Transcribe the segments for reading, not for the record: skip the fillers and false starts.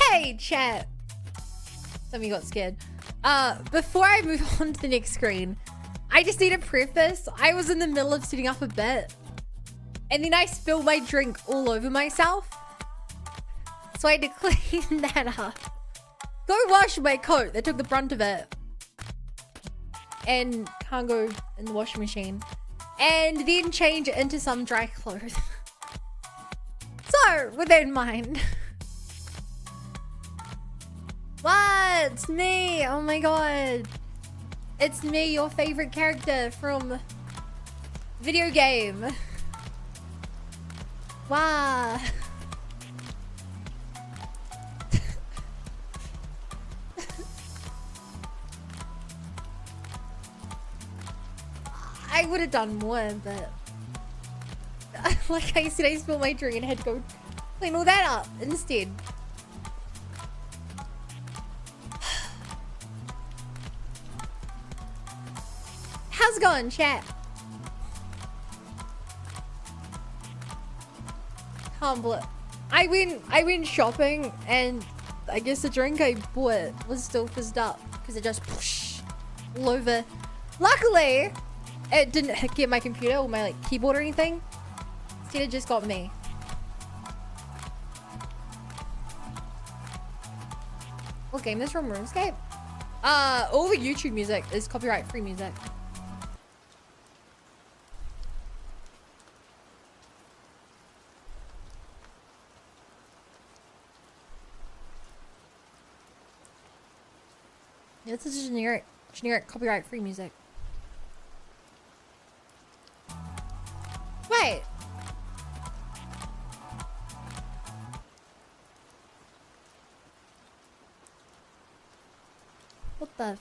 Hey, chat. Some of you got scared. Before I move on to the next screen, I just need a preface. I was in the middle of setting up a bit, and then I spilled my drink all over myself. So I had to clean that up. Go wash my coat. They took the brunt of it. And can't go in the washing machine. And then change it into some dry clothes. So, with that in mind. What? It's me. Oh my god. It's me, your favorite character from video game. Wow. I would have done more, but like I said, I spilled my drink and had to go clean all that up instead. How's it going, chat? Humble. I went shopping, and I guess the drink I bought was still fizzed up because it just pushed all over. Luckily, it didn't get my computer or my keyboard or anything. Instead, it just got me. What game is from RuneScape? All the YouTube music is copyright-free music. Yeah, this is generic copyright-free music. Wait. What the?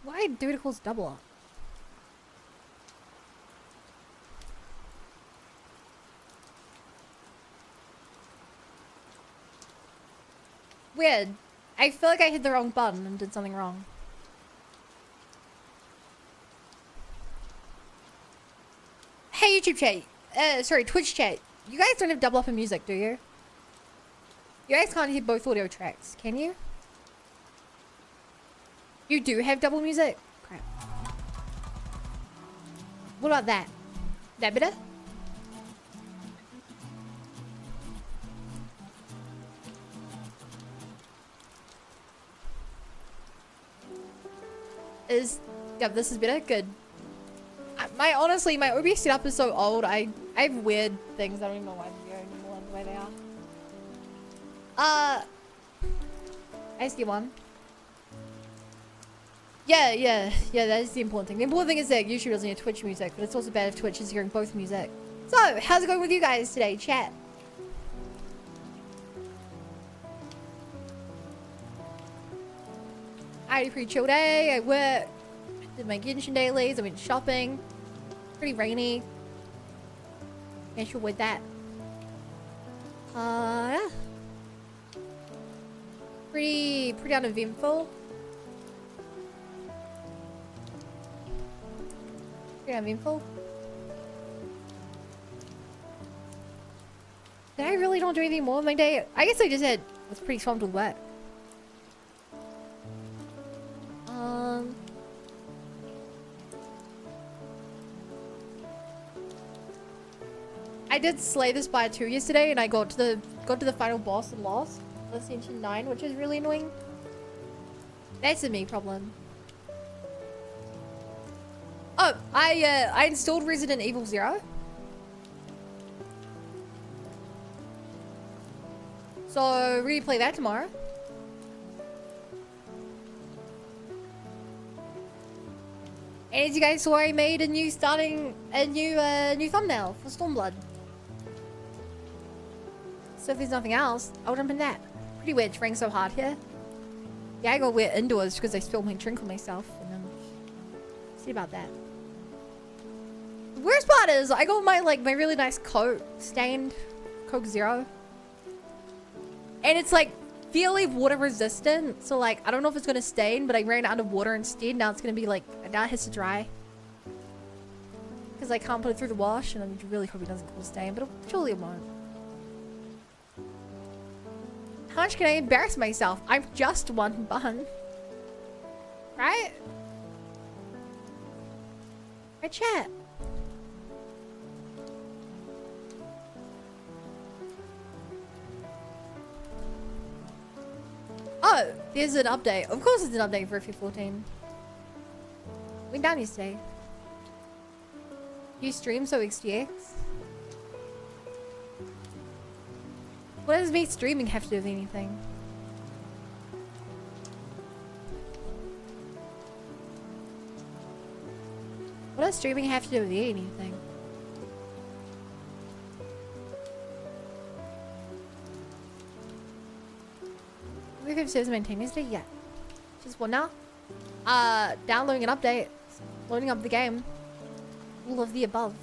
Why Dudicles double up? Weird. I feel like I hit the wrong button and did something wrong. Hey YouTube chat. Sorry, Twitch chat. You guys don't have double up in music, do you? You guys can't hear both audio tracks, can you? You do have double music? Crap. What about that? That better? Yep, this is better. Good. Honestly, my OBS setup is so old. I have weird things. I don't even know why I'm here anymore the way they are. SG1. Yeah, that is the important thing. The important thing is that YouTube doesn't hear Twitch music, but it's also bad if Twitch is hearing both music. So, how's it going with you guys today, chat? I had a pretty chill day. I worked, did my Genshin dailies, I went shopping. Pretty rainy. Yeah, sure with that. Yeah. Pretty uneventful. Pretty uneventful. Did I really not do anything more on my day? I guess I just was pretty swamped with work. I did slay this by 2 yesterday, and I got to the final boss and lost. Ascension 9, which is really annoying. That's a me problem. Oh, I installed Resident Evil 0. So we're gonna play that tomorrow. And as you guys saw, I made a new thumbnail for Stormblood. So if there's nothing else, I'll jump in that. Pretty weird trying so hard here. Yeah, I got weird indoors because I spilled my drink on myself, and then see about that. The worst part is I got my really nice coat stained, Coke Zero, and it's like fairly water resistant. So like, I don't know if it's going to stain, but I ran it under water instead. Now it's going to be like, now it has to dry. Because I can't put it through the wash, and I really hope it doesn't cause stain, but surely it won't. How much can I embarrass myself? I'm just one bun. Right? Right, chat. Oh, there's an update. Of course it's an update for FF14. Went down yesterday. You stream so XDX? What does me streaming have to do with anything? What does streaming have to do with anything? We've servers maintained yesterday? Yeah. Just what now? Downloading an update. Loading up the game. All of the above.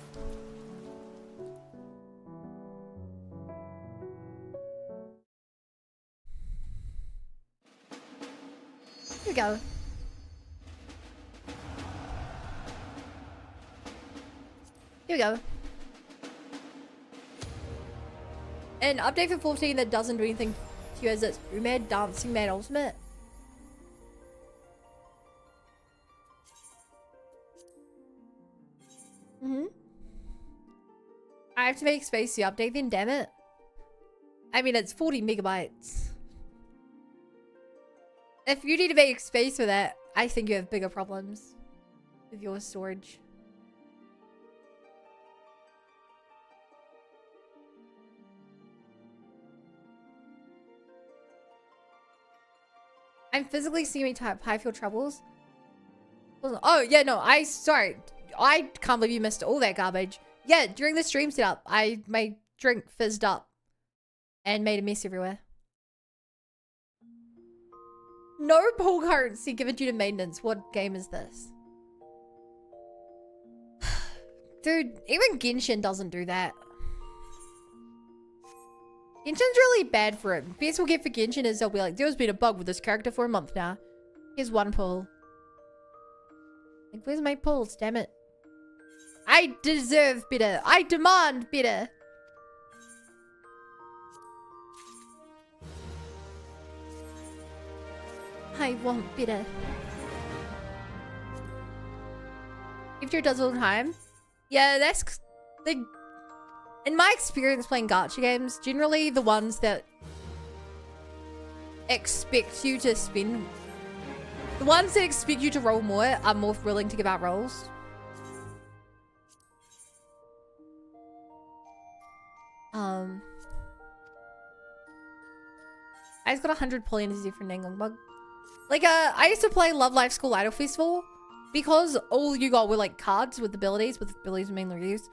Here we go. Here we go. An update for 14 that doesn't do anything to you as its Umad Dancing Man Ultimate. I have to make space to update then, damn it. I mean, it's 40 megabytes. If you need to make space for that, I think you have bigger problems with your storage. I'm physically seeing me type high fuel troubles. Oh, yeah, no, sorry. I can't believe you missed all that garbage. Yeah, during the stream setup, my drink fizzed up and made a mess everywhere. No pool currency given due to maintenance. What game is this? Dude, even Genshin doesn't do that. Genshin's really bad for it. Best we'll get for Genshin is they'll be like, there's been a bug with this character for a month now. Here's one pull. Like, where's my pulls? Damn it. I deserve better. I demand better. I want better. If your does all the time. Yeah, that's the... In my experience playing gacha games, generally the ones that expect you to spend... The ones that expect you to roll more are more willing to give out rolls. I just got 100 points for Nangon Bug. Like, I used to play Love Life School Idol Festival because all you got were like cards with abilities mainly used.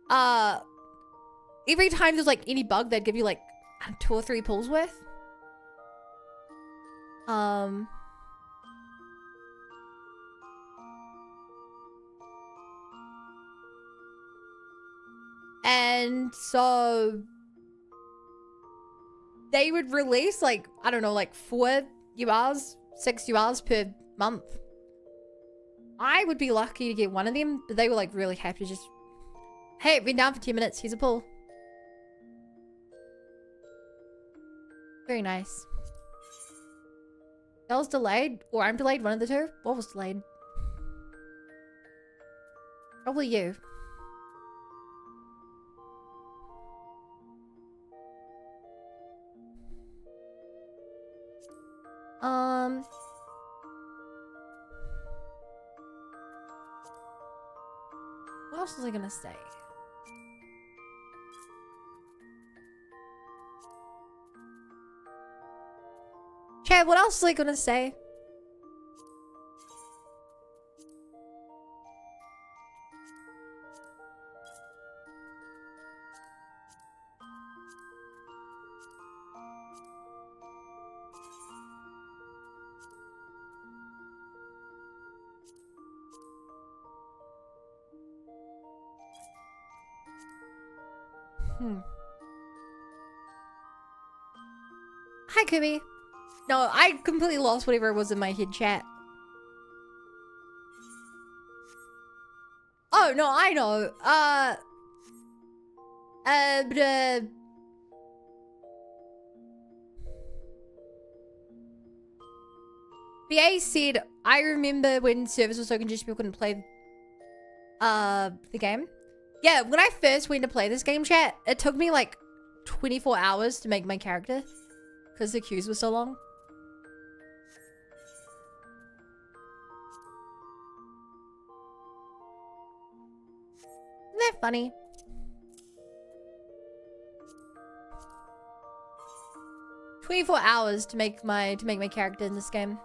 Every time there's like any bug, they'd give you like 2 or 3 pulls worth. And so they would release like, I don't know, like 4 URs, 6 URs per month. I would be lucky to get one of them, but they were like really happy to just, hey, been down for 10 minutes, here's a pull. Very nice. That was delayed, or I'm delayed, one of the two. What was delayed? Probably you. What else was I gonna say? Chad, what else was I gonna say? Hi, Kubi. No, I completely lost whatever it was in my head, chat. Oh, no, I know. BA said, I remember when servers were so congested people couldn't play the game. Yeah, when I first went to play this game, chat, it took me like 24 hours to make my character because the queues were so long. Isn't that funny? "24 hours to make my character in this game."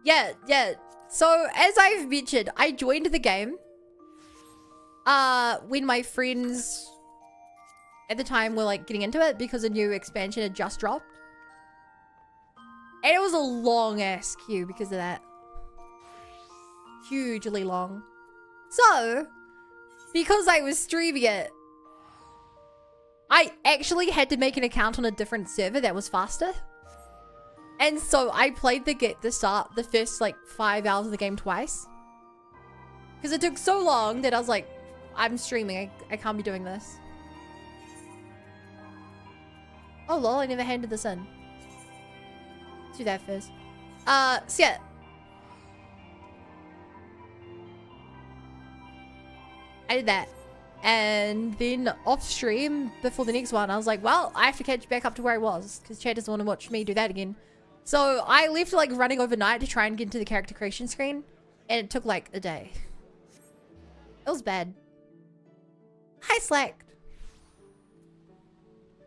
Yeah. So as I've mentioned, I joined the game when my friends at the time were like getting into it because a new expansion had just dropped. And it was a long ass queue because of that. Hugely long. So, because I was streaming it, I actually had to make an account on a different server that was faster. And so I played the first like 5 hours of the game twice. Because it took so long that I was like, I'm streaming, I can't be doing this. Oh lol, I never handed this in. Let's do that first. So yeah. I did that. And then off stream, before the next one, I was like, well, I have to catch back up to where I was. Because Chad doesn't want to watch me do that again. So I left like running overnight to try and get into the character creation screen. And it took like a day. It was bad. I slacked.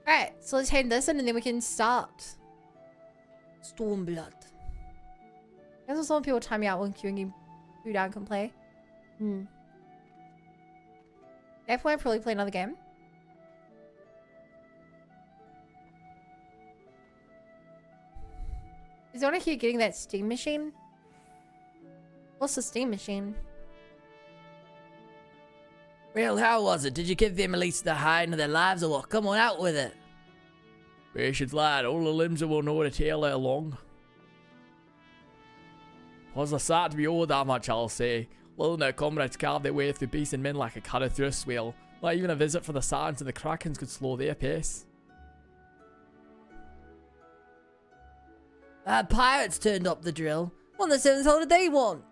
Alright, so let's hand this in and then we can start. Stormblood. There's some people time me out when queuing who down can play. That point, I'd probably play another game. Is anyone here getting that steam machine? What's the steam machine? Well, how was it? Did you give them at least the hide of their lives or what? Come on, out with it. Patience, lad. All the limbs will know to tell it along. Was a sight to behold, that much I'll say. Little their comrades carved their way through beasts and men like a cutter through a swale. Not even a visit from the Sartans and the Krakens could slow their pace. Pirates turned up the drill. What the seventh hole did they want?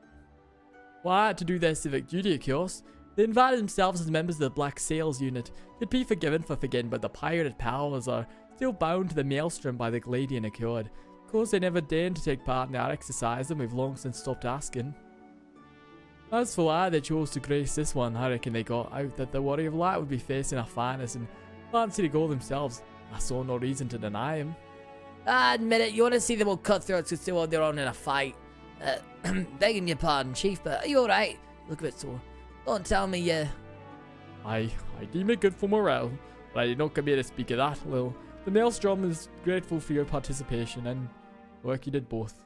Why, to do their civic duty, of course. They invited themselves as members of the Black Sails unit. They'd be forgiven for forgetting, but the pirated powers are still bound to the maelstrom by the Gladian Accord. Of course, they never deigned to take part in our exercise, and we've long since stopped asking. As for why they chose to grace this one, I reckon they got out that the Warrior of Light would be facing a finest and fancy to go themselves. I saw no reason to deny him. I admit it, you want to see them all cutthroats who still hold their own in a fight. Begging your pardon, Chief, but are you alright? Look a bit sore. Don't tell me you... I deem it good for morale, but I did not come here to speak of that, Lil. The Maelstrom is grateful for your participation and work you did both.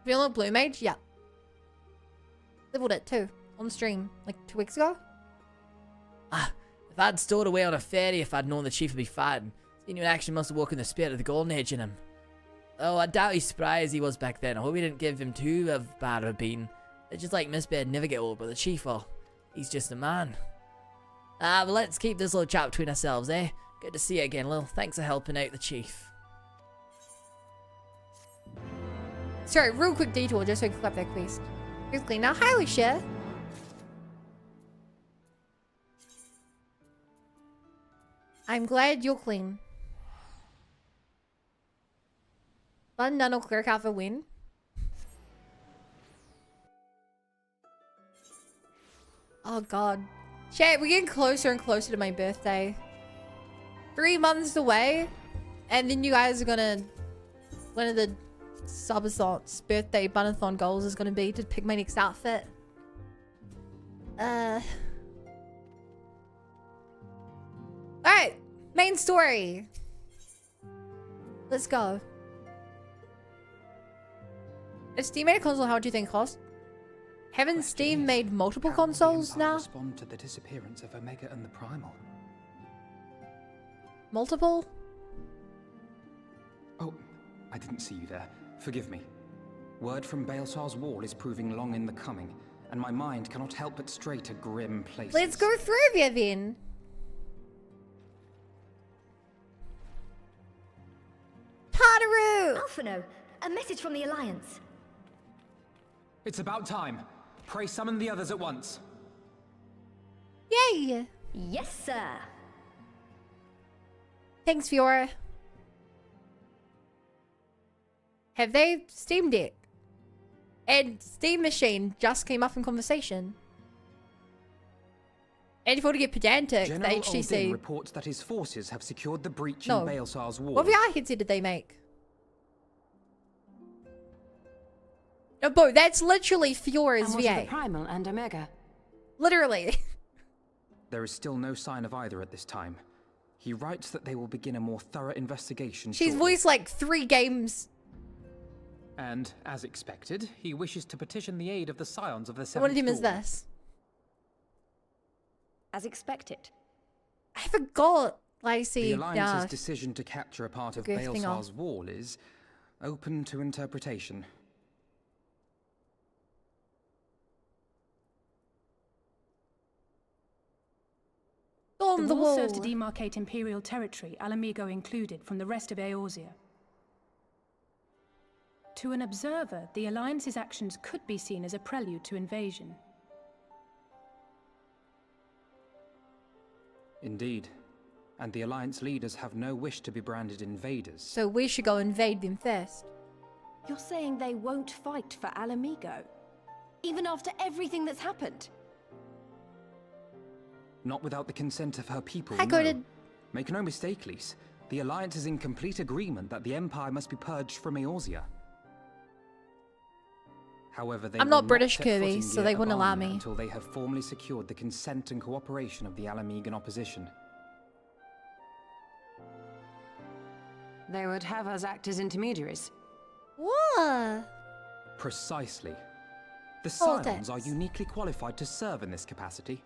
Feeling a blue mage? Yeah. Leveled it too, on stream, like 2 weeks ago. If I'd stored away on a ferry if I'd known the Chief would be fighting, seen you in action must have woken the spirit of the Golden Age in him. Oh, I doubt he's spry as he was back then. I hope we didn't give him too bad of a beating. It's just like Mistbed never get old, but the Chief, well, he's just a man. But let's keep this little chat between ourselves, eh? Good to see you again, Lil. Thanks for helping out the Chief. Sorry, real quick detour just so I can clap that quest. Quickly, now hi Alicia. I'm glad you're clean. Fun none will clear out a win. Oh god. Chat, we're getting closer and closer to my birthday. 3 months away. And then you guys are gonna... One of the Subathon's birthday bunathon goals is gonna be to pick my next outfit. Alright. Main story. Let's go. If Steam made a console, how much do you think it cost? Haven't Question Steam is, made multiple how will the consoles Empire now? respond to the disappearance of Omega and the Primal? Multiple? Oh, I didn't see you there. Forgive me. Word from Baelsar's wall is proving long in the coming, and my mind cannot help but stray to grim places. Let's go through here then. Tataru! Alphino, a message from the Alliance. It's about time. Pray summon the others at once. Yay! Yes, sir. Thanks, Fiora. Have they Steam Deck? And Steam Machine just came up in conversation. And if you want to get pedantic, General the HTC. Aldin reports that his forces have secured the breach No. in Baelsar's wall. What VR headset did they make? No, Bo, that's literally Fiora's And what of the VA. Primal and Omega? Literally. There is still no sign of either at this time. He writes that they will begin a more thorough investigation She's shortly. voiced like 3 games. And, as expected, he wishes to petition the aid of the scions of the One of Seventh them is Dawn. this. As expected. I forgot The Lacey. Alliance's decision to capture a part of Took everything off. Baelsar's wall is open to interpretation. Storm the wall wall. serves to demarcate Imperial territory, Alamigo included, from the rest of Eorzea. To an observer, the Alliance's actions could be seen as a prelude to invasion. Indeed. And the Alliance leaders have no wish to be branded invaders. So we should go invade them first. You're saying they won't fight for Alamigo? Even after everything that's happened? Not without the consent of her people, I no. could've- Make no mistake, Lise. The Alliance is in complete agreement that the Empire must be purged from Eorzea. However, they I'm will not British, set Kirby, foot in so they wouldn't allow Gear me. until they have formally secured the consent and cooperation of the Alamegan opposition. They would have us act as intermediaries. What? Precisely. The Hold Scions it. are uniquely qualified to serve in this capacity.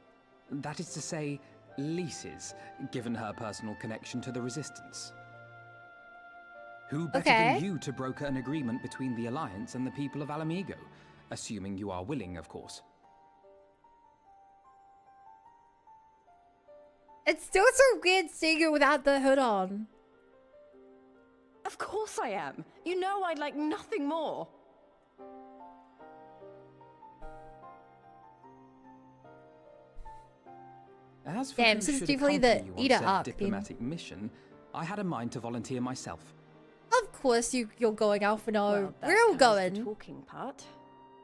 That is to say, Lise's, given her personal connection to the Resistance. Who better Okay. than you to broker an agreement between the Alliance and the people of Alamigo? Assuming you are willing, of course. It's still so weird seeing her without the hood on. Of course I am. You know I'd like nothing more. As for Damn, who so it's should definitely the accompany you on Ida said arc then. diplomatic mission, I had a mind to volunteer myself. Of course you're going, Alphino. Well, that We're all covers the going. talking part.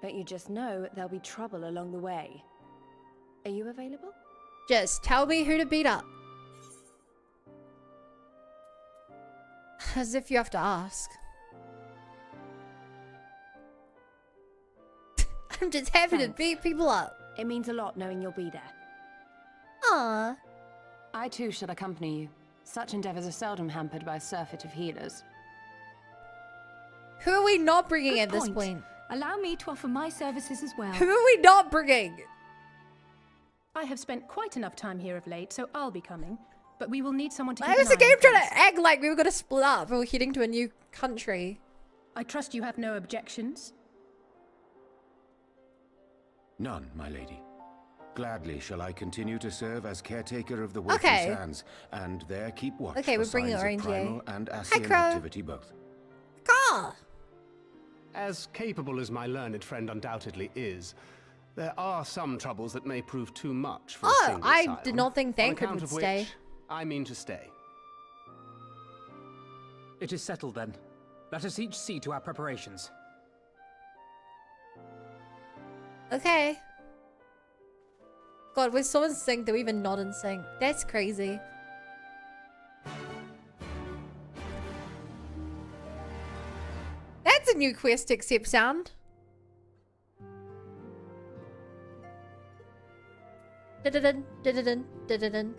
But you just know there'll be trouble along the way. Are you available? Just tell me who to beat up. As if you have to ask. I'm just happy to Thanks. beat people up. It means a lot knowing you'll be there. Aww. I too shall accompany you. Such endeavors are seldom hampered by a surfeit of healers. Who are we not bringing Good at this point. point? Allow me to offer my services as well. Who are we not bringing? I have spent quite enough time here of late, so I'll be coming. But we will need someone to Why keep was an the eye game on trying things. to act like we were going to split up and we're heading to a new country? I trust you have no objections. None, my lady. Gladly shall I continue to serve as caretaker of the Waking Okay. Sands, and there keep watch Okay, for we're bringing signs Orange, of primal yeah. and Hi, Ascian Crow. activity both. Caw! As capable as my learned friend undoubtedly is, there are some troubles that may prove too much for a Oh, single I scion, did not think on Thancred account would of stay. which I mean to stay. It is settled then. Let us each see to our preparations. Okay. God, we're so in sync that we're even not in sync. That's crazy. That's a new quest accept sound. Da-da-dun, da-da-dun, da-da-dun.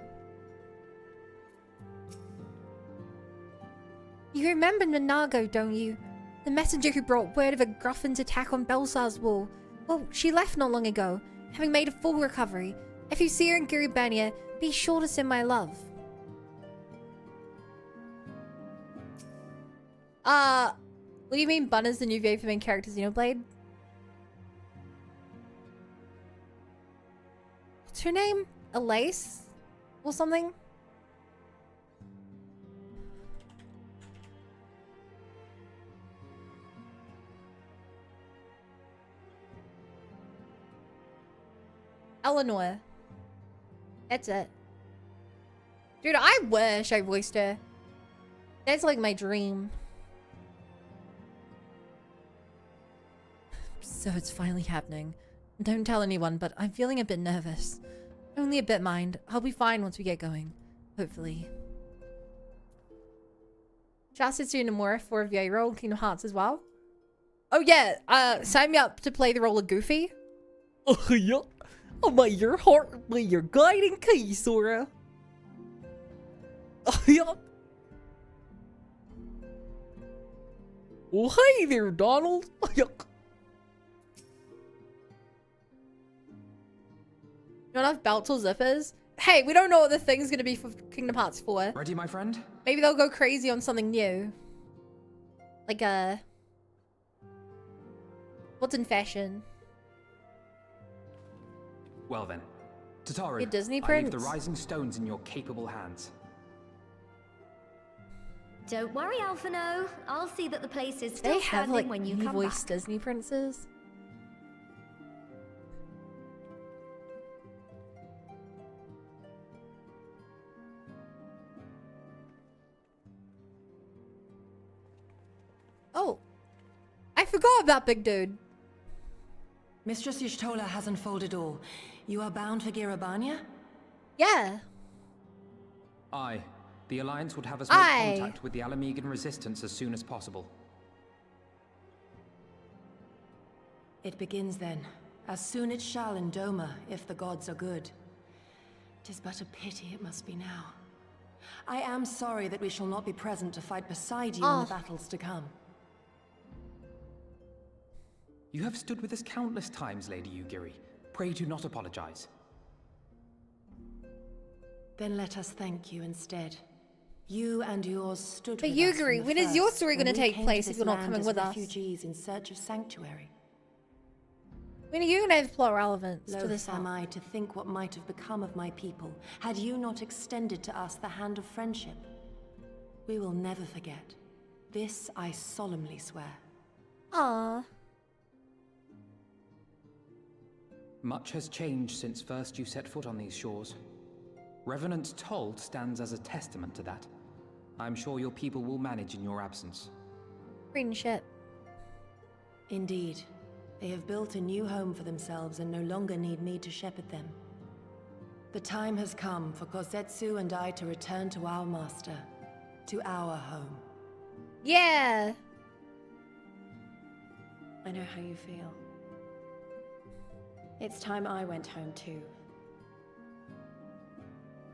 You remember Nanago, don't you? The messenger who brought word of a Gruffin's attack on Belsar's wall. Well, she left not long ago, having made a full recovery. If you see her in Gurubania, be sure to send my love. What do you mean Bun is the new VA for main character Xenoblade? What's her name? Elise? Or something? Eleanor. That's it. Dude, I wish I voiced her. That's like my dream. So it's finally happening. Don't tell anyone, but I'm feeling a bit nervous. Only a bit, mind. I'll be fine once we get going. Hopefully. Shasitsu Nomura for a VA role in Kingdom Hearts as well. Oh yeah, sign me up to play the role of Goofy. Oh yeah. Oh, may your heart be your guiding key, Sora. Oh yeah. Oh hey there, Donald. Oh, yeah. You don't have belts or zippers? Hey, we don't know what the thing's gonna be for Kingdom Hearts 4. Ready, my friend? Maybe they'll go crazy on something new. Like, what's in fashion? Well then, Tataru, Your Disney I prince? leave the rising stones in your capable hands. Don't worry, Alphino. I'll see that the place is Do still they have, standing like, when you new come voice back. Disney princes? Oh, I forgot about Big Dude. Mistress Y'shtola has unfolded all. You are bound for Girabania? Yeah. Aye. The Alliance would have us make Aye. contact with the Alamegan resistance as soon as possible. It begins then. As soon it shall in Doma, if the gods are good. 'Tis but a pity it must be now. I am sorry that we shall not be present to fight beside you in the battles to come. You have stood with us countless times, Lady Yugiri. Pray do not apologize. Then let us thank you instead. You and yours stood But with us from Yugiri, the when is your first, story when gonna we take came place to if this you're not land coming as with us? refugees in search of sanctuary. When are you gonna have plot relevance to Loath this? am I to think what might have become of my people, had you not extended to us the hand of friendship. We will never forget. This I solemnly swear. Aww. Much has changed since first you set foot on these shores. Revenant's Toll stands as a testament to that. I'm sure your people will manage in your absence. Friendship. Indeed. They have built a new home for themselves and no longer need me to shepherd them. The time has come for Kozetsu and I to return to our master, to our home. Yeah. I know how you feel. It's time I went home too.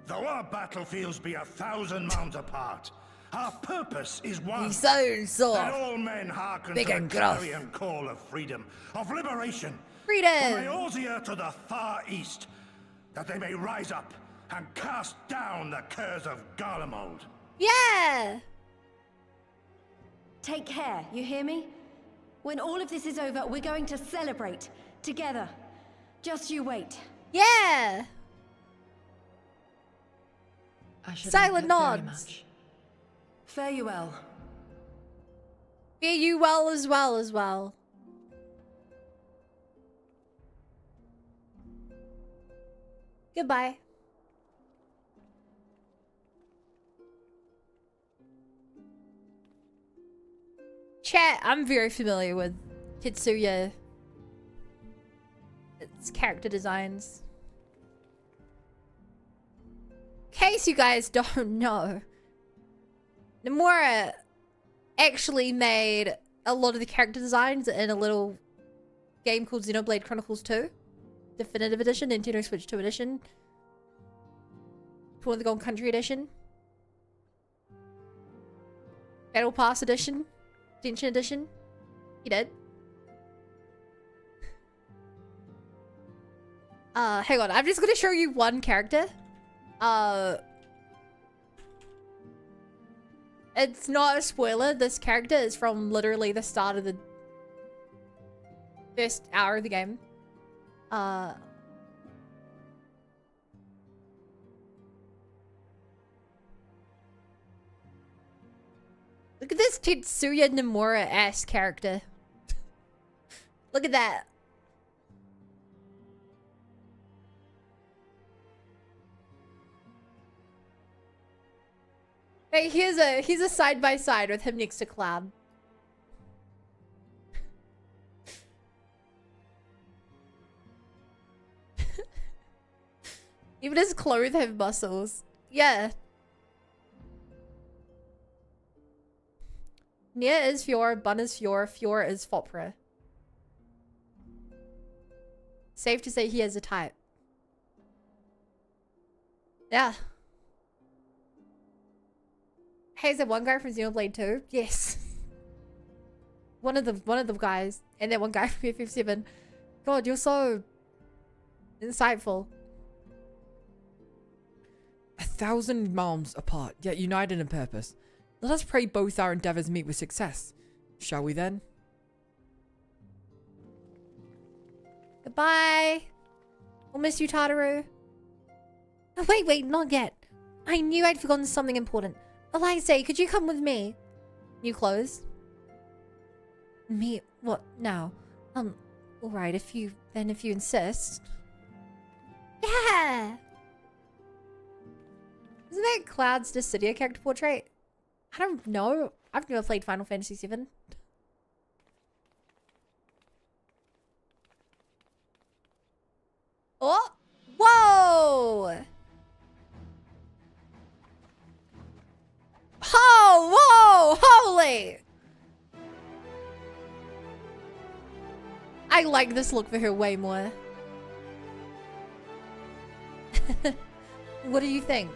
Though our battlefields be 1,000 miles apart, our purpose is one. He sounds soft. That all men hearken Big to and the gruff. clarion call of freedom, of liberation. Freedom! From Eorzea to the far east, that they may rise up and cast down the curse of Garlemald. Yeah! Take care, you hear me? When all of this is over, we're going to celebrate. Together. Just you wait. Yeah! I should Silent like that very nods. much. Fare you well. Fare you well as well. Goodbye. Chat, I'm very familiar with Tetsuya. Its character designs. In case you guys don't know, Nomura actually made a lot of the character designs in a little game called Xenoblade Chronicles 2. Definitive Edition, Nintendo Switch 2 Edition. Tour of the Golden Country Edition. Battle Pass Edition. Extension Edition. He did. Hang on. I'm just gonna show you one character. It's not a spoiler. This character is from literally the start of the first hour of the game. Look at this Tetsuya Nomura-ass character. Look at that. Hey, here's a side by side with him next to Cloud. Even his clothes have muscles. Yeah. Nia is Fiora, Bun is Fiora, Fiora is Fopra. Safe to say he has a type. Yeah. Hey, is that one guy from Xenoblade 2? Yes. One of the guys. And that one guy from FF7. God, you're so insightful. 1,000 realms apart, yet united in purpose. Let us pray both our endeavors meet with success. Shall we then? Goodbye. We'll miss you, Tataru. Oh, wait, not yet. I knew I'd forgotten something important. Eliza, could you come with me? New clothes? Me? What now? Alright, if you insist. Yeah! Isn't that Cloud's Dissidia character portrait? I don't know. I've never played Final Fantasy VII. Oh! Whoa! Oh, whoa! Holy! I like this look for her way more. What do you think?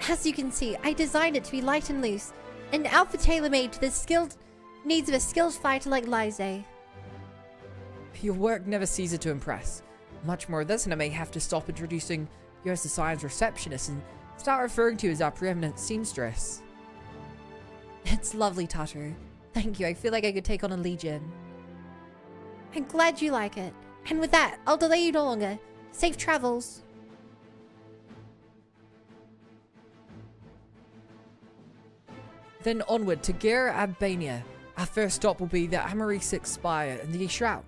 As you can see, I designed it to be light and loose, an outfit tailor-made to the skilled needs of a skilled fighter like Lize. Your work never ceases to impress. Much more of this, and I may have to stop introducing you as the science receptionist and start referring to you as our preeminent seamstress. It's lovely, Tataru. Thank you. I feel like I could take on a legion. I'm glad you like it. And with that, I'll delay you no longer. Safe travels. Then onward to Gera, Albania. Our first stop will be the Amarisix Spire and the Shroud.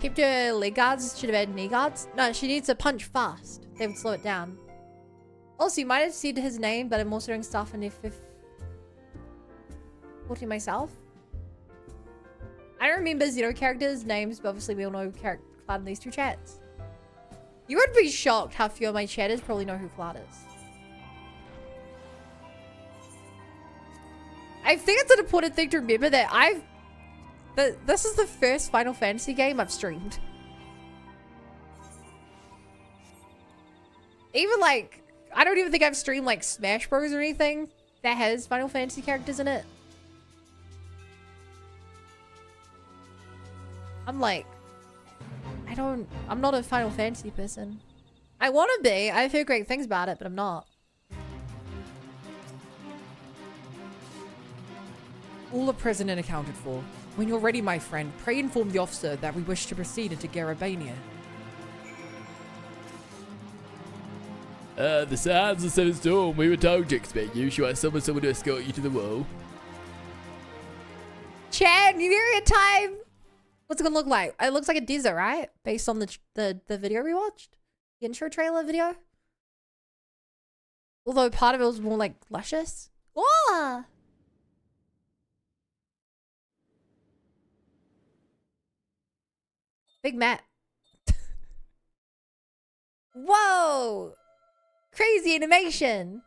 Kept her leg guards. Should have had knee guards. No, she needs to punch fast. They would slow it down. Also, you might have said his name, but I'm also doing stuff in FF 14 myself. I don't remember Zero characters' names, but obviously we all know Cloud in these two chats. You would be shocked how few of my chatters probably know who Cloud is. I think it's an important thing to remember that this is the first Final Fantasy game I've streamed. Even like, I don't even think I've streamed like Smash Bros or anything that has Final Fantasy characters in it. I'm like, I'm not a Final Fantasy person. I want to be. I've heard great things about it, but I'm not. All are present and accounted for. When you're ready, my friend, pray inform the officer that we wish to proceed into Garabania. The sounds of Seven Storm. We were told to expect you. Should I summon someone to escort you to the wall? Chad, New Year time! What's it gonna look like? It looks like a desert, right? Based on the video we watched? The intro trailer video? Although part of it was more like luscious. Oh! Big map. Whoa! Crazy animation!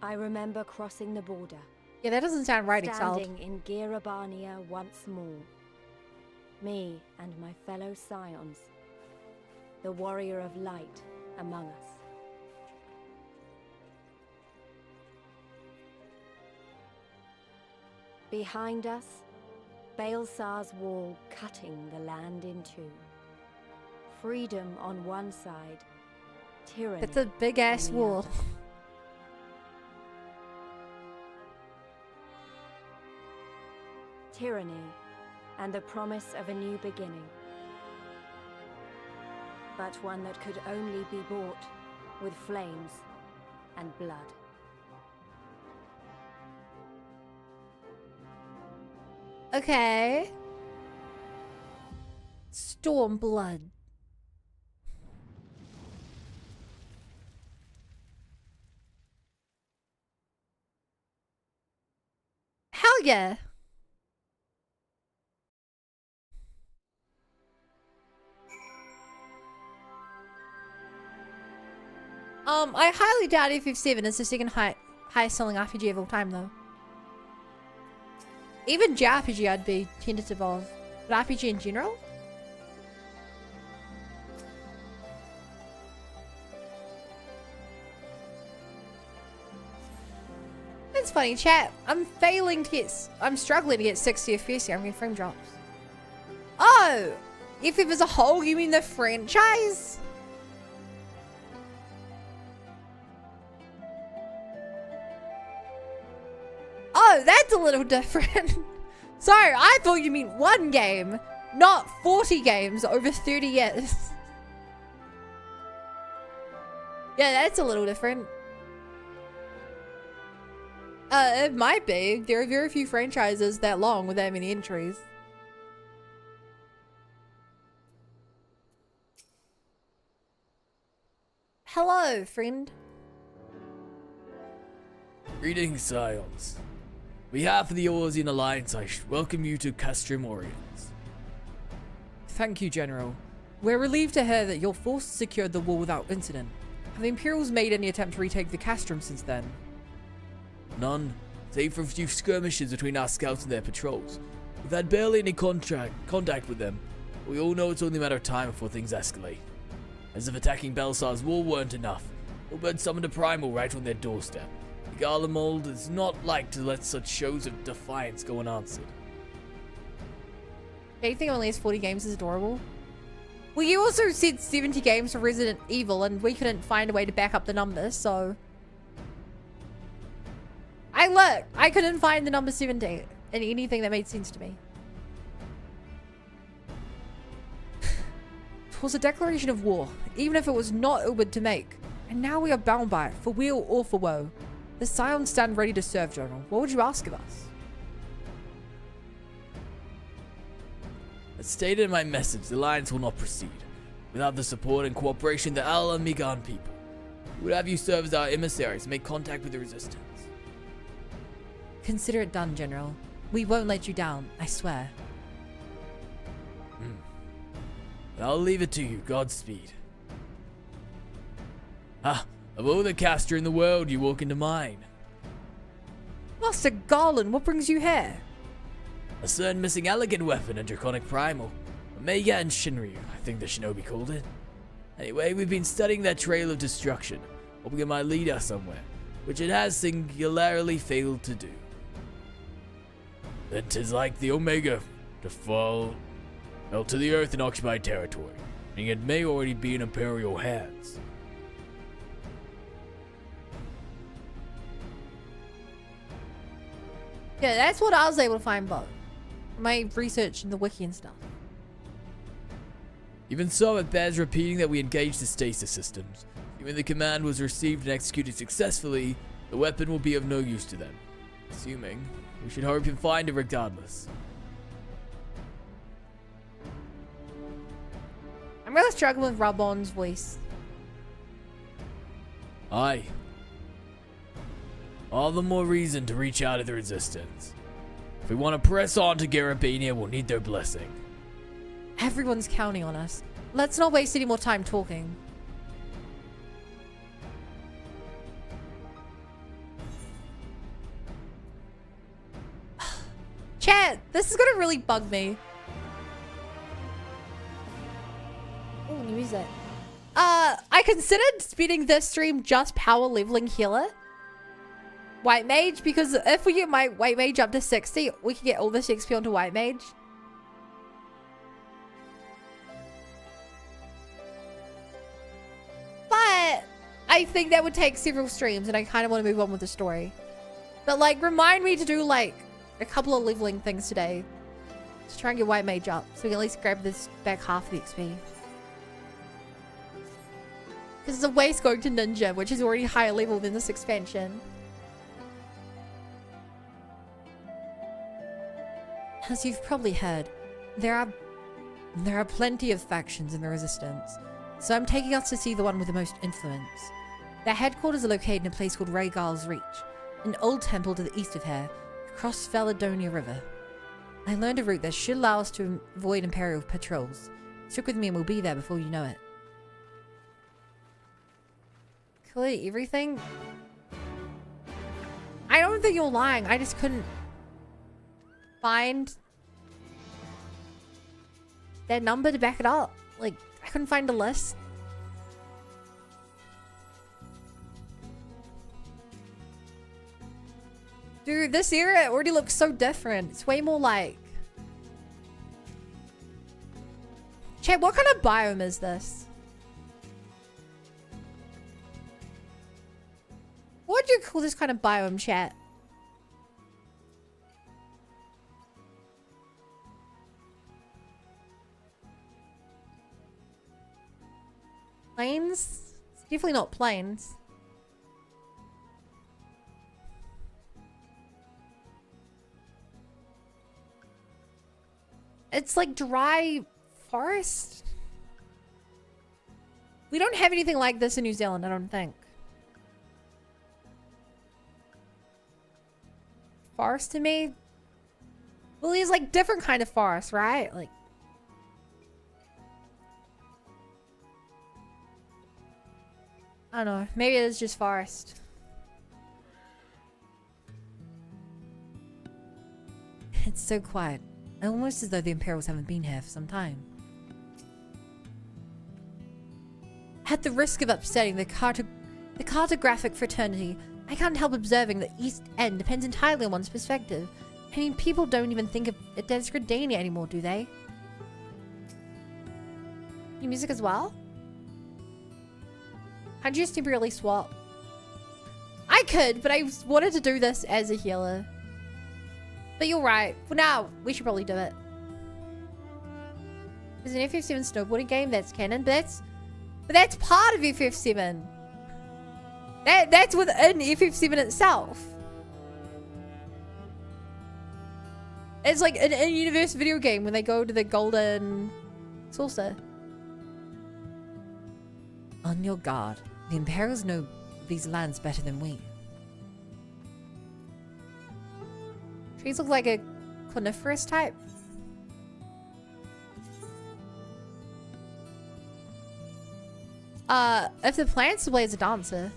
I remember crossing the border. Yeah, that doesn't sound right, Exiled. Standing in Girabania once more. Me and my fellow scions. The warrior of light among us. Behind us, Baelsar's wall cutting the land in two. Freedom on one side, tyranny. It's a big ass on the wall. other. Tyranny and the promise of a new beginning. But one that could only be bought with flames and blood. Okay. Stormblood. Hell yeah. I highly doubt FF7 is the second highest selling RPG of all time though. Even JRPG I'd be tentative of. But RPG in general? That's funny, chat. I'm struggling to get 60 FPS here. I'm getting frame drops. Oh! FF as a whole, you mean the franchise? Oh, that's a little different. Sorry, I thought you meant one game, not 40 games over 30 years. Yeah, that's a little different. It might be. There are very few franchises that long with that many entries. Hello, friend. Greetings, Scions. On behalf of the Orsian Alliance, I welcome you to Castrum Oriens. Thank you, General. We're relieved to hear that your forces secured the wall without incident. Have the Imperials made any attempt to retake the Castrum since then? None, save for a few skirmishes between our scouts and their patrols. We've had barely any contact with them, but we all know it's only a matter of time before things escalate. As if attacking Baelsar's wall weren't enough, Obed summoned a primal right on their doorstep. The Garlemald is not like to let such shows of defiance go unanswered. Anything only has 40 games is adorable. Well, you also said 70 games for Resident Evil, and we couldn't find a way to back up the numbers, so... I couldn't find the number 70 in anything that made sense to me. It was a declaration of war, even if it was not Obed to make. And now we are bound by it, for weal or for woe. The Scions stand ready to serve, General. What would you ask of us? As stated in my message, the Alliance will not proceed without the support and cooperation of the Al and Migan people. We would have you serve as our emissaries and make contact with the Resistance. Consider it done, General. We won't let you down, I swear. I'll leave it to you. Godspeed. Ah, of all the caster in the world, you walk into mine. Master Garland, what brings you here? A certain missing elegant weapon, a draconic primal. Omega and Shinryu, I think the shinobi called it. Anyway, we've been studying that trail of destruction, hoping it might lead us somewhere, which it has singularly failed to do. Then 'tis like the Omega to fall to the earth in occupied territory, and it may already be in Imperial hands. Yeah, that's what I was able to find, but my research in the wiki and stuff. Even so, it bears repeating that we engaged the stasis systems. Even the command was received and executed successfully, the weapon will be of no use to them. Assuming, we should hope and find it regardless. I'm really struggling with Rabon's voice. Aye. All the more reason to reach out to the Resistance. If we want to press on to Garabania, we'll need their blessing. Everyone's counting on us. Let's not waste any more time talking. Chat, this is gonna really bug me. Oh, new music. I considered spending this stream just power leveling healer. White Mage, because if we get my White Mage up to 60, we can get all this XP onto White Mage. But I think that would take several streams, and I kind of want to move on with the story. But like, remind me to do like a couple of leveling things today to try and get White Mage up, so we can at least grab this back half of the XP. Because it's a waste going to Ninja, which is already higher level than this expansion. As you've probably heard, there are plenty of factions in the Resistance, so I'm taking us to see the one with the most influence. Their headquarters are located in a place called Rhaegar's Reach, an old temple to the east of here, across Faladonia River. I learned a route that should allow us to avoid Imperial patrols. Stick with me and we'll be there before you know it. Clearly everything? I don't think you're lying, I just couldn't find that number to back it up. Like, I couldn't find a list. Dude, this area already looks so different. It's way more like... Chat, what kind of biome is this? What would you call this kind of biome, chat? Plains? It's definitely not plains. It's like dry forest. We don't have anything like this in New Zealand, I don't think. Forest to me? Well, he's like different kind of forest, right? Like, I don't know. Maybe it is just forest. It's so quiet. Almost as though the Imperials haven't been here for some time. At the risk of upsetting the cartographic fraternity, I can't help observing that East End depends entirely on one's perspective. I mean, people don't even think of it as Gridania anymore, do they? New music as well? Can't you just temporarily swap? I could, but I wanted to do this as a healer. But you're right. For now, we should probably do it. There's an FF7 snowboarding game that's canon, but that's part of FF7. That's within FF7 itself. It's like an in-universe video game when they go to the golden saucer. On your guard. The Imperials know these lands better than we. Trees look like a coniferous type. If the plants display as a dancer,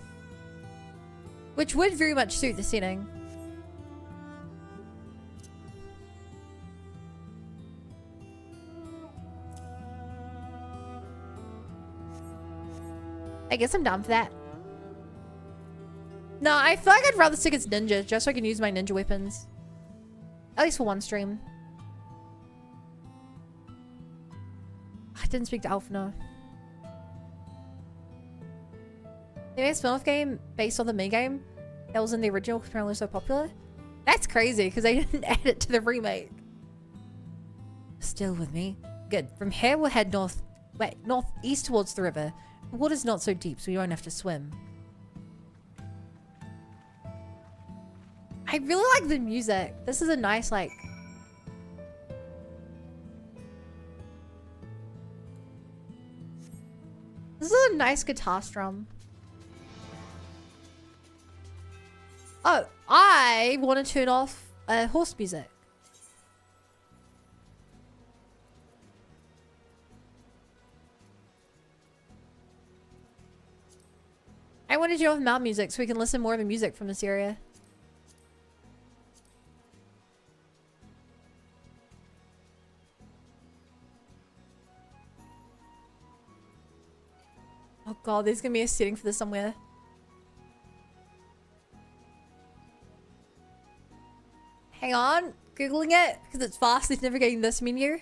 which would very much suit the setting. I guess I'm down for that. No, I feel like I'd rather stick as ninja just so I can use my ninja weapons. At least for one stream. I didn't speak to Alpha, no. They made a spin-off game based on the mini game that was in the original because apparently so popular. That's crazy because they didn't add it to the remake. Still with me? Good. From here we'll head northeast towards the river. The water's not so deep so we won't have to swim. I really like the music. This is a nice, like... This is a nice guitar strum. Oh, I want to turn off horse music. I want to turn off mount music so we can listen more of the music from this area. Oh god, there's gonna be a setting for this somewhere. Hang on. Googling it because it's fast. It's navigating this menu.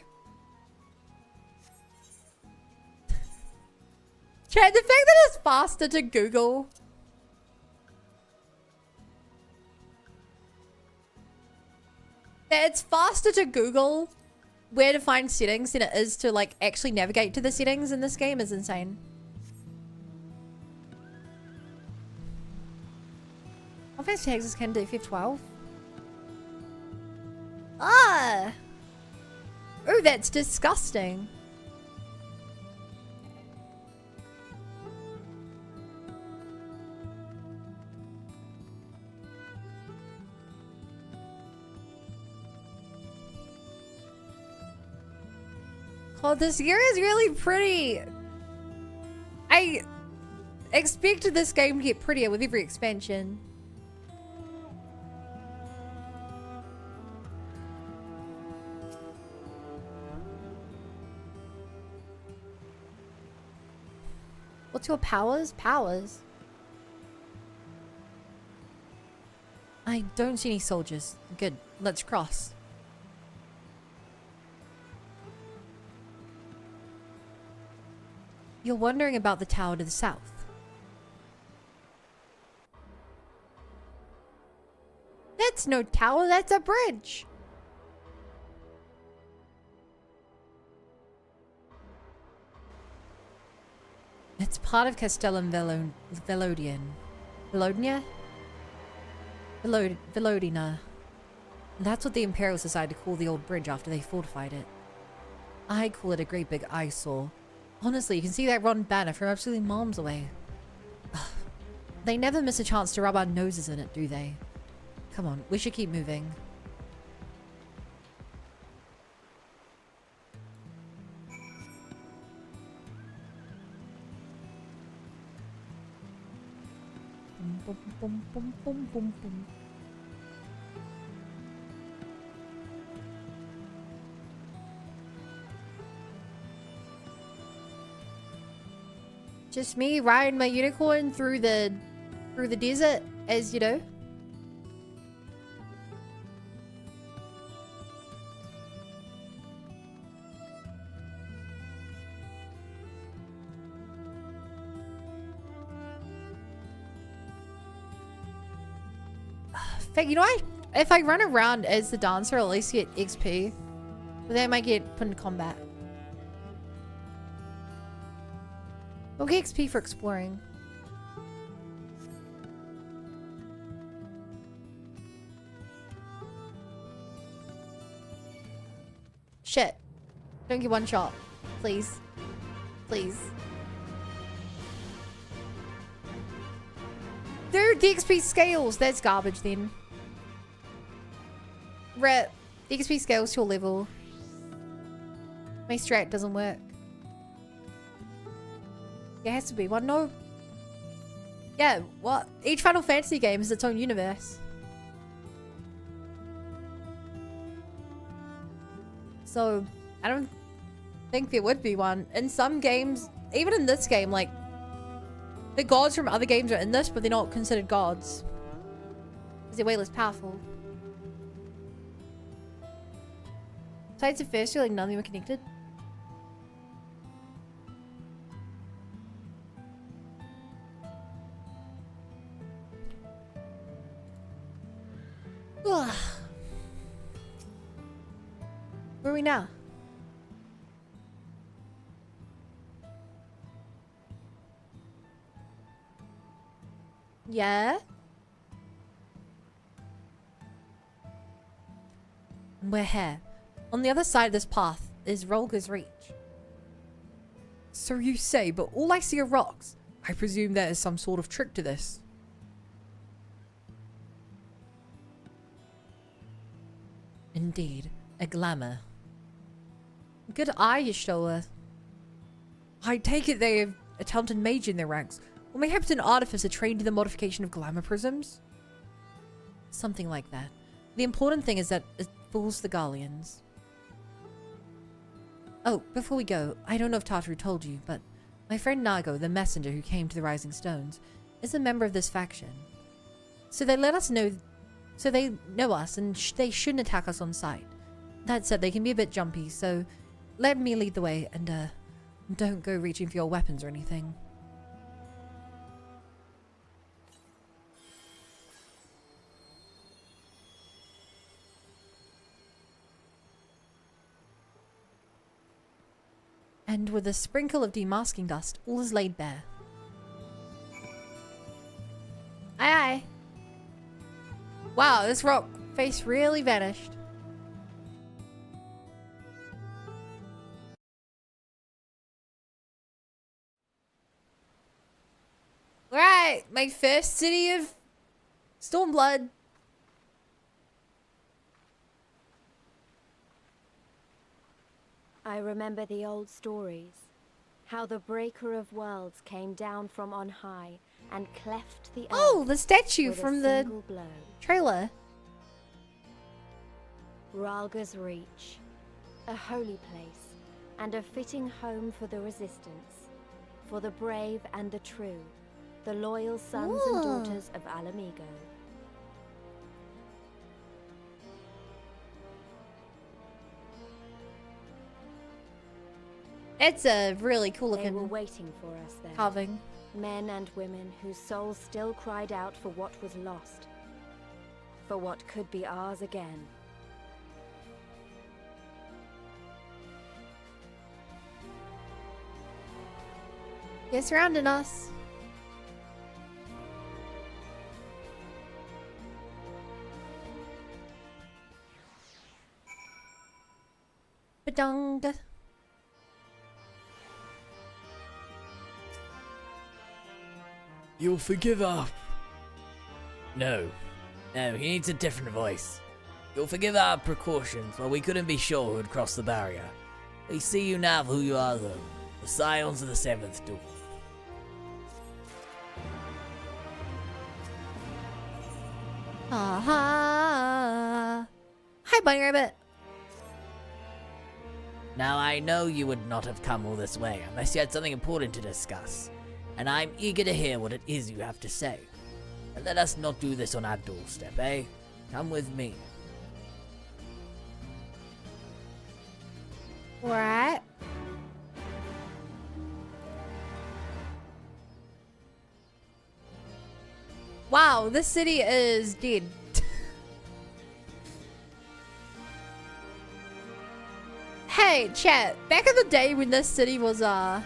Chat, the fact that it's faster to Google. It's faster to Google where to find settings than it is to like actually navigate to the settings in this game is insane. How fast Texas can do FF12? Ah! Oh, that's disgusting. Oh, this area is really pretty. I expected this game to get prettier with every expansion. What's your powers? Powers? I don't see any soldiers. Good. Let's cross. You're wondering about the tower to the south. That's no tower, that's a bridge. It's part of Castellum Velodian. Velodina? Velodina. That's what the Imperials decided to call the old bridge after they fortified it. I call it a great big eyesore. Honestly, you can see that rotten banner from absolutely miles away. Ugh. They never miss a chance to rub our noses in it, do they? Come on, we should keep moving. Boom, boom, boom, boom, boom, boom. Just me riding my unicorn through the desert, as you know. You know, if I run around as the dancer, I'll at least get XP. But then I might get put in combat. We'll get XP for exploring. Shit. Don't get one shot. Please. Please. Dude, the XP scales. That's garbage then. Rip. The XP scales to a level. My strat doesn't work. There has to be one. No. Yeah, what? Each Final Fantasy game is its own universe. So, I don't think there would be one. In some games, even in this game, like, the gods from other games are in this, but they're not considered gods. Because they're way less powerful. Besides the first two, like, none of them are connected. Ugh. Where are we now? Yeah? We're here. On the other side of this path is Rolga's Reach. So you say, but all I see are rocks. I presume there is some sort of trick to this. Indeed, a glamour. Good eye, Y'shtola. I take it they have a talented mage in their ranks, or mayhaps an artificer trained in the modification of glamour prisms? Something like that. The important thing is that it fools the Garleans. Oh, before we go, I don't know if Tartaru told you, but my friend Nago, the messenger who came to the Rising Stones, is a member of this faction. So so they know us and they shouldn't attack us on sight. That said, they can be a bit jumpy, so let me lead the way and don't go reaching for your weapons or anything. And with a sprinkle of demasking dust, all is laid bare. Aye aye. Wow, this rock face really vanished. Alright, my first city of Stormblood. I remember the old stories. How the Breaker of Worlds came down from on high and cleft the earth. Oh, the statue with from a the single blow. trailer. Ralga's Reach, a holy place, and a fitting home for the resistance, for the brave and the true, the loyal sons and daughters of Alamigo. It's a really cool They were looking waiting for us there. carving. Men and women whose souls still cried out for what was lost, for what could be ours again. They're surrounding us. Ba-dung. You'll forgive our... No. No, he needs a different voice. You'll forgive our precautions, while we couldn't be sure who would cross the barrier. We see you now for who you are, though. The Scions of the Seventh Dawn. Aha. Hi, Bunny Rabbit. Now, I know you would not have come all this way unless you had something important to discuss, and I'm eager to hear what it is you have to say. And let us not do this on our doorstep, eh? Come with me. Alright. Wow, this city is dead. Hey, chat. Back in the day when this city was, Back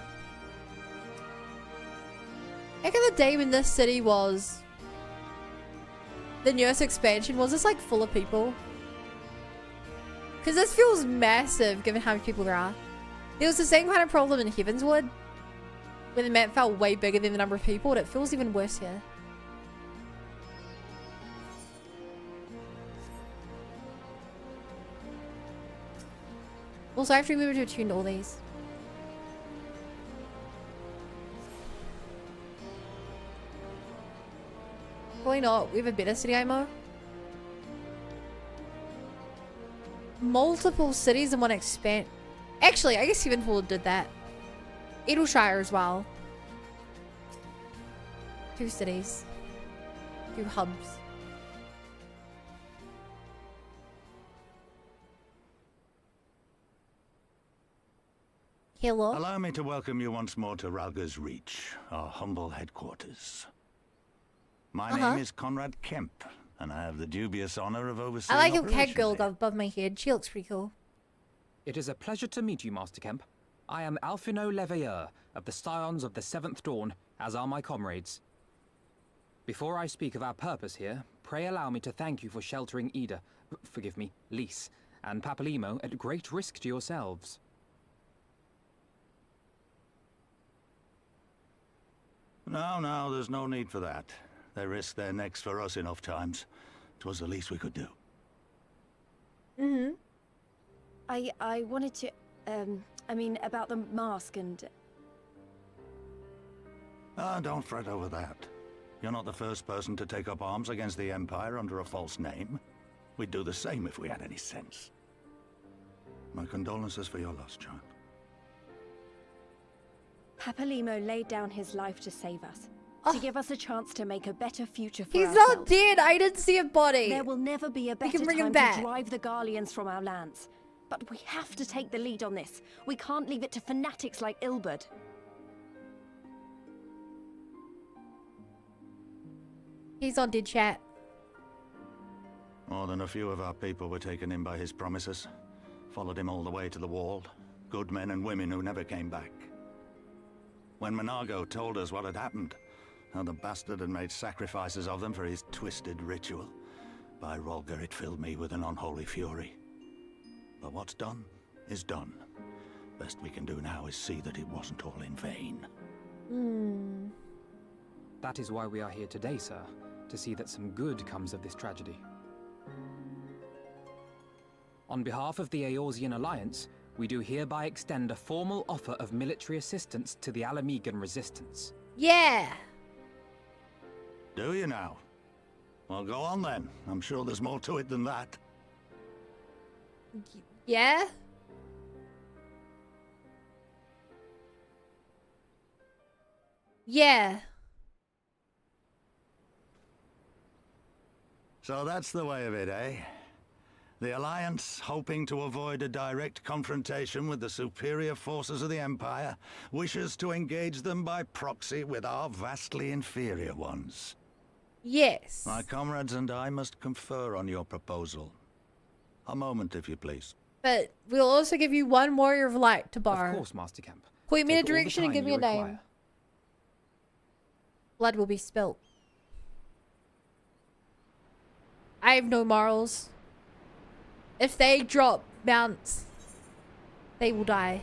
in the day when this city was... The newest expansion, was this, like, full of people? Because this feels massive, given how many people there are. There was the same kind of problem in Heavenswood, where the map felt way bigger than the number of people, and it feels even worse here. Also, I have to remember to attune to all these. Probably not. We have a better city IMO. Multiple cities in one expand. Actually, I guess Heavenfall did that. Edelshire as well. 2 cities. 2 hubs. Hello. Allow me to welcome you once more to Ralga's Reach, our humble headquarters. My name is Conrad Kemp, and I have the dubious honor of overseeing I like how operations cat girl here. got above my head. She looks pretty cool. It is a pleasure to meet you, Master Kemp. I am Alphino Leveilleur of the Scions of the Seventh Dawn, as are my comrades. Before I speak of our purpose here, pray allow me to thank you for sheltering Ida, forgive me, Lys, and Papalymo at great risk to yourselves. No, there's no need for that. They risked their necks for us enough times. 'Twas the least we could do. Mm-hmm. I wanted to, I mean, about the mask and... Don't fret over that. You're not the first person to take up arms against the Empire under a false name. We'd do the same if we had any sense. My condolences for your loss, child. Papalymo laid down his life to save us. to give us a chance to make a better future for He's ourselves. not dead. I didn't see a body. There will never be a We better can bring him time back. to drive the Garleans from our lands. But we have to take the lead on this. We can't leave it to fanatics like Ilberd. He's on dead chat. More than a few of our people were taken in by his promises. Followed him all the way to the wall. Good men and women who never came back. When Monago told us what had happened, how the bastard had made sacrifices of them for his twisted ritual, by Rolger it filled me with an unholy fury. But what's done is done. Best we can do now is see that it wasn't all in vain. That is why we are here today, sir. To see that some good comes of this tragedy. On behalf of the Eorzean Alliance, we do hereby extend a formal offer of military assistance to the Alamegan resistance. Yeah. Do you now? Well, go on then. I'm sure there's more to it than that. Yeah? Yeah. So that's the way of it, eh? The Alliance, hoping to avoid a direct confrontation with the superior forces of the Empire, wishes to engage them by proxy with our vastly inferior ones. Yes. My comrades and I must confer on your proposal. A moment, if you please. But we'll also give you one warrior of light to borrow. Of course, Master Kemp. Point me in a Take all the direction and time give me a you name. require. Blood will be spilt. I have no morals. If they drop mounts, they will die.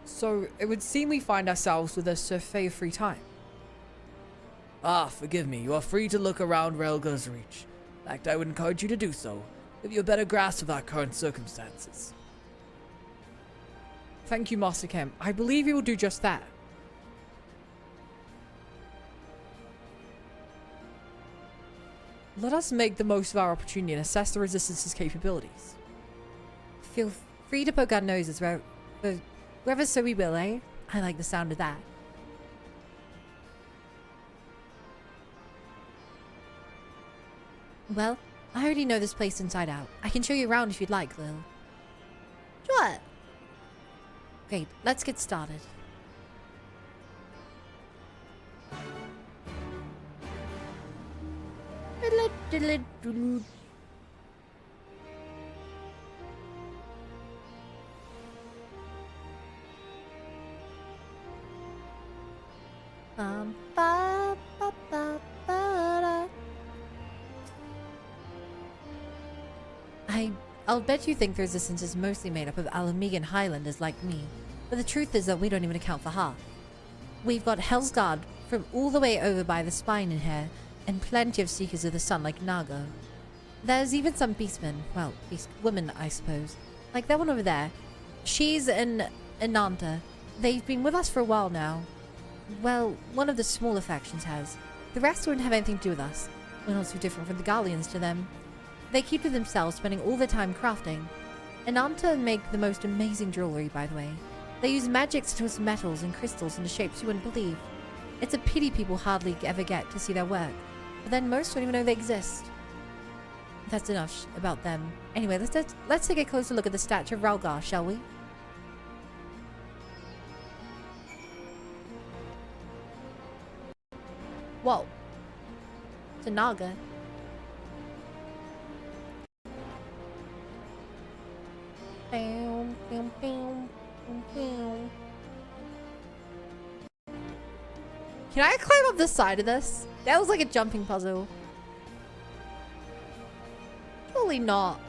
So, it would seem we find ourselves with a survey of free time. Ah, forgive me. You are free to look around Relga's reach. In fact, I would encourage you to do so. Give you a better grasp of our current circumstances. Thank you, Master Kemp. I believe you will do just that. Let us make the most of our opportunity and assess the Resistance's capabilities. Feel free to poke our noses wherever so we will, eh? I like the sound of that. Well, I already know this place inside out. I can show you around if you'd like, Lil. What? Great, let's get started. Ba, ba, ba, ba, da. I'll bet you think the Resistance is mostly made up of Alamegan Highlanders like me, but the truth is that we don't even account for half. We've got Hellsguard from all the way over by the Spine in here, and plenty of Seekers of the Sun like Nago. There's even some Beastmen, well, Beast women I suppose, like that one over there. She's an Ananta. They've been with us for a while now. Well, one of the smaller factions has. The rest wouldn't have anything to do with us. We're not so different from the Garleans to them. They keep to themselves, spending all their time crafting. Ananta make the most amazing jewelry, by the way. They use magic to twist metals and crystals into shapes you wouldn't believe. It's a pity people hardly ever get to see their work. But then most don't even know they exist. That's enough about them. Anyway, let's take a closer look at the statue of Ralgar, shall we? Whoa. It's a Naga. Bam, bam, bam, bam, bam. Can I climb up the side of this? That was like a jumping puzzle. Surely not.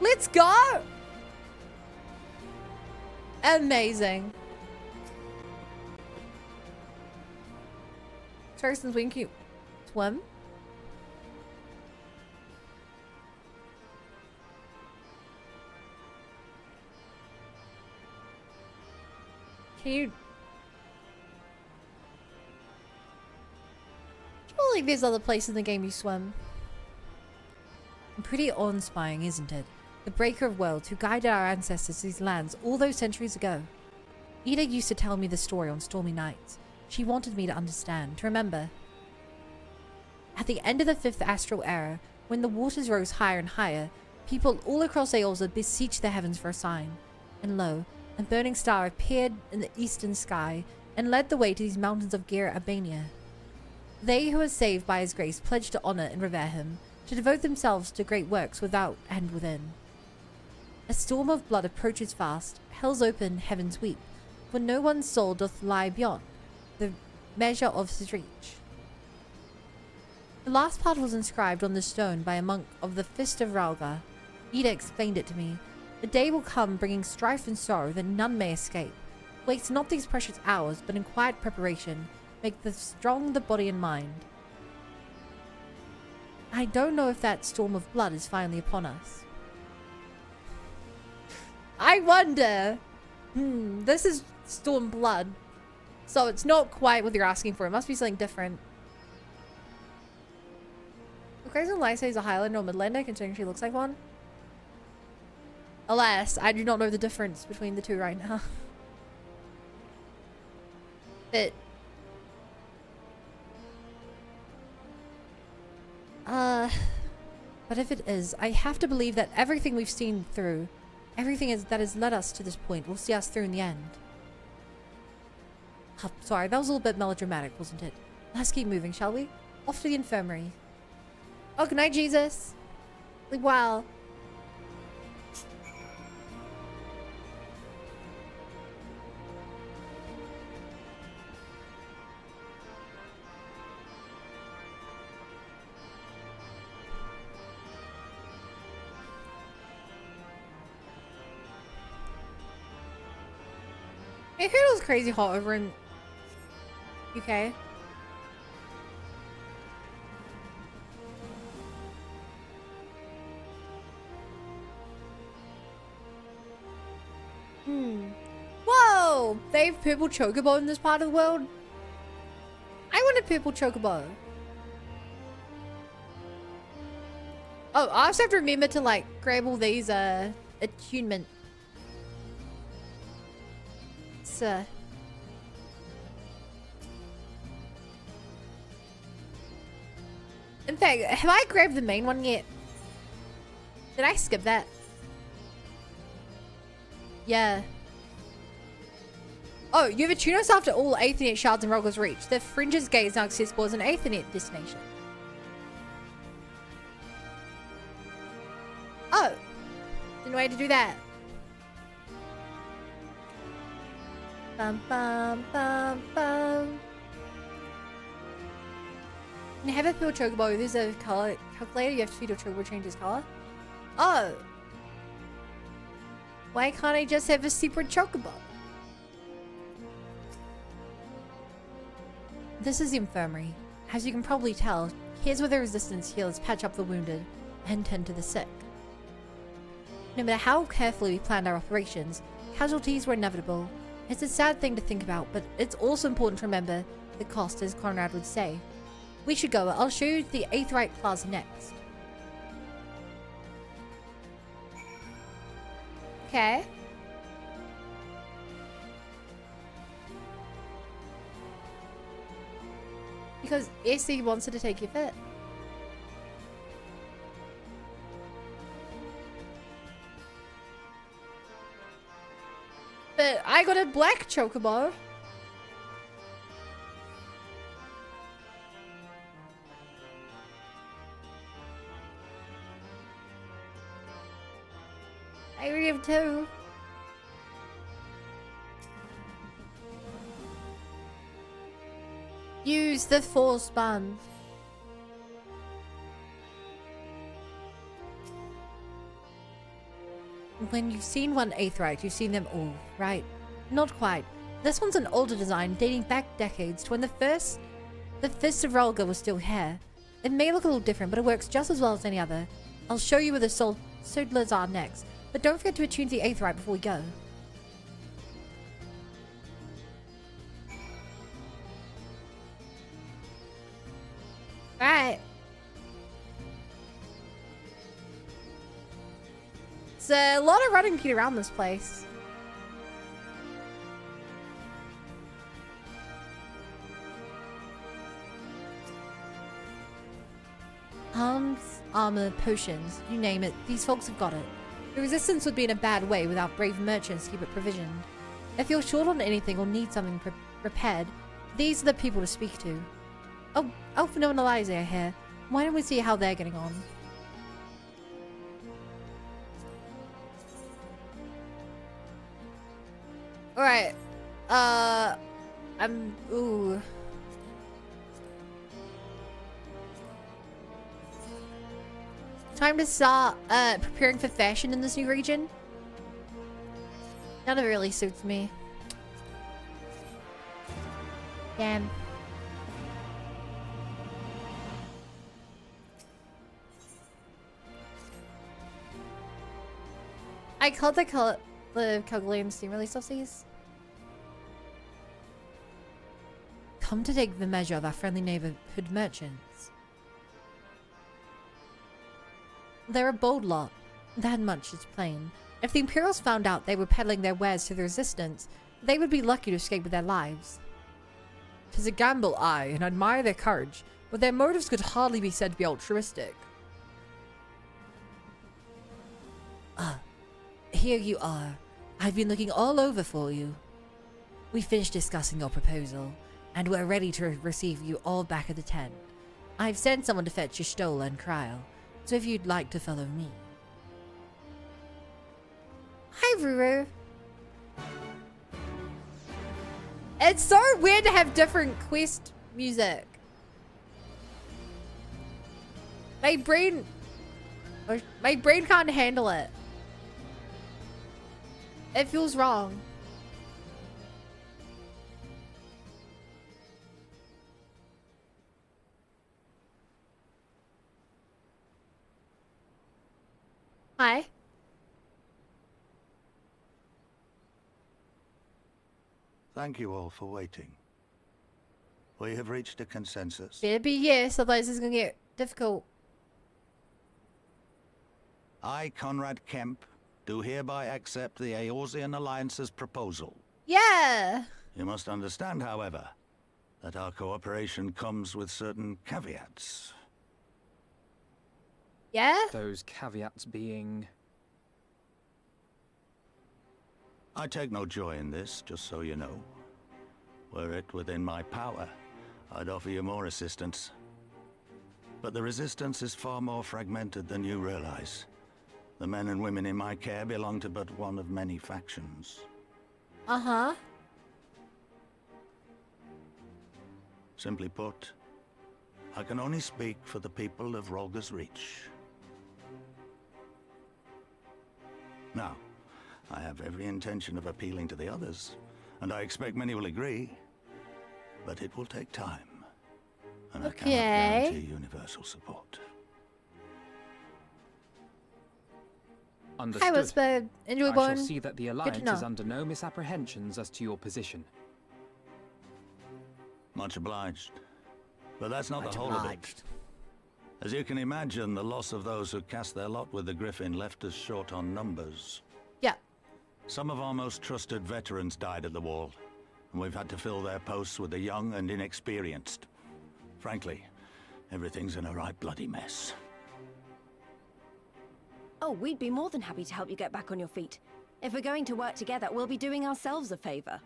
Let's go! Amazing. First since we can keep swim. Can you... Surely there's other places in the game you swim. Pretty awe-inspiring, isn't it? The Breaker of Worlds who guided our ancestors to these lands all those centuries ago. Ida used to tell me the story on stormy nights. She wanted me to understand, to remember. At the end of the 5th astral era, when the waters rose higher and higher, people all across Aeolza beseeched the heavens for a sign. And lo, a burning star appeared in the eastern sky and led the way to these mountains of Ger Albania. They who were saved by his grace pledged to honor and revere him, to devote themselves to great works without and within. A storm of blood approaches fast, hell's open, heavens weep, for no one's soul doth lie beyond the measure of his reach. The last part was inscribed on the stone by a monk of the Fist of Ralga. Ida explained it to me. A day will come bringing strife and sorrow that none may escape. Waste not these precious hours, but in quiet preparation, make the strong the body and mind. I don't know if that storm of blood is finally upon us. I wonder. This is Stormblood. So it's not quite what you're asking for. It must be something different. Okay, so Lysa is a Highlander or Midlander, considering she looks like one. Alas, I do not know the difference between the two right now. But if it is, I have to believe that everything we've seen through, that has led us to this point, will see us through in the end. Oh, sorry, that was a little bit melodramatic, wasn't it? Let's keep moving, shall we? Off to the infirmary. Oh, good night, Jesus. Like, wow. I heard it was crazy hot over in UK. Whoa! They have purple chocobo in this part of the world? I want a purple chocobo. Oh, I also have to remember to like grab all these attunement. In fact, have I grabbed the main one yet? Did I skip that? Yeah. Oh, you have attuned yourself to all Aethernet shards in Rogger's Reach. The Fringe's Gate is now accessible as an Aethernet destination. Oh. Didn't know how to do that. Bum, bum, bum, bum. And have a pure chocobo. There's a color calculator. You have to feed your chocobo to change its color. Oh. Why can't I just have a separate chocobo? This is the infirmary. As you can probably tell, here's where the resistance healers patch up the wounded and tend to the sick. No matter how carefully we planned our operations, casualties were inevitable. It's a sad thing to think about, but it's also important to remember the cost, as Conrad would say. We should go. I'll show you the Aetherite Plaza next. Okay. Because SC wants her to take your fit. But I got a black chocobo. I already have two. Use the force band. When you've seen one Aetherite, you've seen them all, right? Not quite. This one's an older design dating back decades to when the Fist of Ralga was still here. It may look a little different, but it works just as well as any other. I'll show you where the Sodlers are next, but don't forget to attune to the Aetherite before we go. It's a lot of running to get around this place. Arms, armor, potions, you name it, these folks have got it. The resistance would be in a bad way without brave merchants to keep it provisioned. If you're short on anything or need something repaired, these are the people to speak to. Oh, Alphino and Eliza are here. Why don't we see how they're getting on? Alright. Ooh. Time to start preparing for fashion in this new region. None of it really suits me. Damn. I called the Calgolian steam release of these. Come to take the measure of our friendly neighborhood merchants. They're a bold lot. That much is plain. If the Imperials found out they were peddling their wares to the Resistance, they would be lucky to escape with their lives. 'Tis a gamble, aye, and I admire their courage, but their motives could hardly be said to be altruistic. Ah, here you are. I've been looking all over for you. We finished discussing your proposal, and we're ready to receive you all back at the tent. I've sent someone to fetch your Stola and Cryle, so if you'd like to follow me. Hi, Ruru. It's so weird to have different quest music. My brain can't handle it. It feels wrong. Hi. Thank you all for waiting. We have reached a consensus. Better be yes, otherwise it's gonna get difficult. I, Conrad Kemp, do hereby accept the Eorzean Alliance's proposal. Yeah. You must understand, however, that our cooperation comes with certain caveats. Yeah? Those caveats being... I take no joy in this, just so you know. Were it within my power, I'd offer you more assistance. But the Resistance is far more fragmented than you realize. The men and women in my care belong to but one of many factions. Uh-huh. Simply put, I can only speak for the people of Rolga's Reach. Now, I have every intention of appealing to the others, and I expect many will agree, but it will take time, and I cannot guarantee universal support. Understood. Hi, Whisper. Enjoy I Bone. shall see that the Alliance is under no misapprehensions as to your position. Much obliged. But that's not the whole of it. As you can imagine, the loss of those who cast their lot with the Griffin left us short on numbers. Yeah. Some of our most trusted veterans died at the wall, and we've had to fill their posts with the young and inexperienced. Frankly, everything's in a right bloody mess. Oh, we'd be more than happy to help you get back on your feet. If we're going to work together, we'll be doing ourselves a favor.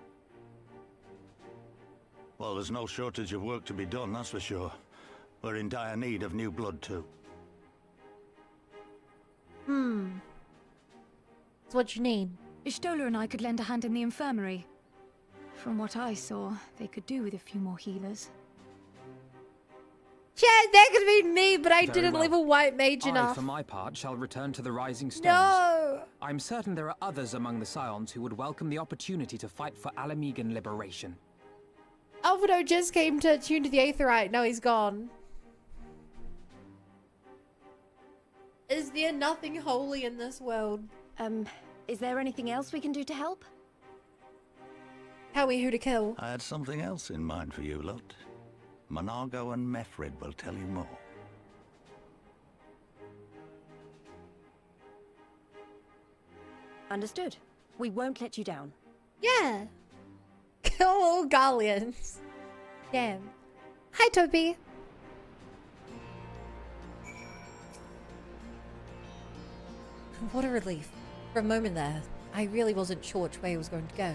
Well, there's no shortage of work to be done, that's for sure. We're in dire need of new blood, too. That's what you need. Stola and I could lend a hand in the infirmary. From what I saw, they could do with a few more healers. Yeah, that could have been me, but I Very didn't well. level white mage I, enough. for my part, shall return to the Rising Stones. No! I'm certain there are others among the Scions who would welcome the opportunity to fight for Alamegan liberation. Alvaro just came to tune to the Aetherite. Now he's gone. Is there nothing holy in this world? Is there anything else we can do to help? Tell me who to kill. I had something else in mind for you lot. Monargo and Mefrid will tell you more. Understood. We won't let you down. Yeah. Kill all Garleans. Damn. Hi, Toby. What a relief. For a moment there, I really wasn't sure which way I was going to go.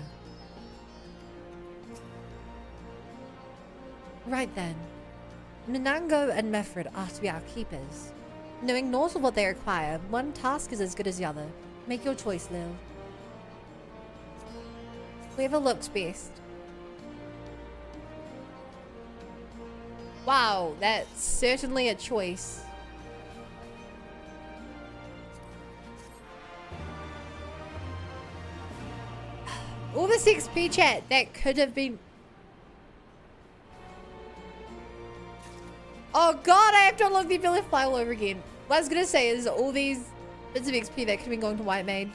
Right then. Nanango and Mefred are to be our keepers. Knowing naught of what they require, one task is as good as the other. Make your choice, Lil. Whoever looks best. Wow, that's certainly a choice. All this XP chat that could have been... Oh god, I have to unlock the ability to fly all over again. What I was gonna say is all these bits of XP that could have been going to White Mage.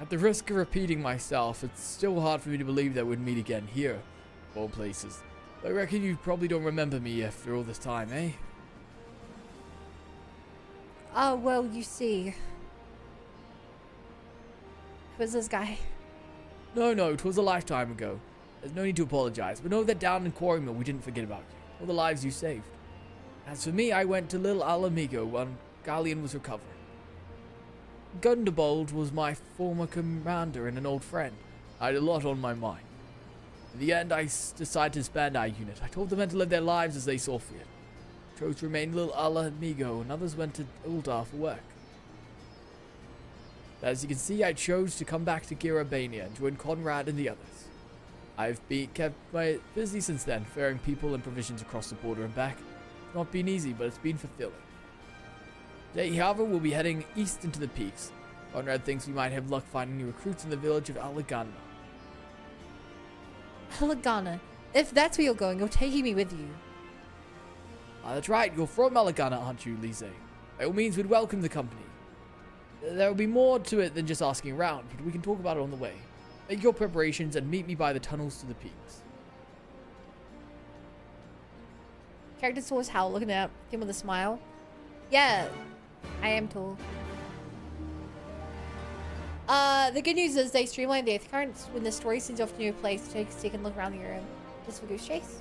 At the risk of repeating myself, it's still hard for me to believe that we'd meet again here, of all places. I reckon you probably don't remember me after all this time, eh? Oh, well, you see. Who's this guy? No, 'twas a lifetime ago. There's no need to apologize, but know that down in Quarrymill we didn't forget about you, or the lives you saved. As for me, I went to Little Alamigo when Galleon was recovering. Gundebold was my former commander and an old friend. I had a lot on my mind. In the end, I decided to disband our unit. I told the men to live their lives as they saw fit. I chose to remain Little Alamigo, and others went to Uldar for work. As you can see, I chose to come back to Girabania and join Conrad and the others. I've been kept busy since then, ferrying people and provisions across the border and back. It's not been easy, but it's been fulfilling. Today, however, we'll be heading east into the peaks. Conrad thinks we might have luck finding new recruits in the village of Alagana. Alagana. If that's where you're going, you're taking me with you. That's right, you're from Alagana, aren't you, Lise? By all means, we'd welcome the company. There will be more to it than just asking around, but we can talk about it on the way. Make your preparations and meet me by the tunnels to the peaks. Character source Hal looking at him with a smile. Yeah, I am tall. The good news is they streamline the Earth currents when the story sends you off to a new place to take a second look around the area. Just for Goose Chase.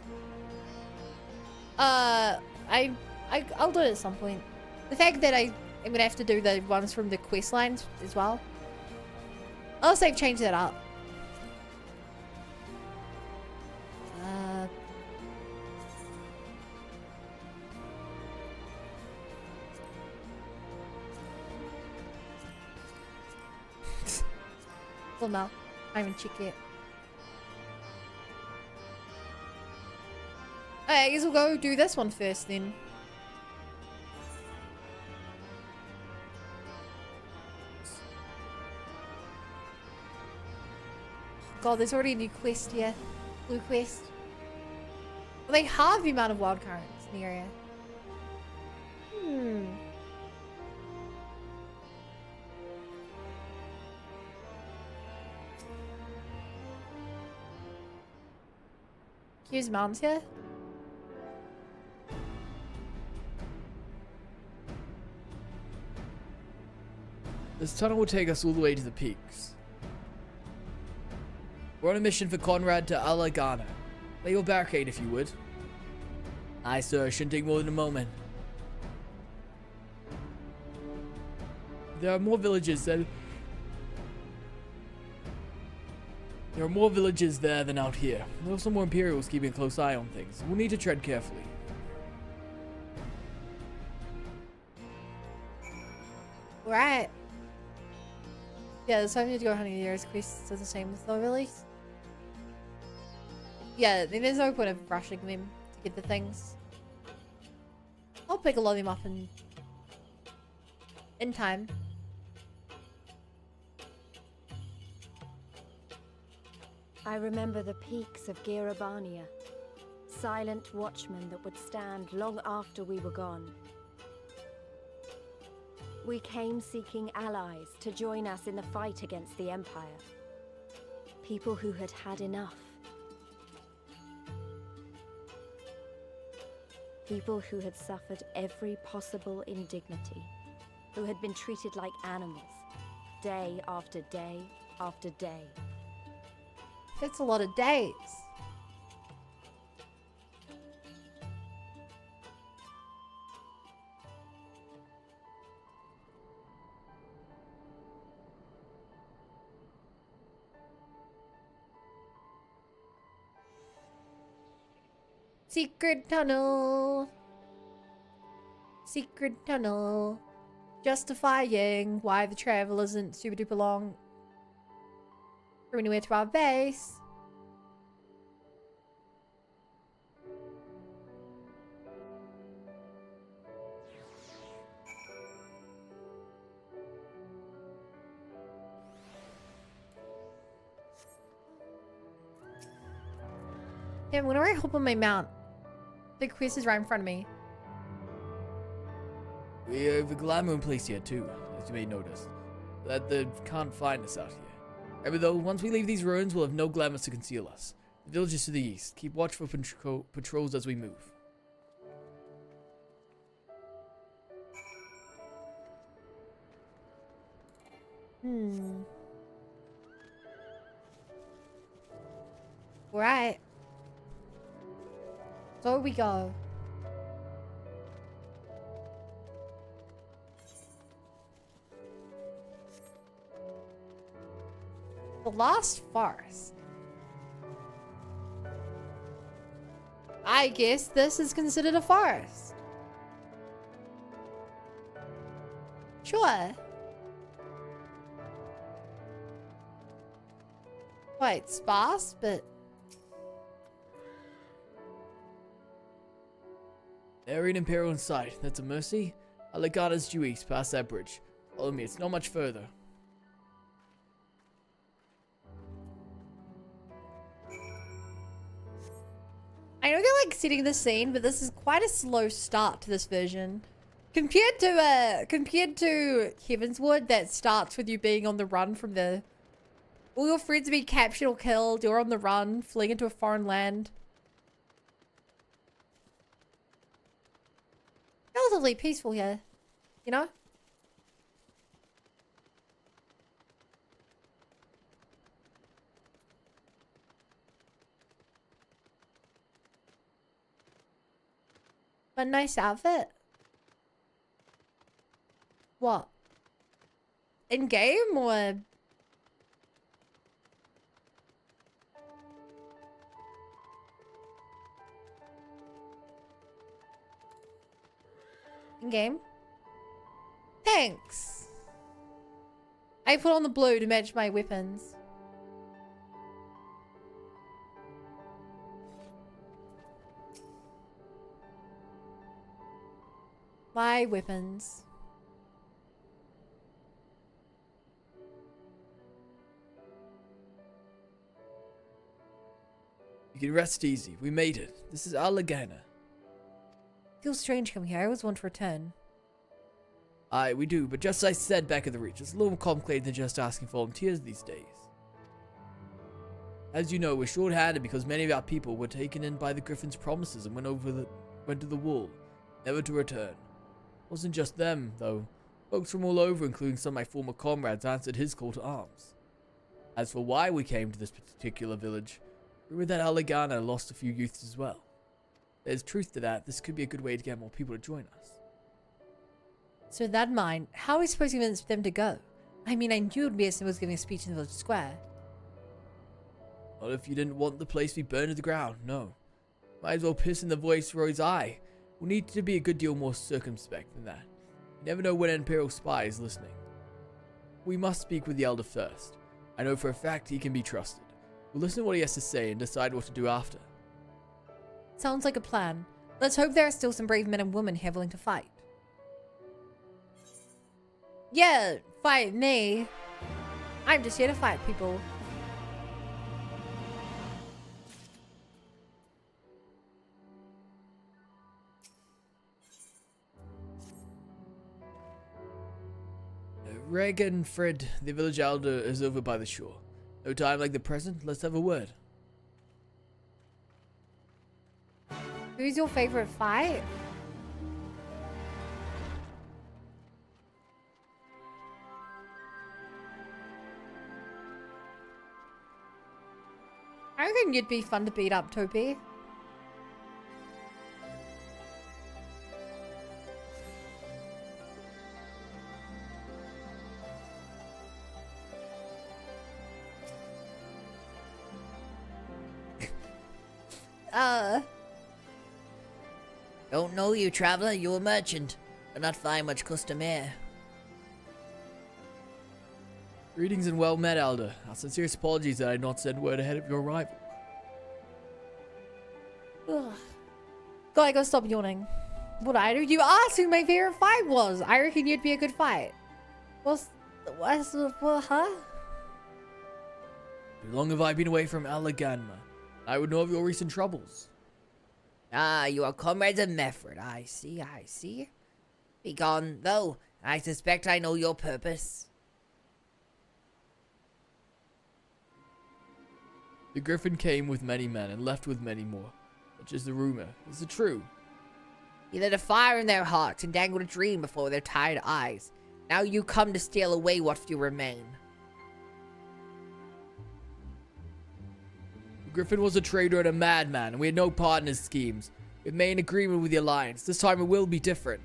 I'll do it at some point. The fact that I'm gonna have to do the ones from the quest lines as well. Unless they've changed that up. Well, no, I haven't checked yet. Alright, I guess we'll go do this one first then. God, there's already a new quest here. Blue quest. Well, they halve the amount of wild currents in the area. Here's mountains here. This tunnel will take us all the way to the peaks. We're on a mission for Conrad to Alagana. Lay your barricade if you would. Aye, sir. Shouldn't take more than a moment. There are more villages there than out here. There are also more Imperials keeping a close eye on things. We'll need to tread carefully. Right. Yeah, so I need to go hunting the areas quests are the same as the release. Yeah, there's no point of rushing them to get the things. I'll pick a lot of them up in time. I remember the peaks of Girabania, silent watchmen that would stand long after we were gone. We came seeking allies to join us in the fight against the Empire. People who had had enough. People who had suffered every possible indignity, who had been treated like animals, day after day after day. That's a lot of days. Secret tunnel. Secret tunnel. Justifying why the travel isn't super duper long. We're anywhere to our base. Yeah, whenever I hop on my mount, the quest is right in front of me. We have a glamour in place here too, as you may notice. That they can't find us out here. Remember though, once we leave these ruins, we'll have no glamours to conceal us. The village is to the east. Keep watch for patrols as we move. Right. So we go. The Lost Forest. I guess this is considered a forest. Sure. Quite sparse, but... Arian Imperial in sight. That's a mercy. Aligana's due east, past that bridge. Follow me, it's not much further. I know they're like setting the scene, but this is quite a slow start to this version. Compared to Heavenswood, that starts with you being on the run from the... all your friends being captured or killed, you're on the run, fleeing into a foreign land. Relatively peaceful here, you know? A nice outfit. What? In game or? In game? Thanks. I put on the blue to match my weapons. My weapons. You can rest easy. We made it. This is Aligana. Feels strange coming here. I always want to return. Aye, we do, but just as I said back at the Reach, it's a little more complicated than just asking volunteers these days. As you know, we're short-handed because many of our people were taken in by the Griffin's promises and went to the wall, never to return. Wasn't just them, though. Folks from all over, including some of my former comrades, answered his call to arms. As for why we came to this particular village, rumor that Aligana lost a few youths as well. There's truth to that. This could be a good way to get more people to join us. So with that in mind, how are we supposed to convince them to go? I mean, I knew Mason was giving a speech in the village square. Not if you didn't want the place to be burned to the ground, no. Might as well piss in the Viceroy's eye. We'll need to be a good deal more circumspect than that. You never know when an Imperial spy is listening. We must speak with the Elder first. I know for a fact he can be trusted. We'll listen to what he has to say and decide what to do after. Sounds like a plan. Let's hope there are still some brave men and women here willing to fight. Yeah, fight me. I'm just here to fight people. Reg and Fred, the village elder, is over by the shore. No time like the present, let's have a word. Who's your favorite fight? I reckon you'd be fun to beat up, Topi. Don't know you, traveler. You a merchant, but not find much customer. Greetings and well met, Elder. Our sincerest apologies that I did not send word ahead of your arrival. Ugh. God, I gotta stop yawning. What I do? You asked who my favorite fight was. I reckon you'd be a good fight. What's what, huh? Too long have I been away from Alaganma. I would know of your recent troubles. Ah, you are comrades of Meffred. I see, I see. Be gone, though. I suspect I know your purpose. The Griffin came with many men and left with many more. Such is the rumor. Is it true? He lit a fire in their hearts and dangled a dream before their tired eyes. Now you come to steal away what few remain. Griffin was a traitor and a madman, and we had no part in his schemes. We've made an agreement with the Alliance. This time it will be different.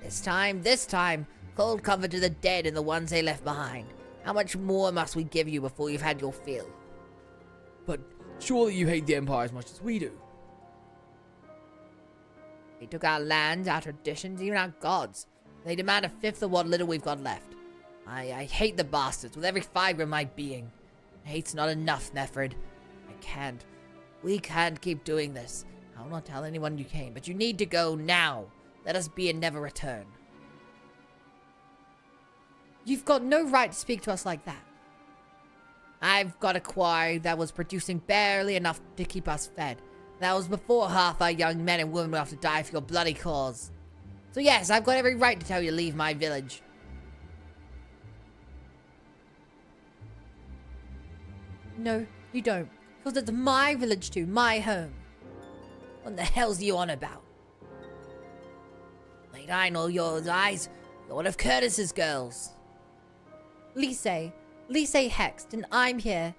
This time, cold comfort to the dead and the ones they left behind. How much more must we give you before you've had your fill? But surely you hate the Empire as much as we do. They took our lands, our traditions, even our gods. They demand a fifth of what little we've got left. I hate the bastards with every fiber of my being. Hate's not enough, Meffred. We can't keep doing this. I'll not tell anyone you came, but you need to go now. Let us be and never return. You've got no right to speak to us like that. I've got a quarry that was producing barely enough to keep us fed. That was before half our young men and women went off to die for your bloody cause. So yes, I've got every right to tell you to leave my village. No, you don't. Because it's my village too, my home. What the hell's you on about? Wait, I know your eyes. You're one of Curtis's girls. Lise hexed, and I'm here.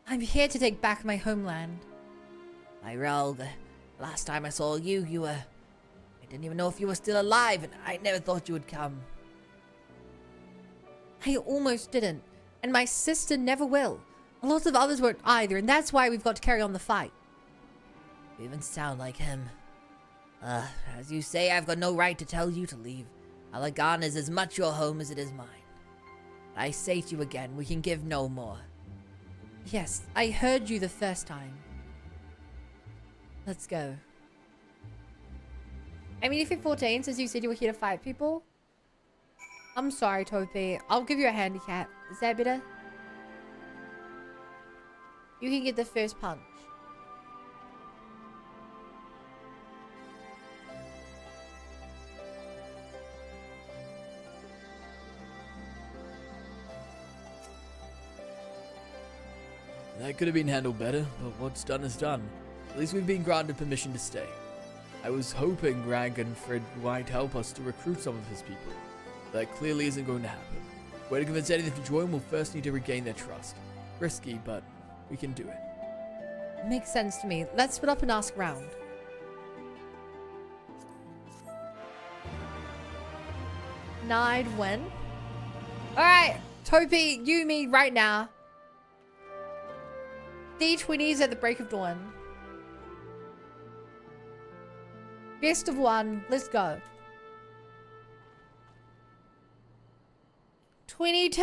I'm here to take back my homeland. My rogue, last time I saw you, I didn't even know if you were still alive, and I never thought you would come. I almost didn't, and my sister never will. A lot of others won't either, and that's why we've got to carry on the fight. You even sound like him. As you say, I've got no right to tell you to leave. Alagan is as much your home as it is mine. I say to you again, we can give no more. Yes, I heard you the first time. Let's go. I mean, if you're 14, since you said you were here to fight people. I'm sorry, Topi. I'll give you a handicap. Is that better? You can get the first punch. That could have been handled better, but what's done is done. At least we've been granted permission to stay. I was hoping Ragnfrid might help us to recruit some of his people. That clearly isn't going to happen. Way to convince anyone to join, we'll first need to regain their trust. Risky, but we can do it. Makes sense to me. Let's split up and ask around. Nide when? Alright, Topi, you, me, right now. D20s at the break of dawn. Best of one. Let's go. 22.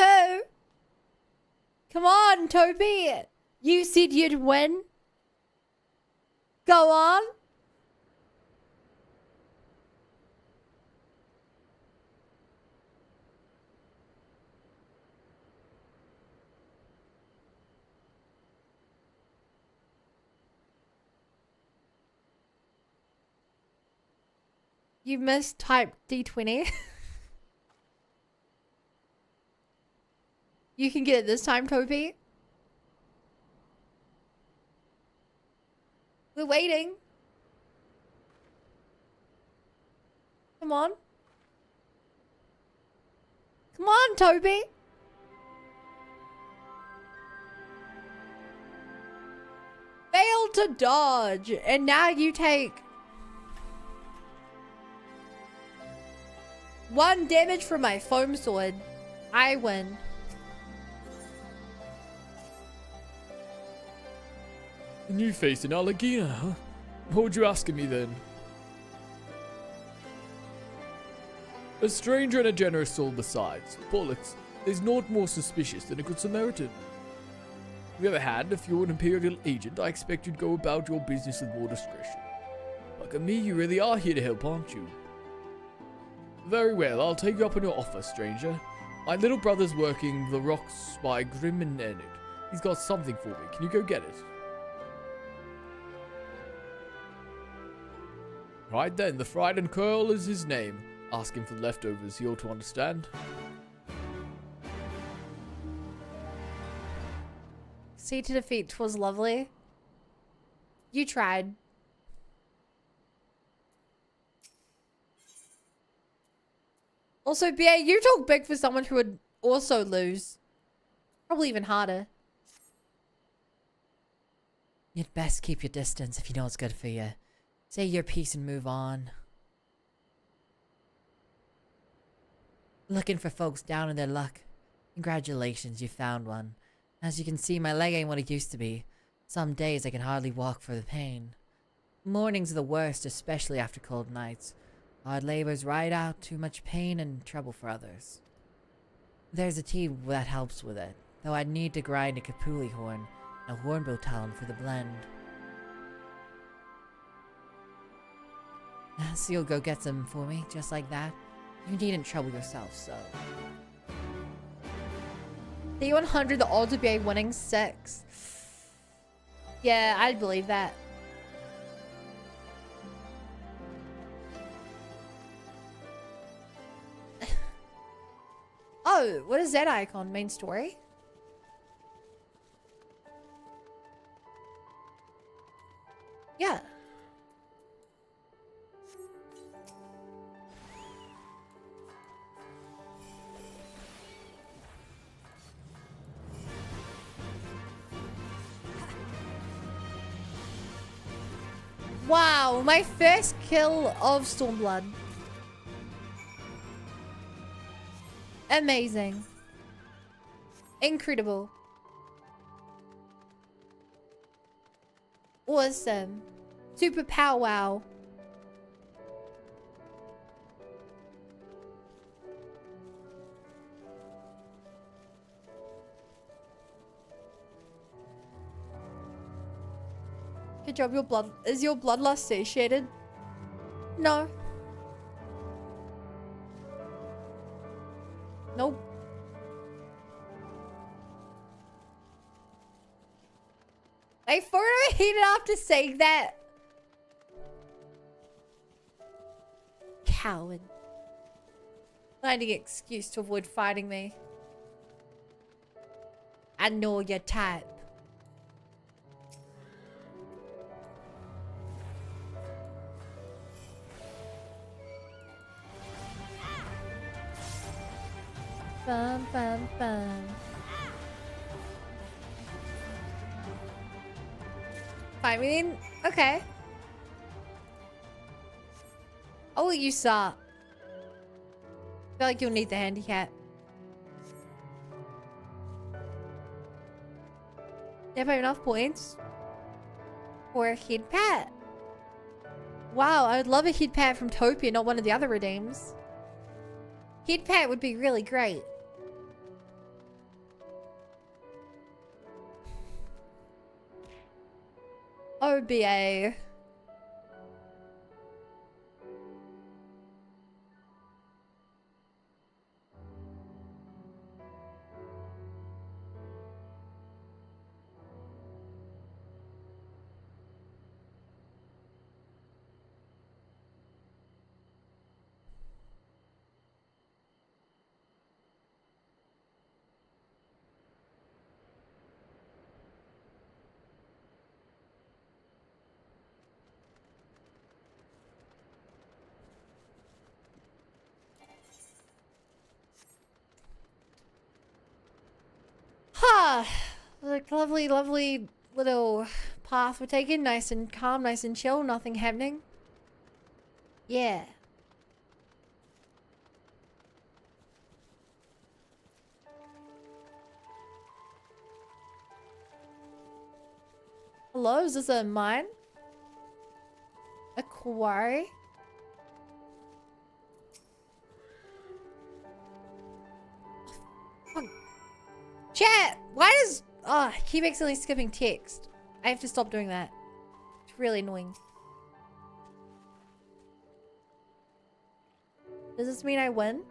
Come on, Topi. You said you'd win. Go on. You mistyped D20. You can get it this time, Topi. We're waiting. Come on. Come on, Toby. Failed to dodge. And now you take 1 damage from my foam sword. I win. And you faced an Allergina, huh? What would you ask of me then? A stranger and a generous soul besides. Bollocks, there's naught more suspicious than a good Samaritan. On the other hand, if you're an Imperial agent, I expect you'd go about your business with more discretion. Like me, you really are here to help, aren't you? Very well, I'll take you up on your offer, stranger. My little brother's working the rocks by Grim and Enid. He's got something for me. Can you go get it? Right then, the fried and curl is his name. Ask him for the leftovers, he ought to understand. See to defeat, 'twas lovely. You tried. Also, BA, you talk big for someone who would also lose. Probably even harder. You'd best keep your distance if you know what's good for you. Say your piece and move on. Looking for folks down in their luck. Congratulations, you found one. As you can see, my leg ain't what it used to be. Some days I can hardly walk for the pain. Mornings are the worst, especially after cold nights. Hard labor's right out, too much pain and trouble for others. There's a tea that helps with it, though I'd need to grind a capuli horn and a hornbill talon for the blend. So you'll go get some for me, just like that? You needn't trouble yourself, so... The 100, the odds would be winning 6. Yeah, I'd believe that. Oh, what is that icon? Main story? Yeah. Wow, my first kill of Stormblood. Amazing. Incredible. Awesome. Super powwow. Good job, your blood. Is your bloodlust satiated? No. Nope. I further heated after saying that. Coward. Finding an excuse to avoid fighting me. I know your type. Bum, bum, bum. I mean, okay. I'll let you start. I feel like you'll need the handicap. You have enough points for a head pat. Wow, I would love a head pat from Topia, not one of the other redeems. Head pat would be really great. OBA. Ah, like lovely, lovely little path we're taking. Nice and calm, nice and chill. Nothing happening. Yeah. Hello, is this a mine? A quarry? Oh, chat! Why does... Oh, I keep accidentally skipping text. I have to stop doing that. It's really annoying. Does this mean I win?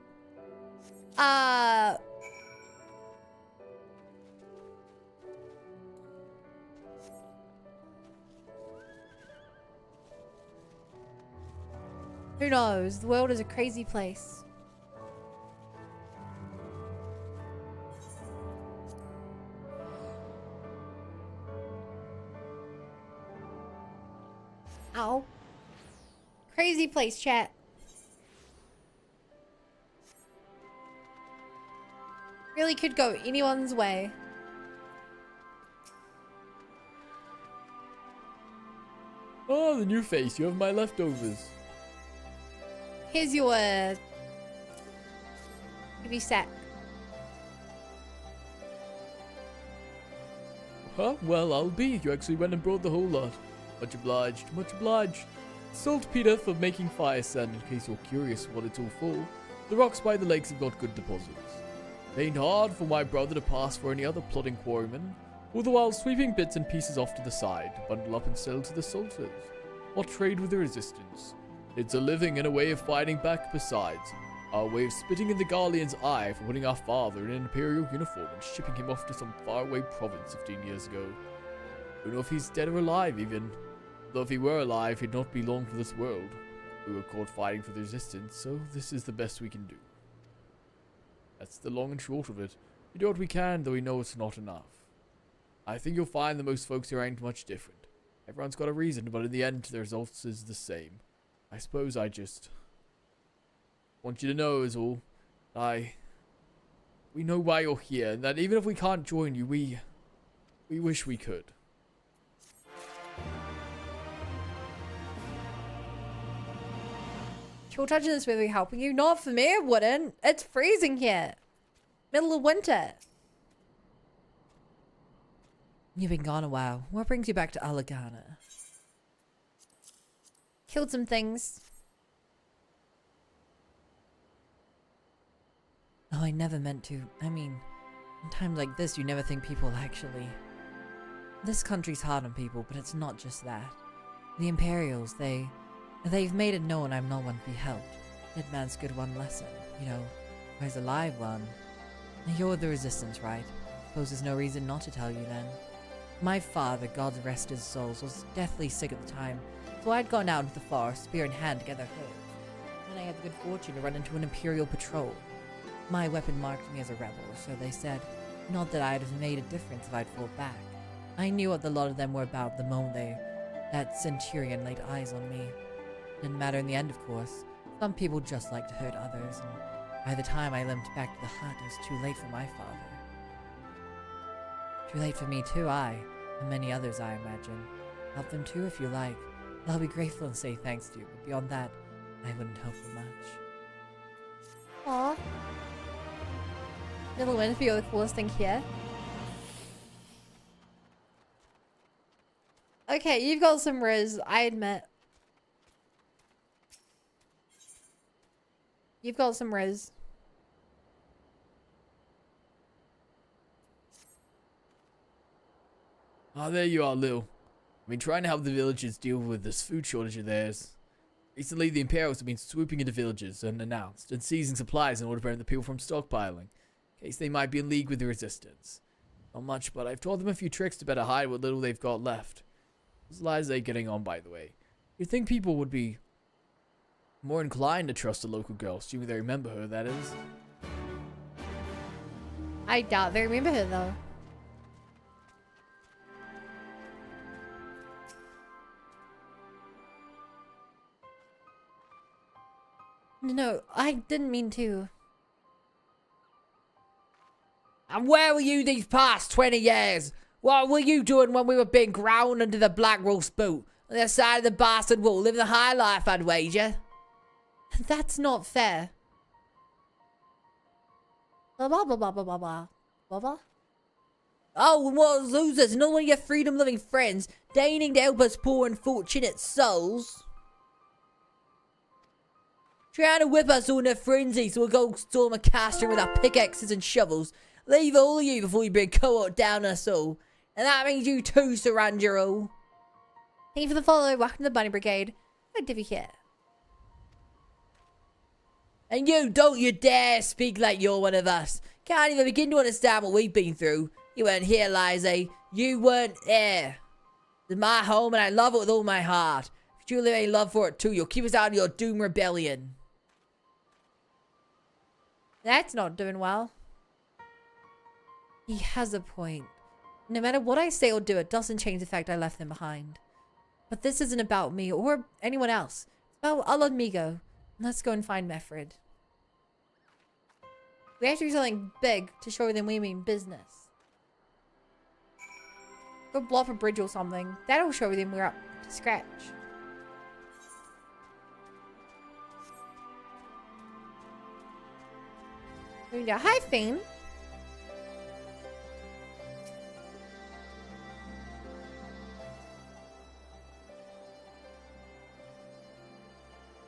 Who knows? The world is a crazy place. Ow. Crazy place, chat. Really could go anyone's way. Oh, the new face. You have my leftovers. Here's your heavy sack. Huh? Well, I'll be. You actually went and brought the whole lot. Much obliged. Much obliged. Saltpeter for making fire sand, in case you're curious what it's all for. The rocks by the lakes have got good deposits. It ain't hard for my brother to pass for any other plodding quarryman, all the while sweeping bits and pieces off to the side to bundle up and sell to the salters, or trade with the resistance. It's a living and a way of fighting back besides. Our way of spitting in the Guardian's eye for putting our father in an Imperial uniform and shipping him off to some faraway province 15 years ago. Don't know if he's dead or alive even. Though if he were alive, he'd not be long for this world. We were caught fighting for the resistance, so this is the best we can do. That's the long and short of it. We do what we can, though we know it's not enough. I think you'll find that most folks here ain't much different. Everyone's got a reason, but in the end, the results is the same. I suppose I just want you to know is all. We know why you're here, and that even if we can't join you, we wish we could. Chill touching this really helping you? Not for me, it wouldn't. It's freezing here. Middle of winter. You've been gone a while. What brings you back to Alagana? Killed some things. Oh, I never meant to. I mean, in times like this, you never think people actually... This country's hard on people, but it's not just that. The Imperials, they've made it known I'm not one to be helped. Dead man's good one lesson, you know, where's a live one? You're the Resistance, right? Suppose there's no reason not to tell you then. My father, God rest his soul, was deathly sick at the time, so I'd gone out into the forest, spear in hand, to gather herbs. Then I had the good fortune to run into an Imperial patrol. My weapon marked me as a rebel, so they said, not that I'd have made a difference if I'd fought back. I knew what the lot of them were about the moment that Centurion laid eyes on me. Didn't matter in the end, of course. Some people just like to hurt others, and by the time I limped back to the hut, it was too late for my father. Too late for me too, and many others, I imagine. Help them too if you like. I'll be grateful and say thanks to you, but beyond that, I wouldn't hope for much. Aww. Little win for you, the coolest thing here. Okay, you've got some riz, I admit. You've got some riz. Ah, there you are, Lil. I've been trying to help the villagers deal with this food shortage of theirs. Recently, the Imperials have been swooping into villages unannounced and seizing supplies in order to prevent the people from stockpiling, in case they might be in league with the resistance. Not much, but I've taught them a few tricks to better hide what little they've got left. How's Liza getting on, by the way? You'd think people would be more inclined to trust a local girl, assuming they remember her, that is. I doubt they remember her, though. No, I didn't mean to. And where were you these past 20 years? What were you doing when we were being ground under the Black Rose boot? On the other side of the bastard wall, living the high life, I'd wager. That's not fair. Blah, blah, blah, blah, blah, blah, blah. Blah, blah. Oh, and what losers, another one of your freedom-loving friends, deigning to help us poor unfortunate souls. Trying to whip us all in a frenzy so we'll go storm a castle with our pickaxes and shovels. Leave all of you before you bring cohort down us all. And that means you too, Sarangero. Thank you for the follow. Welcome to the Bunny Brigade. Good to be here. And you, don't you dare speak like you're one of us. Can't even begin to understand what we've been through. You weren't here, Liza. You weren't there. It's my home and I love it with all my heart. If you truly have any love for it too, you'll keep us out of your doom rebellion. That's not doing well. He has a point. No matter what I say or do, it doesn't change the fact I left them behind. But this isn't about me or anyone else. It's about our amigo. Let's go and find Mefrid. We have to do something big to show them we mean business. Go blow up a bridge or something. That'll show them we're up to scratch. There we go. Hi, Fane.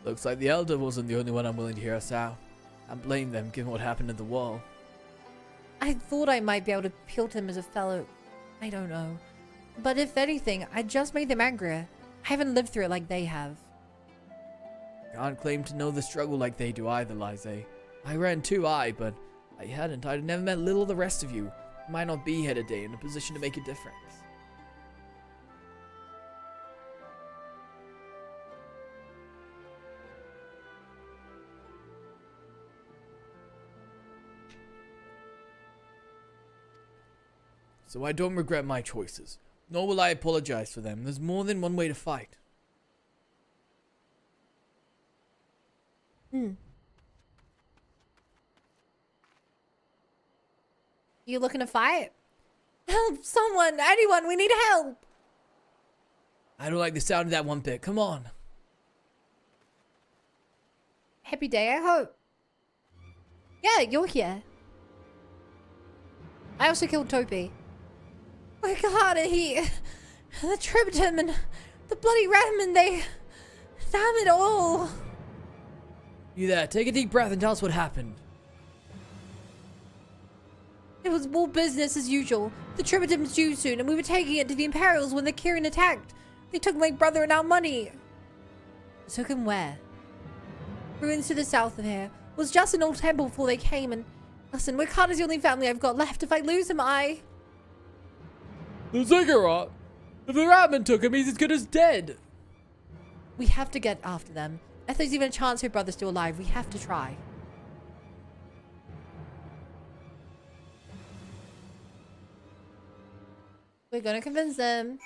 Looks like the Elder wasn't the only one unwilling to hear us out. I blame them given what happened at the wall. I thought I might be able to appeal to them as a fellow. I don't know. But if anything, I just made them angrier. I haven't lived through it like they have. Can't claim to know the struggle like they do either, Liza. I ran too high, but I hadn't. I'd never met little of the rest of you. Might not be here today in a position to make a difference. So I don't regret my choices, nor will I apologize for them. There's more than one way to fight. You looking to fight? Help! Someone! Anyone! We need help! I don't like the sound of that one bit. Come on. Happy day, I hope. Yeah, you're here. I also killed Topi. We got it here. The Tributum and the bloody Redmond, they... Damn it all. You there, take a deep breath and tell us what happened. It was more business as usual. The Tributum's due soon, and we were taking it to the Imperials when the Kirin attacked. They took my brother and our money. Took him where? Ruins to the south of here. It was just an old temple before they came, and... Listen, Wakata's the only family I've got left. If I lose him, The Ziggurat? If the Ratman took him, he's as good as dead. We have to get after them. If there's even a chance her brother's still alive, we have to try. We're gonna convince them.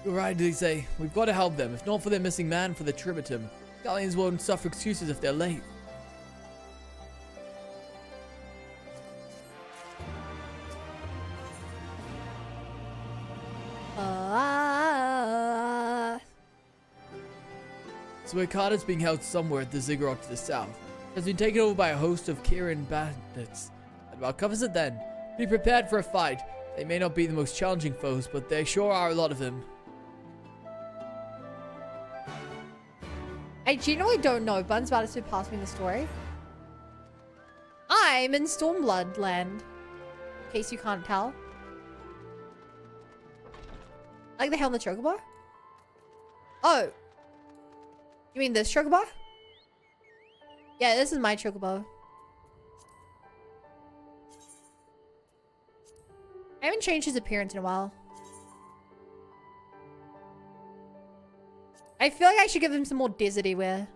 You're right, they say. We've got to help them. If not for their missing man, for the Tributum. Galleons won't suffer excuses if they're late. So Wakata's being held somewhere at the Ziggurat to the south. It has been taken over by a host of Kirin bandits. That about covers it then. Be prepared for a fight. They may not be the most challenging foes, but there sure are a lot of them. I genuinely don't know. Bun's about to surpass me in the story. I'm in Stormblood land. In case you can't tell. Like the hell in the chocobo? Oh. You mean this chocobo? Yeah, this is my chocobo. I haven't changed his appearance in a while. I feel like I should give him some more deserty wear.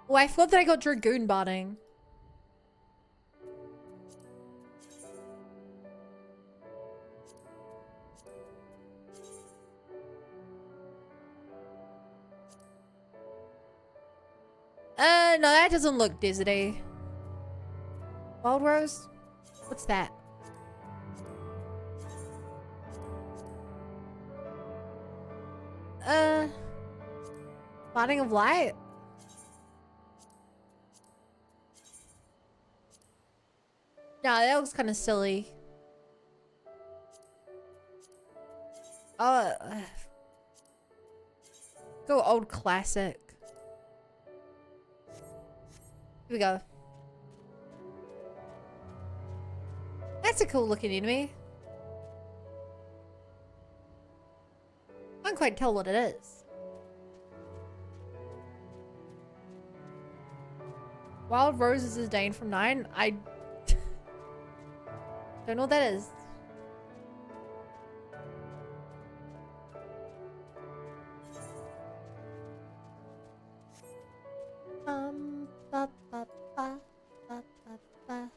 Oh, I thought that I got Dragoon barding. No, that doesn't look deserty. Wild Rose? What's that? Binding of Light? Nah, that looks kind of silly. Oh, go old classic. Here we go. That's a cool looking enemy. I can't quite tell what it is. Wild Roses is Dane from 9. I don't know what that is. Ba, ba, ba, ba, ba, ba.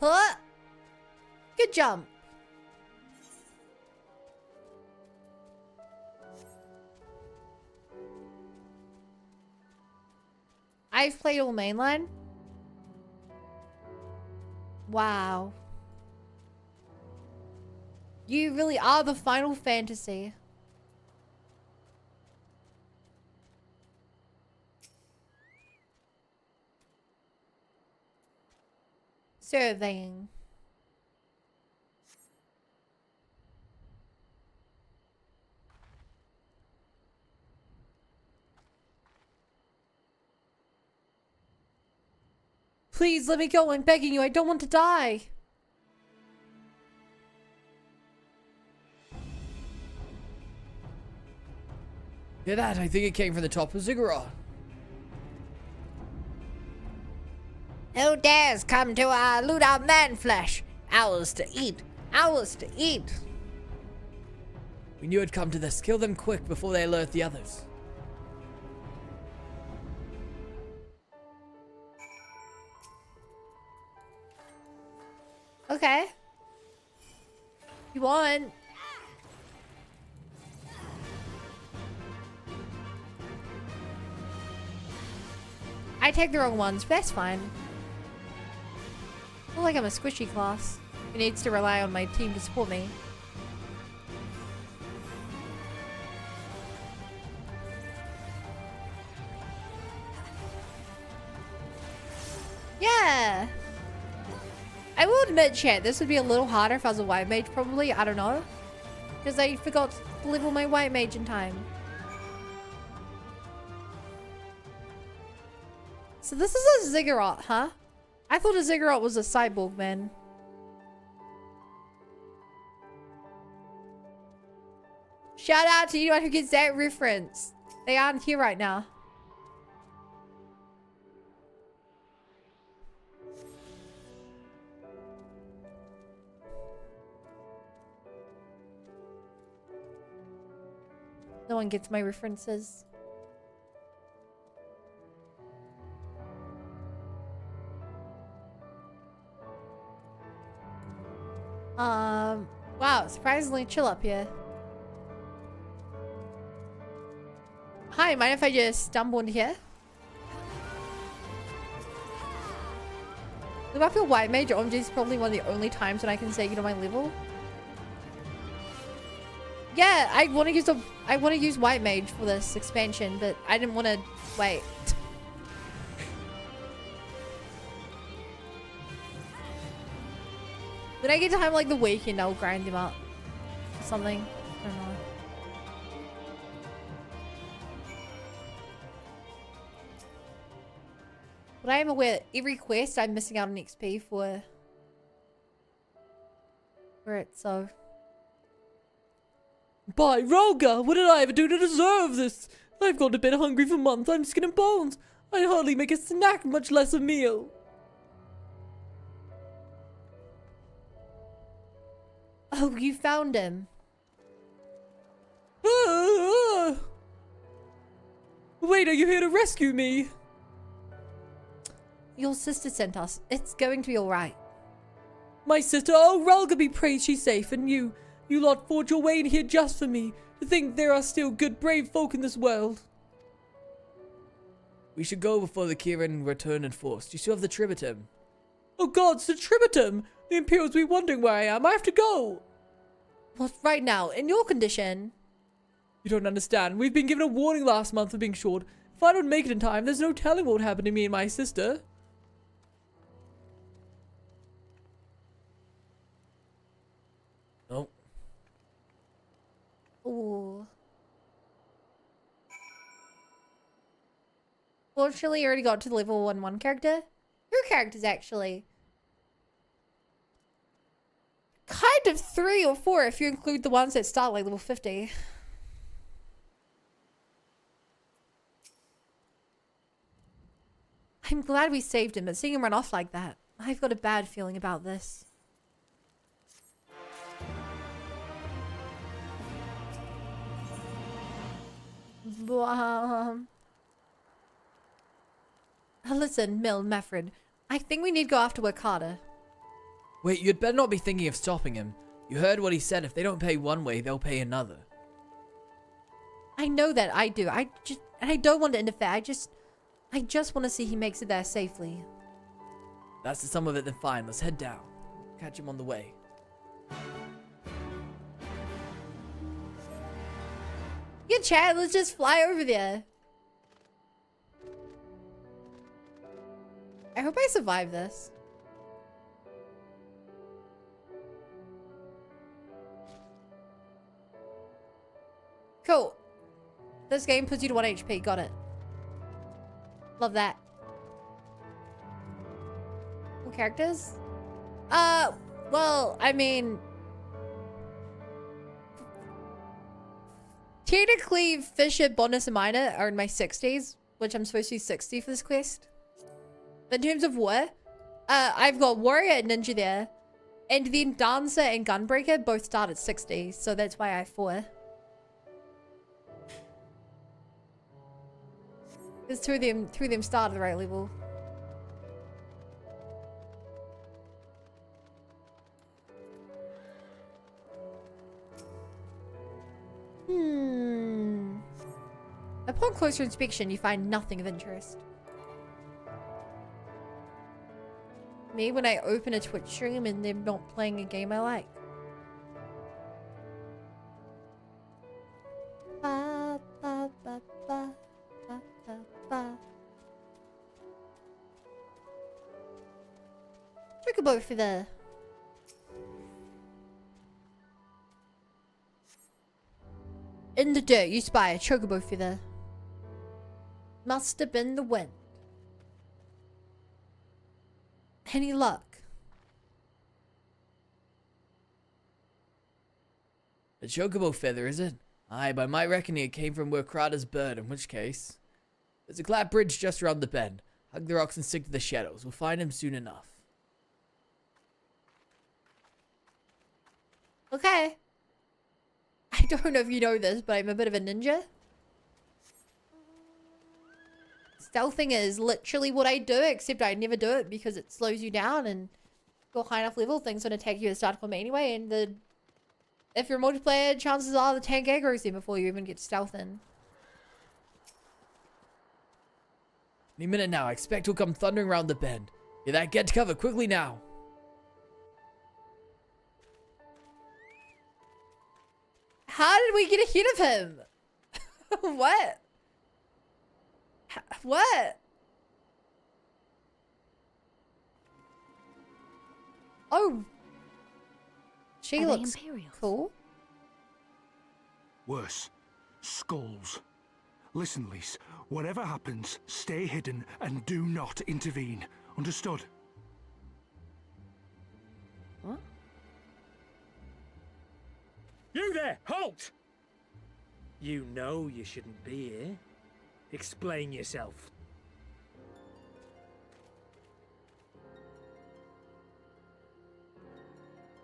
Huh? Good jump. I've played all mainline. Wow. You really are the Final Fantasy. Surveying. Please let me go. I'm begging you. I don't want to die. Hear that? I think it came from the top of Ziggurat. Who dares come to our loot our man flesh? Ours to eat. Ours to eat. We knew it'd come to this. Kill them quick before they alert the others. Okay. You want? I take the wrong ones, but that's fine. I feel like I'm a squishy class who needs to rely on my team to support me. Yeah. I will admit, chat, this would be a little harder if I was a white mage, probably. I don't know. Because I forgot to level my white mage in time. So this is a ziggurat, huh? I thought a ziggurat was a cyborg, man. Shout out to anyone who gets that reference. They aren't here right now. No one gets my references. Wow, surprisingly chill up here. Hi, mind if I just stumble in here? If I feel white mage, OMG is probably one of the only times when I can say, you know, my level. Yeah, I want to use white mage for this expansion, but I didn't want to wait. When I get time like the weekend, I'll grind them up. Or something. I don't know. But I am aware that every quest I'm missing out on XP for it, so. By Roga, what did I ever do to deserve this? I've gone to bed hungry for months. I'm skin and bones. I hardly make a snack, much less a meal. Oh, you found him. Wait, are you here to rescue me? Your sister sent us. It's going to be alright. My sister? Oh, Relga be praised she's safe, and you lot fought your way in here just for me. To think there are still good, brave folk in this world. We should go before the Kieran return in force. Do you still have the Tributum? Oh gods, the Tributum! The Imperials will be wondering where I am. I have to go! Well, right now, in your condition. You don't understand. We've been given a warning last month for being short. If I don't make it in time, there's no telling what would happen to me and my sister. No. Ooh. Fortunately, you already got to the level 1 character. Your character's actually kind of 3 or 4 if you include the ones that start like level 50. I'm glad we saved him, but seeing him run off like that, I've got a bad feeling about this. Listen, Mill, Meffred, I think we need to go after Wakata. Wait, you'd better not be thinking of stopping him. You heard what he said. If they don't pay one way, they'll pay another. I know that, I do. I don't want to interfere. I just want to see he makes it there safely. That's the sum of it, then fine. Let's head down. Catch him on the way. Yeah, Chad, let's just fly over there. I hope I survive this. Cool. This game puts you to 1 HP. Got it. Love that. What characters? Well, I mean... Technically, Fisher, Bonus, and Minor are in my 60s, which I'm supposed to be 60 for this quest. But in terms of war, I've got Warrior and Ninja there. And then Dancer and Gunbreaker both start at 60, so that's why I have 4. Because two of them start at the right level. Upon closer inspection, you find nothing of interest. Me, when I open a Twitch stream and they're not playing a game I like. Ba, ba, ba, ba, ba, ba, ba. Chocobo for the... In the dirt, you spy a chocobo feather. Must have been the wind. Any luck? A chocobo feather, is it? Aye, by my reckoning it came from where Krada's bird, in which case... There's a clap bridge just around the bend. Hug the rocks and stick to the shadows. We'll find him soon enough. Okay. I don't know if you know this, but I'm a bit of a ninja. Stealthing is literally what I do, except I never do it because it slows you down, and you're high enough level, things don't attack you at the start of combat anyway, and if you're multiplayer, chances are the tank aggro's in before you even get stealth in. Any minute now, I expect he'll come thundering around the bend. Hear that? Get to cover, quickly now! How did we get ahead of him? What? What? Oh. She looks cool. Worse. Skulls. Listen, Lise. Whatever happens, stay hidden and do not intervene. Understood? What? You there! Halt! You know you shouldn't be here. Explain yourself.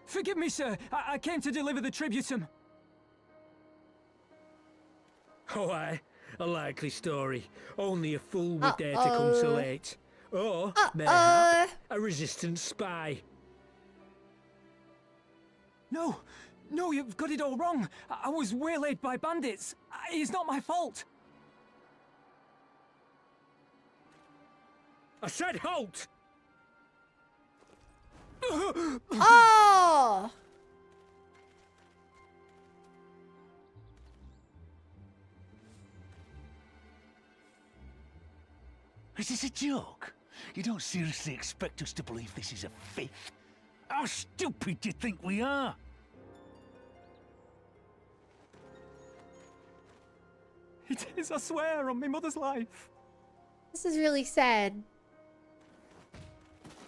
Forgive me, sir. I came to deliver the tributum. Oh, aye. A likely story. Only a fool would dare to come so late. Or, mayhap, a resistance spy. No, you've got it all wrong. I was waylaid by bandits. It's not my fault. I said halt! Oh! Is this a joke? You don't seriously expect us to believe this is a fifth? How stupid do you think we are? It is, I swear, on my mother's life. This is really sad.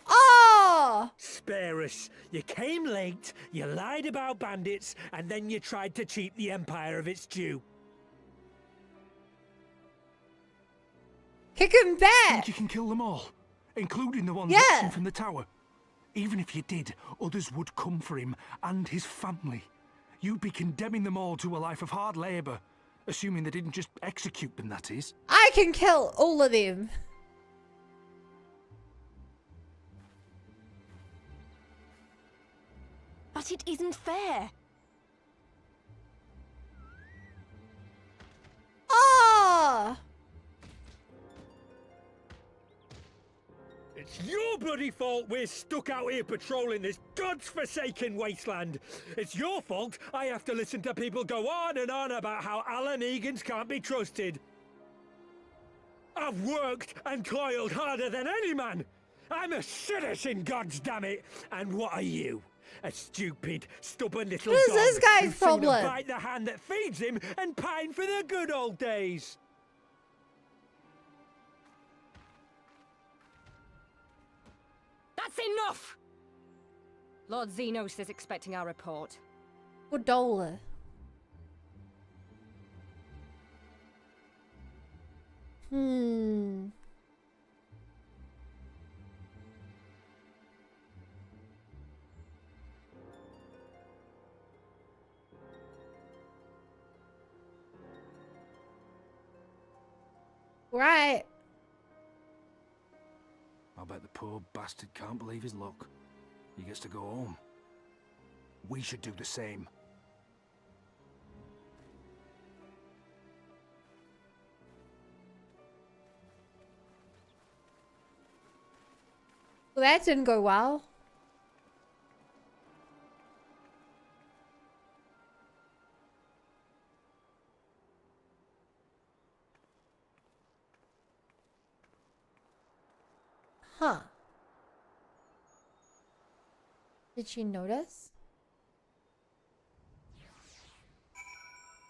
Oh! Spare us. You came late, you lied about bandits, and then you tried to cheat the Empire of its due. Kick him back! Think you can kill them all? Including the ones Yeah. missing from the tower? Even if you did, others would come for him and his family. You'd be condemning them all to a life of hard labour. Assuming they didn't just execute them, that is. I can kill all of them. But it isn't fair. Oh! It's your bloody fault we're stuck out here patrolling this god's-forsaken wasteland. It's your fault I have to listen to people go on and on about how Alan Egan's can't be trusted. I've worked and toiled harder than any man. I'm a citizen, goddammit. And what are you? A stupid, stubborn little What is dog this guy's who'd sooner problem? bite the hand that feeds him and pine for the good old days. That's enough! Lord Xenos is expecting our report. Godola. Right. I bet the poor bastard can't believe his luck. He gets to go home. We should do the same. Well, that didn't go well. Huh. Did she notice?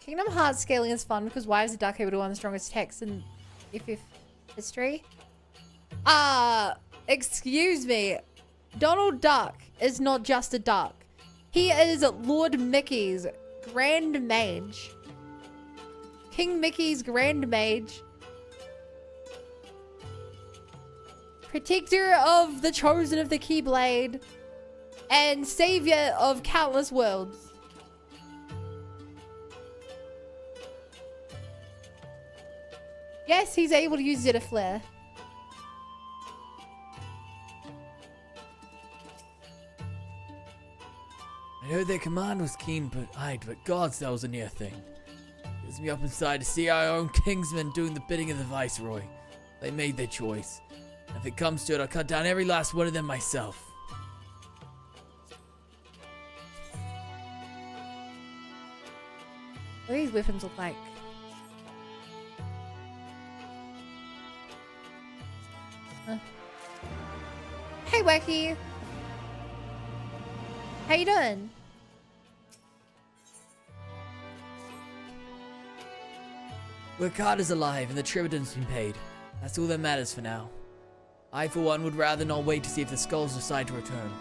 Kingdom Hearts scaling is fun because why is the duck able to run the strongest attacks in FF history? Excuse me. Donald Duck is not just a duck. He is Lord Mickey's Grand Mage. King Mickey's Grand Mage. Protector of the chosen of the Keyblade. And savior of countless worlds. Yes, he's able to use Zeta Flare. I heard their command was keen, but gods, that was a near thing. Gives me up inside to see our own kingsmen doing the bidding of the Viceroy. They made their choice. And if it comes to it, I'll cut down every last one of them myself. What do these weapons look like? Huh. Hey, Wacky! How you doing? Wakata's alive and the tribune's been paid. That's all that matters for now. I, for one, would rather not wait to see if the skulls decide to return.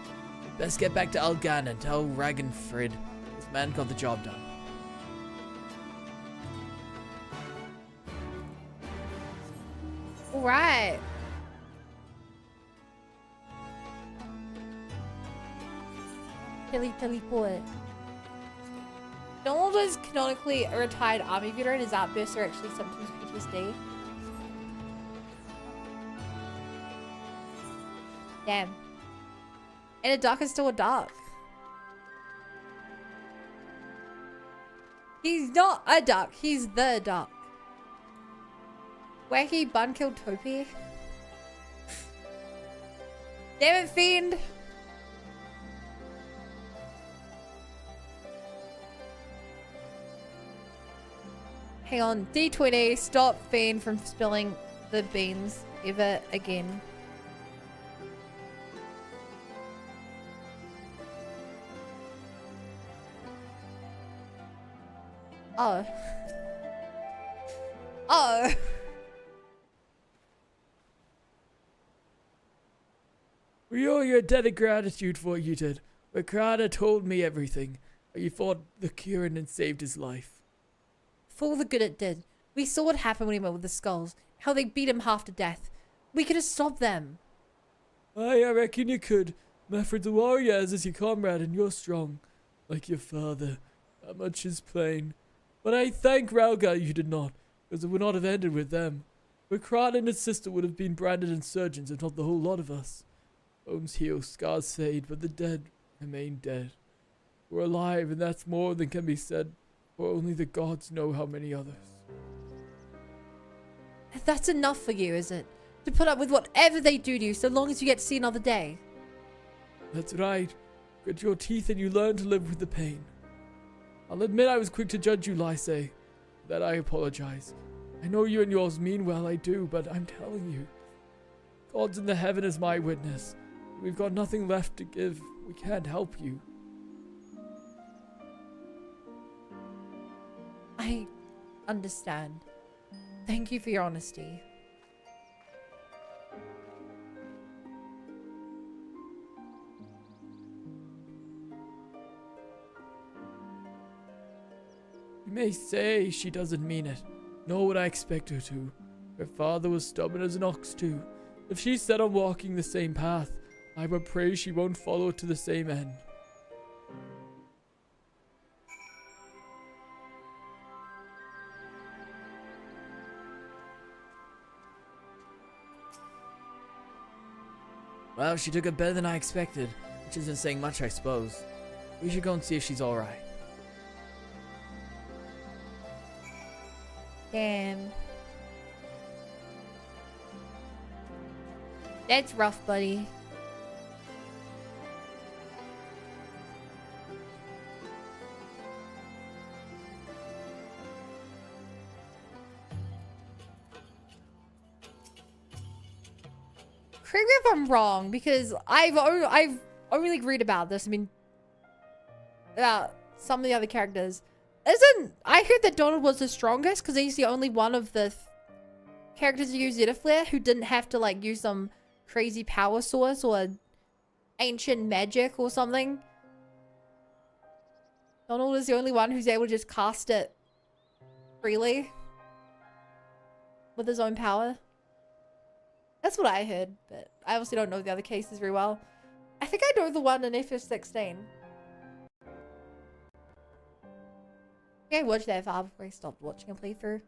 Best get back to Algan and tell Ragnfrid this man got the job done. Alright. Teleport. Donald is canonically a retired army veteran. His outbursts are actually symptoms of PTSD. Damn. And a duck is still a duck. He's not a duck. He's the duck. Wacky bun killed Topi. Damn it, Fiend! Hang on, D20, stop Fiend from spilling the beans ever again. Oh. Oh. We owe you a debt of gratitude for what you did. Ricardo told me everything. How you fought the Kieran and saved his life. For all the good it did. We saw what happened when he went with the skulls. How they beat him half to death. We could have stopped them. Aye, I reckon you could. Meffred's a warrior, as is your comrade, and you're strong. Like your father. That much is plain. But I thank Ralgar you did not, because it would not have ended with them. Ricardo and his sister would have been branded insurgents, if not the whole lot of us. Bones heal, scars fade, but the dead remain dead. We're alive, and that's more than can be said, for only the gods know how many others. That's enough for you, is it? To put up with whatever they do to you, so long as you get to see another day. That's right. Grit your teeth and you learn to live with the pain. I'll admit I was quick to judge you, Lyse. For that I apologize. I know you and yours mean well, I do, but I'm telling you. God's in the heaven as my witness. We've got nothing left to give. We can't help you. I understand. Thank you for your honesty. You may say she doesn't mean it, nor would I expect her to. Her father was stubborn as an ox too. If she's set on walking the same path, I would pray she won't follow it to the same end. Well, she took it better than I expected, which isn't saying much, I suppose. We should go and see if she's alright. Damn. That's rough, buddy. Correct me if I'm wrong, because I've only read about this. I mean, about some of the other characters. I heard that Donald was the strongest because he's the only one of the characters who use Flare who didn't have to like use some crazy power source or ancient magic or something. Donald is the only one who's able to just cast it freely with his own power. That's what I heard, but I obviously don't know the other cases very well. I think I know the one in FF16. I watched that far before I stopped watching a playthrough.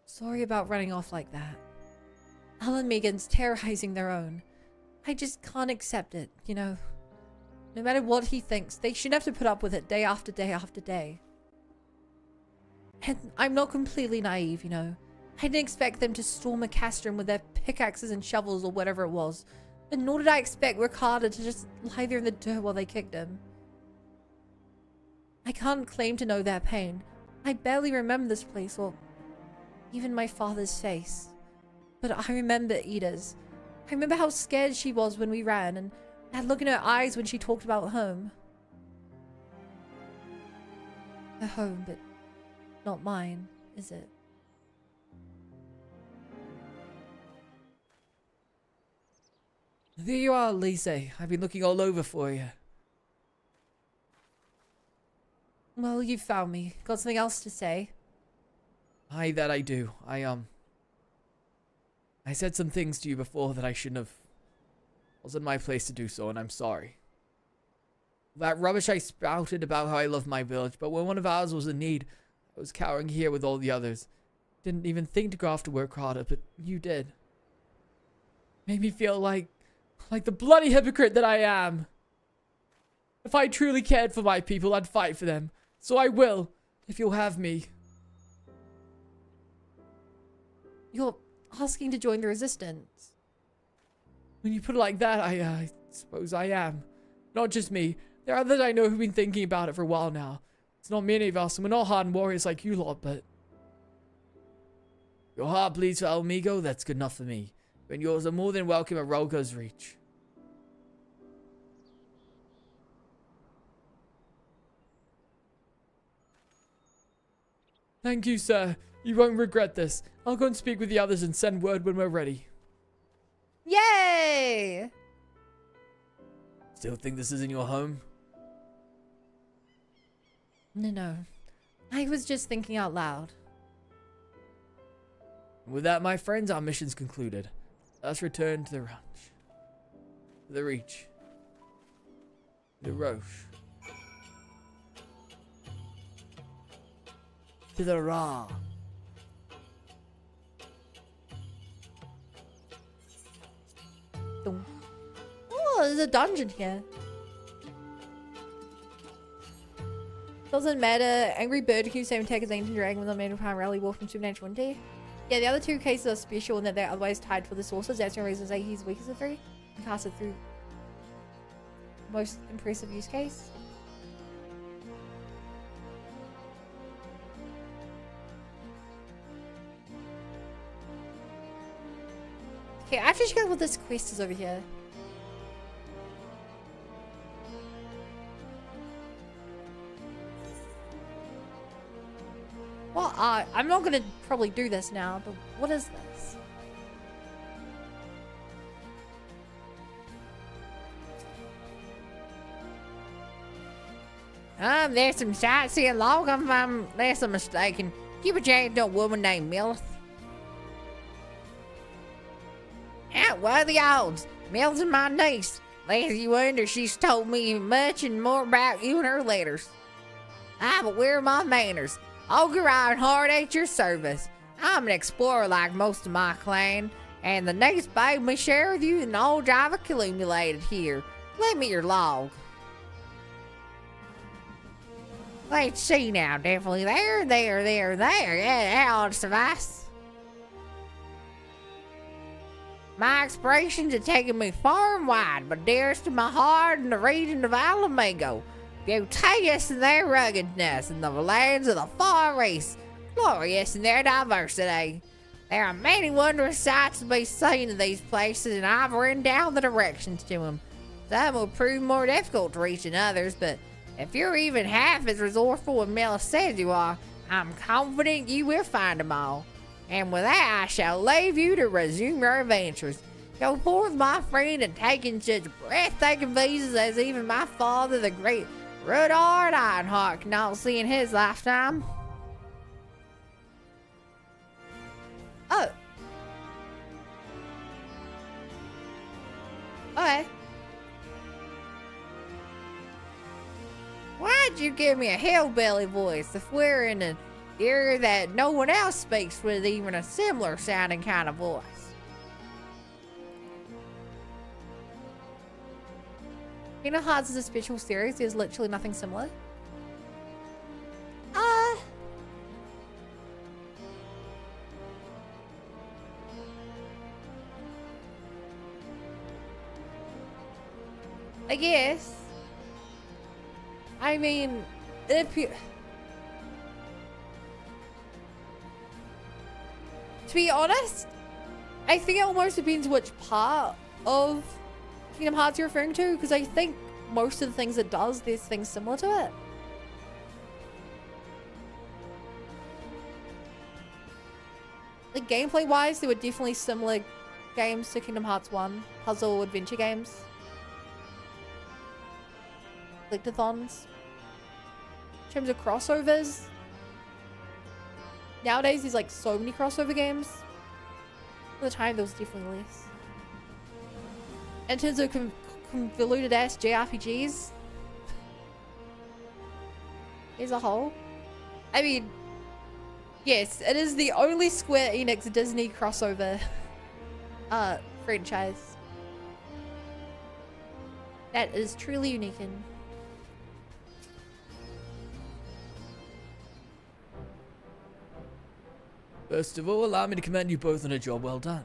Sorry about running off like that. Al and Megan's terrorizing their own. I just can't accept it, you know. No matter what he thinks, they shouldn't have to put up with it day after day after day. And I'm not completely naive, you know. I didn't expect them to storm a castrum with their pickaxes and shovels or whatever it was. And nor did I expect Ricardo to just lie there in the dirt while they kicked him. I can't claim to know their pain. I barely remember this place or even my father's face. But I remember Ida's. I remember how scared she was when we ran and that look in her eyes when she talked about home. Her home, but not mine, is it? There you are, Lyse. I've been looking all over for you. Well, you found me. Got something else to say? Aye, that I do. I said some things to you before that I shouldn't have. Wasn't my place to do so, and I'm sorry. That rubbish I spouted about how I love my village, but when one of ours was in need, I was cowering here with all the others. Didn't even think to go off to work harder, but you did. Made me feel like the bloody hypocrite that I am. If I truly cared for my people, I'd fight for them. So I will, if you'll have me. You're asking to join the resistance? When you put it like that, I suppose I am. Not just me. There are others I know who've been thinking about it for a while now. It's not many of us, and we're not hardened warriors like you lot, but... Your heart bleeds for Amigo, that's good enough for me. And yours are more than welcome at Rolgo's Reach. Thank you, sir. You won't regret this. I'll go and speak with the others and send word when we're ready. Yay! Still think this isn't your home? No. I was just thinking out loud. With that, my friends, our mission's concluded. Let's return to the ranch. To the Reach. To Roche. To the Ra. Oh, there's a dungeon here. Doesn't matter. Angry Bird can same attack as Ancient Dragon with a man of rally wolf from Supernatural Entity. Yeah, the other two cases are special in that they're otherwise tied for the sources. That's the only reason I say he's weak as a 3. You can cast it through. Most impressive use case. Okay, I have to check out what this quest is over here. Well, I'm not gonna probably do this now, but what is this? There's some sightseeing log if I'm less mistaken. Keep a jacket to a woman named Milth. What are the odds? Mills and my niece. Lazy wonder she's told me much and more about you in her letters. But where are my manners? Ogre Ironheart at your service. I'm an explorer like most of my clan, and the niece bade me share with you the knowledge I've accumulated here. Lend me your log. Let's see now, definitely there. Yeah, that ought to suffice. My explorations have taken me far and wide, but dearest to my heart in the region of Alamigo. Beauteous in their ruggedness, and the lands of the Far East, glorious in their diversity. There are many wondrous sights to be seen in these places, and I've written down the directions to them. Some will prove more difficult to reach than others, but if you're even half as resourceful as Mel says you are, I'm confident you will find them all. And with that, I shall leave you to resume your adventures. Go forth, my friend, and take in such breathtaking visas as even my father, the great Rudyard Ironheart, cannot see in his lifetime. Oh. Okay. Why'd you give me a hillbilly voice if we're in an area that no one else speaks with even a similar sounding kind of voice? Kingdom Hearts is a special series. There's literally nothing similar. I guess. I mean, if you... To be honest, I think it almost depends which part of Kingdom Hearts you're referring to, because I think most of the things it does, there's things similar to it. Like gameplay wise, there were definitely similar games to Kingdom Hearts 1, puzzle adventure games. Collectathons. In terms of crossovers, nowadays there's like so many crossover games. At the time there was definitely less. In terms of convoluted ass JRPGs as a whole, I mean, yes, it is the only Square Enix Disney crossover franchise that is truly unique in. First of all, allow me to commend you both on a job well done.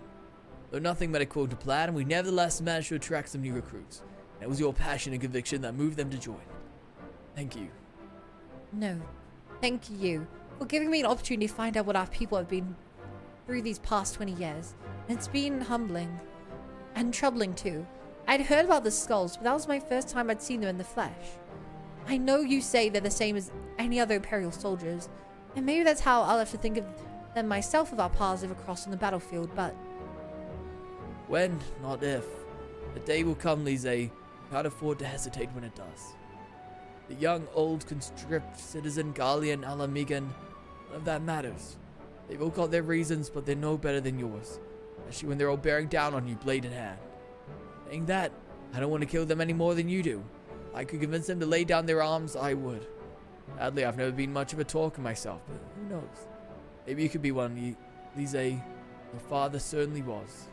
Though nothing went according to plan, we nevertheless managed to attract some new recruits. And it was your passion and conviction that moved them to join. Thank you. No, thank you for giving me an opportunity to find out what our people have been through these past 20 years. It's been humbling and troubling too. I'd heard about the skulls, but that was my first time I'd seen them in the flesh. I know you say they're the same as any other Imperial soldiers, and maybe that's how I'll have to think of them myself if our paths ever cross on the battlefield, but... When, not if. The day will come, Lise. You can't afford to hesitate when it does. The young, old, conscript, citizen, Gallian, Alamigan, none of that matters. They've all got their reasons, but they're no better than yours. Especially when they're all bearing down on you, blade in hand. Saying that, I don't want to kill them any more than you do. If I could convince them to lay down their arms, I would. Sadly, I've never been much of a talker myself, but who knows? Maybe you could be one, Lise. Your father certainly was.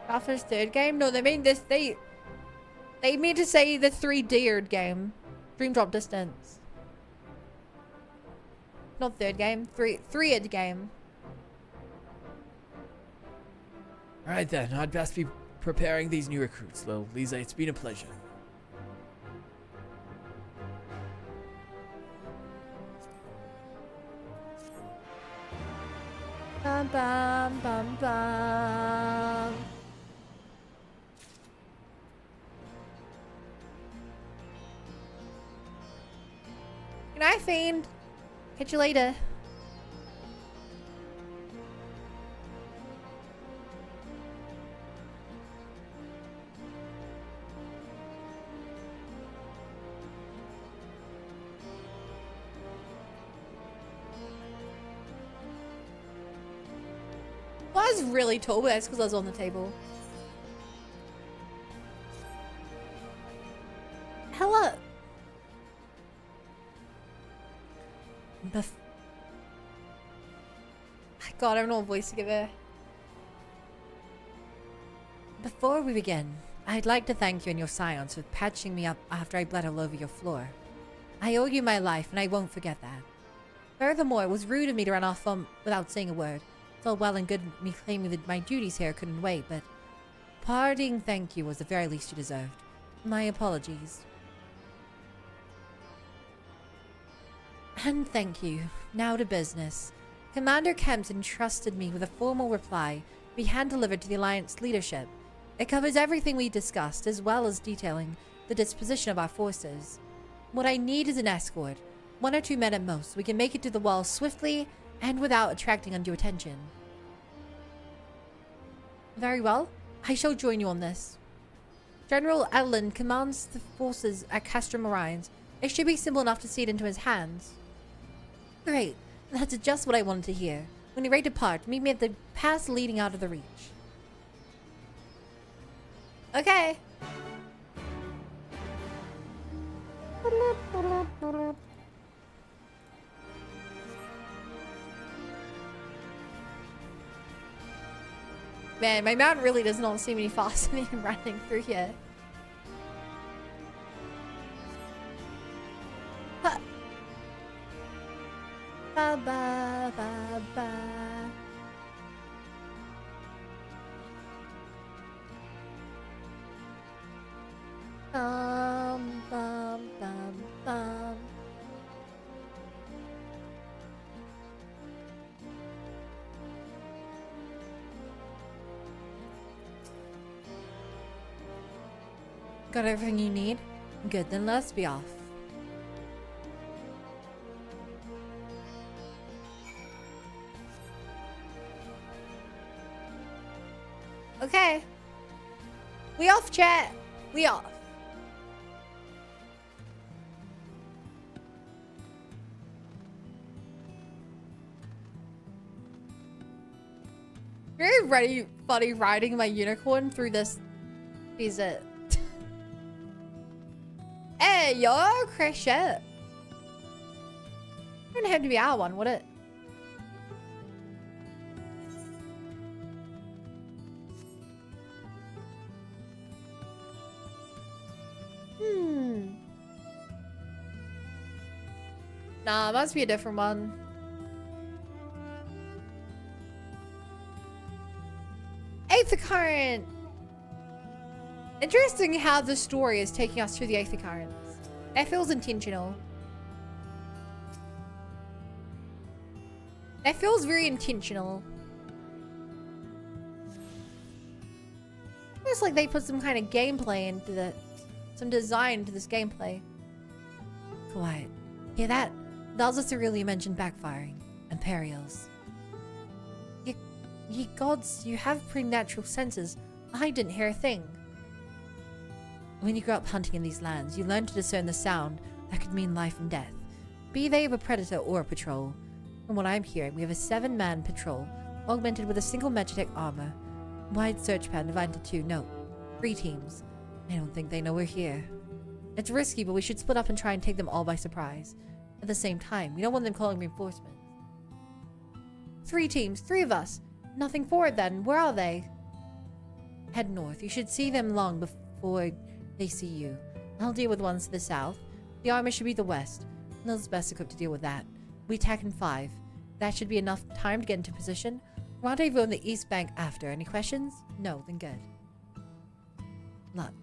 Alpha's third game? No, they mean this. They mean to say the 3D'd game, Dream Drop Distance. Not third game, 3D'd game. Alright then, I'd best be preparing these new recruits, Lil. Lise, it's been a pleasure. Bum bum bum bum. Good night, Fiend. Catch you later. I was really tall, but that's because I was on the table. Hello. God, I don't know what voice to give her. Before we begin, I'd like to thank you and your scions for patching me up after I bled all over your floor. I owe you my life, and I won't forget that. Furthermore, it was rude of me to run off without saying a word. It's all well and good me claiming that my duties here couldn't wait, but parting thank you was the very least you deserved. My apologies. And thank you. Now to business. Commander Kemps entrusted me with a formal reply to be hand-delivered to the Alliance leadership. It covers everything we discussed, as well as detailing the disposition of our forces. What I need is an escort. 1 or 2 men at most, so we can make it to the wall swiftly and without attracting undue attention. Very well. I shall join you on this. General Edelin commands the forces at Castro Marines. It should be simple enough to see it into his hands. Great. That's just what I wanted to hear. When you're ready to depart, meet me at the pass leading out of the Reach. Okay. Man, my mount really does not seem any faster than me running through here. Huh. Ba ba ba ba. Bum bum bum bum. Got everything you need? Good, then let's be off. Okay. We off, chat. We off. Very ready, buddy, riding my unicorn through this desert. Hey, yo, crash it. Wouldn't have to be our one, would it? Nah, must be a different one. Eighth Current! Interesting how the story is taking us through the Eighth Currents. That feels intentional. That feels very intentional. It's like they put some kind of gameplay into the... some design into this gameplay. Quiet. Hear that? That was a really mentioned backfiring. Imperials. Ye gods, you have preternatural senses. I didn't hear a thing. When you grow up hunting in these lands, you learn to discern the sound that could mean life and death. Be they of a predator or a patrol. From what I'm hearing, we have a 7-man patrol, augmented with a single Magitech armor. Wide search pattern divided into 2. No, 3 teams. I don't think they know we're here. It's risky, but we should split up and try and take them all by surprise. At the same time, we don't want them calling reinforcements. 3 teams, 3 of us. Nothing forward then. Where are they? Head north. You should see them long before they see you. I'll deal with ones to the south. The army should be the west. Nil's best equipped to deal with that. We attack in 5. That should be enough time to get into position. Rendezvous on the east bank after. Any questions? No, then good. Luck.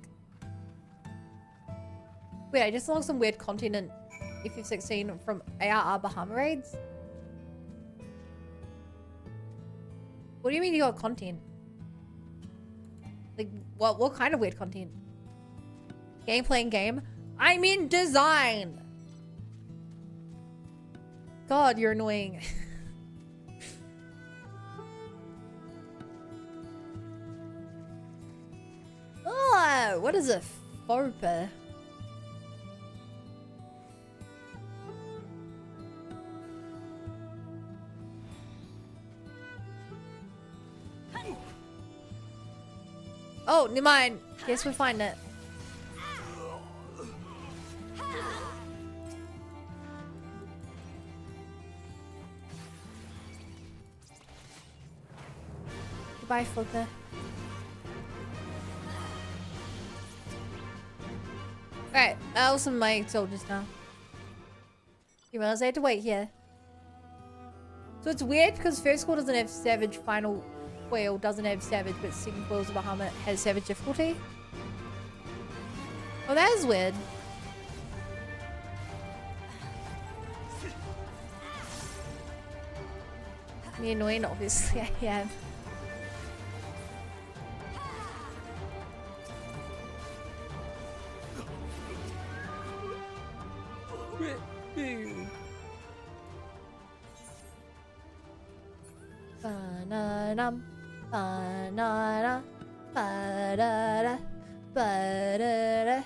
Wait, I just saw some weird content in FF16 from ARR Bahama raids. What do you mean you got content? Like, what kind of weird content? Gameplay in game? I mean design! God, you're annoying. Oh, what is a FOPA? Oh, never mind. Guess we'll find it. Goodbye, Flipper. Alright, that was some of my soldiers now. You realize I had to wait here. So it's weird because first squad doesn't have Savage, final wheel doesn't have Savage, but second Wheels of Bahama has Savage difficulty. Oh, that is weird. Me annoying, obviously, I am. Ba-na-dum, ba-na-da, ba-da-da, ba-da-da.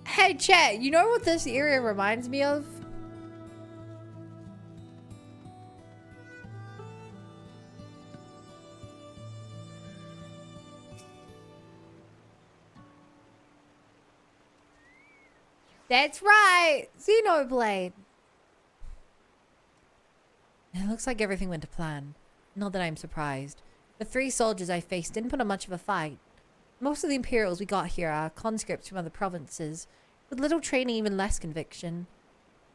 Hey chat, you know what this area reminds me of? That's right! Xenoblade! It looks like everything went to plan. Not that I'm surprised. The 3 soldiers I faced didn't put up much of a fight. Most of the Imperials we got here are conscripts from other provinces, with little training, even less conviction.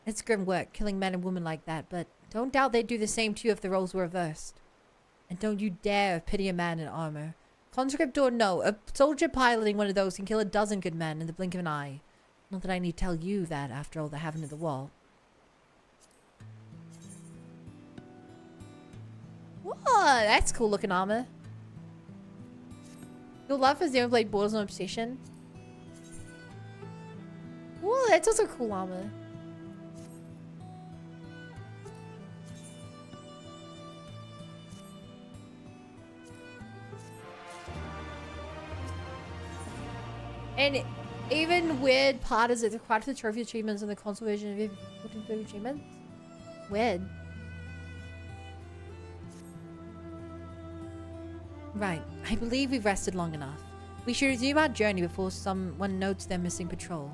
It's grim work, killing men and women like that, but don't doubt they'd do the same to you if the roles were reversed. And don't you dare pity a man in armor. Conscript or no, a soldier piloting one of those can kill a dozen good men in the blink of an eye. Not that I need tell you that after all the having of the wall. Whoa, that's cool looking armor. Your love for Xenoblade borders on obsession. Whoa, that's also cool armor. And even weird part is it's required for the trophy achievements in the console version of 14 achievements. Weird. Right, I believe we've rested long enough. We should resume our journey before someone notes their missing patrol.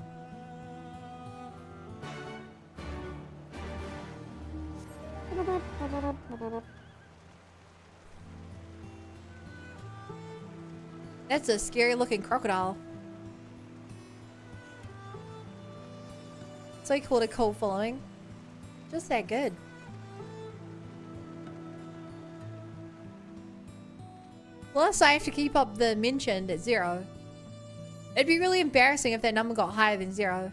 That's a scary looking crocodile. So he called a cult following. Just that good. Plus, I have to keep up the mentioned at 0. It'd be really embarrassing if that number got higher than 0.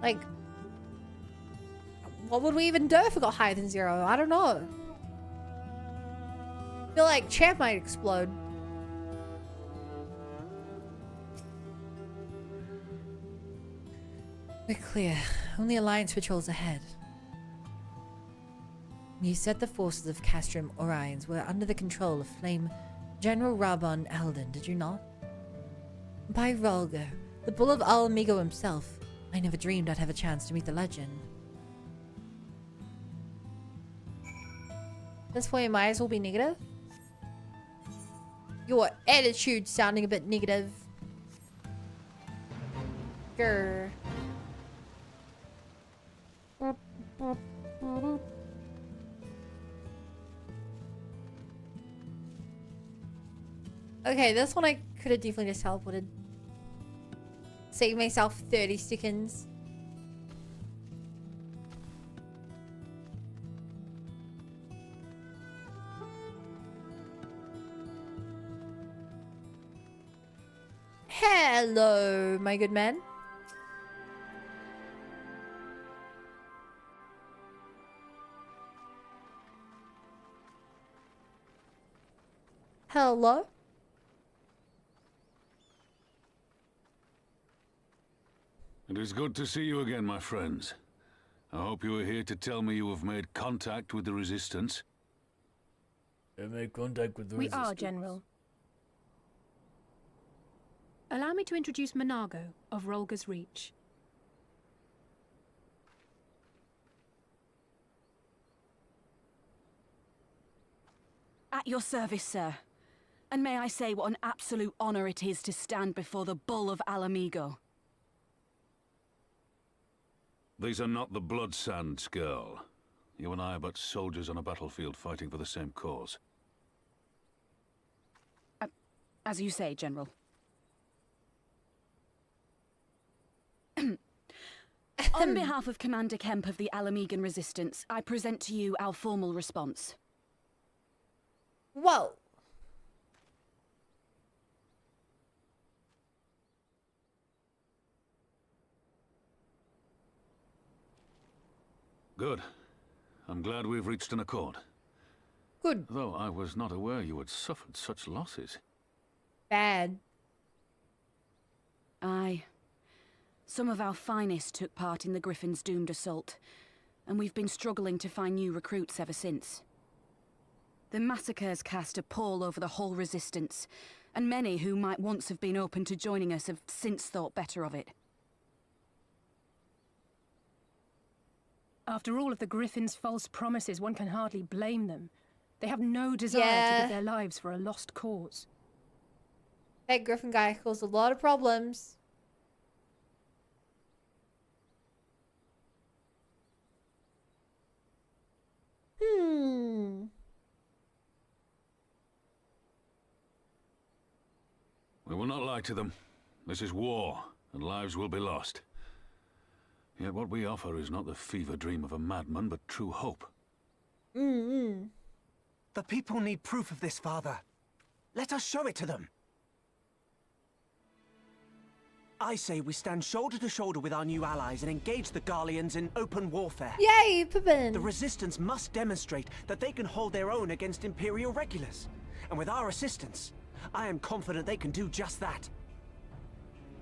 Like, what would we even do if it got higher than 0? I don't know. I feel like chat might explode. We're clear. Only Alliance patrols ahead. You said the forces of Castrum Orions were under the control of Flame General Rabon Eldon, did you not? By Rolgo, the Bull of Al Amigo himself. I never dreamed I'd have a chance to meet the legend. This way might as well be negative. Your attitude sounding a bit negative. Grr. Okay, this one I could have definitely just teleported. Save myself 30 seconds. Hello, my good man. Hello? It is good to see you again, my friends. I hope you are here to tell me you have made contact with the Resistance. I made contact with the We Resistance. are, General. Allow me to introduce Monago of Rolga's Reach. At your service, sir. And may I say what an absolute honor it is to stand before the Bull of Al Amigo. These are not the Blood Sands, girl. You and I are but soldiers on a battlefield fighting for the same cause. As you say, General. On behalf of Commander Kemp of the Alamegan Resistance, I present to you our formal response. Whoa. Good. I'm glad we've reached an accord. Good. Though I was not aware you had suffered such losses. Bad. Aye. Some of our finest took part in the Griffin's doomed assault, and we've been struggling to find new recruits ever since. The massacres cast a pall over the whole Resistance, and many who might once have been open to joining us have since thought better of it. After all of the Griffin's false promises, one can hardly blame them. They have no desire to give their lives for a lost cause. That Griffin guy caused a lot of problems. We will not lie to them. This is war, and lives will be lost. Yet what we offer is not the fever dream of a madman, but true hope. The people need proof of this, Father. Let us show it to them. I say we stand shoulder to shoulder with our new allies and engage the Garleans in open warfare. Yay, Pippin! The Resistance must demonstrate that they can hold their own against Imperial regulars. And with our assistance, I am confident they can do just that.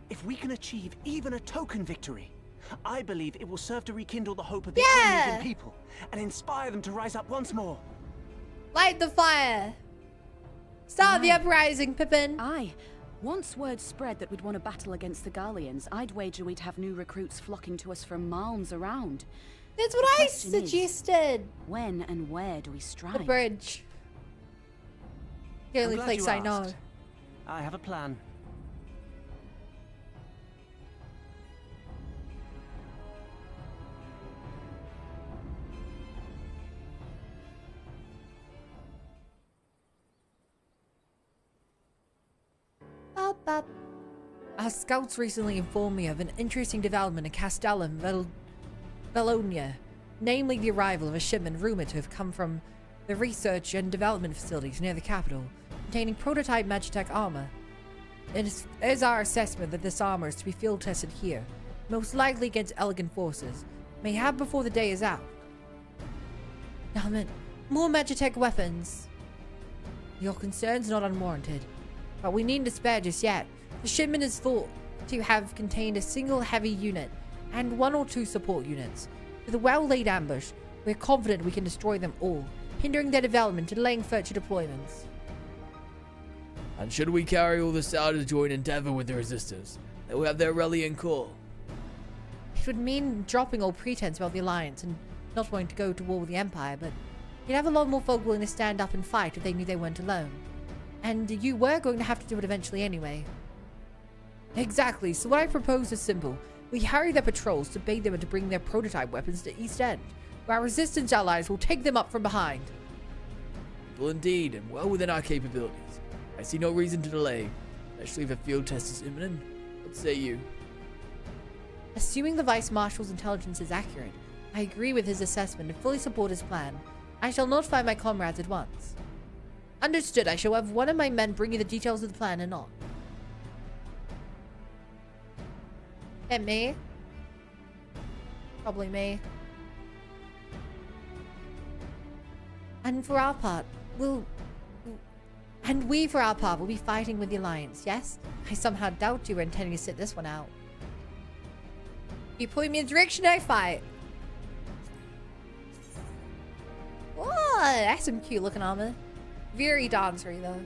If we can achieve even a token victory, I believe it will serve to rekindle the hope of the Alamegan people and inspire them to rise up once more. Light the fire! Start the uprising, Pippin! Aye. Once word spread that we'd won a battle against the Garleans, I'd wager we'd have new recruits flocking to us from Malms around. That's what I suggested! When and where do we strike? The bridge. The I'm only glad place you I know. asked. I have a plan. Our scouts recently informed me of an interesting development in Castellum, Valonia, namely the arrival of a shipment rumored to have come from the research and development facilities near the capital, containing prototype Magitech armor. It is our assessment that this armor is to be field tested here, most likely against elegant forces, mayhap before the day is out. Damn it, more Magitech weapons. Your concerns are not unwarranted, but we needn't despair just yet. The shipment is thought to have contained a single heavy unit and 1 or 2 support units. With a well-laid ambush, we're confident we can destroy them all, hindering their development and delaying future deployments. And should we carry all this out to join endeavor with the resistance, they will have their rallying call. It would mean dropping all pretense about the Alliance and not wanting to go to war with the Empire, but you'd have a lot more folk willing to stand up and fight if they knew they weren't alone. And you were going to have to do it eventually anyway. Exactly, so what I propose is simple. We harry their patrols to bait them into bringing their prototype weapons to East End, where our resistance allies will take them up from behind. Well, indeed, and well within our capabilities. I see no reason to delay, especially if a field test is imminent. What say you? Assuming the Vice Marshal's intelligence is accurate, I agree with his assessment and fully support his plan. I shall notify my comrades at once. Understood, I shall have one of my men bring you the details of the plan and all. And me? Probably me. And for our part, we for our part will be fighting with the Alliance, yes? I somehow doubt you were intending to sit this one out. You point me in the direction I fight. Oh, that's some cute looking armor. Very dancery though.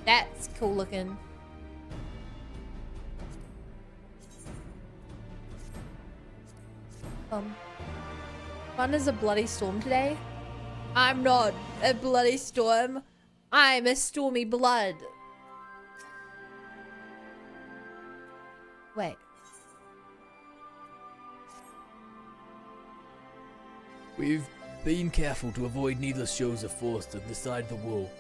That's cool looking. Fun is a bloody storm today. I'm not a bloody storm. I'm a stormy blood. Wait. We've been careful to avoid needless shows of force on this side of the wall.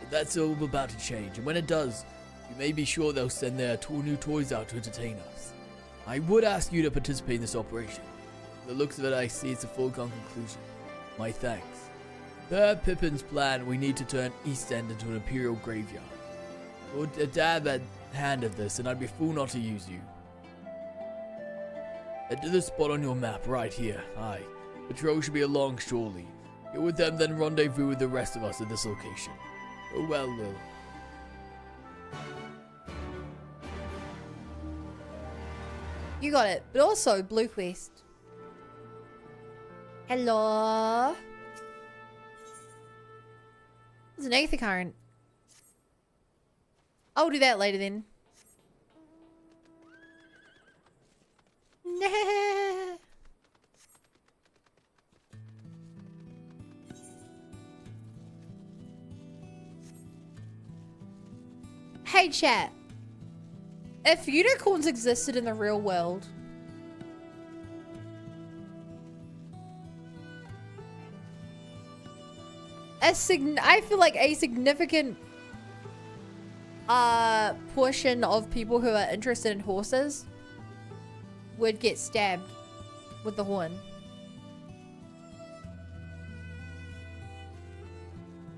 But that's all about to change, and when it does, you may be sure they'll send their new toys out to entertain us. I would ask you to participate in this operation. From the looks of it, I see it's a foregone conclusion. My thanks. Per Pippin's plan, we need to turn East End into an Imperial graveyard. Put a dab at hand at this, and I'd be fool not to use you. Head to the spot on your map, right here. Aye. Patrol should be along shortly. Get with them, then rendezvous with the rest of us at this location. Oh well, Will. You got it. But also, Blue Quest. Hello? There's an Aether Current. I'll do that later then. Nah. Hey chat, if unicorns existed in the real world, I feel like a significant portion of people who are interested in horses would get stabbed with the horn.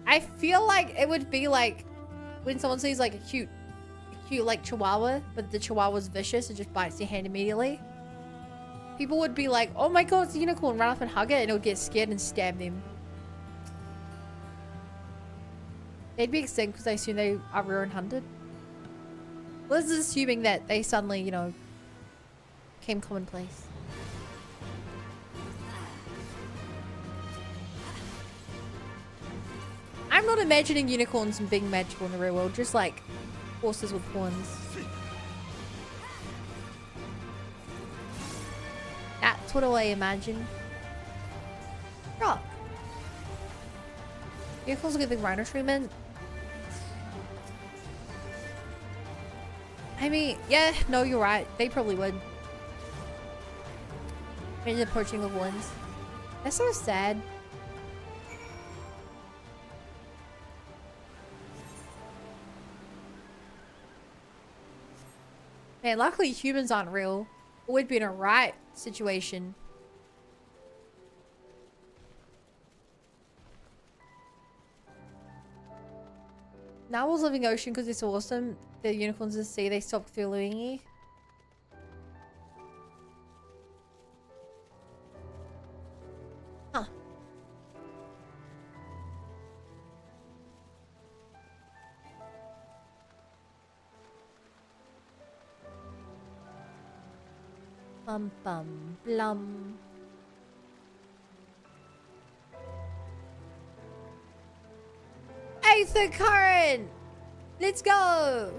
I feel like it would be like when someone sees like a cute like chihuahua, but the chihuahua's vicious and just bites your hand immediately. People would be like, oh my god, it's a unicorn, run up and hug it, and it would get scared and stab them. They'd be extinct because I assume they are rare and hunted. Well, this is assuming that they suddenly, you know, became commonplace. I'm not imagining unicorns and being magical in the real world, just like horses with horns. That's what I imagine. Rock. Vehicles will get the rhino treatment. I mean, yeah, no, you're right. They probably would. Imagine approaching with ones. That's so sad. Man, luckily humans aren't real. Or we'd be in a right situation. Narwhals live in the ocean because it's awesome. The unicorns in the sea, they stop following you. Huh. Bum bum blum. Aether current! Let's go!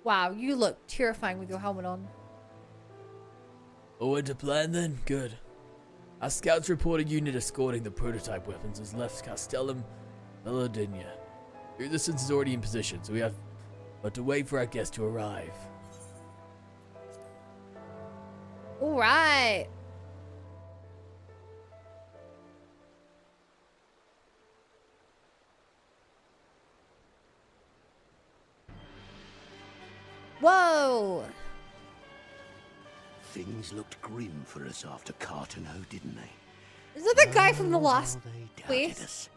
Wow, you look terrifying with your helmet on. All to plan then? Good. Our scouts report a unit escorting the prototype weapons has left Castellum Melodinia. Your resistance is already in position, so we have but to wait for our guest to arrive. Alright. Whoa! Things looked grim for us after Cartano, didn't they? Is that the guy from the last quest? Us.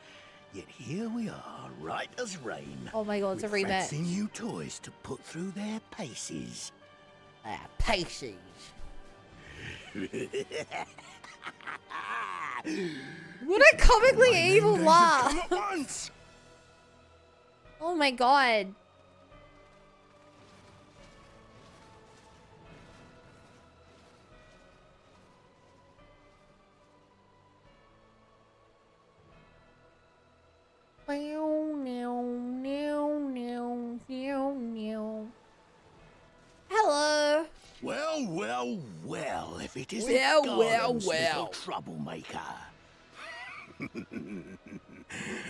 Yet here we are, right as rain. Oh my god, it's a rematch. Fancy new toys to put through their paces. Paces. What a comically evil laugh! Oh my god. Hello. Well, if it isn't Well, Garland's well. little troublemaker.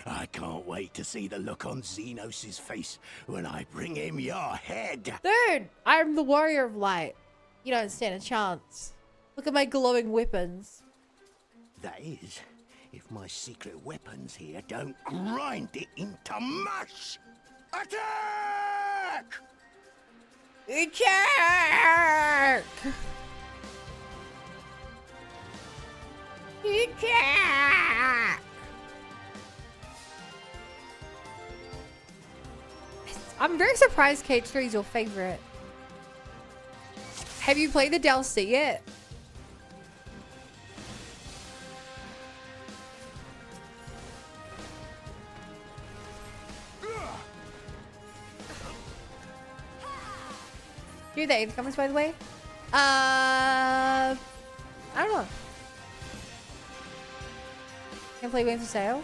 I can't wait to see the look on Xenos' face when I bring him your head. Dude, I'm the warrior of light. You don't stand a chance. Look at my glowing weapons. That is, if my secret weapons here don't grind it into mush. Attack! Attack! Attack! I'm very surprised KH3 is your favorite. Have you played the DLC yet? Here are the 8th comments, by the way. I don't know. Can play Games for Sale?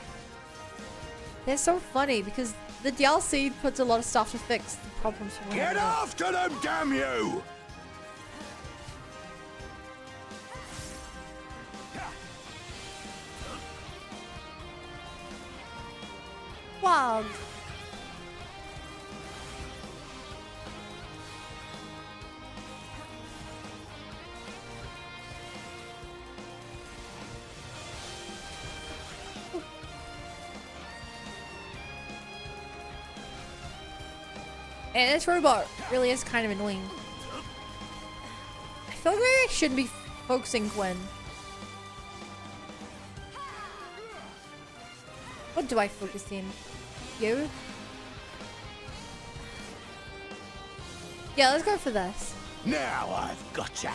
They're so funny because the DLC puts a lot of stuff to fix the problems. Get after them, damn you! Wild. And this robot really is kind of annoying. I feel like maybe I shouldn't be focusing Gwen. What do I focus in? You? Yeah, let's go for this. Now I've gotcha.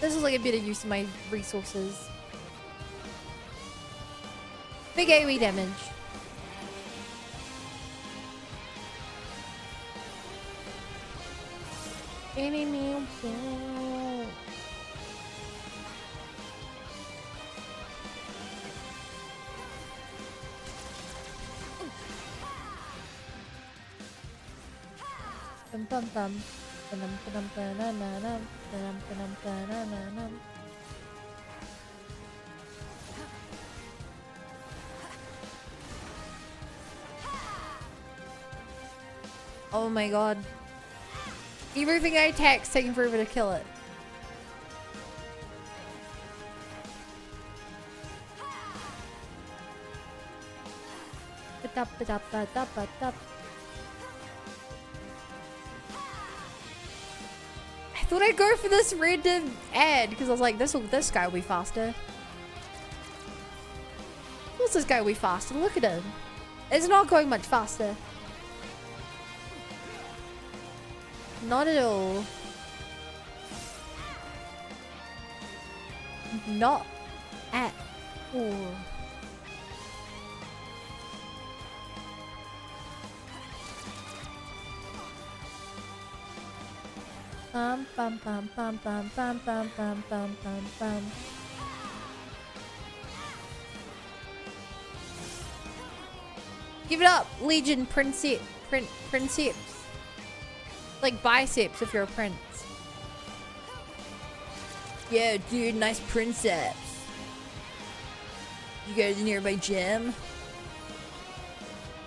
This is like a bit of use of my resources. Big AoE damage. Bum bum bum. Ba-dum, ba-dum, ba-na-na-num, ba-dum, ba-dum, ba-na-na-num. Oh my god. Everything I attack's taking forever to kill it. I thought I'd go for this random ad because I was like, this guy will be faster. Of course this guy will be faster. Look at him. It's not going much faster. Not at all. Not at all. Bum bum bum bum bum bum bum bum bum bum bum. Give it up, Legion Princeps. Like biceps if you're a prince. Yeah, dude, nice princeps. You guys in here by gym?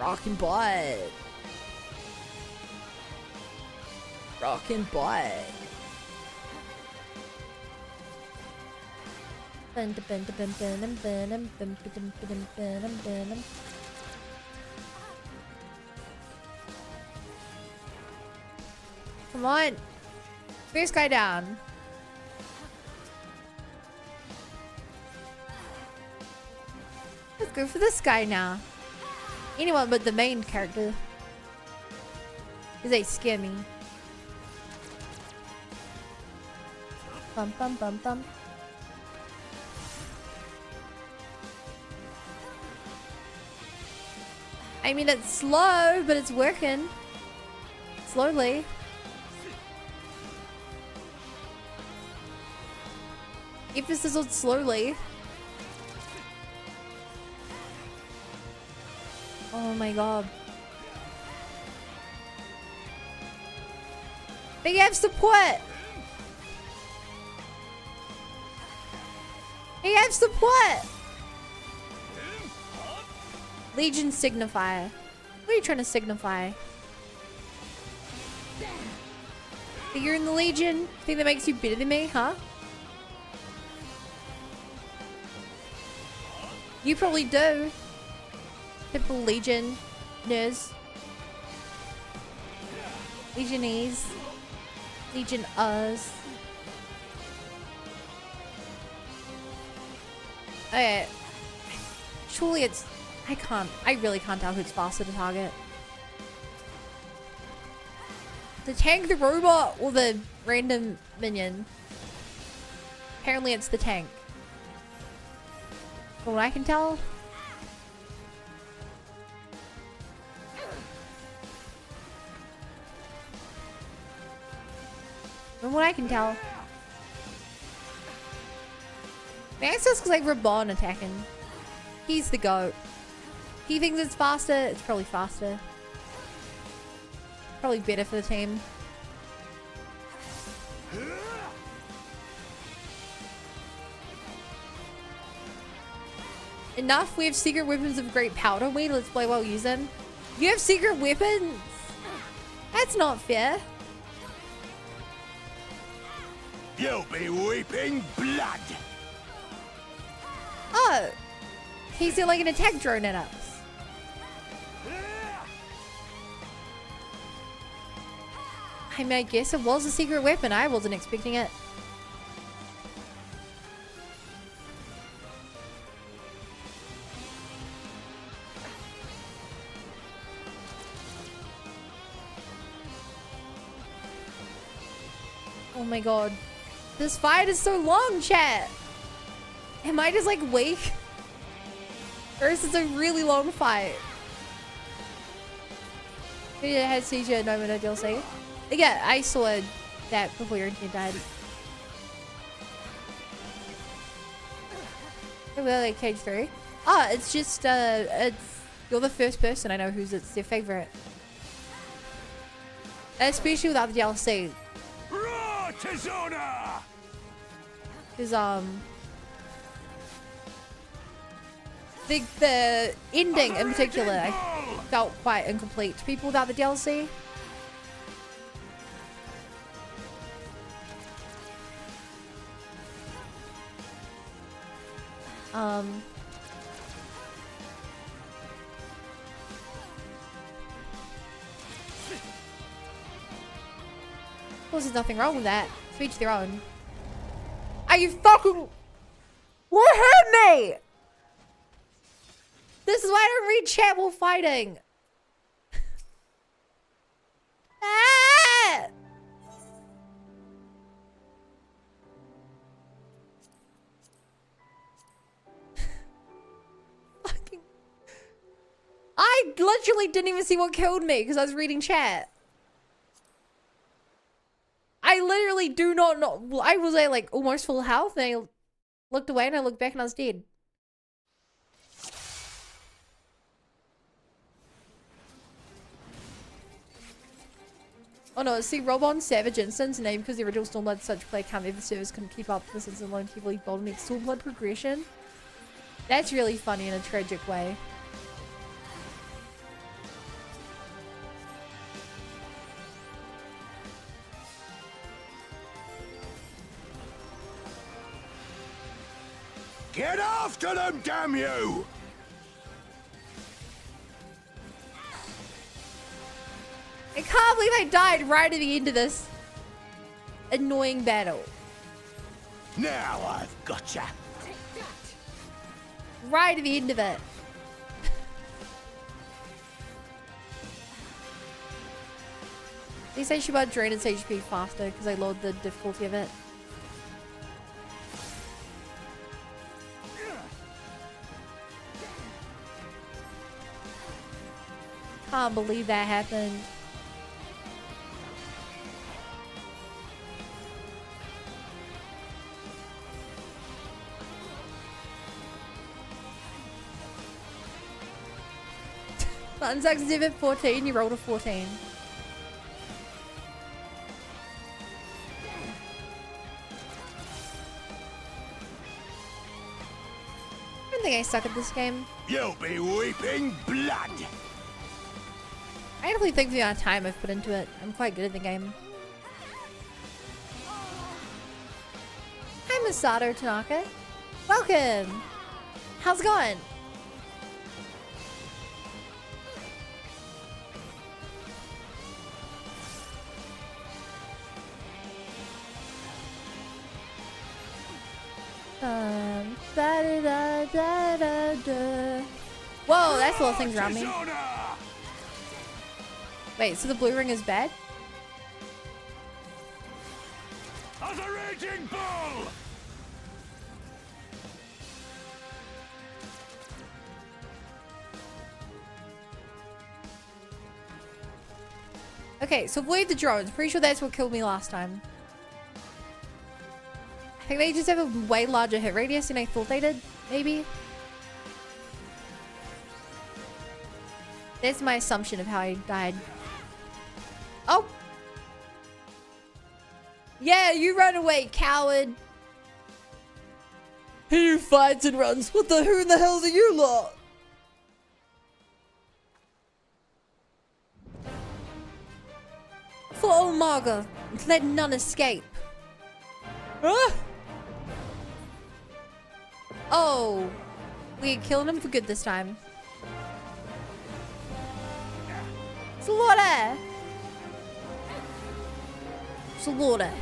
Rockin' butt. Rockin' butt. Come on. First guy down. Let's go for this guy now. Anyone but the main character. Because they scare me. Bum bum bum bum. I mean, it's slow, but it's working. Slowly. Emphasis on slowly. Oh my god. They have support! They have support! Legion signifier. What are you trying to signify? That you're in the Legion? Think that makes you better than me, huh? You probably do. Typical Legion nurse. Legionese. Legion us. Okay. Surely it's... I really can't tell who's faster to target. The tank, the robot, or the random minion? Apparently it's the tank. From what I can tell. From what I can tell. Maybe it's just because like Rabon attacking. He's the GOAT. He thinks it's faster, it's probably faster. Probably better for the team. Enough, we have secret weapons of great power, don't we? Let's play while use them. You have secret weapons? That's not fair. You'll be weeping blood. Oh. He's got like an attack drone at us. I mean, I guess it was a secret weapon. I wasn't expecting it. Oh my god. This fight is so long, chat. Am I just like weak? Or is this a really long fight? Yeah, it has CJ no minute DLC. Yeah, I saw that before your internet died. Oh, well, like Cage 3. Ah, it's just, you're the first person I know who's it's their favorite. Especially without the DLC. Because, the ending in particular, I felt quite incomplete. People without the DLC, Of course, there's nothing wrong with that. To each their own. Are you fucking... What hurt me? This is why I don't read chat while fighting. Ah! Fucking... I literally didn't even see what killed me because I was reading chat. I literally do not know. I was at like almost full health and I looked away and I looked back and I was dead. Oh no, see Robon Savage Instance named because the original Stormblood such play can't the service couldn't keep up with this alone heavily bold and Stormblood progression. That's really funny in a tragic way. Get after them, damn you! I can't believe I died right at the end of this annoying battle. Now I've gotcha. Right at the end of it. They say she might drain its HP faster because I lowered the difficulty of it. Can't believe that happened. Button sucks is at 14, you rolled a 14. I don't think I suck at this game. You'll be weeping blood. I definitely think the amount of time I've put into it, I'm quite good at the game. Hi Masato Tanaka. Welcome! How's it going? Whoa, that's a lot of things around me. Wait, so the blue ring is bad? As a raging bull! Okay, so avoid the drones. Pretty sure that's what killed me last time. I think they just have a way larger hit radius than I thought they did, maybe? That's my assumption of how I died. Oh! Yeah, you run away, coward! He who fights and runs, who in the hell are you lot? For Umaga, let none escape. Huh? Oh, we're killing him for good this time. Slaughter! Slaughter.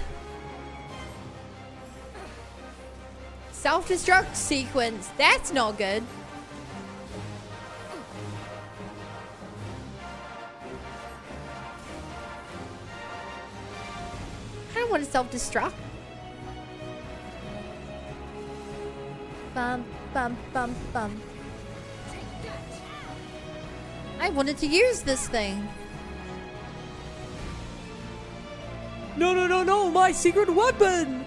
Self-destruct sequence. That's not good. I don't want to self-destruct. Bum, bum, bum, bum. I wanted to use this thing. No, no, no, no, my secret weapon!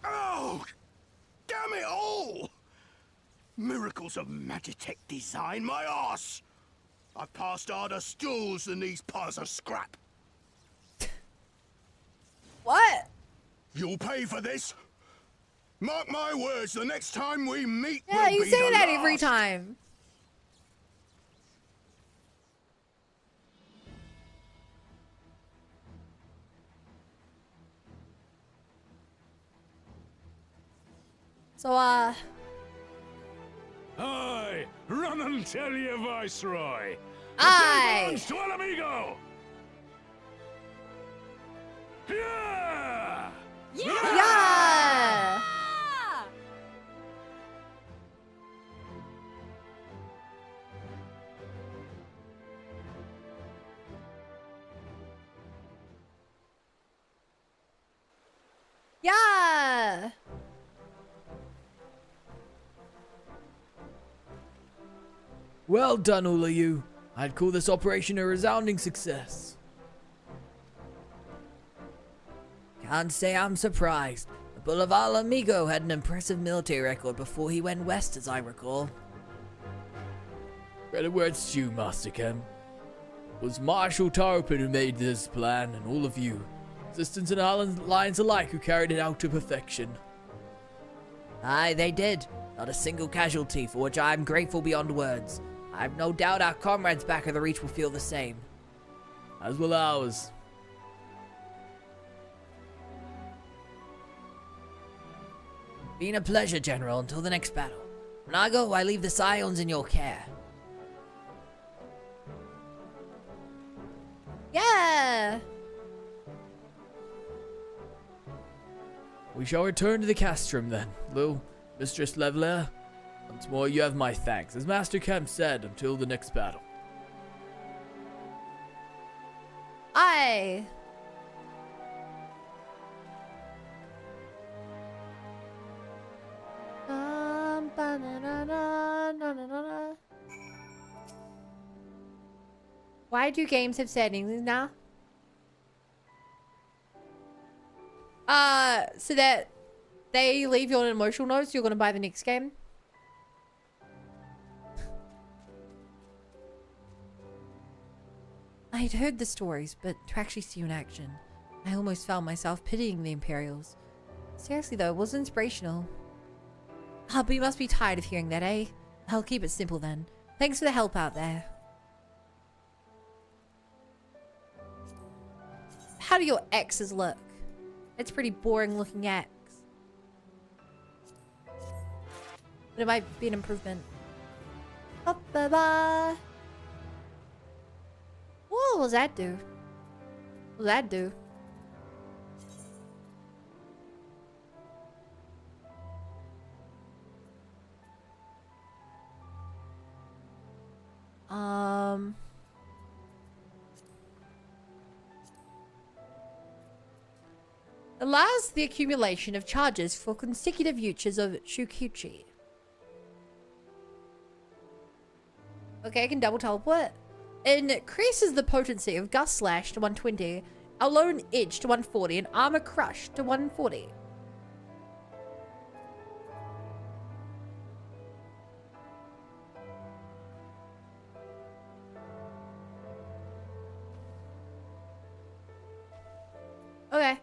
Oh! Damn it all! Miracles of Magitech design, my arse! I've passed harder stools than these piles of scrap. What? You'll pay for this. Mark my words, the next time we meet Yeah, will you be say the that every last. time. So, Aye, run and tell your viceroy. Aye. To El Amigo. Yeah! Yeah! Yeah! Well done, all of you. I'd call this operation a resounding success. Can't say I'm surprised. The Bull of Al Amigo had an impressive military record before he went west, as I recall. Credit where it's due, Master Kem. It was Marshal Tarpon who made this plan, and all of you, assistants and allies alike, who carried it out to perfection. Aye, they did. Not a single casualty, for which I am grateful beyond words. I've no doubt our comrades back at the Reach will feel the same. As will ours. Been a pleasure, General, until the next battle. When I go, I leave the Scions in your care. Yeah! We shall return to the castrum then. Lou, Mistress Leveler, once more you have my thanks. As Master Kemp said, until the next battle. Aye! Why do games have settings now? So that they leave you on an emotional note, so you're gonna buy the next game. I'd heard the stories, but to actually see you in action, I almost found myself pitying the Imperials. Seriously though, it was inspirational. Ah, but you must be tired of hearing that, eh? I'll keep it simple then. Thanks for the help out there. How do your X's look? It's pretty boring looking X. But it might be an improvement. Ba-ba-ba. What does that do? What does that do? Allows the accumulation of charges for consecutive uses of Shukichi. Okay, I can double teleport. Increases the potency of Gust Slash to 120, Alone Edge to 140, and Armor Crush to 140. Okay.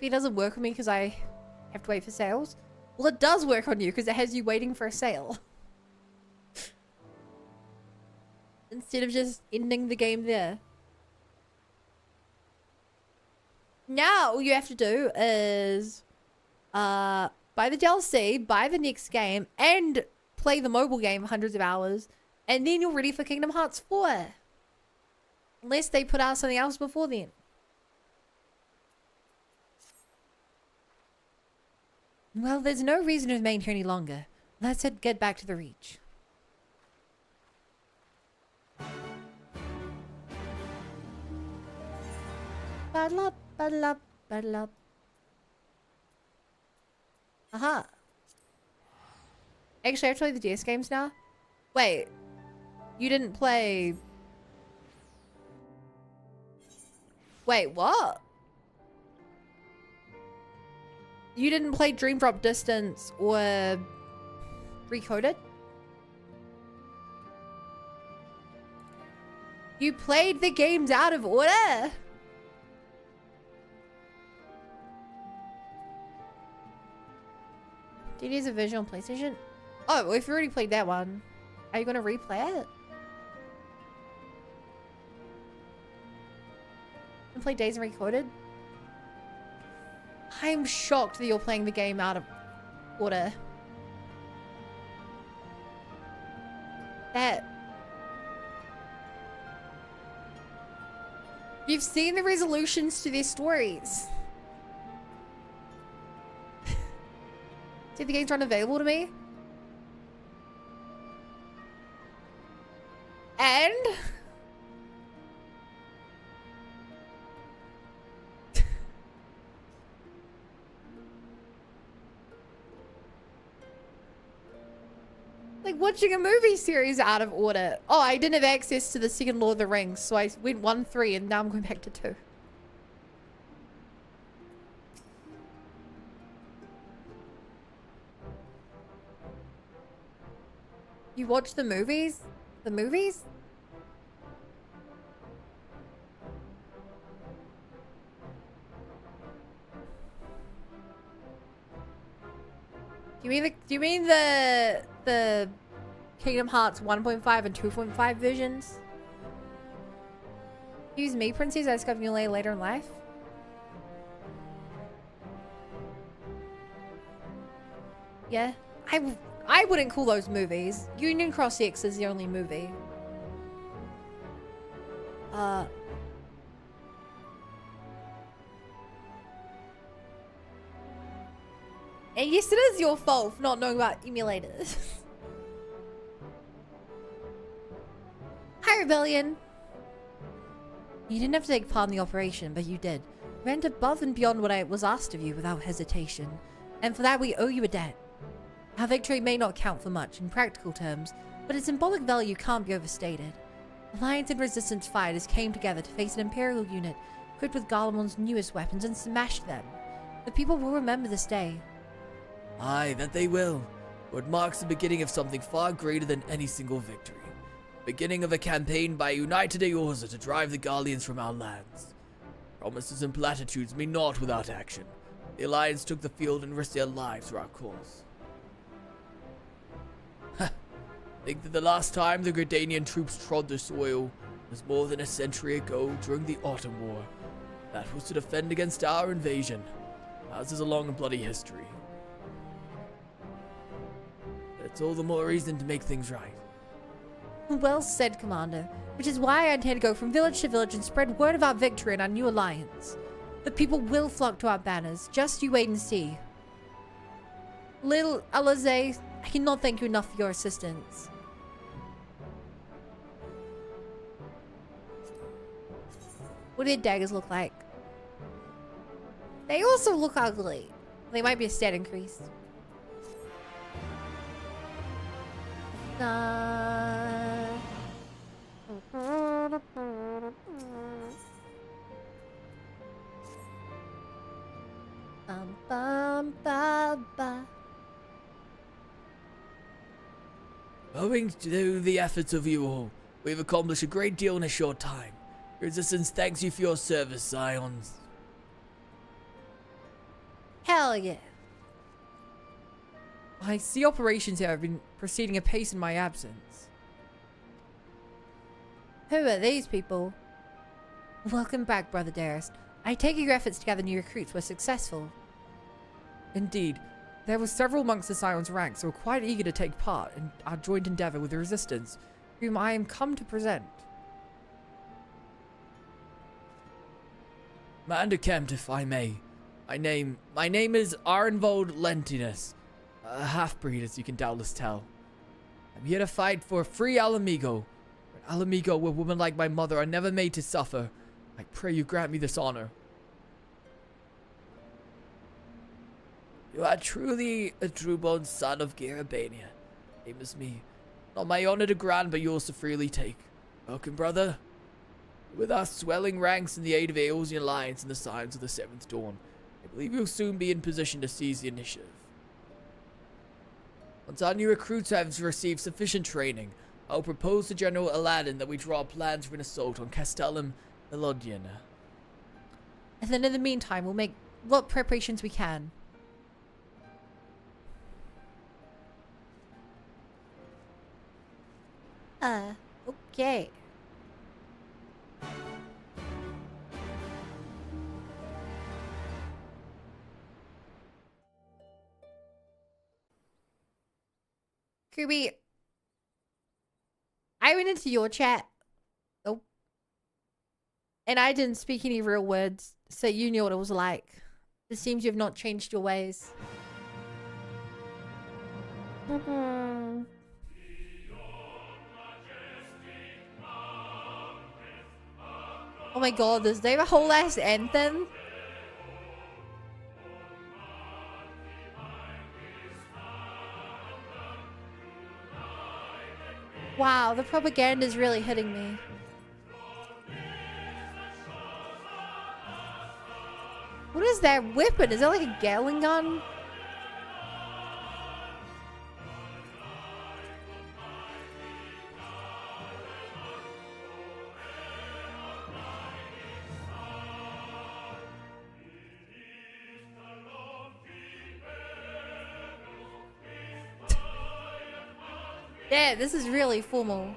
It doesn't work on me because I have to wait for sales. Well, it does work on you because it has you waiting for a sale. Instead of just ending the game there. Now, all you have to do is buy the DLC, buy the next game, and play the mobile game for hundreds of hours, and then you're ready for Kingdom Hearts 4. Unless they put out something else before then. Well, there's no reason to remain here any longer. Let's get back to the Reach. Battle up, battle up, battle up. Aha. Actually, I have to play the DS games now. Wait. You didn't play... Wait, what? You didn't play Dream Drop Distance or Recoded? You played the games out of order. Did you use a version on PlayStation? Oh, well, if you already played that one, are you going to replay it? And play Days and Recorded? I'm shocked that you're playing the game out of order. That... You've seen the resolutions to their stories. See, the games aren't available to me. And... like watching a movie series out of order. Oh, I didn't have access to the second Lord of the Rings, so I went 1-3 and now I'm going back to 2. You watch the movies? The movies? Do you mean the Kingdom Hearts 1.5 and 2.5 versions? Use me, Princess, I discovered you later in life. Yeah. I wouldn't call those movies. Union Cross X is the only movie. And yes, it is your fault for not knowing about emulators. Hi, Rebellion. You didn't have to take part in the operation, but you did. You went above and beyond what I was asked of you without hesitation. And for that, we owe you a debt. Our victory may not count for much in practical terms, but its symbolic value can't be overstated. Alliance and Resistance fighters came together to face an Imperial unit equipped with Garlemald's newest weapons and smashed them. The people will remember this day. Aye, that they will. For it marks the beginning of something far greater than any single victory. Beginning of a campaign by a united Eorza to drive the Garleans from our lands. Promises and platitudes mean naught without action. The Alliance took the field and risked their lives for our cause. Think that the last time the Gridanian troops trod the soil was more than a century ago during the Autumn War. That was to defend against our invasion. Ours is a long and bloody history. But it's all the more reason to make things right. Well said, Commander. Which is why I intend to go from village to village and spread word of our victory and our new alliance. The people will flock to our banners. Just you wait and see. Little Alize, I cannot thank you enough for your assistance. What do their daggers look like? They also look ugly. They might be a stat increase. Owing to the efforts of you all, we've accomplished a great deal in a short time. Resistance thanks you for your service, Scions. Hell yeah. I see operations here have been proceeding apace in my absence. Who are these people? Welcome back, Brother Darist. I take it your efforts to gather new recruits were successful. Indeed. There were several amongst the Scions ranks who were quite eager to take part in our joint endeavor with the Resistance, whom I am come to present. Commander Kempt, if I may. My name is Arnvold Lentinus, a half-breed, as you can doubtless tell. I'm here to fight for free Alamigo. Alamigo, where women like my mother are never made to suffer. I pray you grant me this honor. You are truly a true-born son of Garabania. Same as me. Not my honor to grant, but yours to freely take. Welcome, brother. With our swelling ranks in the aid of Eorzean Alliance and the Scions of the Seventh Dawn, I believe you'll soon be in position to seize the initiative. Once our new recruits have received sufficient training, I'll propose to General Aladdin that we draw plans for an assault on Castellum Melodian. And then in the meantime, we'll make what preparations we can. Okay. Kirby, I went into your chat. Oh. And I didn't speak any real words, so you knew what it was like. It seems you've not changed your ways. Oh my god, does they have a whole ass anthem? Wow, the propaganda is really hitting me. What is that weapon? Is that like a Gatling gun? Yeah, this is really formal.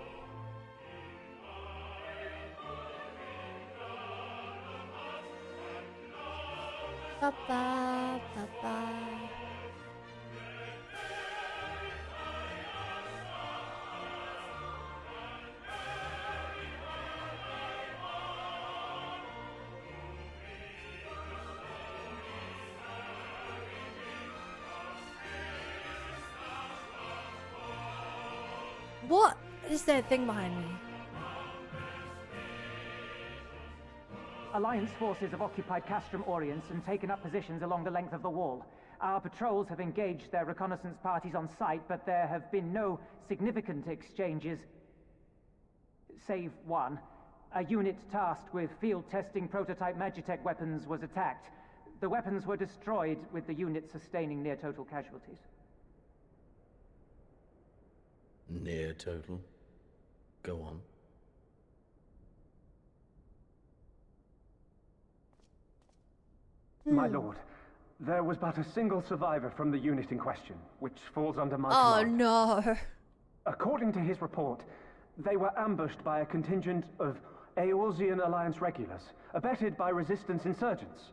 Ba ba ba ba. What is that thing behind me? Alliance forces have occupied Castrum Orients and taken up positions along the length of the wall. Our patrols have engaged their reconnaissance parties on site, but there have been no significant exchanges, save one. A unit tasked with field testing prototype Magitech weapons was attacked. The weapons were destroyed, with the unit sustaining near total casualties. Near total? Go on. My lord, there was but a single survivor from the unit in question, which falls under my command. Oh no. According to his report, they were ambushed by a contingent of Eorzean Alliance regulars, abetted by resistance insurgents.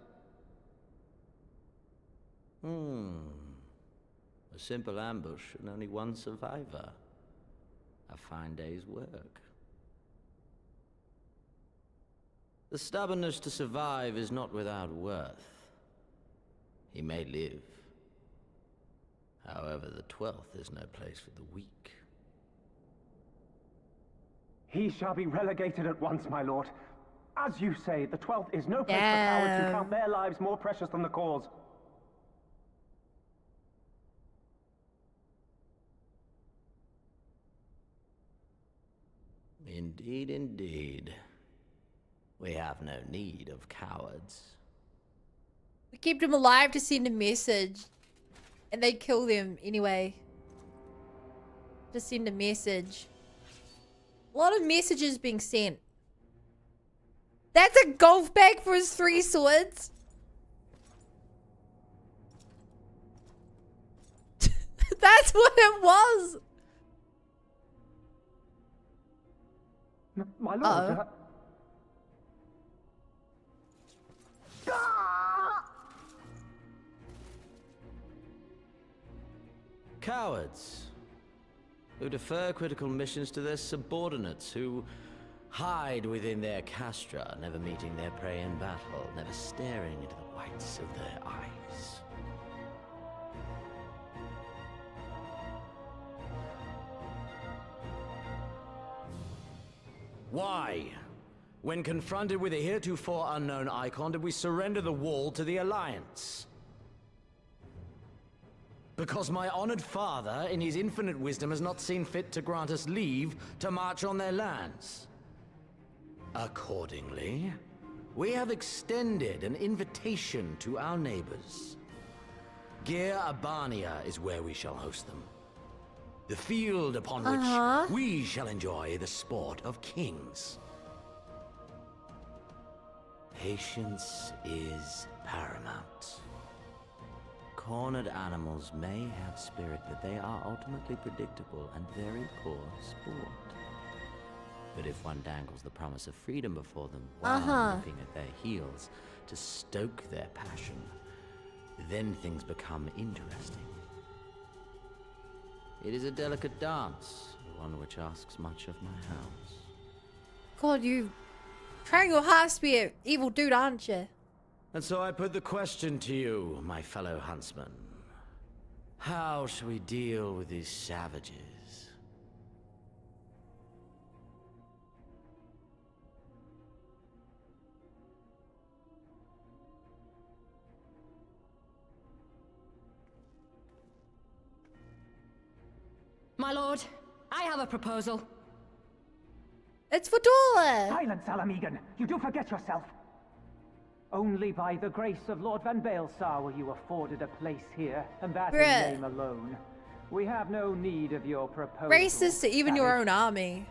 A simple ambush and only one survivor. A fine day's work. The stubbornness to survive is not without worth. He may live. However, the 12th is no place for the weak. He shall be relegated at once, my lord. As you say, the 12th is no place for cowards who count their lives more precious than the cause. Indeed, indeed. We have no need of cowards. We kept him alive to send a message. And they kill them anyway. To send a message. A lot of messages being sent. That's a golf bag for his 3 swords. That's what it was. My lord, Cowards who defer critical missions to their subordinates, who hide within their castra, never meeting their prey in battle, never staring into the whites of their eyes. Why, when confronted with a heretofore unknown icon, did we surrender the wall to the Alliance? Because my honored father, in his infinite wisdom, has not seen fit to grant us leave to march on their lands. Accordingly, we have extended an invitation to our neighbors. Gir Abania is where we shall host them. The field upon which we shall enjoy the sport of kings. Patience is paramount. Cornered animals may have spirit, but they are ultimately predictable and very poor sport. But if one dangles the promise of freedom before them while nipping at their heels to stoke their passion, then things become interesting. It is a delicate dance, one which asks much of my house. God, you trying your hardest to be an evil dude, aren't you? And so I put the question to you, my fellow huntsman. How shall we deal with these savages? My lord, I have a proposal. It's for Dora! Silence, Alamegan! You do forget yourself! Only by the grace of Lord Van Baelsar were you afforded a place here, and that in name alone. We have no need of your proposal. Racist to even your own army.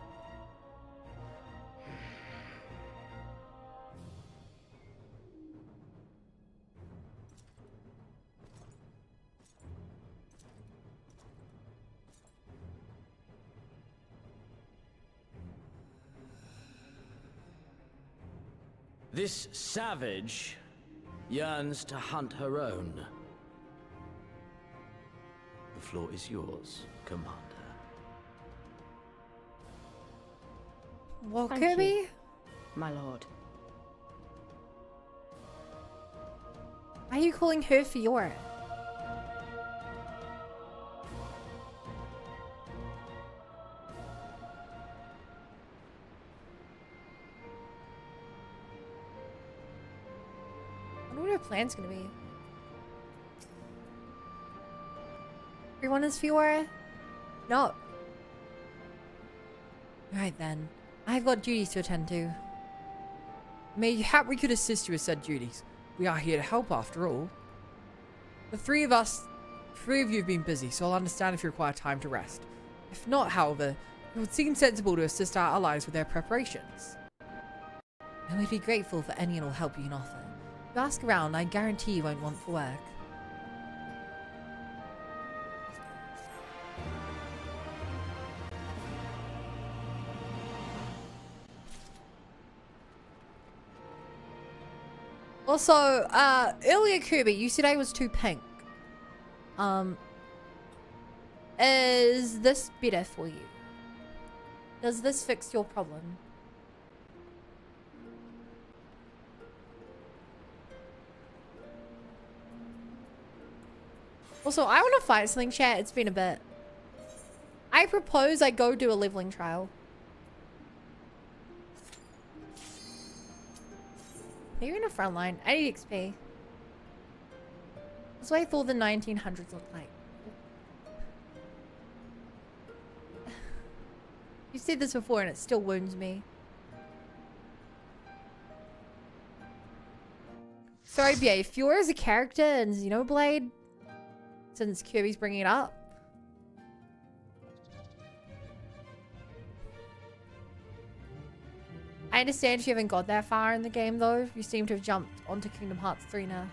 This savage yearns to hunt her own. The floor is yours, Commander. Well, Thank Kirby? you, my lord. Why are you calling her Fiora? I wonder what her plan's gonna be. Everyone is Fiora? No. Alright then. I've got duties to attend to. Mayhap we could assist you with said duties. We are here to help after all. The three of you have been busy, so I'll understand if you require time to rest. If not, however, it would seem sensible to assist our allies with their preparations. And we'd be grateful for any and all help you can offer. If you ask around, I guarantee you won't want for work. Also, earlier Kirby, you said I was too pink. Is this better for you? Does this fix your problem? Also, I want to fight something, chat. It's been a bit. I propose I go do a leveling trial. You're in a front line. I need XP. That's what I thought the 1900s looked like. You said this before and it still wounds me. Sorry, BA. Fiora is a character in Xenoblade. Since Kirby's bringing it up. I understand if you haven't got that far in the game though. You seem to have jumped onto Kingdom Hearts 3 now.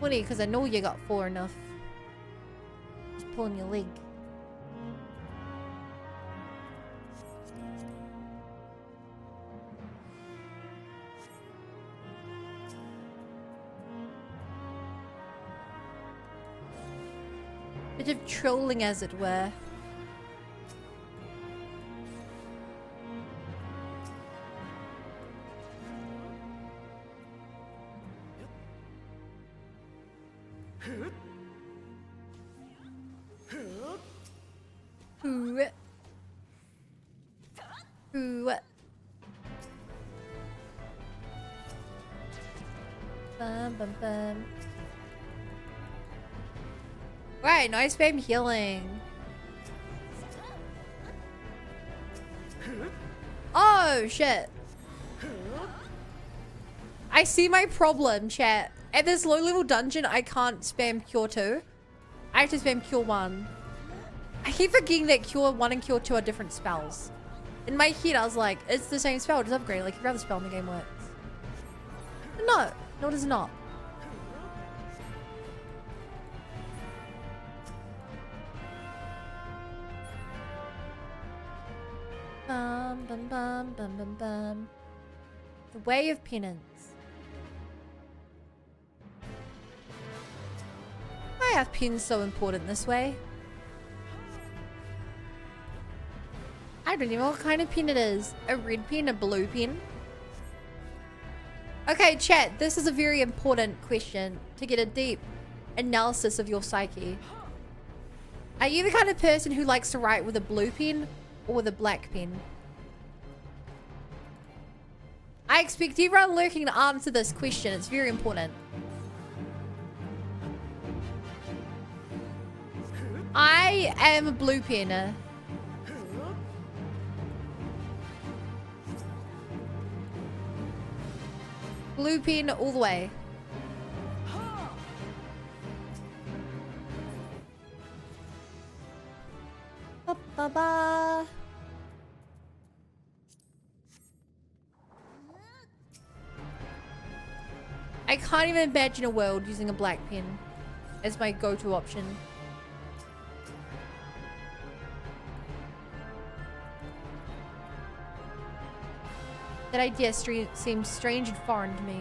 Funny, because I know you got 4 enough. Just pulling your leg. Bit of trolling, as it were. Ooh. Ooh. Bum bum bum. Right, nice babe healing. Oh shit. I see my problem, chat. At this low level dungeon, I can't spam Cure 2. I have to spam Cure 1. I keep forgetting that Cure 1 and Cure 2 are different spells. In my head, I was like, it's the same spell, just upgrade. Like, every other spell in the game works. No, no, it is not. Bum, bum, bum, bum, bum, bum. The Way of Penance. Why are pins so important this way? I don't even know what kind of pin it is. A red pin, a blue pin? Okay, chat, this is a very important question to get a deep analysis of your psyche. Are you the kind of person who likes to write with a blue pen or with a black pen? I expect everyone lurking to answer this question. It's very important. I am a blue penner. Blue pen all the way. Ba, ba, ba. I can't even imagine a world using a black pen as my go-to option. That idea seems strange and foreign to me.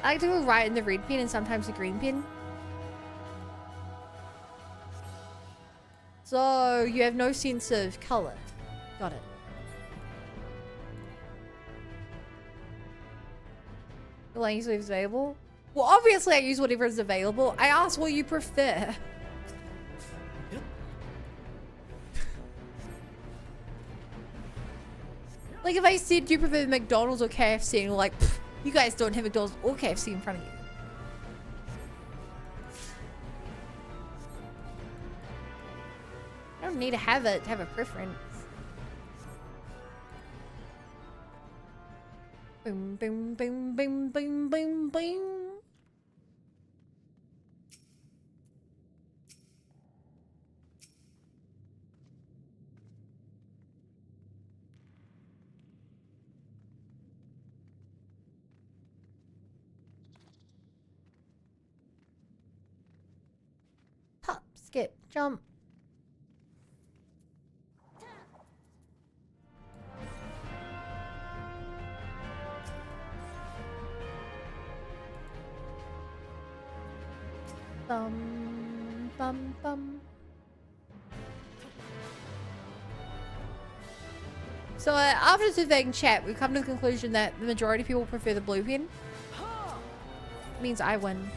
I like to go right in the red pen and sometimes the green pen. So you have no sense of color. Got it. Will I use whatever's available? Well, obviously I use whatever is available. I asked what you prefer. Like if I said, do you prefer McDonald's or KFC? And you're like, you guys don't have McDonald's or KFC in front of you. I don't need to have it to have a preference. Boom, boom, boom, boom, boom, boom, boom. Hop, skip, jump. Bum, bum, bum. So after surveying chat, we've come to the conclusion that the majority of people prefer the blue pen. It means I win.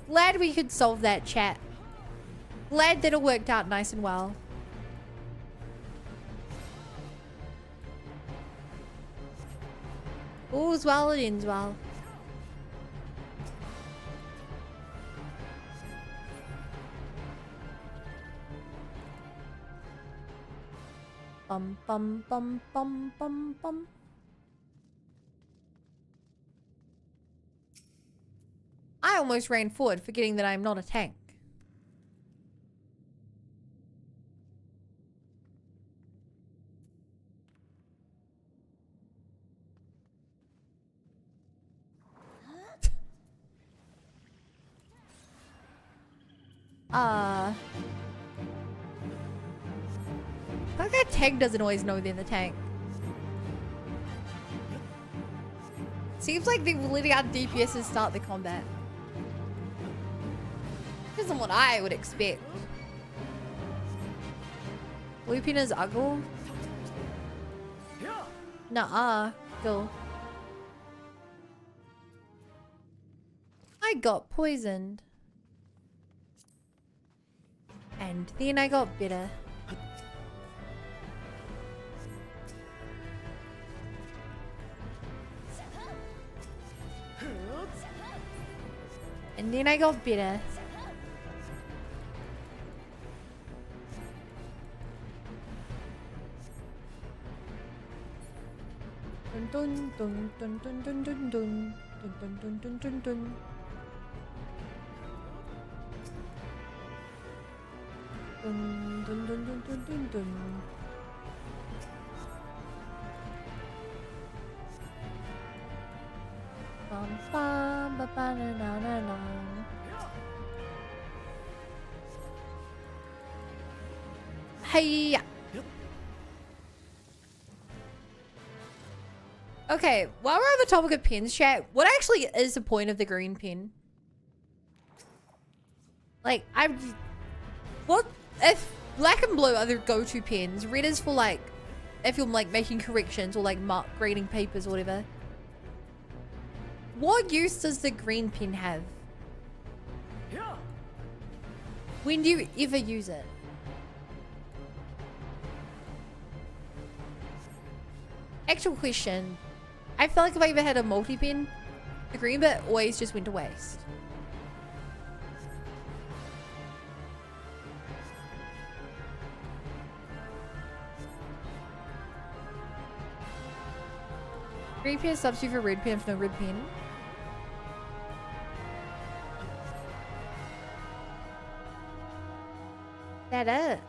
Glad we could solve that, chat. Glad that it worked out nice and well. All's well, it ends well. Bum, bum, bum, bum, bum, bum. I almost ran forward, forgetting that I'm not a tank. Like that tank doesn't always know they're in the tank. Seems like they're letting out DPS to start the combat. Isn't what I would expect. Lupin is ugly. Nuh-uh. Cool. I got poisoned. And then I got bitter. And then I got bitter. dun dun dun dun dun dun dun dun dun dun dun dun dun. Dun dun dun dun dun dun dun. Bum bum ba ba na na na na. Hey. Okay, while we're on the topic of pins, chat, what actually is the point of the green pin? Like, what if black and blue are the go-to pins? Red is for like, if you're like making corrections or like grading papers or whatever. What use does the green pin have? When do you ever use it? Actual question. I feel like if I ever had a multi-pin, the green bit always just went to waste. Green pin is substitute for red pin if no red pin. That it.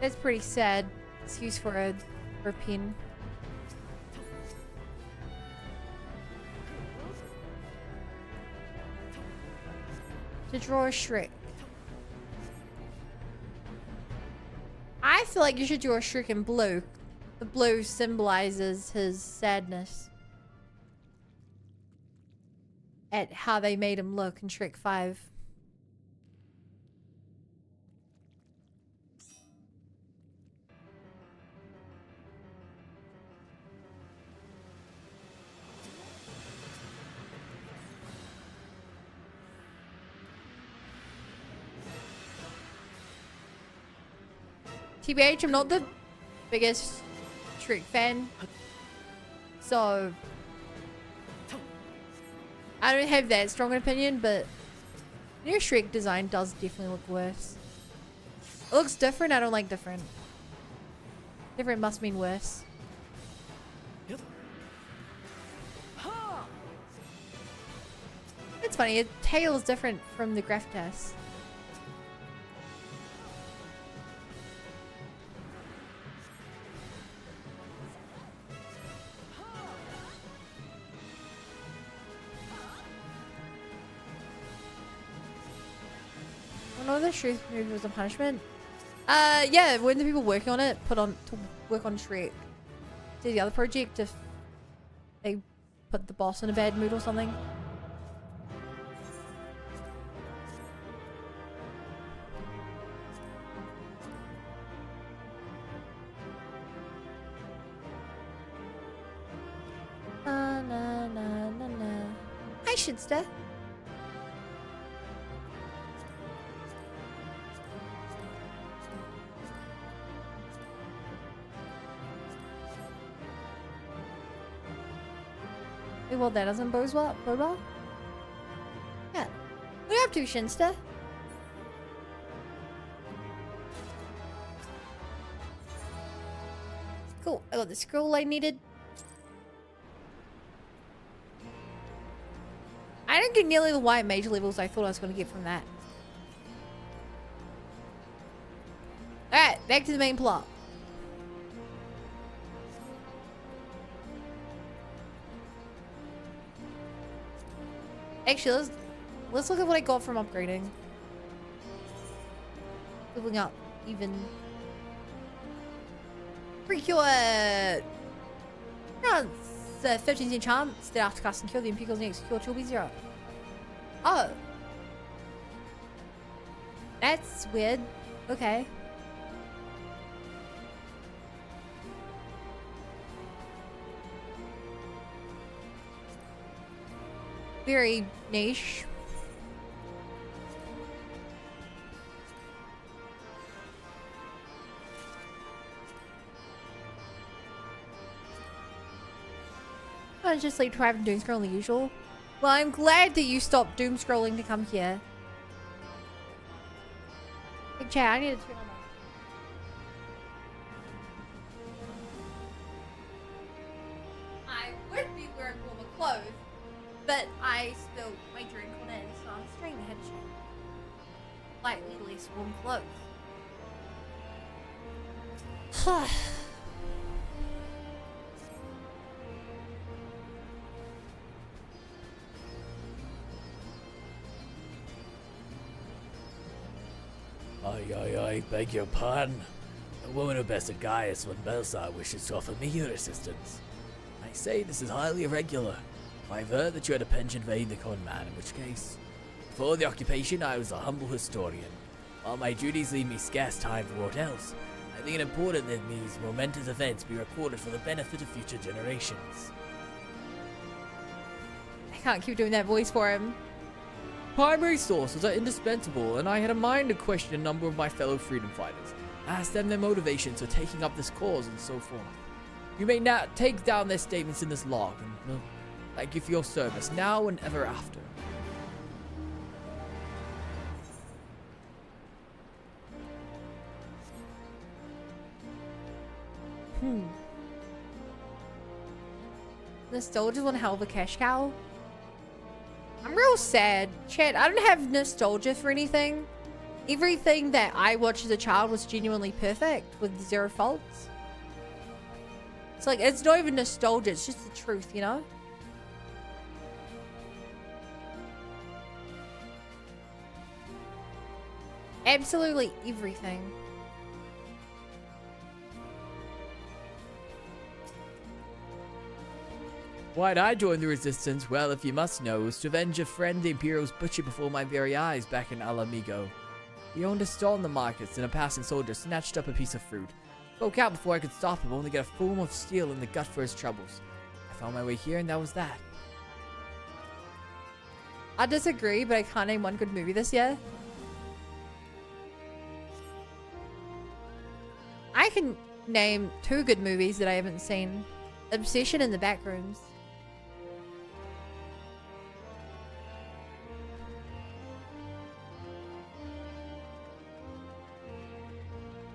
That's pretty sad excuse for a pin. To draw a Shrek. I feel like you should draw a Shrek in blue. The blue symbolizes his sadness. At how they made him look in Shrek 5. TBH, I'm not the biggest Shrek fan, so I don't have that strong an opinion, but new Shrek design does definitely look worse. It looks different, I don't like different. Different must mean worse. It's funny, its tail is different from the graph test. One of the truth movie was a punishment. Yeah, when the people working on it put on to work on Shrek to the other project if they put the boss in a bad mood or something. Na na na na na. Hi, Shidster. Well, that doesn't bode well. Yeah. What are you up to, Shinsta? Cool. I got the scroll I needed. I didn't get nearly the white major levels I thought I was going to get from that. Alright, back to the main plot. Actually, let's look at what I got from upgrading. Leveling up even. Precure! No, it's a 15 charm. Instead, after casting kill, the Imperial's next cure will be 0. Oh. That's weird. Okay. Very niche. I just like try doom scrolling the usual. Well, I'm glad that you stopped doom scrolling to come here. Hey, Chad, I need to turn on my... I would be wearing warmer clothes, but I spilled my drink on it, so I'm staying ahead of slightly less warm clothes. I beg your pardon. A woman who bested Gaius when Belsar wishes to offer me your assistance. I say this is highly irregular. I've heard that you had a penchant for aiding the con man, in which case, before the occupation I was a humble historian. While my duties leave me scarce time for aught else, I think it important that these momentous events be recorded for the benefit of future generations. I can't keep doing that voice for him. Primary sources are indispensable, and I had a mind to question a number of my fellow freedom fighters, ask them their motivations for taking up this cause and so forth. You may now take down their statements in this log, and well, thank you for your service, now and ever after. Nostalgia's one hell of a cash cow. I'm real sad. Chad, I don't have nostalgia for anything. Everything that I watched as a child was genuinely perfect with zero faults. It's like, it's not even nostalgia, it's just the truth, you know? Absolutely everything. Why'd I join the resistance? Well, if you must know, it was to avenge a friend the Imperials butchered before my very eyes back in Alamigo. He owned a stall in the markets, and a passing soldier snatched up a piece of fruit. Spoke out before I could stop him, only to get a foam of steel in the gut for his troubles. I found my way here, and that was that. I disagree, but I can't name one good movie this year. I can name 2 good movies that I haven't seen. Obsession and The Backrooms.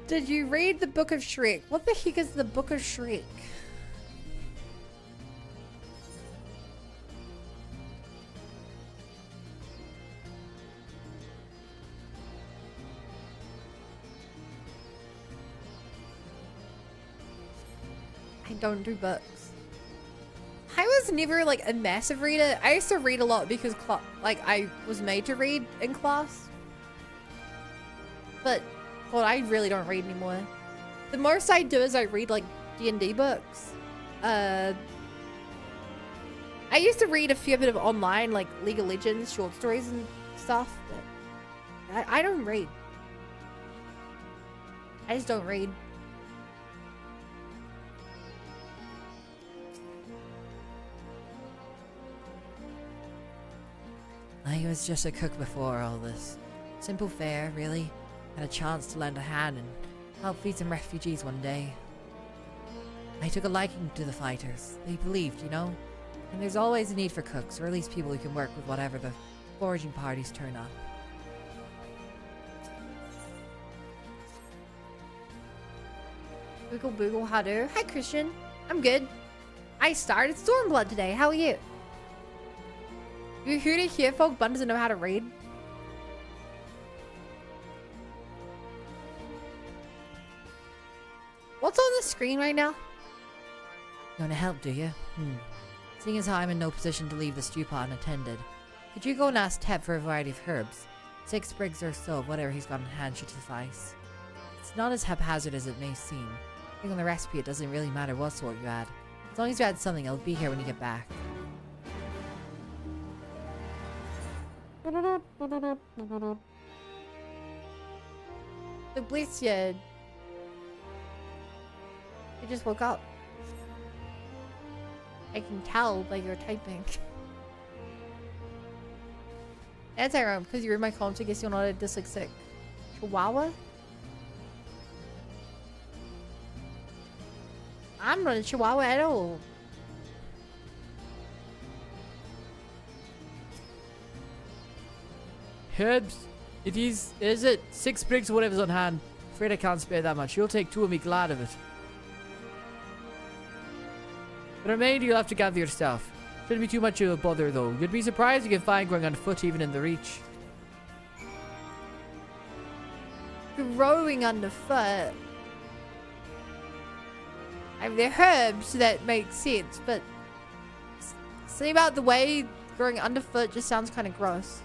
Did you read the Book of Shrek? What the heck is the Book of Shrek? I don't do books. I was never like a massive reader. I used to read a lot because I was made to read in class. But well, I really don't read anymore. The most I do is I read like D&D books. I used to read a fair bit of online like League of Legends short stories and stuff, but I don't read. I just don't read. I was just a cook before all this. Simple fare, really. Had a chance to lend a hand and help feed some refugees one day. I took a liking to the fighters. They believed, you know? And there's always a need for cooks, or at least people who can work with whatever the foraging parties turn up. Boogle Boogle, how do? Hi Christian, I'm good. I started Stormblood today, how are you? You hear to hear folk Bun doesn't know how to read? What's on the screen right now? You want to help, do you? Seeing as how I'm in no position to leave the stew pot unattended, could you go and ask Teb for a variety of herbs? 6 sprigs or so of whatever he's got in hand should suffice. It's not as haphazard as it may seem. I think on the recipe it doesn't really matter what sort you add. As long as you add something, it'll be here when you get back. So bless you. You just woke up. I can tell by your typing. That's Aaron, because you read my comments, I guess you're not a dyslexic chihuahua. I'm not a chihuahua at all. Herbs Is it 6 bricks or whatever's on hand? Afraid I can't spare that much. You'll take 2 and be glad of it. The remainder you'll have to gather yourself. Shouldn't be too much of a bother though. You'd be surprised you can find growing on foot even in the Reach. Growing underfoot. I mean, they're herbs, so that makes sense, but something about the way growing underfoot just sounds kind of gross.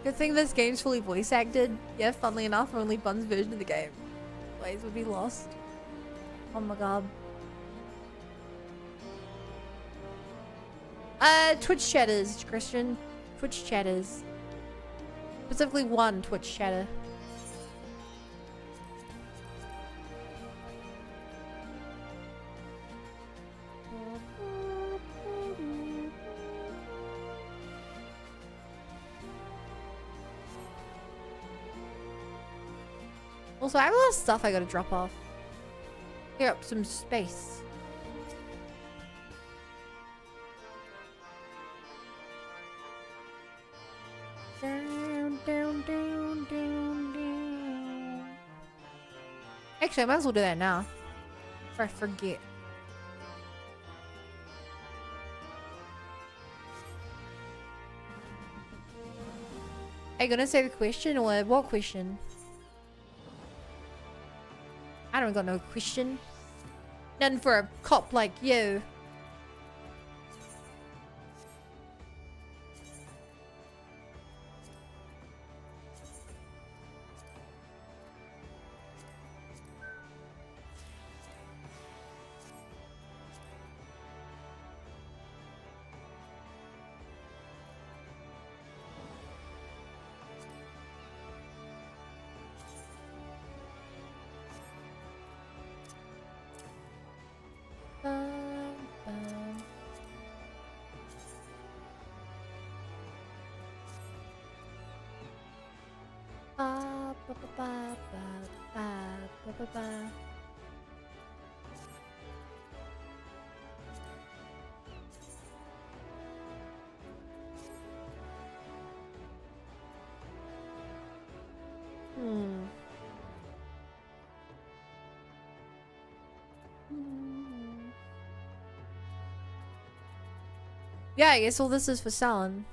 Good thing this game's fully voice acted. Yeah, funnily enough, only Bun's version of the game. Ways would be lost. Oh my god. Twitch chatters, Christian. Twitch chatters. Specifically one Twitch chatter. Also, I have a lot of stuff I gotta drop off. Clear up some space. Down, down, down, down, down. Actually, I might as well do that now. Before I forget. Are you gonna say the question or what question? I don't got no question. None for a cop like you. Yeah, I guess all this is for selling.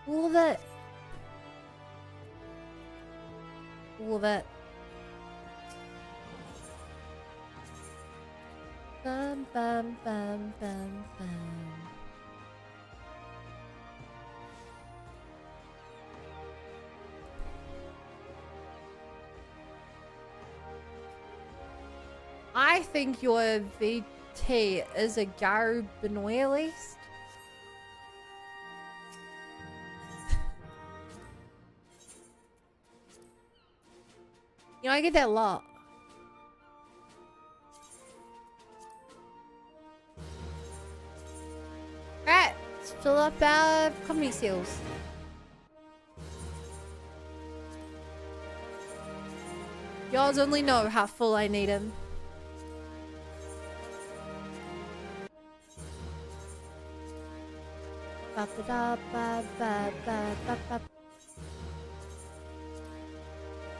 All of it. All of it. Bum, bum, bum, bum, bum. I think your VT is a Garu Benoit at least. You know, I get that a lot. Alright, let's fill up our company seals. Y'all only know how full I need him. Ba ba da ba ba ba ba ba.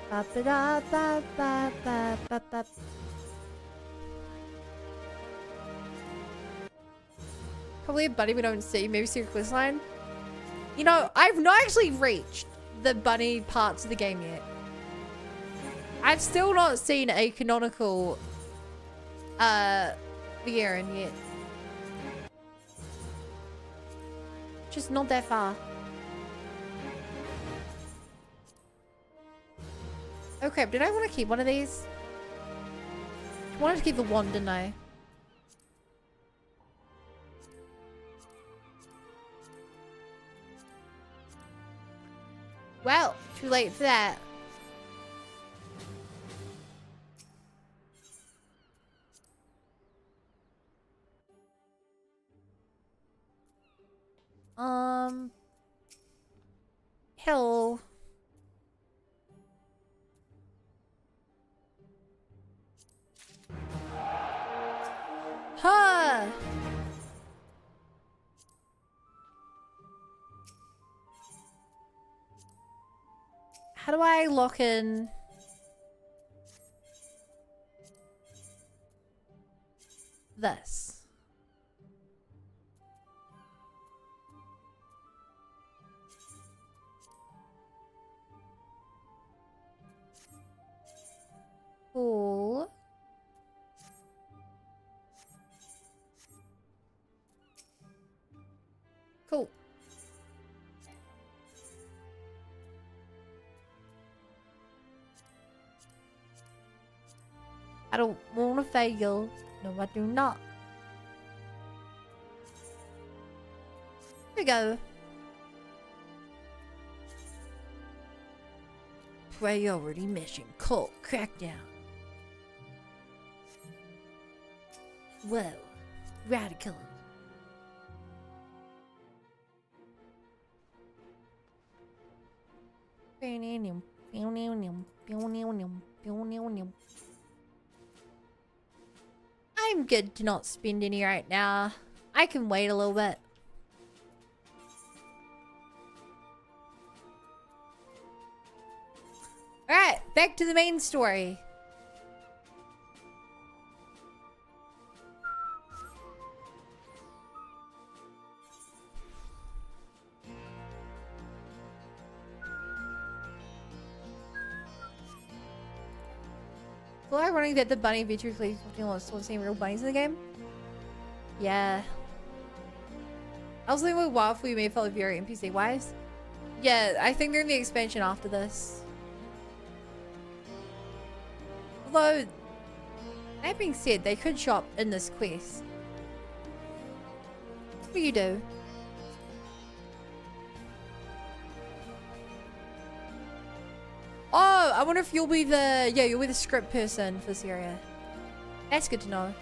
Ba ba da ba ba ba ba ba. Probably a bunny we don't see. Maybe Secret Quest line. You know, I've not actually reached the bunny parts of the game yet. I've still not seen a canonical Viren yet. Just not that far. Okay, did I want to keep one of these? I wanted to keep the wand, didn't I? Well, too late for that. Hello. Huh. How do I lock in? This. Cool. Cool. I don't want to fail. No, I do not. Here we go. Priority mission. Cult crackdown. Whoa. Radical. I'm good to not spend any right now. I can wait a little bit. Alright, back to the main story. So ironic that the bunny feature plays 15 lost the same real bunnies in the game. Yeah. I was thinking with WoW we may follow very NPC wise. Yeah, I think they're in the expansion after this. Although, that being said, they could shop in this quest. What do you do? Oh, I wonder if you'll be the... Yeah, you'll be the script person for this area. That's good to know.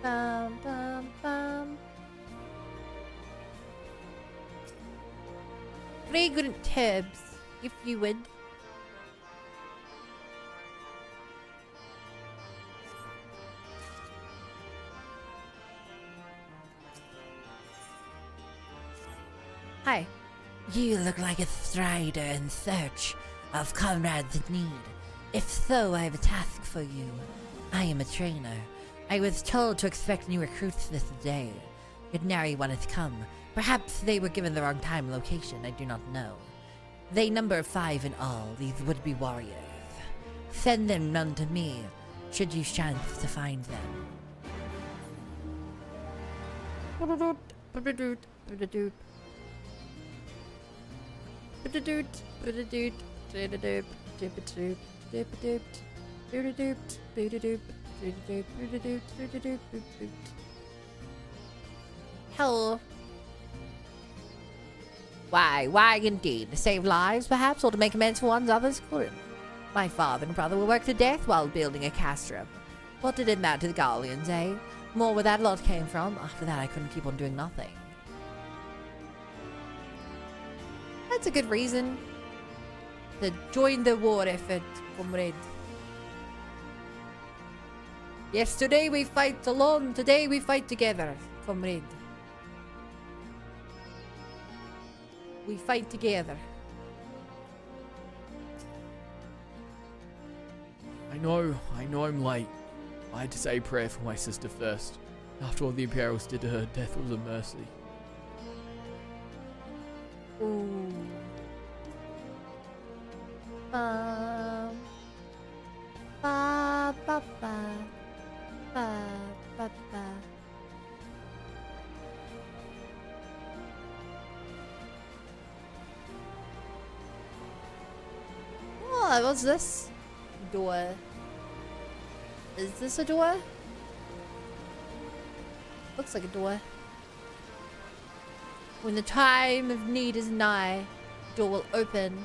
Bum, bum, bum. Fragrant herbs, if you would. Hi. You look like a strider in search of comrades in need. If so, I have a task for you. I am a trainer. I was told to expect new recruits this day. Yet nary one has come. Perhaps they were given the wrong time and location, I do not know. They number 5 in all, these would-be warriors. Send them none to me, should you chance to find them. Hello. Why indeed? To save lives, perhaps, or to make amends for ones others couldn't. My father and brother were worked to death while building a castrum. What did it matter to the Garleans, eh? More where that lot came from. After that, I couldn't keep on doing nothing. That's a good reason to join the war effort, comrade. Yesterday we fight alone, today we fight together, comrade. We fight together. I know I'm late. I had to say a prayer for my sister first. After all the Imperials did to her, death was a mercy. Ooh. Ba ba ba ba ba ba. Oh, what's this? Door. Is this a door? Looks like a door. When the time of need is nigh, the door will open.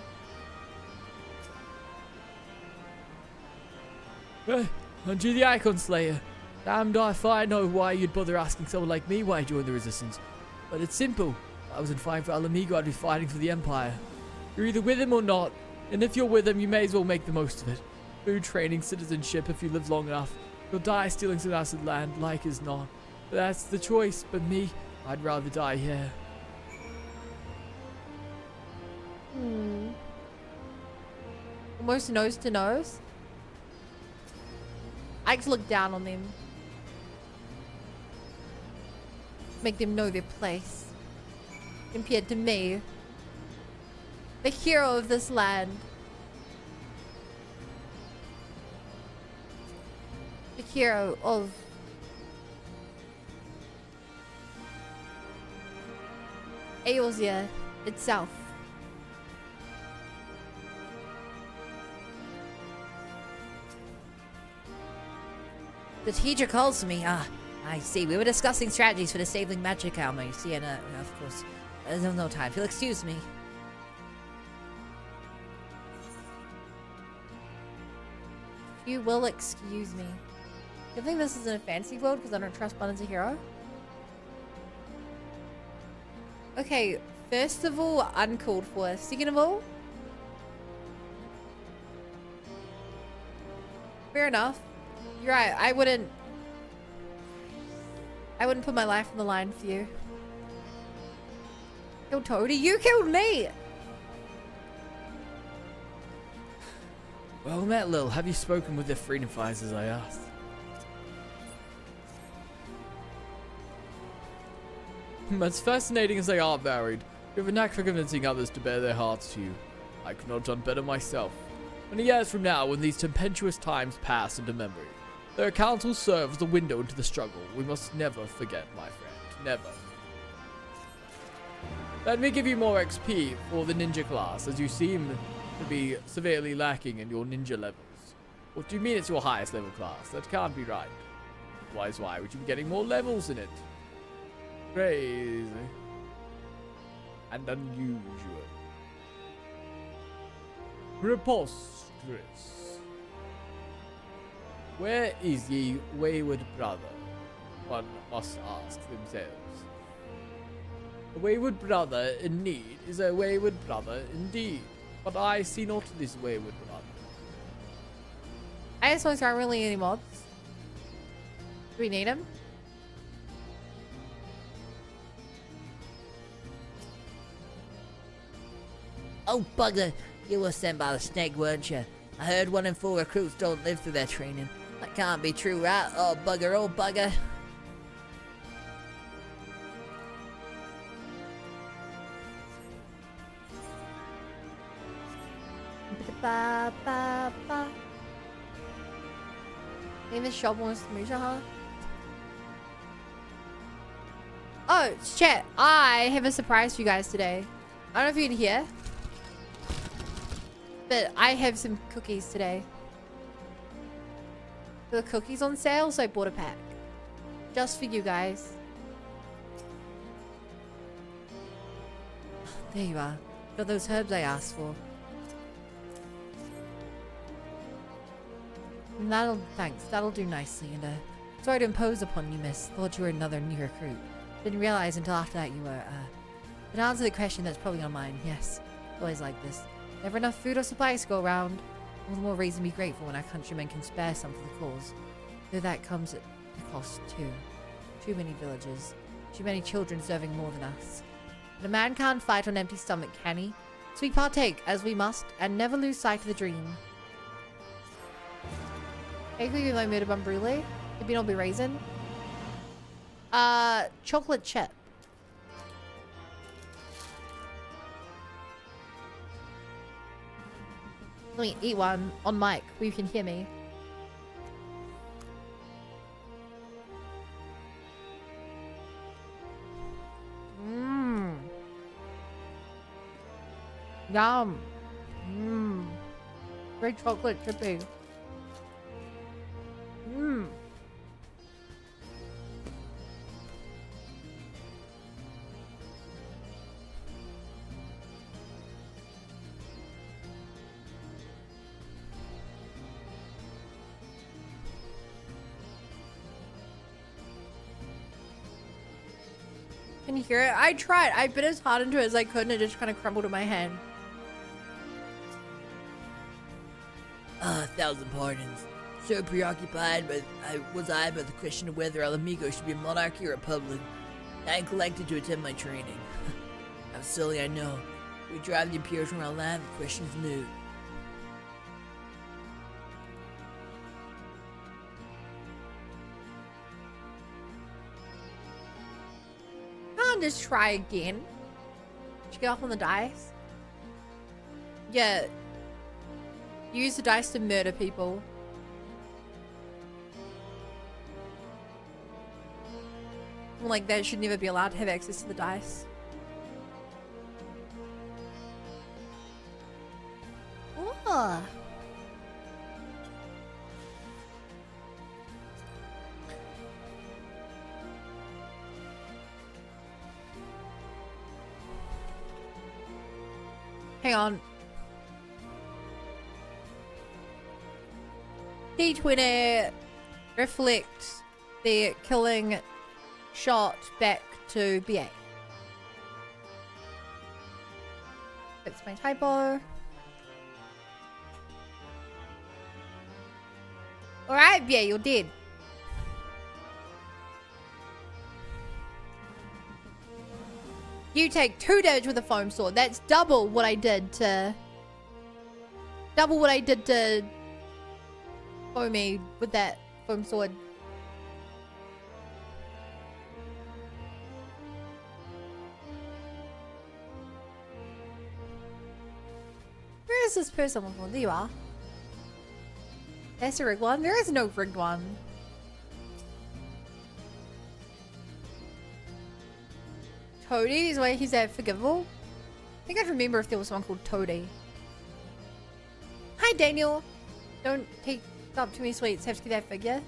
Aren't you the Icon Slayer? Damned if I know why you'd bother asking someone like me why I joined the Resistance. But it's simple. If I wasn't fighting for Alamigo, I'd be fighting for the Empire. You're either with him or not. And if you're with him, you may as well make the most of it. Food, training, citizenship, if you live long enough. You'll die stealing some acid land, like as not. But that's the choice. But me, I'd rather die here. almost nose to nose. I like to look down on them. Make them know their place. Compared to me, the hero of this land. The hero of Eorzea itself. The teacher calls for me. Ah, I see. We were discussing strategies for disabling magic armor. You see, and of course, there's no time. If you'll excuse me. You will excuse me. You think this is in a fantasy world because I don't trust Bun as a hero? Okay, first of all, uncalled for. Second of all, fair enough. You're right. I wouldn't put my life on the line for you. Killed Toadie. You killed me. Well met, Lil. Have you spoken with the freedom fighters as I asked? As fascinating as they are varied, you have a knack for convincing others to bare their hearts to you. I could not have done better myself. Many years from now, when these tempestuous times pass into memory, their counsel serves as a window into the struggle we must never forget, my friend. Never. Let me give you more XP for the ninja class, as you seem to be severely lacking in your ninja levels. What do you mean it's your highest level class? That can't be right. Otherwise, why would you be getting more levels in it? Crazy. And unusual. Preposterous. Where is ye wayward brother? One must ask themselves. A wayward brother in need is a wayward brother indeed. But I see not this wayward brother. I just don't aren't really any mods. Do we need him? Oh, bugger. You were sent by the snake, weren't you? I heard 1 in 4 recruits don't live through their training. That can't be true, right? Oh, bugger, oh, bugger. Ba, ba, ba. Name the shop wants to move, huh? Oh, chat. I have a surprise for you guys today. I don't know if you can hear, but I have some cookies today. The cookies on sale, so I bought a pack. Just for you guys. There you are. Got those herbs I asked for. Thanks. That'll do nicely. And sorry to impose upon you, miss. Thought you were another new recruit. Didn't realize until after that you were, But to answer the question that's probably on mine, yes. Always like this. Never enough food or supplies to go around. All the more reason to be grateful when our countrymen can spare some for the cause. Though that comes at a cost too. Too many villages. Too many children serving more than us. But a man can't fight on empty stomach, can he? So we partake as we must, and never lose sight of the dream. Maybe with my made bun brulee. Maybe not be raisin. Chocolate chip. Let me eat one on mic where you can hear me. Mmm. Yum. Mmm. Great chocolate chippy. Mmm. Can you hear it? I tried. I bit as hard into it as I could and it just kind of crumbled in my hand. Ah, 1,000 pardons. So preoccupied was I by the question of whether Alamigo should be a monarchy or a republic. I neglected to attend my training. How silly, I know. We drive the Imperials from our land, the question's moot. just try again. Just get up on the dice. Yeah. Use the dice to murder people. Like, they should never be allowed to have access to the dice. Oh. Hang on. D20 reflect the killing shot back to BA. That's my typo. Alright, BA, you're dead. You take 2 damage with a foam sword. That's double what I did to... Double what I did to... Foamy with that foam sword. Where is this person? Oh, there you are. That's a rigged one. There is no rigged one. Toady is why he's that forgivable. I think I'd remember if there was someone called Toady. Hi, Daniel. Don't take up too many sweets. Have to get that figure.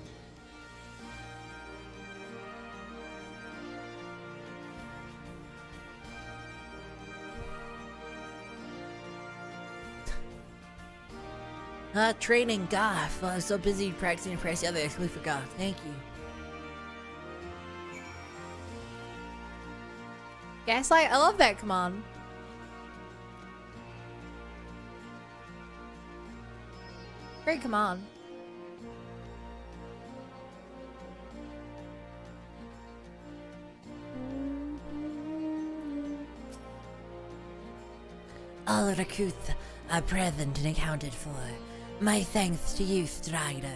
Training Garth. I was so busy practicing to press the other, I actually forgot. Thank you. Gaslight, I love that command. Great command. All recruits are present and accounted for. My thanks to you, Strider.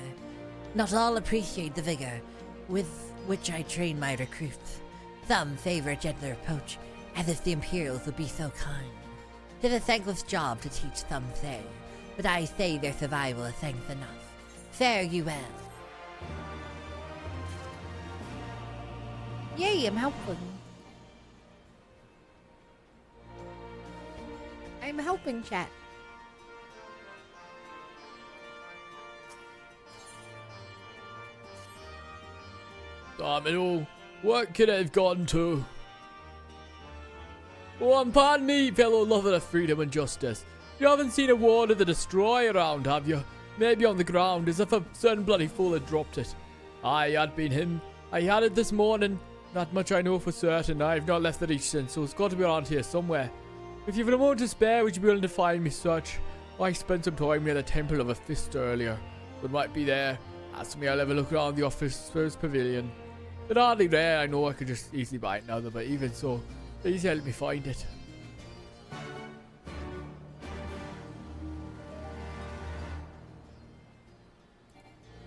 Not all appreciate the vigor with which I train my recruits. Some favor a gentler approach, as if the Imperials would be so kind. 'Tis a thankless job to teach, some say, but I say their survival is thanks enough. Fare you well. Yay, I'm helping. I'm helping, chat. Damn it all. What could it have gotten to? Oh, and pardon me, fellow lover of freedom and justice. You haven't seen a ward of the Destroyer around, have you? Maybe on the ground, as if a certain bloody fool had dropped it. Aye, had been him. I had it this morning. Not much I know for certain. I've not left the reach since, so it's got to be around here somewhere. If you've a moment to spare, would you be willing to find me such? I spent some time near the Temple of a Fist earlier. It might be there. Ask me, I'll have a look around the officer's pavilion. But hardly rare, I know I could just easily buy another, but even so, please help me find it.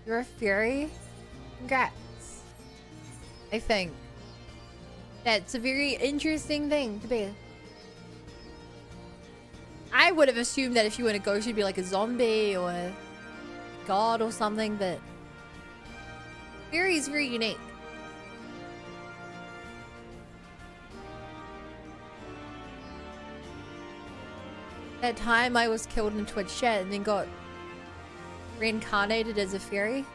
You're a fairy? Congrats. I think. That's a very interesting thing to be. I would have assumed that if you were a ghost, you'd be like a zombie or a god or something, but fairy is very unique. That time I was killed in Twitch chat and then got reincarnated as a fairy.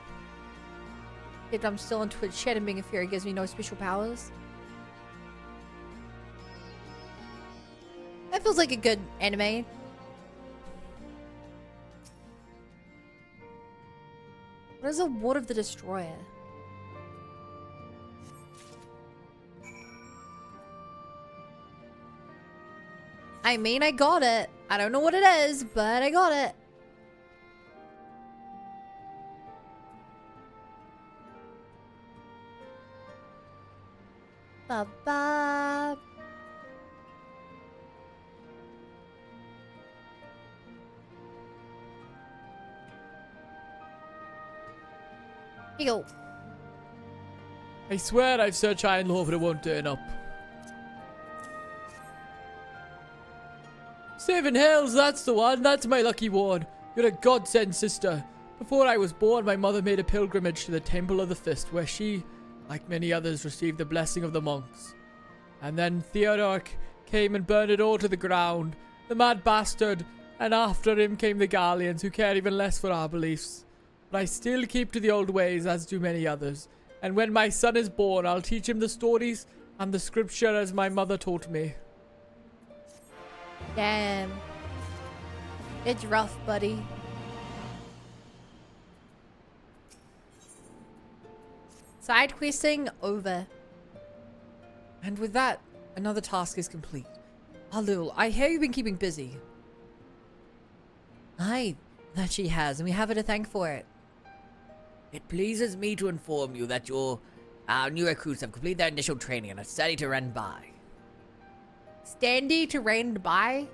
Yet I'm still in Twitch chat and being a fairy gives me no special powers. That feels like a good anime. What is a Ward of the Destroyer? I mean, I got it. I don't know what it is, but I got it. Ba-ba. Here you go. I swear I've searched high and low, but it won't turn up. Seven Hells, that's the one. That's my lucky ward. You're a godsend, sister. Before I was born, my mother made a pilgrimage to the Temple of the Fist, where she, like many others, received the blessing of the monks. And then Theodoric came and burned it all to the ground. The mad bastard. And after him came the Gallians, who cared even less for our beliefs. But I still keep to the old ways, as do many others. And when my son is born, I'll teach him the stories and the scripture as my mother taught me. Damn. It's rough, buddy. Side questing over. And with that, another task is complete. Alul, I hear you've been keeping busy. Aye, that she has, and we have her to thank for it. It pleases me to inform you that our new recruits have completed their initial training and are steady to run by. Standy to rand by?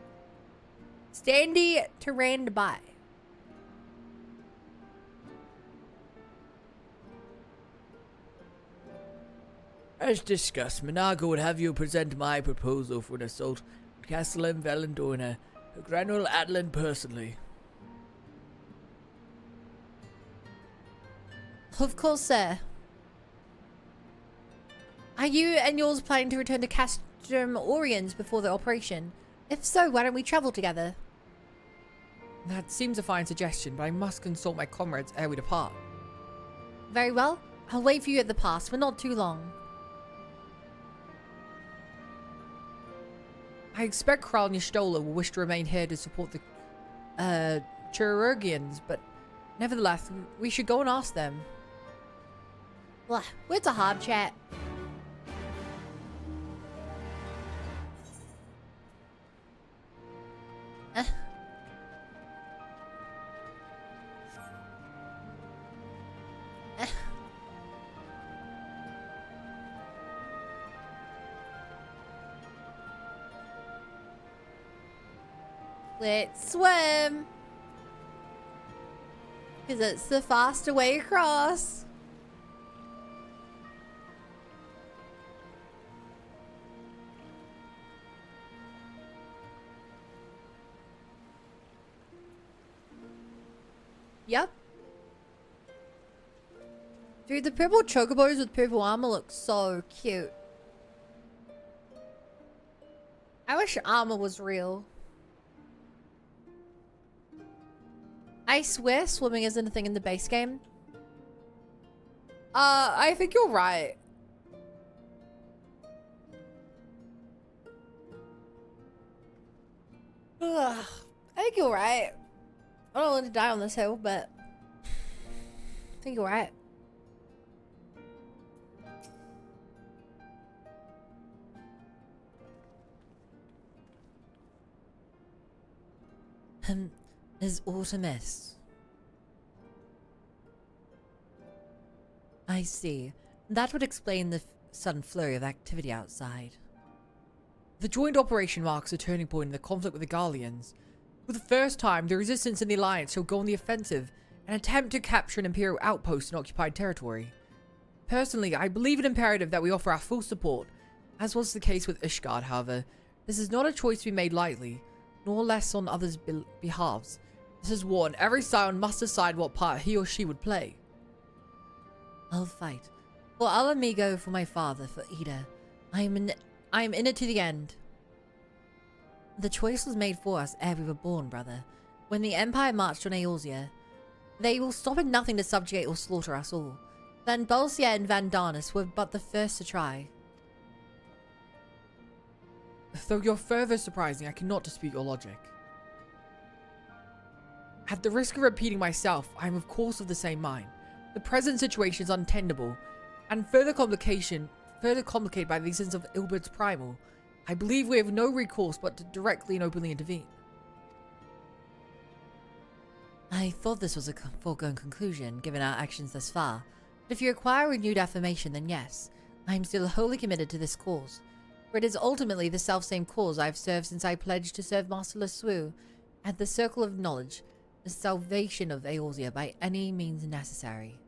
Standy to rand by. As discussed, Minago would have you present my proposal for an assault on Castle Valendorna, her General Atlan personally. Of course, sir. Are you and yours planning to return to Castrum Oriens before the operation? If so, why don't we travel together? That seems a fine suggestion, but I must consult my comrades ere we depart. Very well. I'll wait for you at the pass for not too long. I expect Kral and Y'shtola will wish to remain here to support the Chirurgians, but nevertheless, we should go and ask them. Blah, it's a hard chat. Let's swim. Because it's the faster way across. Yep. Dude, the purple chocobos with purple armor look so cute. I wish armor was real. I swear swimming isn't a thing in the base game. I think you're right. Ugh, I think you're right. I don't want to die on this hill, but I think you're right. Is Artemis. I see. That would explain the sudden flurry of activity outside. The joint operation marks a turning point in the conflict with the Gallians. For the first time, the Resistance and the Alliance shall go on the offensive and attempt to capture an Imperial outpost in occupied territory. Personally, I believe it imperative that we offer our full support. As was the case with Ishgard, however, this is not a choice to be made lightly, nor less on others' behalves. This is war, and every scion must decide what part he or she would play. I'll fight. For Alamigo, for my father, for Ida. I am in it to the end. The choice was made for us ere we were born, brother. When the Empire marched on Eorzea, they will stop at nothing to subjugate or slaughter us all. Van Balsia and Van Darnus were but the first to try. Though you're further surprising, I cannot dispute your logic. At the risk of repeating myself, I am of course of the same mind. The present situation is untenable, and further complicated by the existence of Ilbert's Primal. I believe we have no recourse but to directly and openly intervene. I thought this was a foregone conclusion, given our actions thus far. But if you require renewed affirmation, then yes, I am still wholly committed to this cause. For it is ultimately the self-same cause I have served since I pledged to serve Master Lasue at the Circle of Knowledge, the salvation of Eorzea by any means necessary.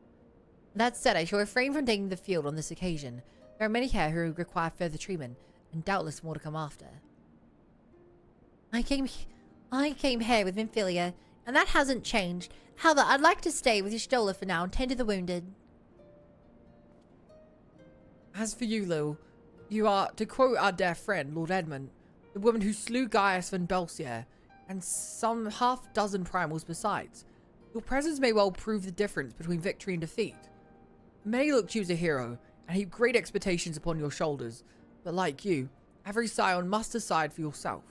That said, I shall refrain from taking the field on this occasion. There are many here who require further treatment, and doubtless more to come after. I came here with Vimphilia, and that hasn't changed. However, I'd like to stay with Y'shtola for now and tend to the wounded. As for you, Lil, you are, to quote our dear friend, Lord Edmund, the woman who slew Gaius van Belsier, and some half-dozen primals besides. Your presence may well prove the difference between victory and defeat. Many look to you as a hero, and heap great expectations upon your shoulders, but like you, every scion must decide for yourself.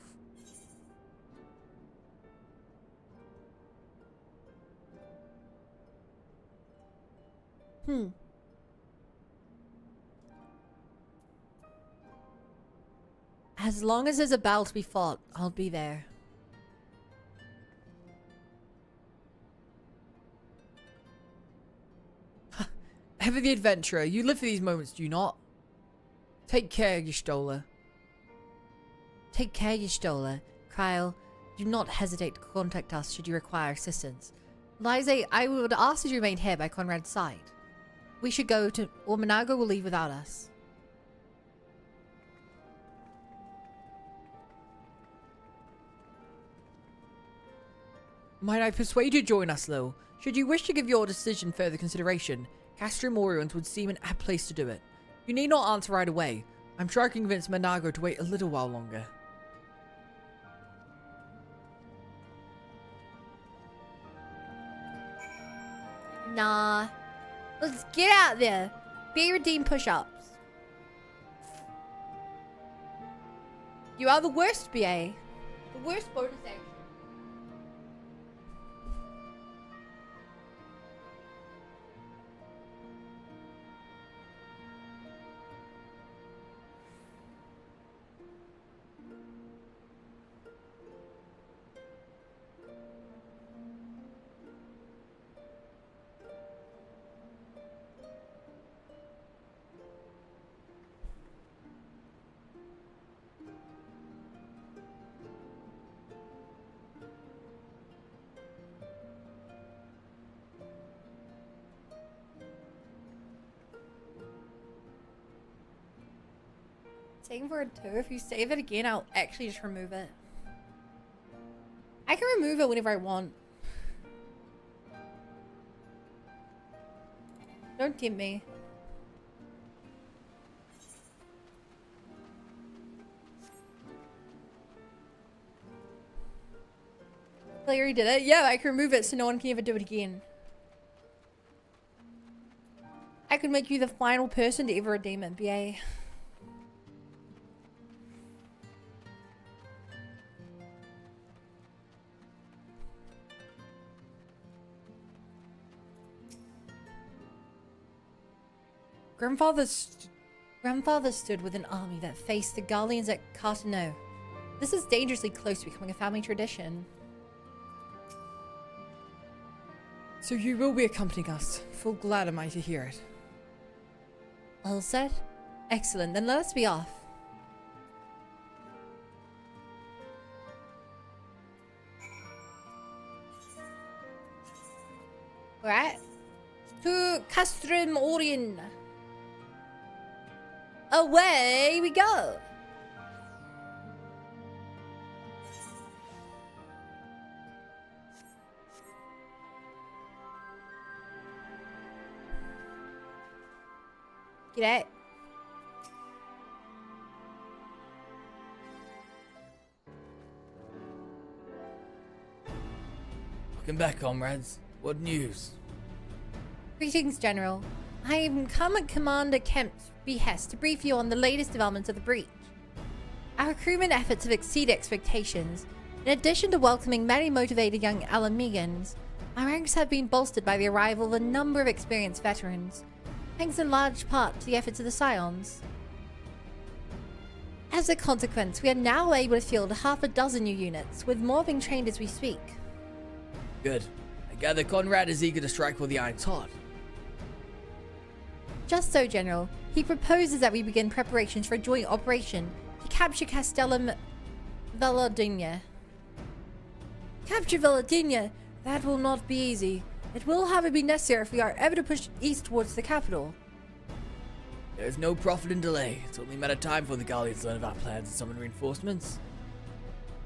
As long as there's a battle to be fought, I'll be there. Ever the adventurer, you live for these moments, do you not? Take care, Y'shtola. Take care, Y'shtola. Kyle, do not hesitate to contact us should you require assistance. Liza, I would ask that you remain here by Conrad's side. We should go to, or Manago will leave without us. Might I persuade you to join us, Lil? Should you wish to give your decision further consideration, Castrum Orions would seem an apt place to do it. You need not answer right away. I'm sure I can convince Manago to wait a little while longer. Nah. Let's get out there. Be redeemed push-ups. You are the worst, BA. The worst bonus action. Saving for it too. If you save it again, I'll actually just remove it. I can remove it whenever I want. Don't tempt me. Larry did it. Yeah, I can remove it so no one can ever do it again. I could make you the final person to ever redeem it, BA. Grandfather stood with an army that faced the Gallians at Cartano. This is dangerously close to becoming a family tradition. So you will be accompanying us. Full glad am I to hear it. All set? Excellent, then let us be off. Right. To Castrum Orion. Away we go. G'day. Welcome back, comrades. What news? Greetings, General. I am come at Commander Kemp's behest to brief you on the latest developments of the breach. Our recruitment efforts have exceeded expectations. In addition to welcoming many motivated young Alamegans, our ranks have been bolstered by the arrival of a number of experienced veterans, thanks in large part to the efforts of the Scions. As a consequence, we are now able to field half a dozen new units, with more being trained as we speak. Good. I gather Conrad is eager to strike while the iron's hot. Just so, General. He proposes that we begin preparations for a joint operation to capture Castellum Valladina. Capture Valladina? That will not be easy. It will, however, be necessary if we are ever to push east towards the capital. There is no profit in delay. It's only a matter of time before the Gallians learn of our plans and summon reinforcements.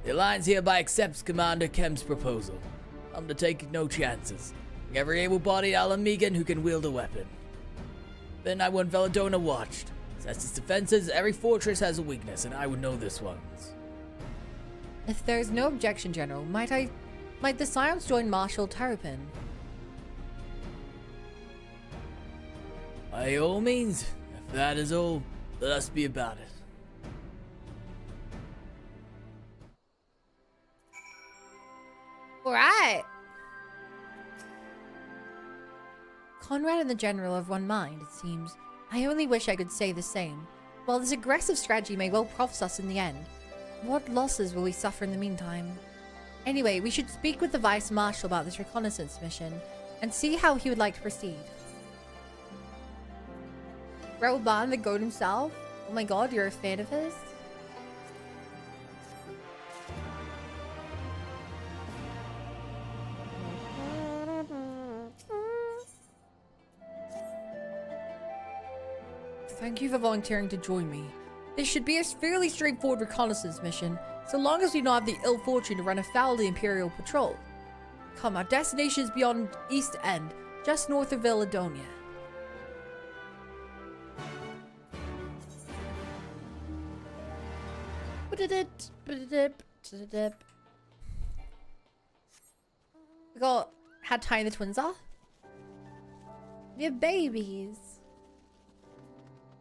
The Alliance hereby accepts Commander Kem's proposal. Undertaking no chances. Every able-bodied Alamegan who can wield a weapon. Then I want Veladona watched. As its defenses, every fortress has a weakness, and I would know this one's. If there's no objection, General, might the Scions join Marshal Terrapin? By all means, if that is all, let us be about it. Alright. Conrad and the General have one mind, it seems. I only wish I could say the same. While this aggressive strategy may well profit us in the end, what losses will we suffer in the meantime? Anyway, we should speak with the Vice Marshal about this reconnaissance mission and see how he would like to proceed. Raoban, the goat himself? Oh my god, you're a fan of his? Thank you for volunteering to join me. This should be a fairly straightforward reconnaissance mission, so long as we don't have the ill fortune to run afoul of the Imperial Patrol. Come, our destination is beyond East End, just north of Villadonia. We got how tiny the twins are. They're babies.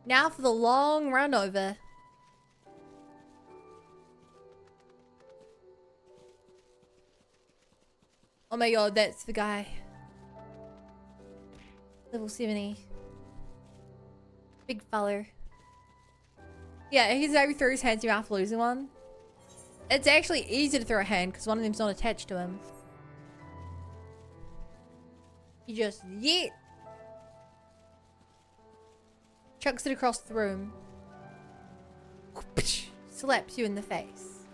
Now for the long run over. Oh my god, that's the guy. Level 70. Big feller. Yeah, he's every throw his hands to after losing one. It's actually easy to throw a hand because one of them's not attached to him. You just yeet. Chucks it across the room. Slaps you in the face.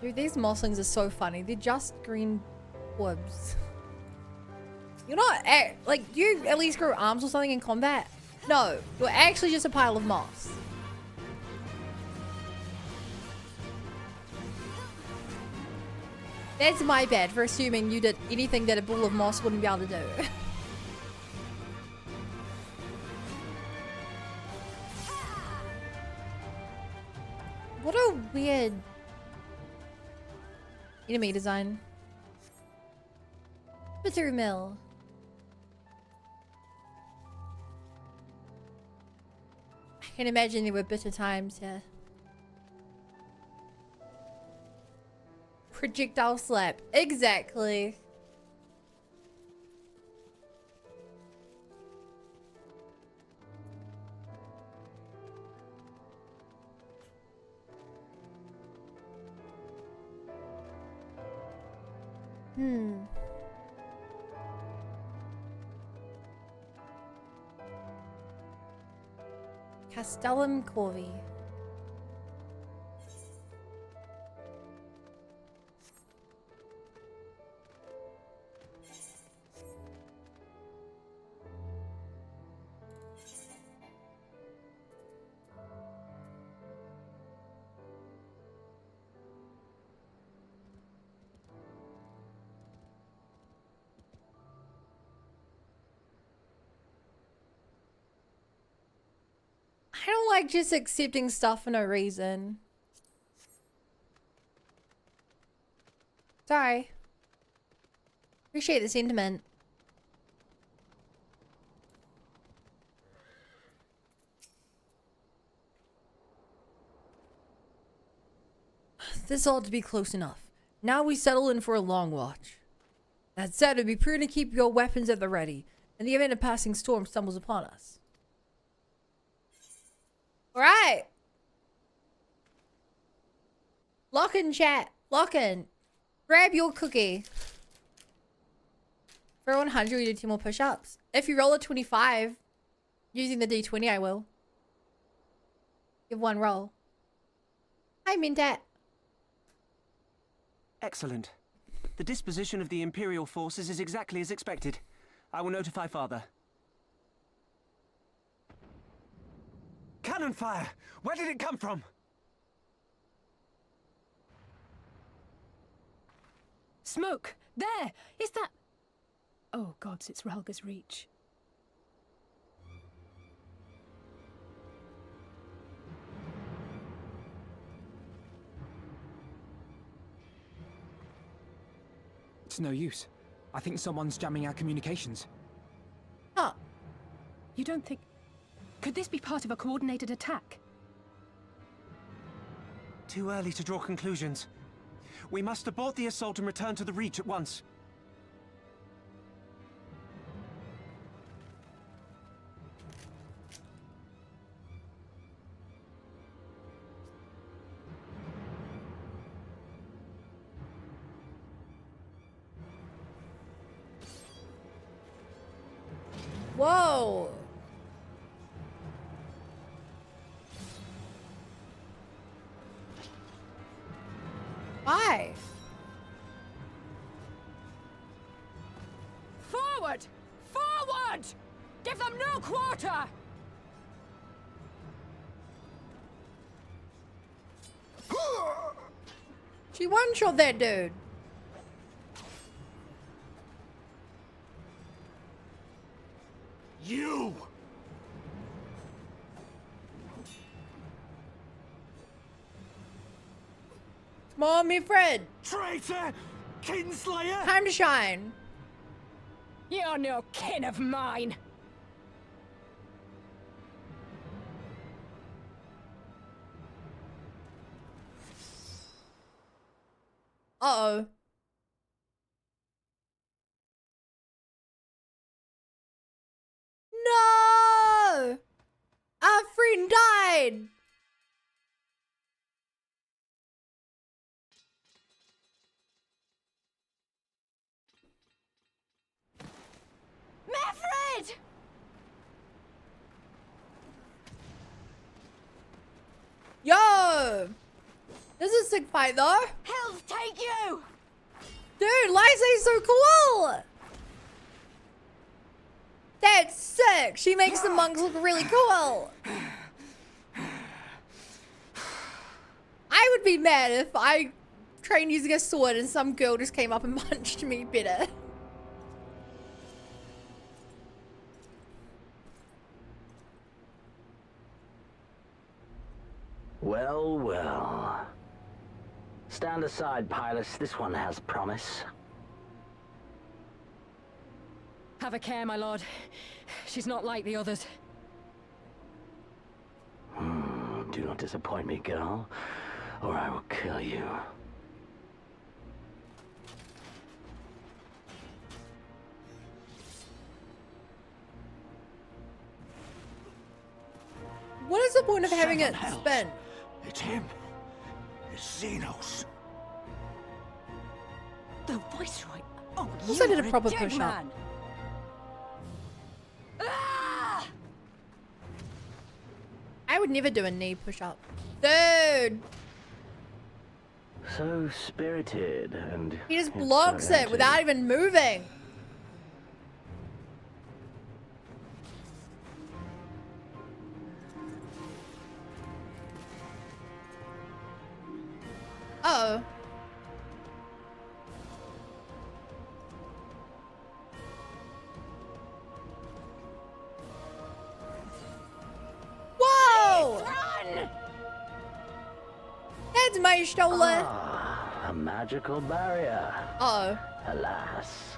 Dude, these mosslings are so funny. They're just green orbs. You're not, like, do you at least grow arms or something in combat? No, you're actually just a pile of moss. That's my bad for assuming you did anything that a ball of moss wouldn't be able to do. What a weird enemy design. Bitter mill. I can imagine there were bitter times here. Projectile slap. Exactly. Castellum Corvi. I don't like just accepting stuff for no reason. Sorry. Appreciate the sentiment. This ought to be close enough. Now we settle in for a long watch. That said, it'd be prudent to keep your weapons at the ready in the event a passing storm stumbles upon us. Alright. Lock in, chat. Lock in. Grab your cookie. For 100, we do 2 more push-ups. If you roll a 25, using the D20, I will. Give 1 roll. Hi, Mintat. Excellent. The disposition of the Imperial forces is exactly as expected. I will notify Father. cannon fire! Where did it come from? Smoke! There! Is that... Oh gods, it's Ralga's Reach. It's no use. I think someone's jamming our communications. Huh. You don't think... Could this be part of a coordinated attack? Too early to draw conclusions. We must abort the assault and return to the Reach at once. Whoa! Why? Forward! Forward! Give them no quarter! She one-shot that dude. You! Come on, me friend. Traitor! Kinslayer! Time to shine. You're no kin of mine! Uh-oh. No! Our friend died! Mefred! Yo! This is a sick fight though. Hells take you! Dude, Lysie's so cool! That's sick! She makes the monks look really cool! I would be mad if I trained using a sword and some girl just came up and punched me better. Well, well. Stand aside, Pilus. This one has promise. Have a care, my lord. She's not like the others. Do not disappoint me, girl, or I will kill you. What is the point of having it Seven spin? It's him. It's Xenos. The Viceroy. Oh, Also you did a are proper dead push-up. man. I would never do a knee push-up. Dude! So spirited and He just blocks it without even moving. Uh-oh. Whoa! Run! That's my stolen. a magical barrier. Uh-oh. Alas.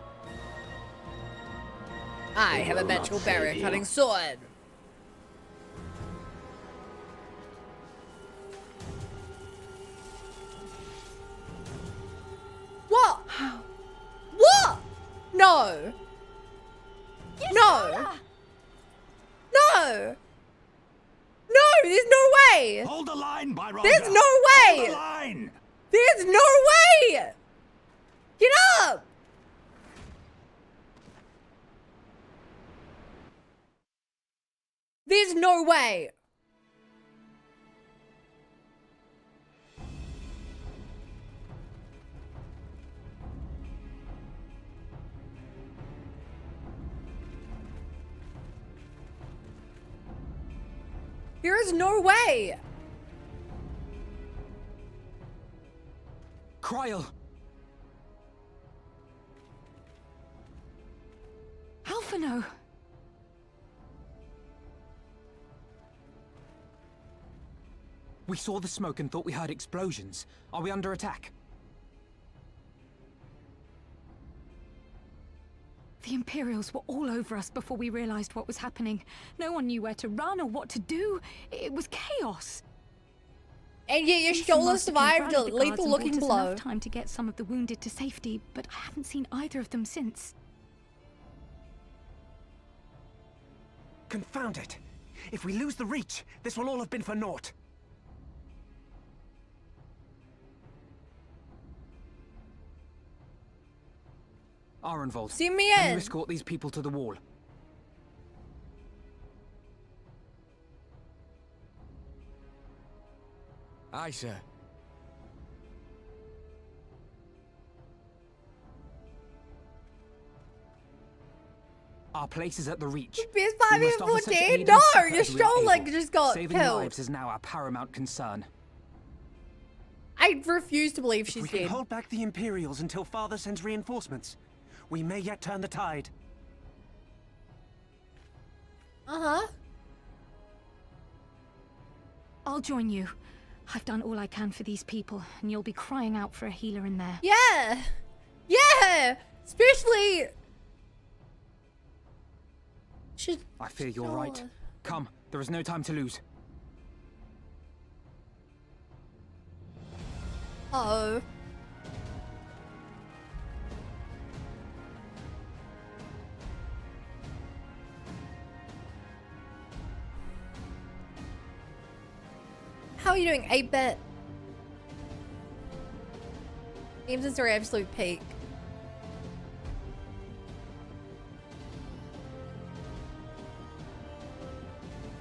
I It have a will not magical save barrier you. cutting sword. What? What? No. No. No. No, there's no way. Hold the line, Byron. There's no Hold way. the line. There's no way. Get up. There's no way. There is no way. Kryl! Alphino! We saw the smoke and thought we heard explosions. Are we under attack? The Imperials were all over us before we realized what was happening. No one knew where to run or what to do. It was chaos. And yet your shoulder survived a lethal looking blow. Enough time to get some of the wounded to safety, but I haven't seen either of them since. Confound it! If we lose the reach, this will all have been for naught. Arenvold, see me can in. you escort these people to the wall? Aye, sir. Our place is at the reach. Best part We of must offer such it, aid no, and succor your as we are shoulder able. just got Saving killed. lives is now our paramount concern. I refuse to believe she's We can dead. hold back the Imperials until Father sends reinforcements. We may yet turn the tide. Uh-huh. I'll join you. I've done all I can for these people, and you'll be crying out for a healer in there. Yeah. Yeah. Especially. I fear you're right. Come, there is no time to lose. Uh-oh. How are you doing, 8-bit? Games and story absolute peak.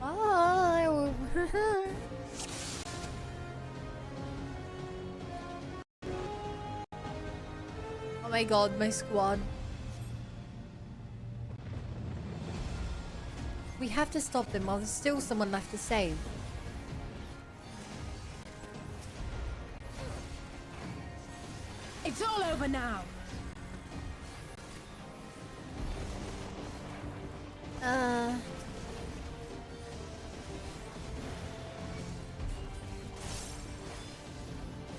Oh. Oh my god, my squad. We have to stop them while there's still someone left to save. It's all over now.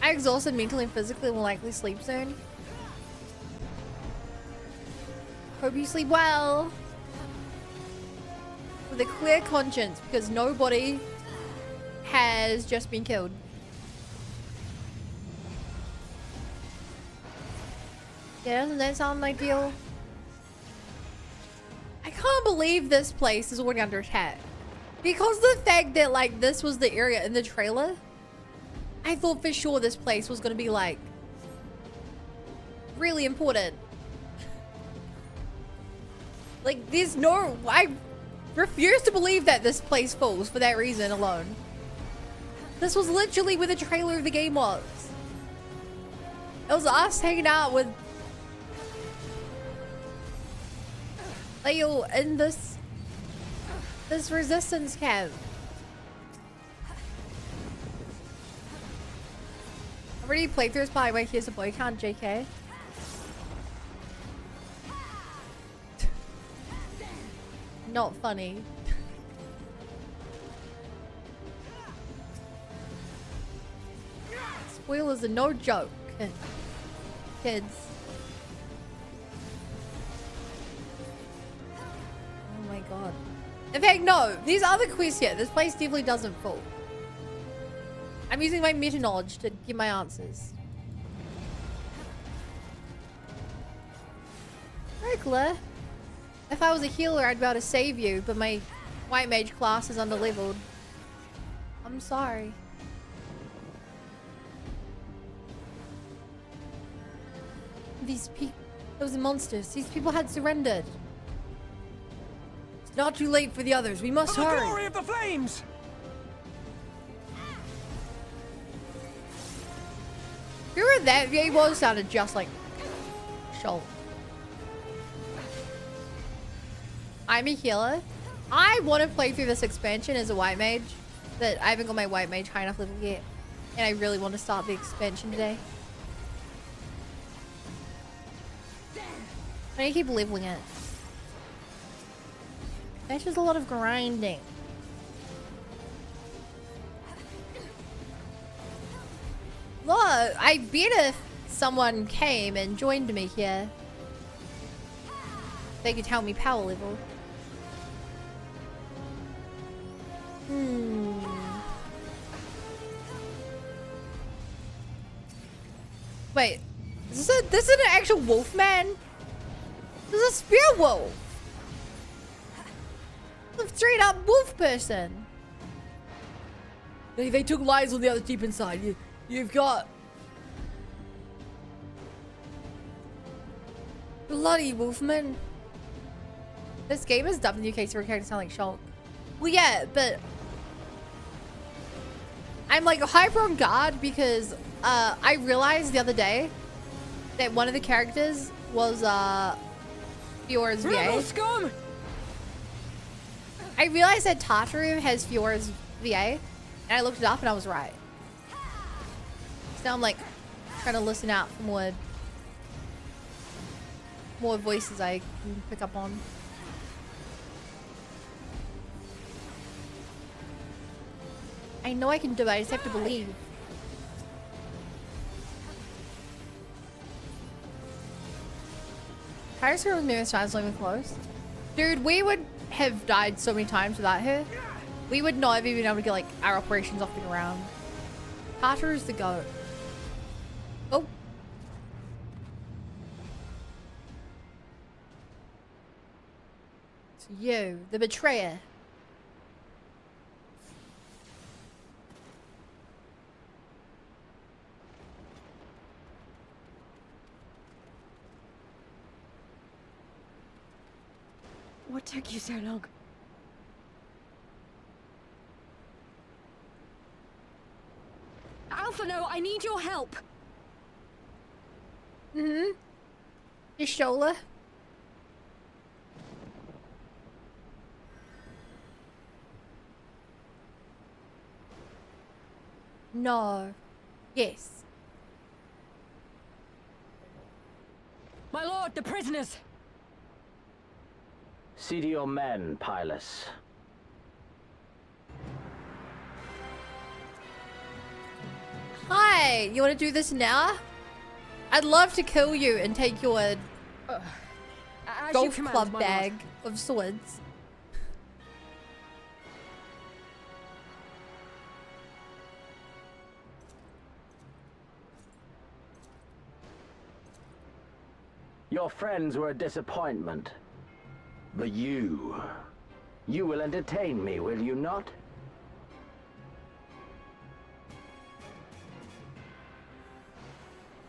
I exhausted mentally and physically will likely sleep soon. Hope you sleep well. With a clear conscience, because nobody has just been killed. Yeah, doesn't that sound ideal? I can't believe this place is already under attack. Because the fact that, like, this was the area in the trailer, I thought for sure this place was going to be, like, really important. Like, there's no... I refuse to believe that this place falls for that reason alone. This was literally where the trailer of the game was. It was us hanging out with Leo in this resistance camp. I already played through this part. Wait, here's a boy count, JK. Not funny. Spoilers are no joke, kids. Oh my god. In fact, no. These other quests here. This place definitely doesn't fall. I'm using my meta knowledge to give my answers. Regular. If I was a healer, I'd be able to save you, but my white mage class is underleveled. I'm sorry. These people, those are monsters. These people had surrendered. It's not too late for the others. We must hurry. For the glory of the flames! Remember that VA sounded just like Schultz. I'm a healer. I want to play through this expansion as a white mage. But I haven't got my white mage high enough level yet. And I really want to start the expansion today. I need to keep leveling it. That's just a lot of grinding. Look, I bet if someone came and joined me here, they could tell me power level. Wait, is this an actual wolf man? This is a spear wolf. A straight up wolf person. They took lives on the other deep inside. You've got bloody wolfman. This game is dubbed in the UK so characters sound like Shulk. Well, yeah, but I'm like hyper on guard because I realized the other day that one of the characters was Fiora's VA. Scum! I realized that Tartaru has Fiora's VA, and I looked it up and I was right. So now I'm like trying to listen out for more voices I can pick up on. I know I can do it, I just have to believe. Paris Girl with Miriam's not even close. Dude, we would have died so many times without her. We would not have even been able to get like our operations off the ground. Carter is the goat. Oh. It's you, the betrayer. What took you so long? Alpha, no, I need your help. Mm-hmm. Your shoulder. No. Yes. My lord, the prisoners! See to your men, Pylus. Hi, you want to do this now? I'd love to kill you and take your golf club bag of swords. Your friends were a disappointment. But you will entertain me, will you not?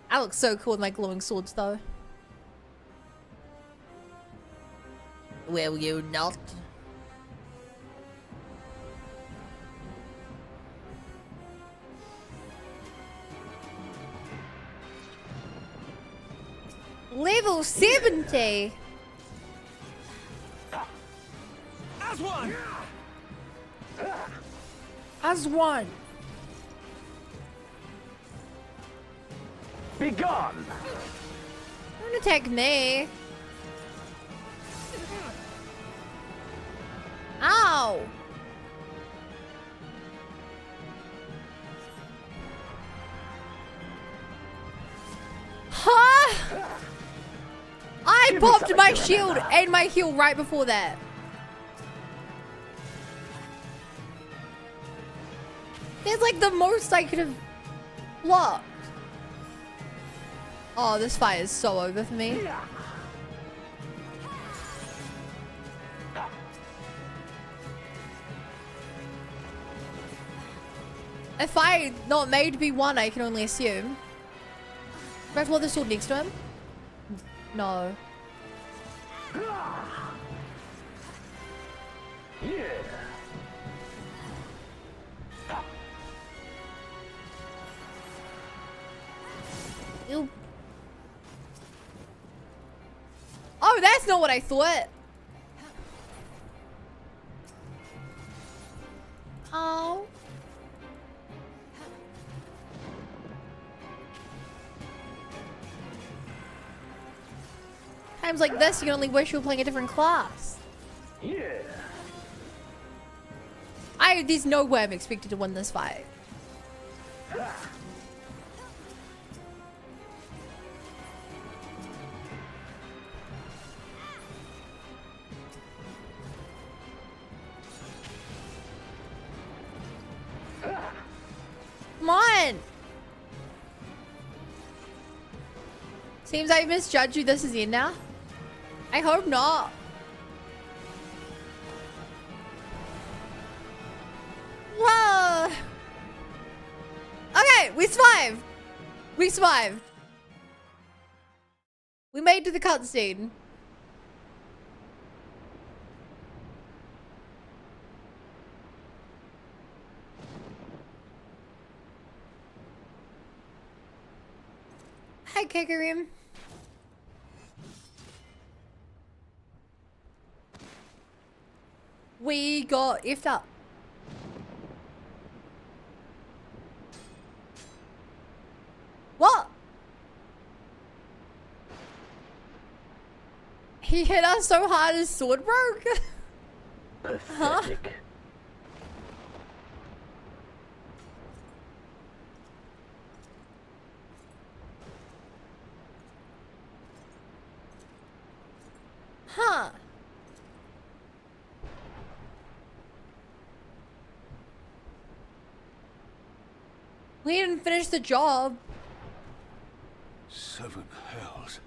I look so cool with my glowing swords, though. Will you not? Level 70! As one! As one! Be gone! Don't attack me! Ow! Huh? I popped my shield and my heal right before that. That's like the most I could have blocked. Oh, this fight is so over for me. If I'm not made to be one, I can only assume. Do I want the sword next to him? No. Ew. Oh, that's not what I thought. Oh. Times like this, you only wish you were playing a different class. Yeah. There's no way I'm expected to win this fight. Come on! Seems I misjudged you. This is the end now. I hope not. Whoa! Okay, we survived. We survived. We made it to the cutscene. Hi, Kikarim. We got effed up. What? He hit us so hard his sword broke? Pathetic. Huh. We didn't finish the job. 7 hells.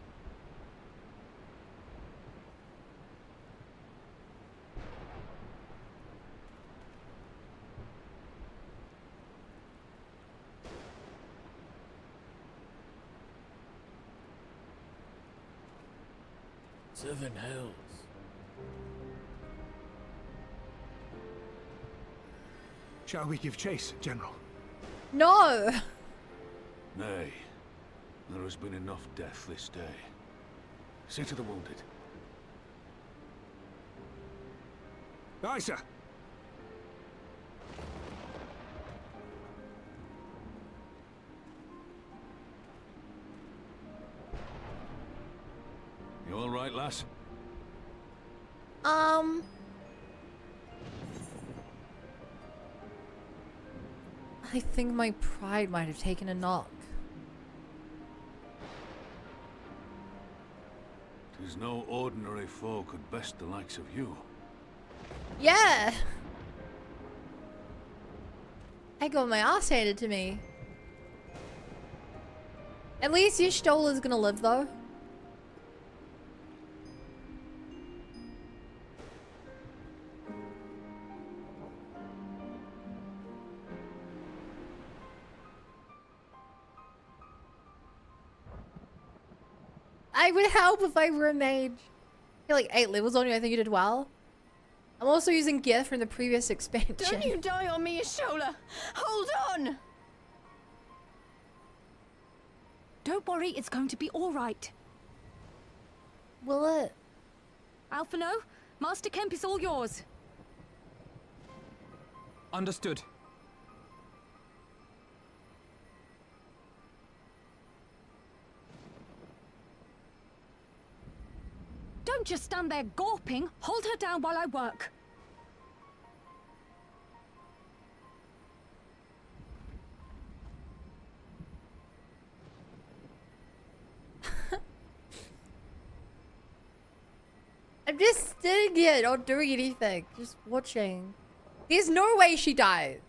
Seven hells. Shall we give chase, General? No. Nay. There has been enough death this day. See to the wounded. Aye, sir. You all right, lass? I think my pride might have taken a knock. Tis no ordinary foe could best the likes of you. Yeah. I got my ass handed to me. At least Y'shtola is gonna live though. I would help if I were a mage. You're like 8 levels on you, I think you did well. I'm also using gear from the previous expansion. Don't you die on me, Y'shtola! Hold on! Don't worry, it's going to be all right. Will it? Alphino, Master Kemp is all yours. Understood. Don't just stand there gawping. Hold her down while I work. I'm just sitting here, not doing anything. Just watching. There's no way she dies.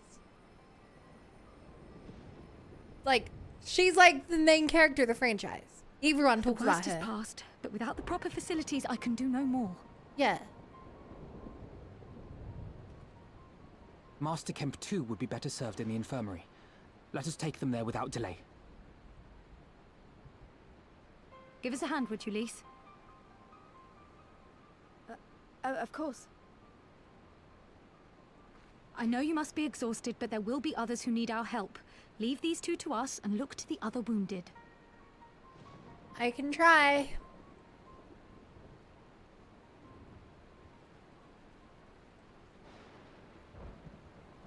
Like, she's like the main character of the franchise. Everyone talks about The her. worst is past, but without the proper facilities, I can do no more. Yeah. Master Kemp too would be better served in the infirmary. Let us take them there without delay. Give us a hand, would you, Lise? Of course. I know you must be exhausted, but there will be others who need our help. Leave these two to us and look to the other wounded. I can try.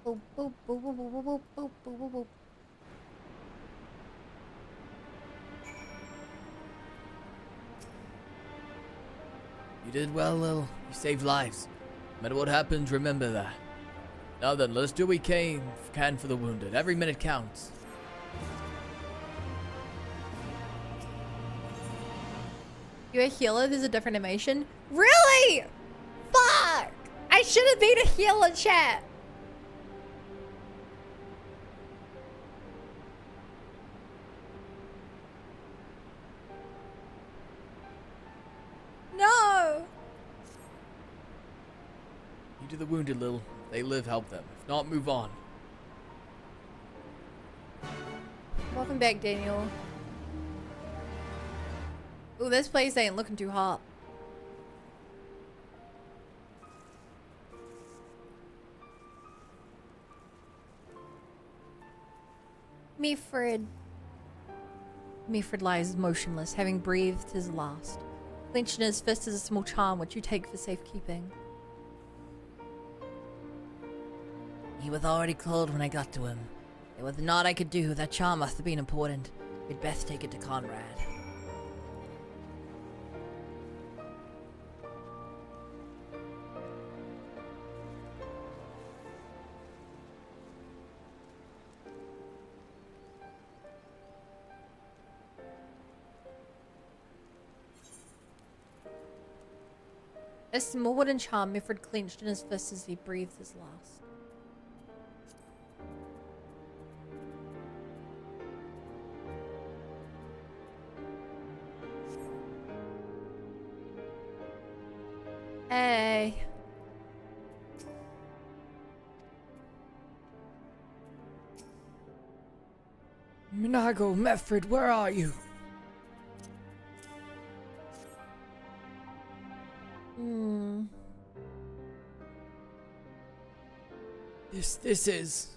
Boop, boop, boop, boop, boop, boop, boop, boop, boop, boop. You did well, Lil. You saved lives. No matter what happens, remember that. Now then, let's do what we can for the wounded. Every minute counts. You're a healer? There's a different animation? Really? Fuck! I should have been a healer, chat. No! You do the wounded, Lil. If they live, help them. If not, move on. Welcome back, Daniel. Ooh, this place ain't looking too hot. Meafred. Meafred lies motionless, having breathed his last. Clenched in his fist is a small charm which you take for safekeeping. He was already cold when I got to him. There was naught I could do. That charm must have been important. We'd best take it to Conrad. A small wooden charm Meafred clenched in his fist as he breathed his last. Hey. Minago, Meafred, where are you? This is...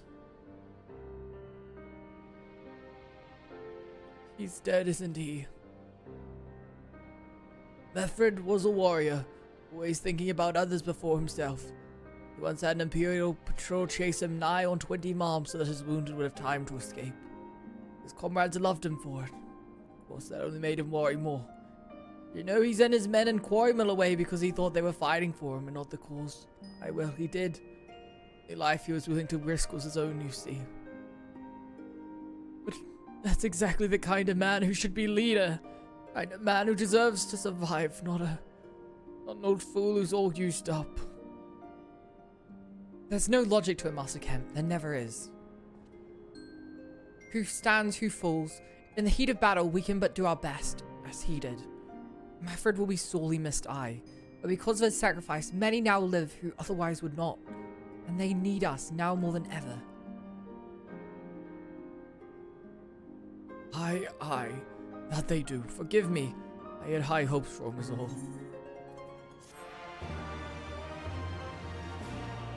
He's dead, isn't he? Meafred was a warrior, always thinking about others before himself. He once had an Imperial patrol chase him nigh on 20 miles so that his wounded would have time to escape. His comrades loved him for it. Of course, that only made him worry more. You know, he sent his men and quarrymill away because he thought they were fighting for him and not the cause. Aye, well, he did. The life he was willing to risk was his own, you see. But that's exactly the kind of man who should be leader. Kind of man who deserves to survive, not an old fool who's all used up. There's no logic to it, Master Kemp. There never is. Who stands, who falls. In the heat of battle, we can but do our best, as he did. Meafred will be sorely missed, aye. But because of his sacrifice, many now live who otherwise would not. And they need us now more than ever. Aye. That they do. Forgive me. I had high hopes for him as all.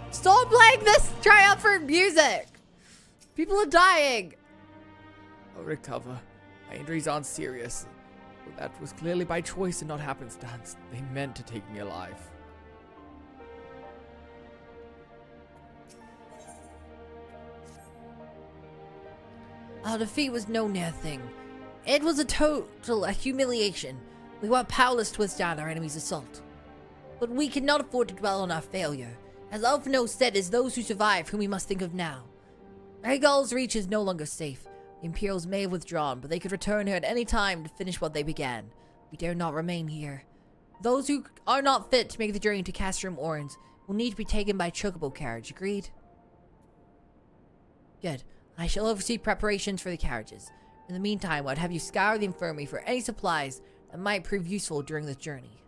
Stop playing this triumphant music! People are dying! I'll recover. My injuries aren't serious. But that was clearly by choice and not happenstance. They meant to take me alive. Our defeat was no near thing. It was a total humiliation. We were powerless to withstand our enemy's assault. But we cannot afford to dwell on our failure. As Alphino said, it's those who survive whom we must think of now. Rhaegal's reach is no longer safe. The Imperials may have withdrawn, but they could return here at any time to finish what they began. We dare not remain here. Those who are not fit to make the journey to Castrum Orens will need to be taken by chocobo carriage. Agreed? Good. I shall oversee preparations for the carriages. In the meantime, I'd have you scour the infirmary for any supplies that might prove useful during this journey.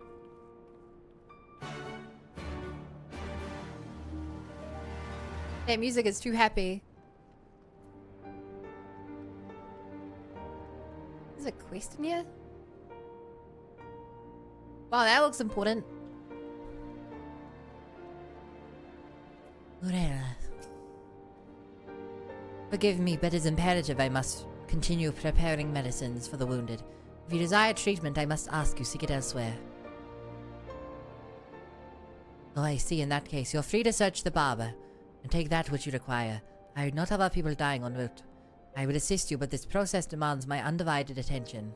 That music is too happy. Is a quest in here? Wow, that looks important. Urela. Forgive me, but it's imperative I must continue preparing medicines for the wounded. If you desire treatment, I must ask you seek it elsewhere. Oh, I see. In that case, you're free to search the barber and take that which you require. I would not have our people dying en route. I would assist you, but this process demands my undivided attention.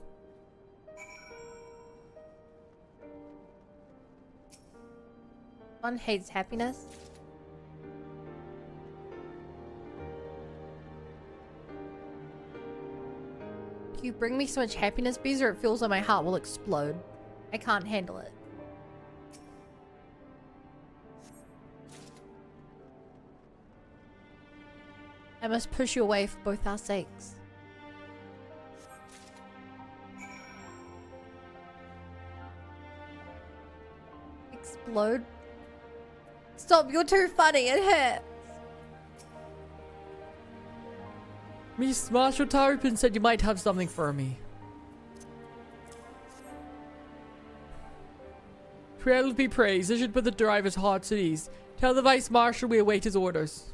One hates happiness. Can you bring me so much happiness, bees, or it feels like my heart will explode? I can't handle it. I must push you away for both our sakes. Explode? Stop, you're too funny, it hurts. Miss Marshal Tarpin said you might have something for me. Trail be praised. This should put the driver's hearts at ease. Tell the Vice Marshal we await his orders.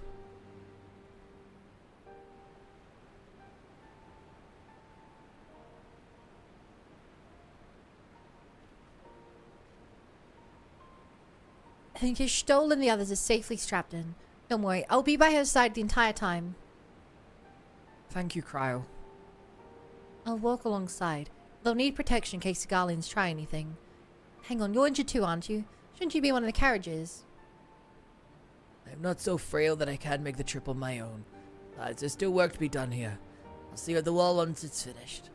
I think you're stolen, the others are safely strapped in. Don't worry, I'll be by her side the entire time. Thank you, Cryo. I'll walk alongside. They'll need protection in case the Guardians try anything. Hang on, you're injured too, aren't you? Shouldn't you be in one of the carriages? I'm not so frail that I can't make the trip on my own. Besides, there's still work to be done here. I'll see you at the wall once it's finished.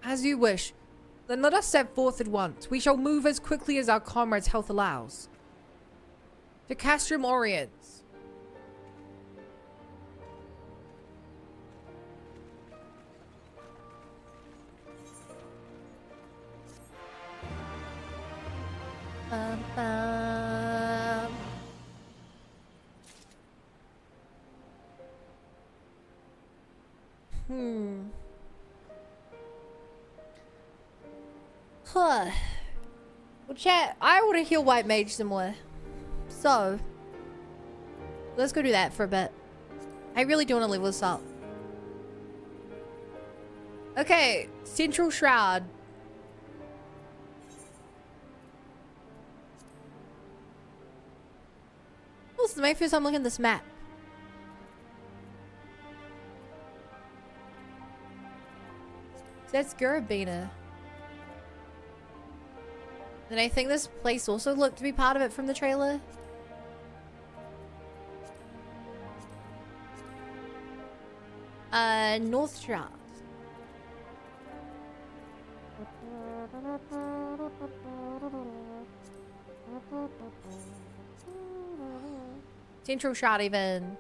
As you wish. Then let us set forth at once. We shall move as quickly as our comrades' health allows. To Castrum Orients. Bum, bum. Huh. Well, chat, I want to heal White Mage some more. So, let's go do that for a bit. I really do want to level this up. Okay, Central Shroud. Oh, this is my first time looking at this map. So that's Gurabina. And I think this place also looked to be part of it from the trailer. North Shroud. Central Shroud even.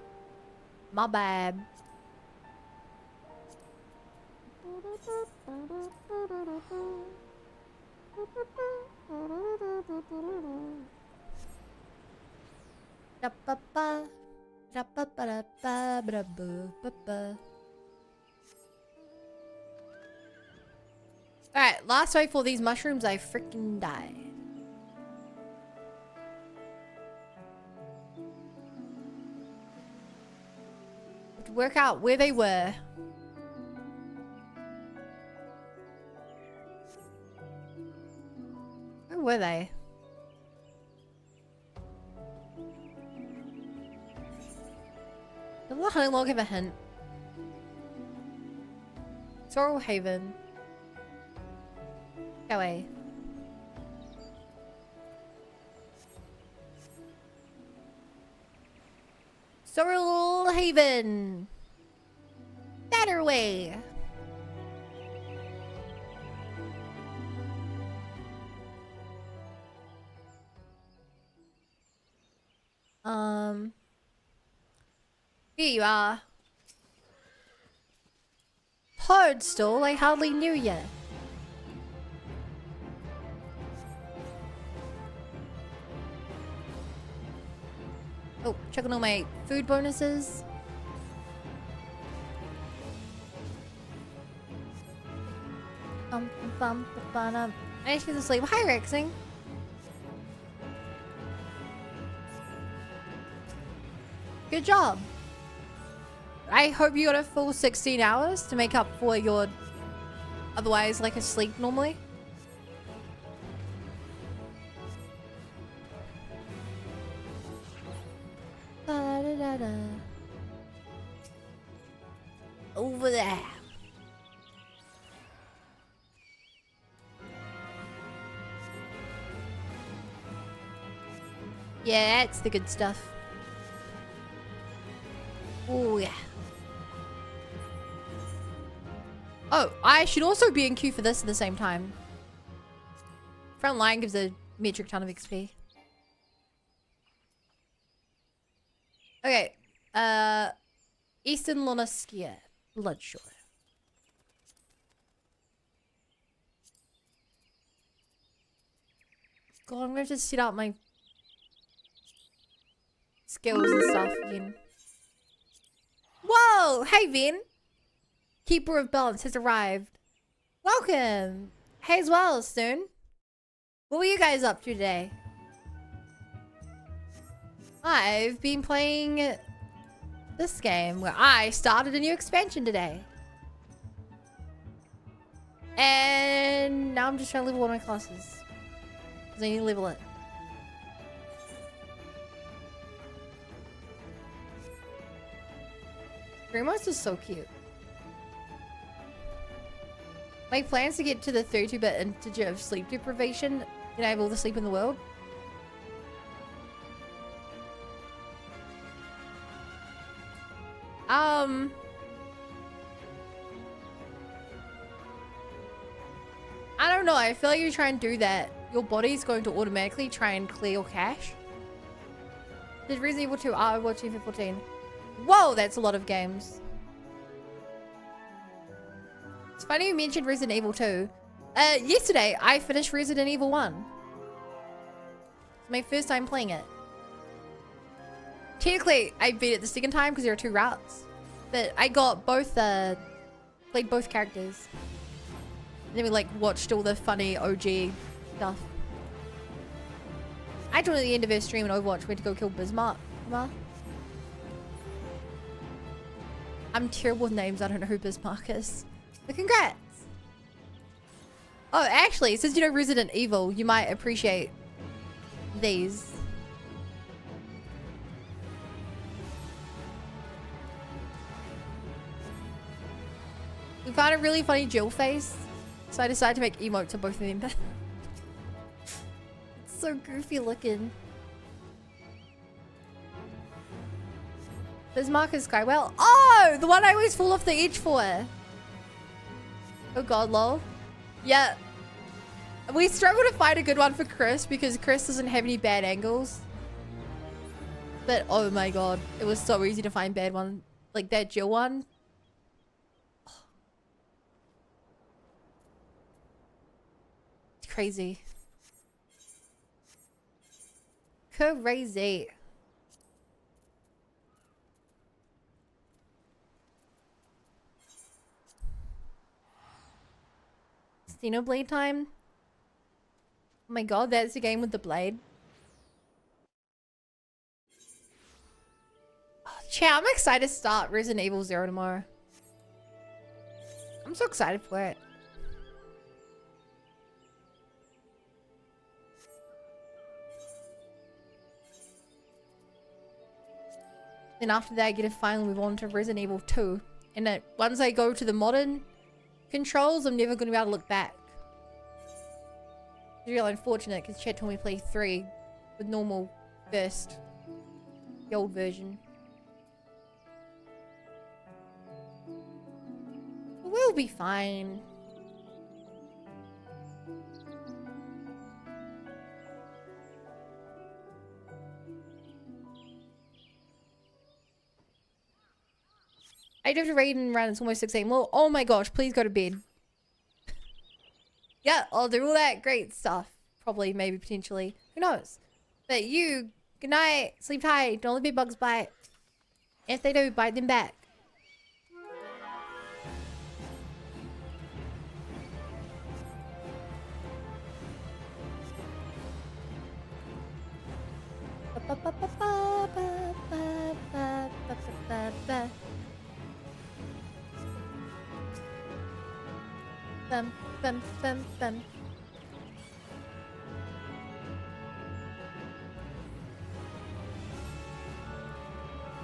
My bad. Alright, last fight for these mushrooms, I freaking died. To work out where they were. Where were they? Does the hunting log have a hint? Sorrel Haven. Go away. Sorrel Haven. Better way. Here you are. Toadstool, I hardly knew you. Oh, checking all my food bonuses. I need to get to sleep. Hi, Rexing. Good job. I hope you got a full 16 hours to make up for your otherwise like asleep normally. Ba-da-da-da. Over there. Yeah, that's the good stuff. Oh, yeah. Oh, I should also be in queue for this at the same time. Front line gives a metric ton of XP. Okay. Eastern Lonoskia. Bloodshore. God, I'm gonna have to set up my skills and stuff again. Whoa! Hey, Vin! Keeper of Balance has arrived. Welcome! Hey as well, Stone. What were you guys up to today? I've been playing this game where I started a new expansion today. And now I'm just trying to level one of my classes. Because I need to level it. Grimos is so cute. My plan is to get to the 32-bit integer of sleep deprivation and I have all the sleep in the world. I don't know. I feel like you try and do that, your body's going to automatically try and clear your cache. Did Resident Evil 2 Overwatch 2 Whoa, that's a lot of games. It's funny you mentioned Resident Evil 2. Yesterday, I finished Resident Evil 1. It's my first time playing it. Technically, I beat it the second time because there are 2 routes. But I got both, played both characters. And then we, like, watched all the funny OG stuff. I joined at the end of her stream in Overwatch, went to go kill Bismarck. I'm terrible with names, I don't know who Bismarck is. But congrats! Oh, actually, since you know Resident Evil, you might appreciate these. We found a really funny Jill face, so I decided to make emotes of both of them. It's so goofy looking. Bismarck is Skywell. Oh, the one I always fall off the edge for. Oh god, lol. Yeah. We struggle to find a good one for Chris because Chris doesn't have any bad angles. But oh my god, it was so easy to find bad one. Like that Jill one. Oh. It's crazy. Crazy. Xenoblade time. Oh my god, that's the game with the blade. Oh, chat, I'm excited to start Resident Evil 0 tomorrow. I'm so excited for it. Then after that, I get to finally move on to Resident Evil 2. And then once I go to the modern controls, I'm never going to be able to look back. It's real unfortunate because chat told me to play 3 with normal first. The old version. We'll be fine. I do have to raid and run. It's almost 6 a.m. Well, oh my gosh, please go to bed. Yeah, I'll do all that great stuff. Probably, maybe, potentially. Who knows? But you, good night. Sleep tight. Don't let bed bugs bite. If they do, bite them back. Bum, bum, bum, bum.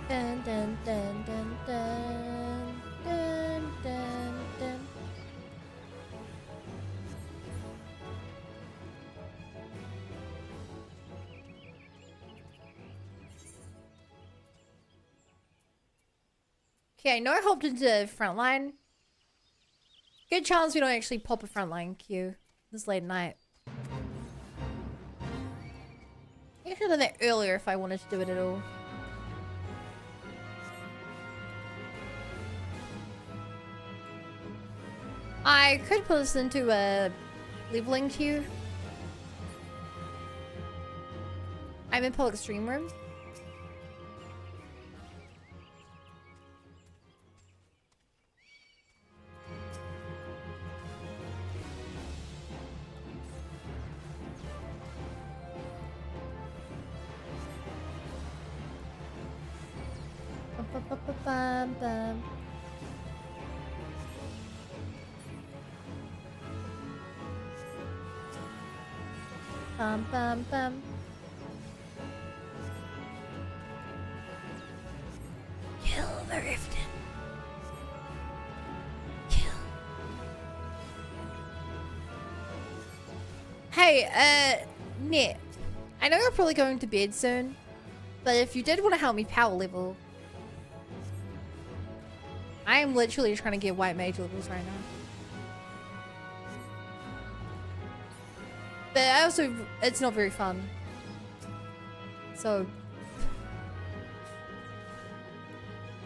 Dun, dun, dun, dun, dun, dun, dun, dun. Okay, I know I hopped into frontline. Good chance we don't actually pop a frontline queue this late at night. I should have done that earlier if I wanted to do it at all. I could put this into a leveling queue. I'm in public stream room. Bum. Bum. Kill the Riften. Hey, Nip. I know you're probably going to bed soon, but if you did want to help me power level, I am literally trying to get white mage levels right now. But I also, it's not very fun. So,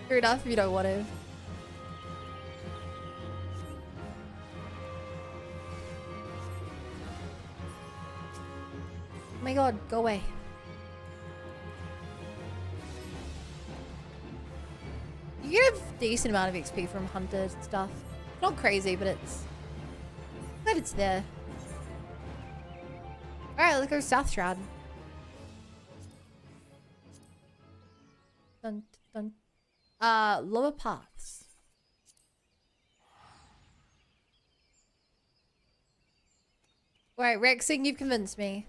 fair enough if you don't want to. Oh my god, go away. You get a decent amount of XP from hunted stuff. Not crazy, but it's... glad it's there. Alright, let's go South Shroud. Dun, dun. Lower paths. Alright, Rexing, you've convinced me.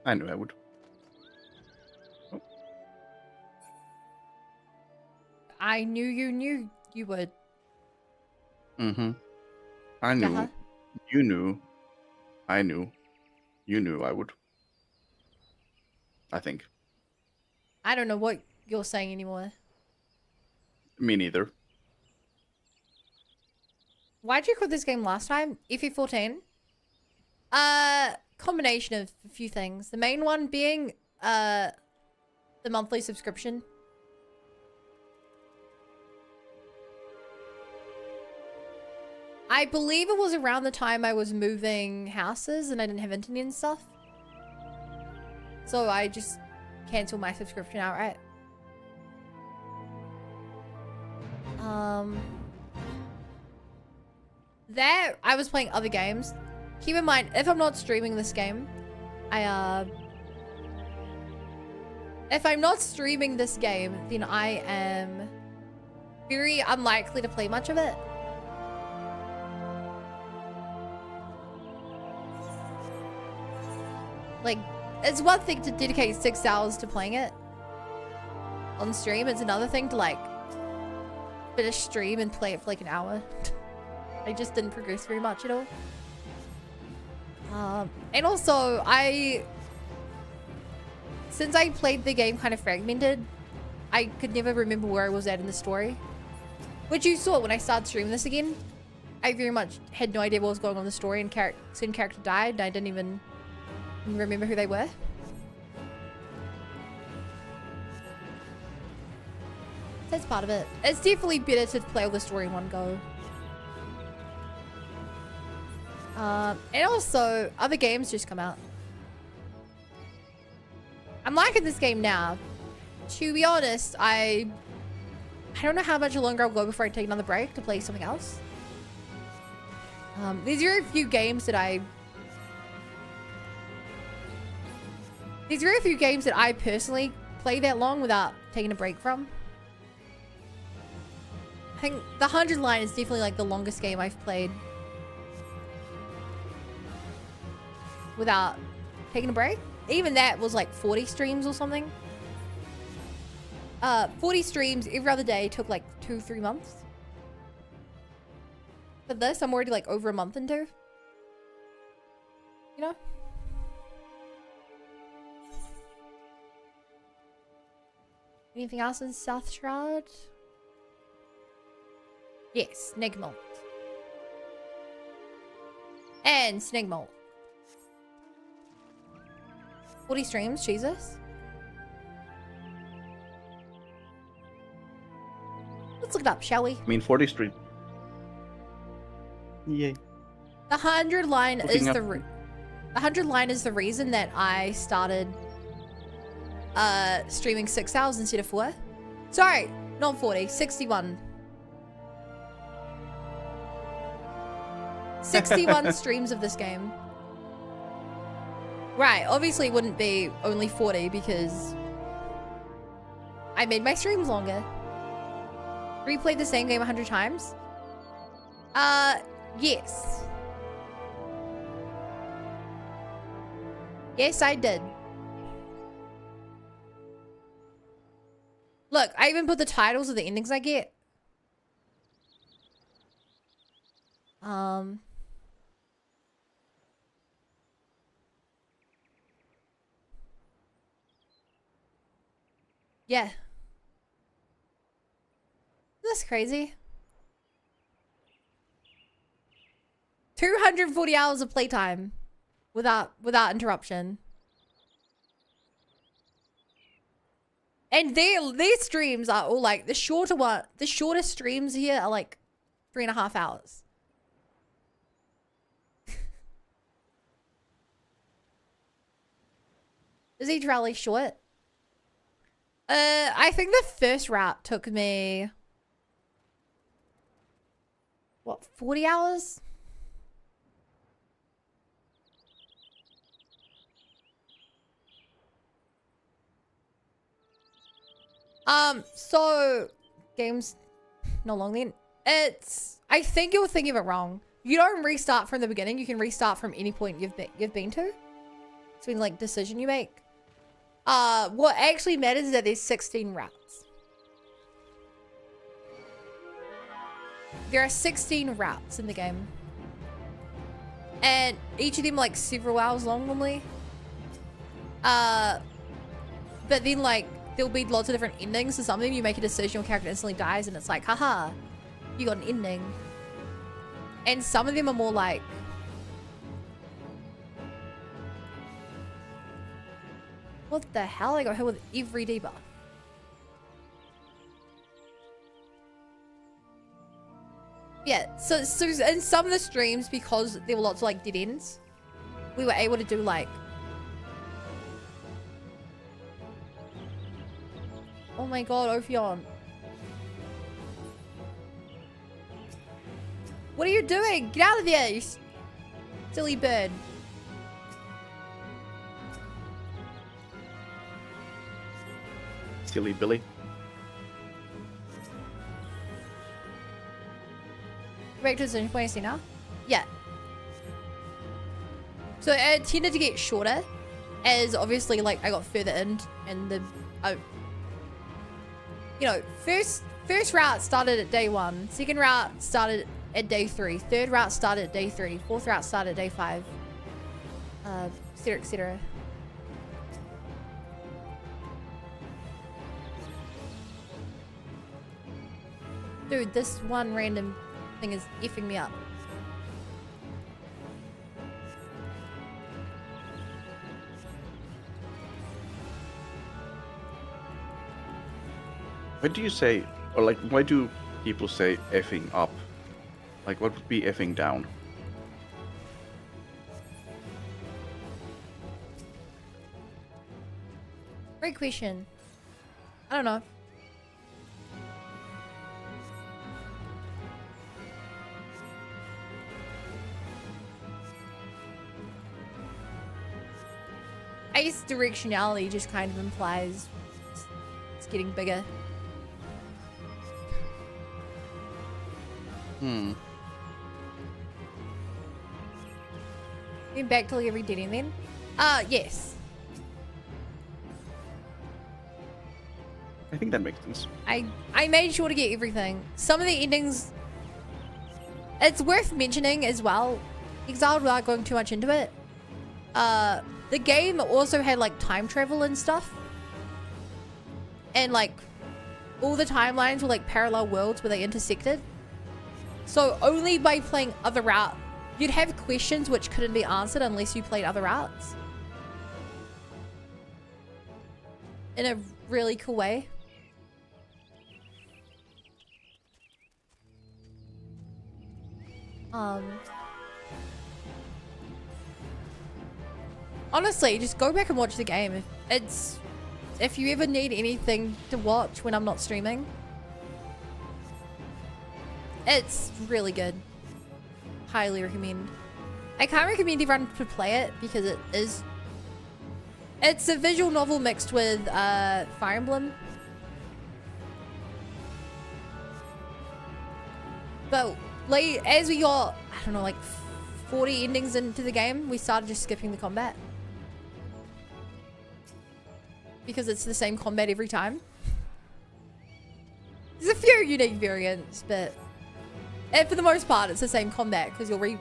I knew I would. Oh. I knew you would. Mm-hmm. I knew. Uh-huh. You knew. I knew. You knew I would. I think. I don't know what you're saying anymore. Me neither. Why'd you quit this game last time? FE14? Combination of a few things. The main one being, the monthly subscription. I believe it was around the time I was moving houses and I didn't have internet and stuff. So I just canceled my subscription outright. That I was playing other games. Keep in mind, if I'm not streaming this game, if I'm not streaming this game, then I am very unlikely to play much of it. Like, it's one thing to dedicate 6 hours to playing it on stream. It's another thing to, like, finish stream and play it for, like, an hour. I just didn't progress very much at all. And also, since I played the game kind of fragmented, I could never remember where I was at in the story. Which you saw when I started streaming this again. I very much had no idea what was going on in the story, and certain character died, and I didn't even remember who they were. That's part of it. It's definitely better to play all the story in one go. And also, other games just come out. I'm liking this game now. To be honest, I don't know how much longer I'll go before I take another break to play something else. There's very few games that I personally play that long without taking a break from. I think the 100 line is definitely like the longest game I've played without taking a break. Even that was like 40 streams or something. 40 streams every other day took like 2-3 months. For this, I'm already like over a month into. You know? Anything else in South Shroud? Yes, Snegmolt. And Snegmolt. 40 streams, Jesus. Let's look it up, shall we? I mean, 40 stream. Yay. The 100 line Looking is up- the 100 line is the reason that I started streaming 6 hours instead of 4. Sorry, not 40, 61. 61 streams of this game. Right, obviously it wouldn't be only 40 because I made my streams longer. Replayed the same game 100 times? Yes. Yes, I did. Look, I even put the titles of the endings I get. Yeah. That's crazy. 240 hours of playtime without interruption. And their streams are all like the shortest streams here are like 3.5 hours. Is each rally short? I think the first route took me what, 40 hours? So games no long then. I think you're thinking of it wrong. You don't restart from the beginning. You can restart from any point you've been to. It's been like decision you make. What actually matters is that there's 16 routes. There are 16 routes in the game. And each of them like several hours long normally. But then like there'll be lots of different endings. So some of them you make a decision, your character instantly dies and it's like, haha, you got an ending. And some of them are more like, what the hell? I got hit with every debuff. Yeah, so in some of the streams, because there were lots of like dead ends, we were able to do like, oh my god, Ophion. What are you doing? Get out of there, you silly bird. Silly Billy. Back to the point now? Yeah. So it tended to get shorter as obviously like I got further in and the you know, first route started at day 1, second route started at day 3, third route started at day 3, fourth route started at day 5, etc, etc. Dude, this one random thing is effing me up. Why do you say, or like, why do people say effing up? Like, what would be effing down? Great question. I don't know. I guess directionality just kind of implies it's getting bigger. Getting back to like every dead end then? Yes. think that makes sense. I made sure to get everything. Some of the endings, it's worth mentioning as well, Exiled, without going too much into it. The game also had like time travel and stuff. And like all the timelines were like parallel worlds where they intersected. So only by playing other routes, you'd have questions which couldn't be answered unless you played other routes. In a really cool way. Honestly, just go back and watch the game. If you ever need anything to watch when I'm not streaming, it's really good. Highly recommend. I can't recommend everyone to play it because it's a visual novel mixed with Fire Emblem. But like, as we got, I don't know, like 40 endings into the game, we started just skipping the combat. Because it's the same combat every time. There's a few unique variants, but for the most part, it's the same combat because you'll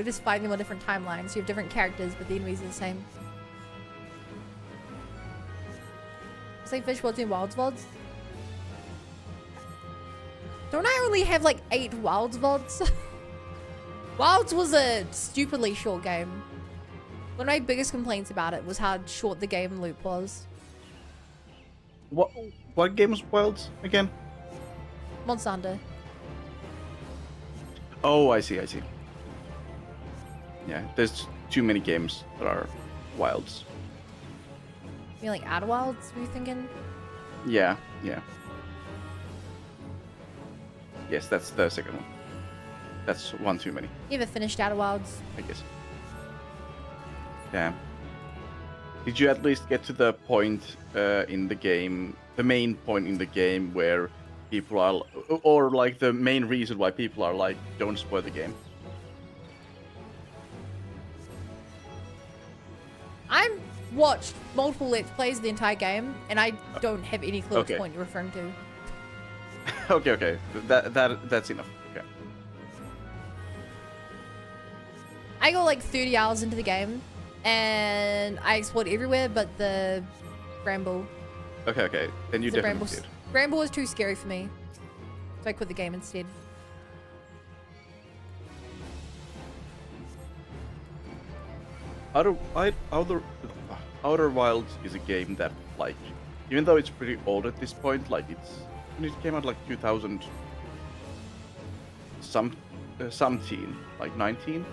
just fight them on different timelines. You have different characters, but the enemies are the same. It's like Fish Worlds and Wilds VODs. Don't I only have like 8 Wilds VODs? Wilds was a stupidly short game. One of my biggest complaints about it was how short the game loop was. What game was Wilds again? Monster Hunter. Oh, I see. Yeah, there's too many games that are Wilds. You mean like Outer Wilds, were you thinking? Yeah. Yes, that's the second one. That's one too many, You ever finished Outer Wilds? I guess. Yeah. Did you at least get to the point in the game, the main point in the game where people are, or like the main reason why people are like, don't spoil the game? I've watched multiple Let's Plays of the entire game, and I don't have any clue Okay. which point you're referring to. Okay. That's enough. Okay. I got like 30 hours into the game, and I explored everywhere but the Bramble. Okay. Then you The definitely did. Bramble was too scary for me, so I quit the game instead. Outer Wilds is a game that, like, even though it's pretty old at this point, like when it came out like 2000 something, like 19.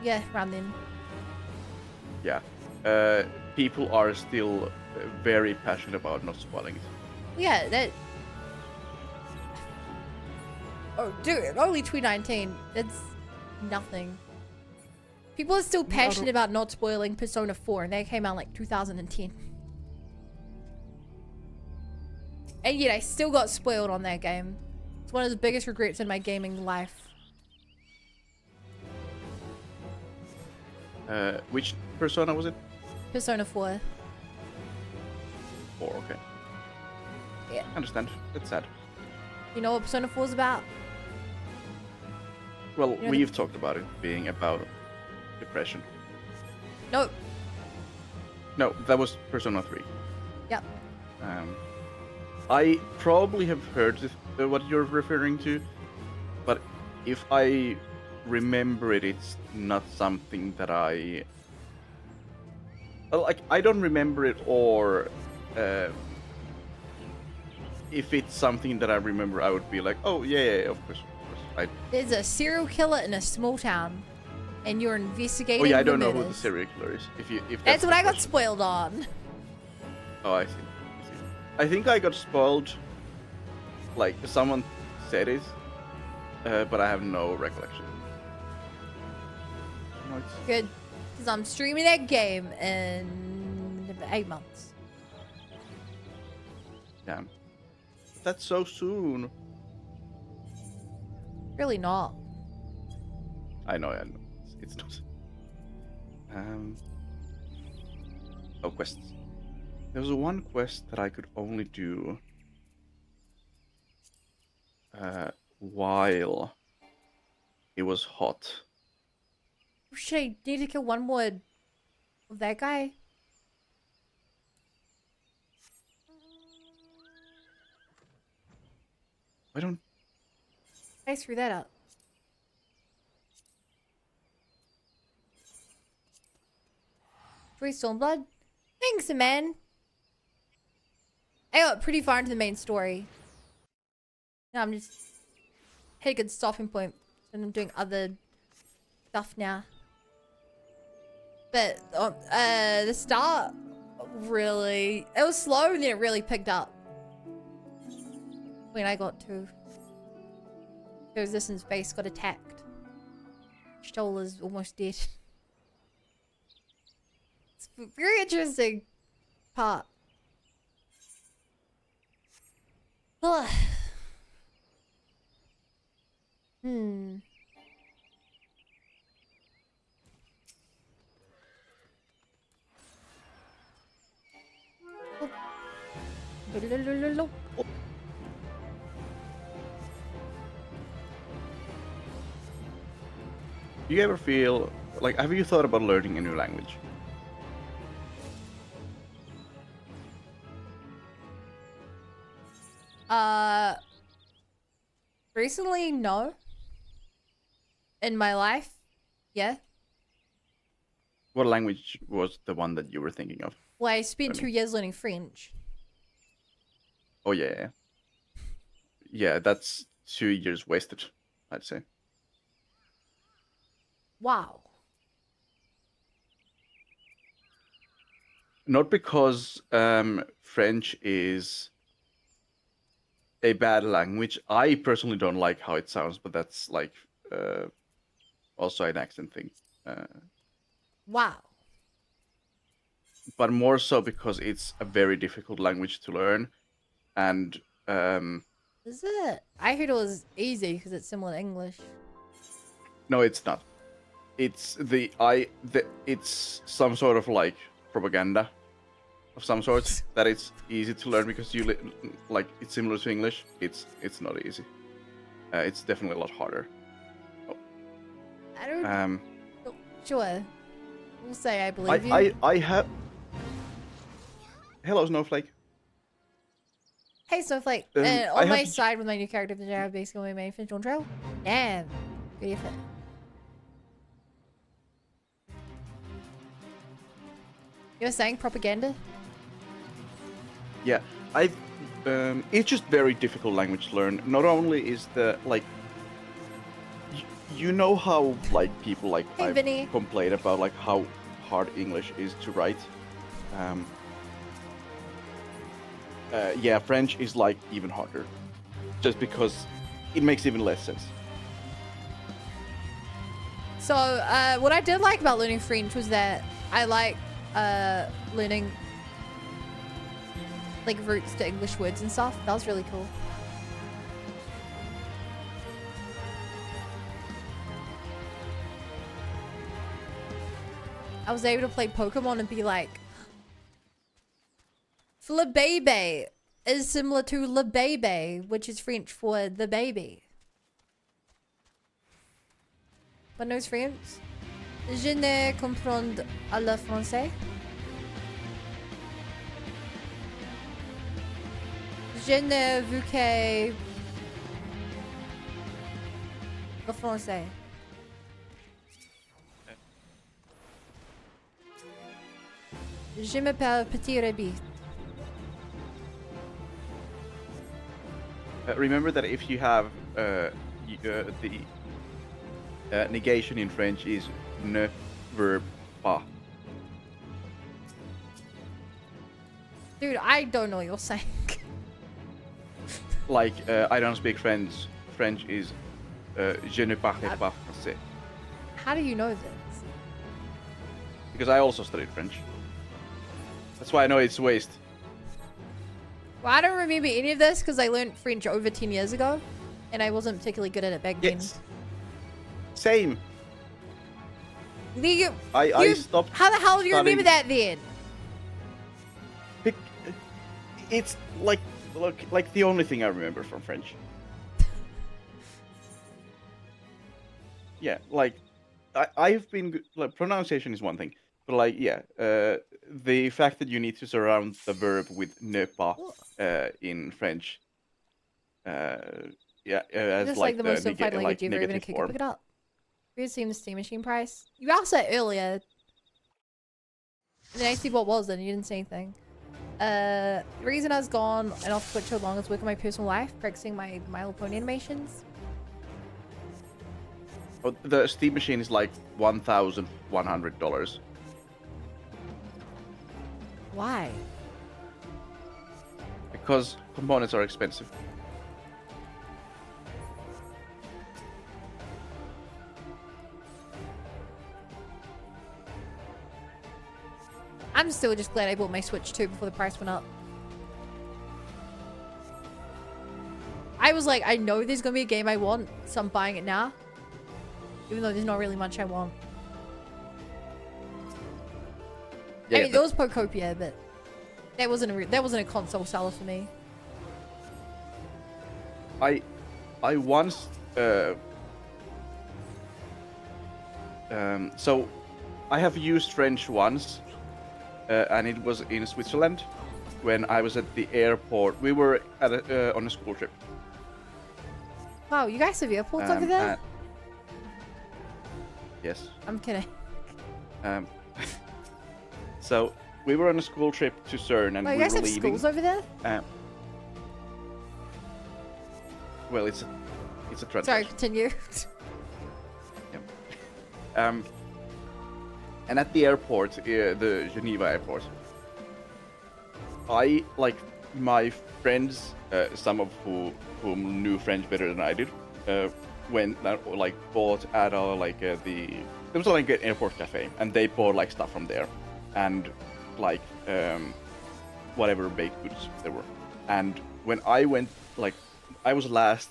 Yeah, around then. Yeah, people are still very passionate about not spoiling it. Yeah, that. Oh, dude, only 2019. That's nothing. People are still passionate about not spoiling Persona 4, and that came out like 2010. And yet I still got spoiled on that game. It's one of the biggest regrets in my gaming life. Which Persona was it? Persona 4. 4, okay. Yeah. I understand. That's sad. You know what Persona 4 is about? Well, You know we've talked about it being about depression. No. No, that was Persona 3. Yep. I probably have heard what you're referring to, but if I remember it, it's not something that I don't remember it, or if it's something that I remember, I would be like, oh yeah, of course. There's a serial killer in a small town, and you're investigating. Oh yeah, I the don't know who the murders. serial killer is. If That's the what I got question. spoiled on. Oh, I see. I think I got spoiled. Like someone said it, but I have no recollection. No, it's... Good, because I'm streaming that game in 8 months. Damn. That's so soon. Really not. I know. It's not. No quests. There was one quest that I could only do while it was hot. Should I need to kill one more of that guy? I don't. I screw that up. Joy Stormblood? Thanks, man. I got pretty far into the main story. Now I'm just hit a good stopping point, and I'm doing other stuff now. But the start really, it was slow, and then it really picked up when I got to the resistance base, got attacked. Stoll is almost dead. It's a very interesting part. Ugh. Hmm. Oh. Do you ever feel like, have you thought about learning a new language? Recently, no. In my life, yeah. What language was the one that you were thinking of? Well, I spent 2 years learning French. Oh yeah. Yeah, that's 2 years wasted, I'd say. Wow. Not because French is a bad language. I personally don't like how it sounds, but that's like also an accent thing. Wow. But more so because it's a very difficult language to learn, and Is it? I heard it was easy because it's similar to English. no, it's not. It's it's some sort of like propaganda of some sort that it's easy to learn because like it's similar to English. It's not easy. It's definitely a lot harder. I don't. Sure. We'll say I believe you. I have. Hello, Snowflake. Hey, Snowflake. On my side with my new character, the Jared, basically my main finish on trail. Damn. Good effort. You were saying propaganda? Yeah, it's just very difficult language to learn. Not only is the like, you know how like people like Vinny. complain about like how hard English is to write. Yeah, French is like even harder, just because it makes even less sense. So, what I did like about learning French was that I like learning like roots to English words and stuff. That was really cool. I was able to play Pokemon and be like, Flabébé is similar to Le Bébé, which is French for the baby. But knows French? Je ne comprends pas le français. Je ne veux que le français. Je m'appelle Petit Rabbit. Remember that if you have the negation in French is ne verb pas. Dude, I don't know what you're saying. Like, I don't speak French. French is je ne parle pas français. How do you know this? Because I also studied French. That's why I know it's waste. Well, I don't remember any of this because I learned French over 10 years ago, and I wasn't particularly good at it back then. Same. I stopped. How the hell do you remember that then? It's like the only thing I remember from French. Yeah, like I've been like pronunciation is one thing, but like yeah, the fact that you need to surround the verb with ne pas in French, yeah, as That's like like the the most simplified language like you've ever been negative kick form. pick it up. Have you seen the Steam Machine price? You asked that earlier. And then I see what was, and you didn't say anything. The reason I was gone and off Twitch so long is working my personal life, practicing my My Little Pony animations. Oh, the Steam Machine is like $1,100. Why? Because components are expensive. I'm still just glad I bought my Switch 2 before the price went up. I was like, I know there's gonna be a game I want, so I'm buying it now. Even though there's not really much I want. Yeah, I mean, there was Pokopia, but that wasn't a console seller for me. I once so I have used French once, and it was in Switzerland when I was at the airport. We were at on a school trip. Wow, you guys have airports over there? Yes. I'm kidding. So we were on a school trip to CERN, and Oh, you we guys were have leaving. schools over there? Well, it's a translation. Sorry, continue. And at the airport, the Geneva airport, I like my friends, some of whom knew French better than I did, went like bought at there was like an airport cafe, and they bought like stuff from there, and like whatever baked goods there were. And when I went, like I was last,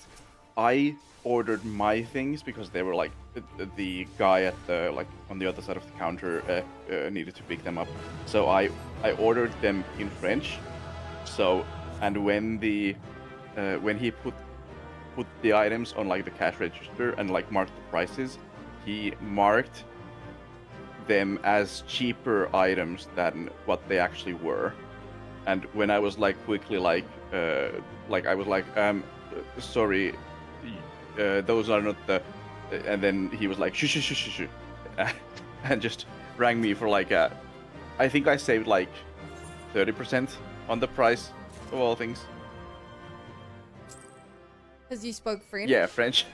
I ordered my things because they were like the guy at the like on the other side of the counter needed to pick them up, so I ordered them in French. So and when he put the items on like the cash register and like marked the prices, he marked them as cheaper items than what they actually were. And when I was like quickly I was like sorry, those are not the, and then he was like shh and just rang me for like I think I saved like 30% on the price of all things. Because you spoke French? Yeah, French.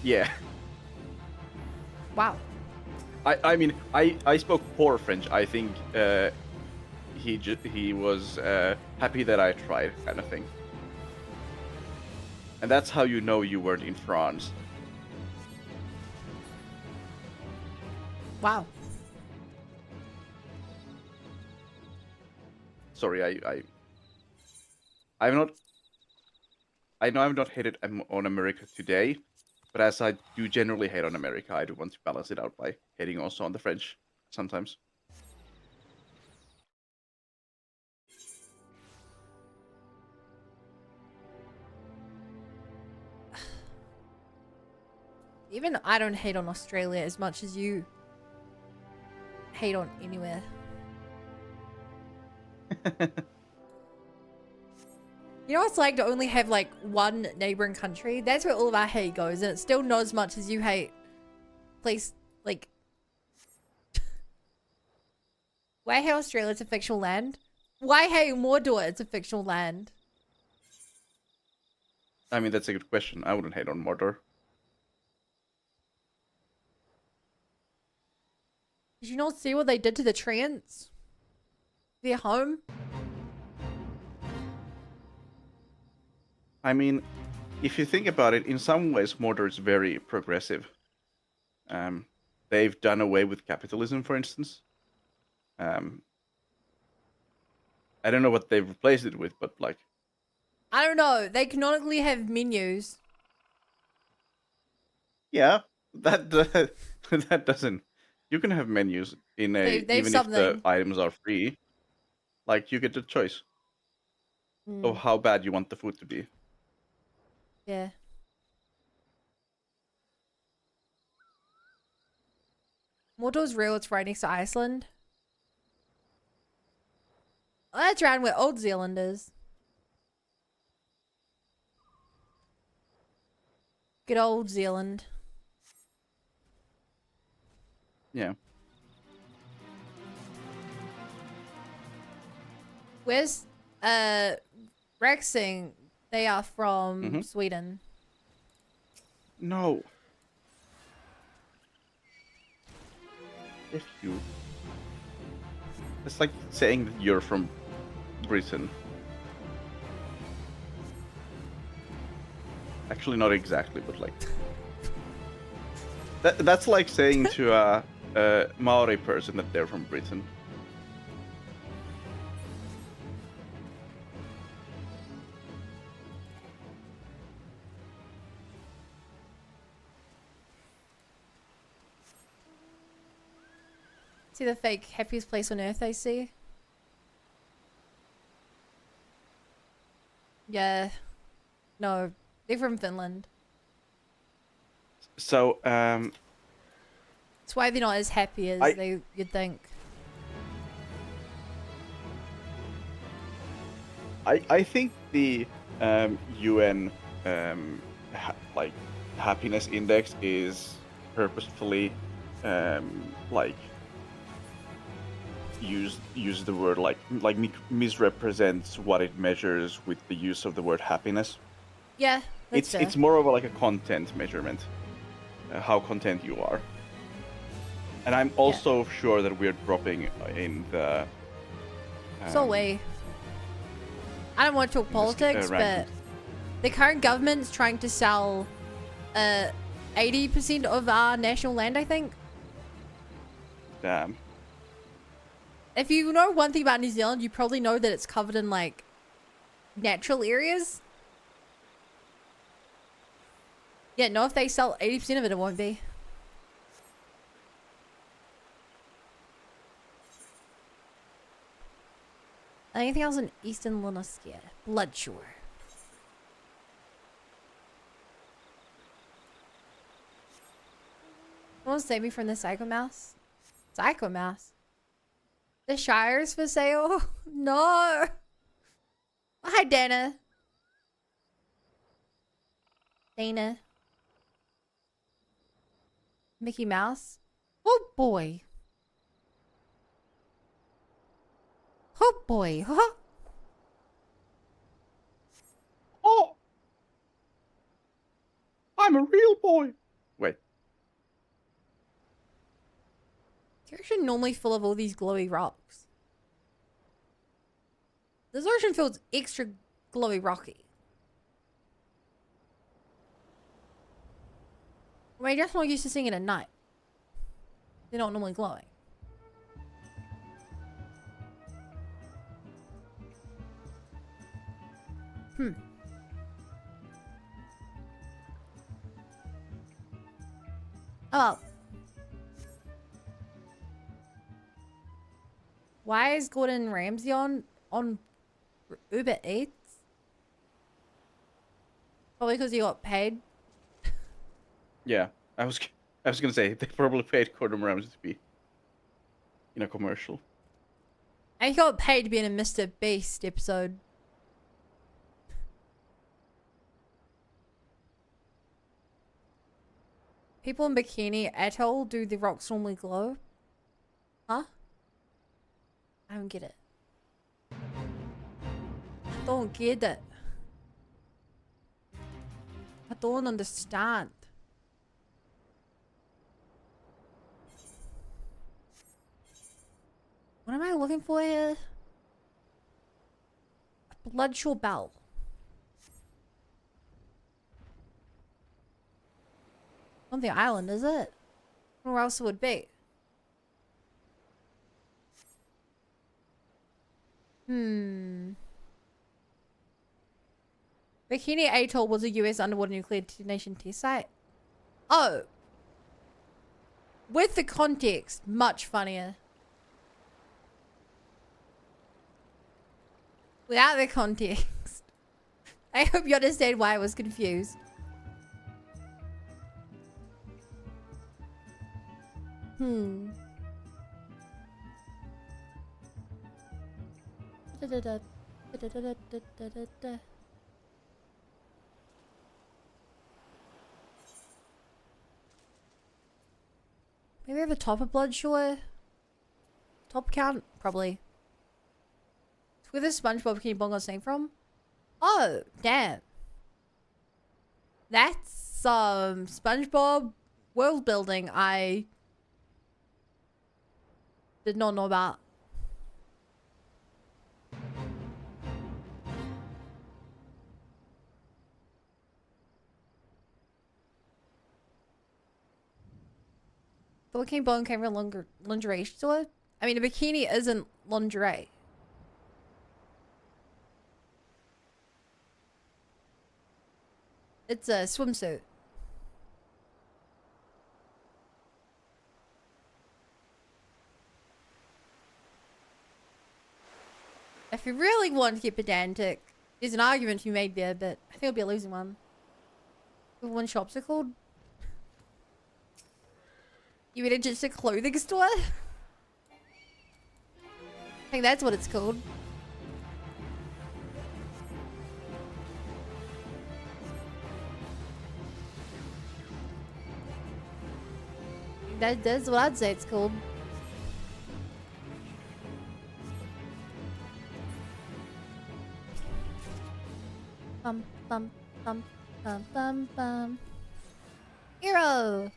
Yeah. Wow. I mean I spoke poor French. I think he was happy that I tried, kind of thing. And that's how you know you weren't in France. Wow. Sorry, I'm not. I know I'm not hated on America today, but as I do generally hate on America, I do want to balance it out by hating also on the French sometimes. Even I don't hate on Australia as much as you hate on anywhere. You know what it's like to only have like one neighboring country? That's where all of our hate goes, and it's still not as much as you hate place like why hate Australia? It's a fictional land. Why hate Mordor? It's a fictional land. I mean, that's a good question. I wouldn't hate on Mordor. Did you not see what they did to the Treants? Their home? I mean, if you think about it, in some ways, Mordor is very progressive. They've done away with capitalism, for instance. I don't know what they've replaced it with, but like... I don't know. They canonically have menus. Yeah, that that doesn't... You can have menus in a... They've even if the items are free. Like, you get the choice. of how bad you want the food to be. Yeah. Mordor's real, it's right next to Iceland. Oh, that's around where Old Zealand is. Good old Zealand. Yeah. Where's Rexing? They are from Sweden. No. If you. It's like saying that you're from Britain. Actually, not exactly, but like. That's like saying to a Maori person that they're from Britain. See the fake happiest place on earth I see? Yeah. No, they're from Finland. So, That's why they're not as happy as you'd think. I think the UN like happiness index is purposefully like use the word like misrepresents what it measures with the use of the word happiness. Yeah, that's fair. It's more of like a content measurement, how content you are. And I'm also sure that we're dropping in the. So way. I don't want to talk politics, but the current government's trying to sell 80% of our national land, I think. Damn. If you know one thing about New Zealand, you probably know that it's covered in like natural areas. Yeah, no, if they sell 80% of it, it won't be. Anything else in Eastern Lunoskia? Bloodshore. Someone save me from the Psycho Mouse? Psycho Mouse? The Shire's for sale? No. Hi, Dana. Dana. Mickey Mouse? Oh, boy. Oh, boy. Huh? Oh! I'm a real boy. Wait. The ocean normally full of all these glowy rocks. This ocean feels extra glowy rocky. We're just not used to seeing it at night. They're not normally glowing. Oh. Why is Gordon Ramsay on Uber Eats? Probably because he got paid. Yeah, I was gonna say they probably paid Gordon Ramsay to be in a commercial. And he got paid to be in a Mr. Beast episode. People in Bikini Atoll, do the rocks normally glow? Huh? I don't get it. I don't get it. I don't understand. What am I looking for here? A Bloodshore Bell. On the island, is it? Where else would it be? Bikini Atoll was a US underwater nuclear detonation test site. Oh. With the context, much funnier. Without the context. I hope you understand why I was confused. Hmm. Maybe we have a top of Bloodshore? Top count? Probably. Where the SpongeBob King Bong got his name from? Oh, damn. That's SpongeBob world building I did not know about. The King Bong came from a lingerie store. I mean, a bikini isn't lingerie. It's a swimsuit. If you really want to get pedantic, there's an argument to be made there, but I think it'll be a losing one. What shops are called? You mean it's just a clothing store? I think that's what it's called. That's what I'd say it's called. Bum bum bum bum bum bum. Hero.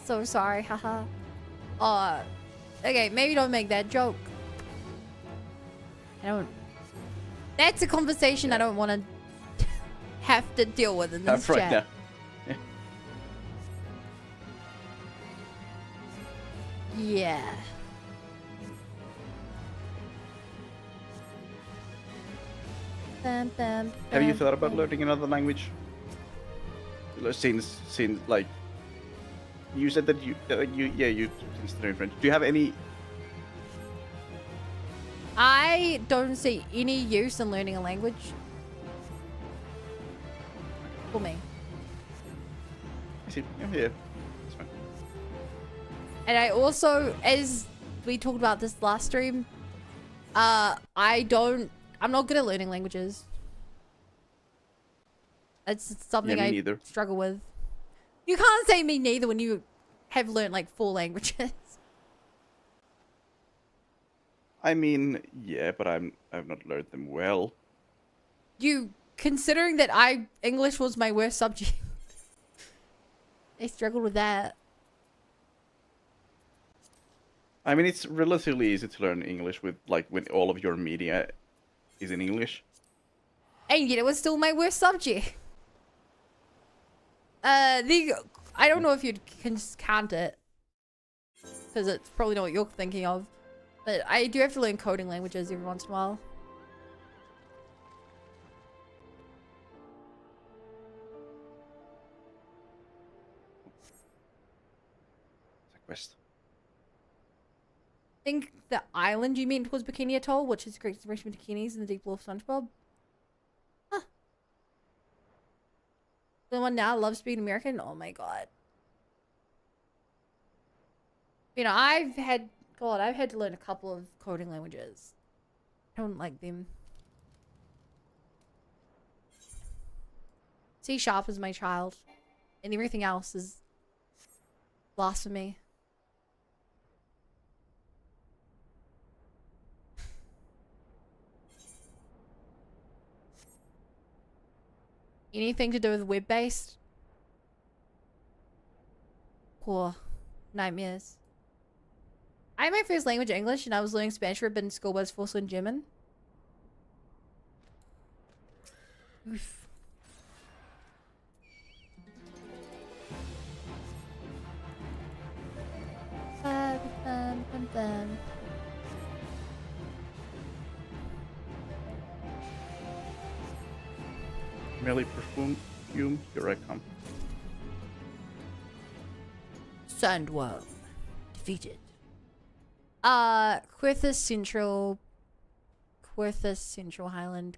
So sorry, haha. Okay, maybe don't make that joke. I don't. That's a conversation I don't want to have to deal with in this Right chat. now. Yeah. Bam, bam, Have you bam, thought about bam. learning another language? Since like you said that you studied French. Do you have any? I don't see any use in learning a language. For me. I see. Yeah, that's fine. And I also, as we talked about this last stream, I'm not good at learning languages. It's something Yeah, me I neither. struggle with. You can't say me neither when you have learned like 4 languages. I mean, yeah, but I've not learned them well. Considering that English was my worst subject. I struggled with that. I mean, it's relatively easy to learn English with like when all of your media is in English. And yet it was still my worst subject. I don't know if you can count it. Because it's probably not what you're thinking of. But I do have to learn coding languages every once in a while. It's a quest. I think the island you meant was Bikini Atoll, which is a great inspiration for bikinis in the deep blue of SpongeBob. Huh. The one now loves being American? Oh my god. You know, I've had to learn a couple of coding languages. I don't like them. C# is my child. And everything else is blasphemy. Anything to do with web-based? Poor nightmares. I had my first language English and I was learning Spanish for a bit in school, but I was forced to learn German. Oof. Merely perfume, here I come. Sandworm defeated. Querthus Central Highland.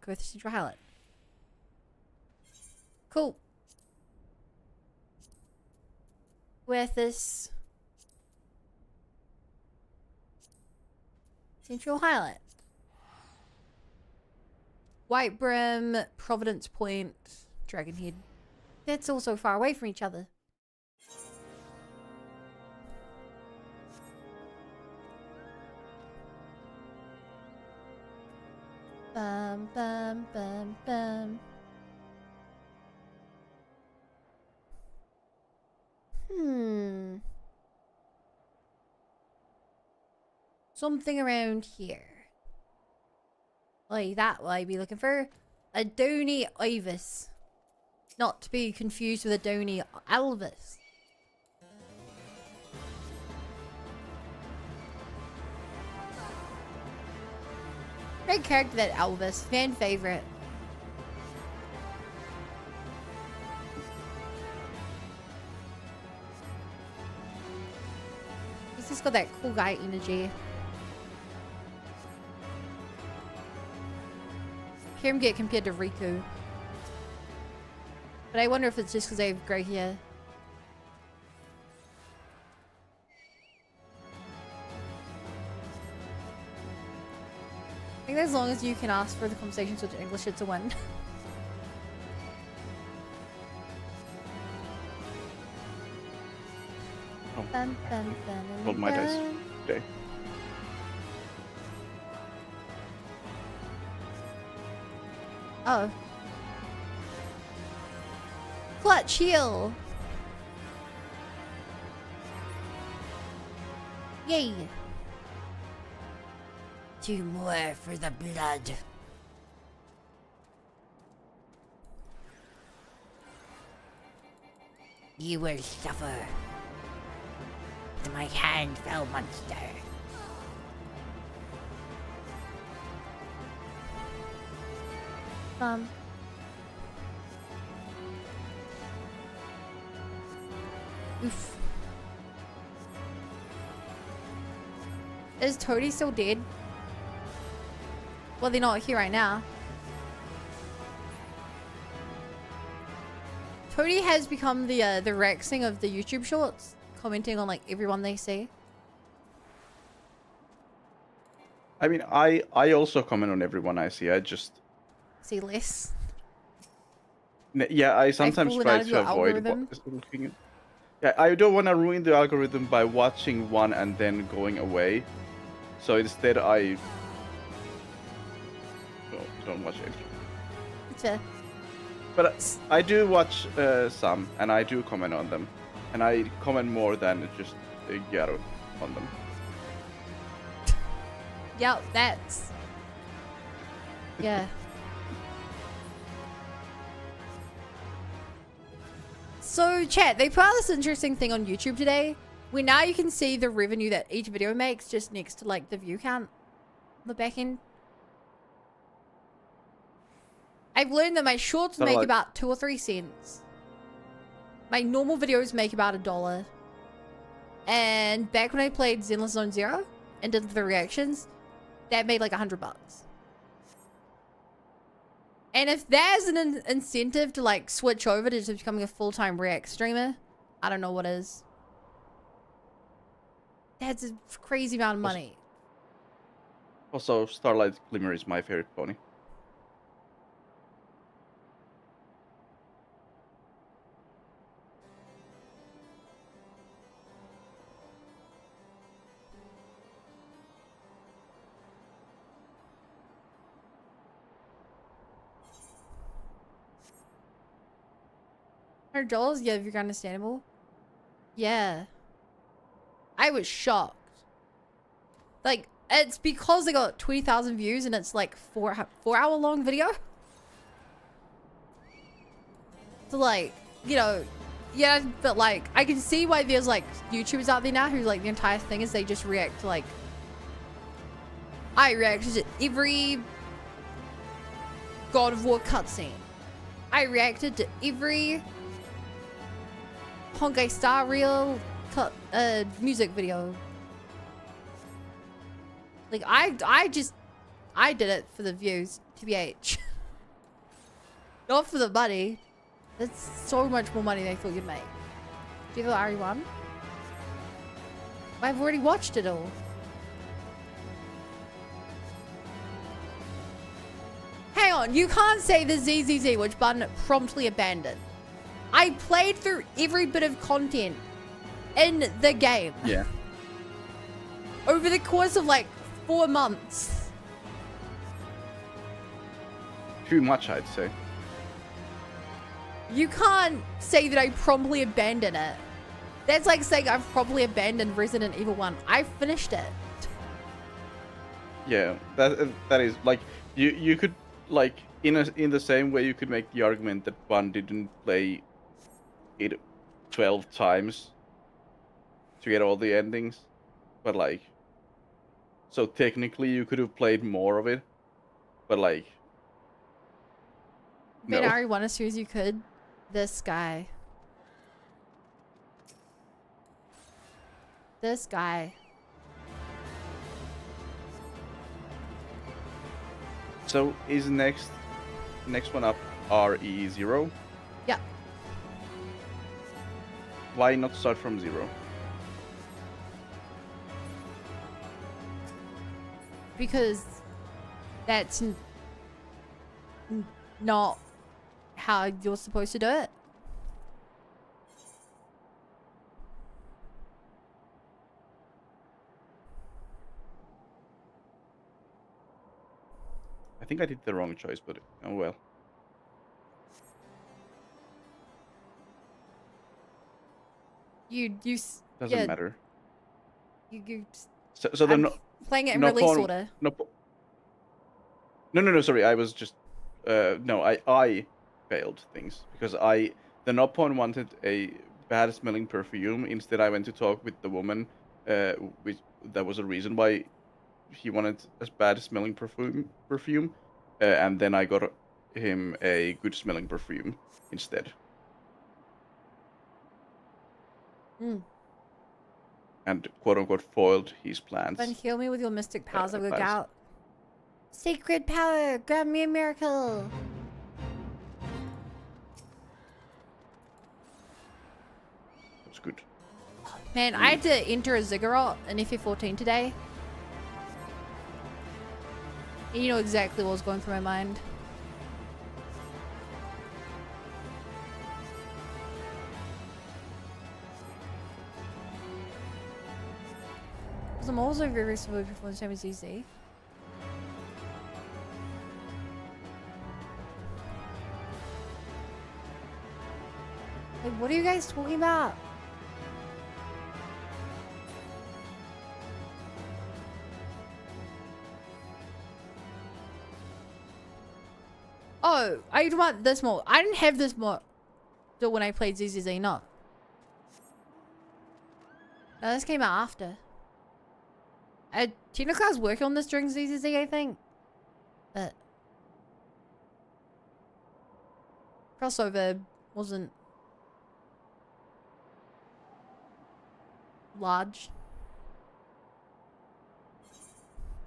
Cool. Querthus Central Highland. White Brim, Providence Point, Dragonhead. That's all so far away from each other. Bum, bum, bum, bum. Something around here. Like that way, be looking for a Downey Ivis. Not to be confused with a Downey Alvis. Great character, that Alvis. Fan favorite. He's just got that cool guy energy. Hear him get compared to Riku. But I wonder if it's just because they have grey hair. I think as long as you can ask for the conversation switch to English, it's a win. Rolled my dice today. Oh. Clutch heal. Yay. 2 more for the blood. You will suffer. To my hand, fell monster. Oof. Is Toadie still dead? Well, they're not here right now. Toadie has become the Rexing of the YouTube shorts, commenting on like everyone they see. I mean, I also comment on everyone I see. I just See less. Yeah, I sometimes try to avoid looking at. Yeah, I don't want to ruin the algorithm by watching one and then going away. So instead, I don't watch it. It's fair. But I do watch some, and I do comment on them, and I comment more than just Garo on them. Yep, that's... Yeah. So, chat, they put out this interesting thing on YouTube today, where now you can see the revenue that each video makes just next to, like, the view count on the back end. I've learned that my shorts make about 2 or 3 cents. My normal videos make about $1. And back when I played Zenless Zone Zero and did the reactions, that made like $100. And if there's an incentive to like switch over to just becoming a full-time React streamer, I don't know what is. That's a crazy amount of money. Also, Starlight Glimmer is my favorite pony. $100? Yeah, if you're understandable. Yeah. I was shocked. Like, it's because they got 20,000 views and it's like 4-hour long video. So like, you know, yeah, but like, I can see why there's like YouTubers out there now who like the entire thing is they just react to like, I react to every God of War cutscene. I reacted to every Honkai Star Rail music video. Like, I did it for the views, TBH. Not for the money. That's so much more money than I thought you'd make. Do you have the RE1? I've already watched it all. Hang on, you can't say the ZZZ, which button promptly abandoned. I played through every bit of content in the game. Yeah. Over the course of like 4 months. Too much, I'd say. You can't say that I promptly abandoned it. That's like saying I've probably abandoned Resident Evil 1. I finished it. Yeah, that is like you could like in the same way you could make the argument that one didn't play it 12 times to get all the endings, but like so technically you could have played more of it, but like But RE1 as soon as you could. This guy. This guy. So is next one up RE0? Yeah. Why not start from 0? Because that's not how you're supposed to do it. I think I did the wrong choice, but oh well. Doesn't matter. So they're not playing it in release order. No. Sorry, I was just no. I failed things because the Nopon wanted a bad smelling perfume. Instead, I went to talk with the woman. Which that was a reason why he wanted a bad smelling perfume, and then I got him a good smelling perfume instead. Mm. And quote unquote foiled his plans. Then heal me with your mystic powers. I will go advice. out. Sacred power, grant me a miracle. That's good. Man, I had to enter a ziggurat in FF14 today. And you know exactly what was going through my mind. Because I'm also very smooth before the same as ZZ. Like, what are you guys talking about? Oh, I want this mod. I didn't have this mod when I played ZZZ, no. No, this came out after. Technically I was working on this during ZZZ, I think. But crossover wasn't large.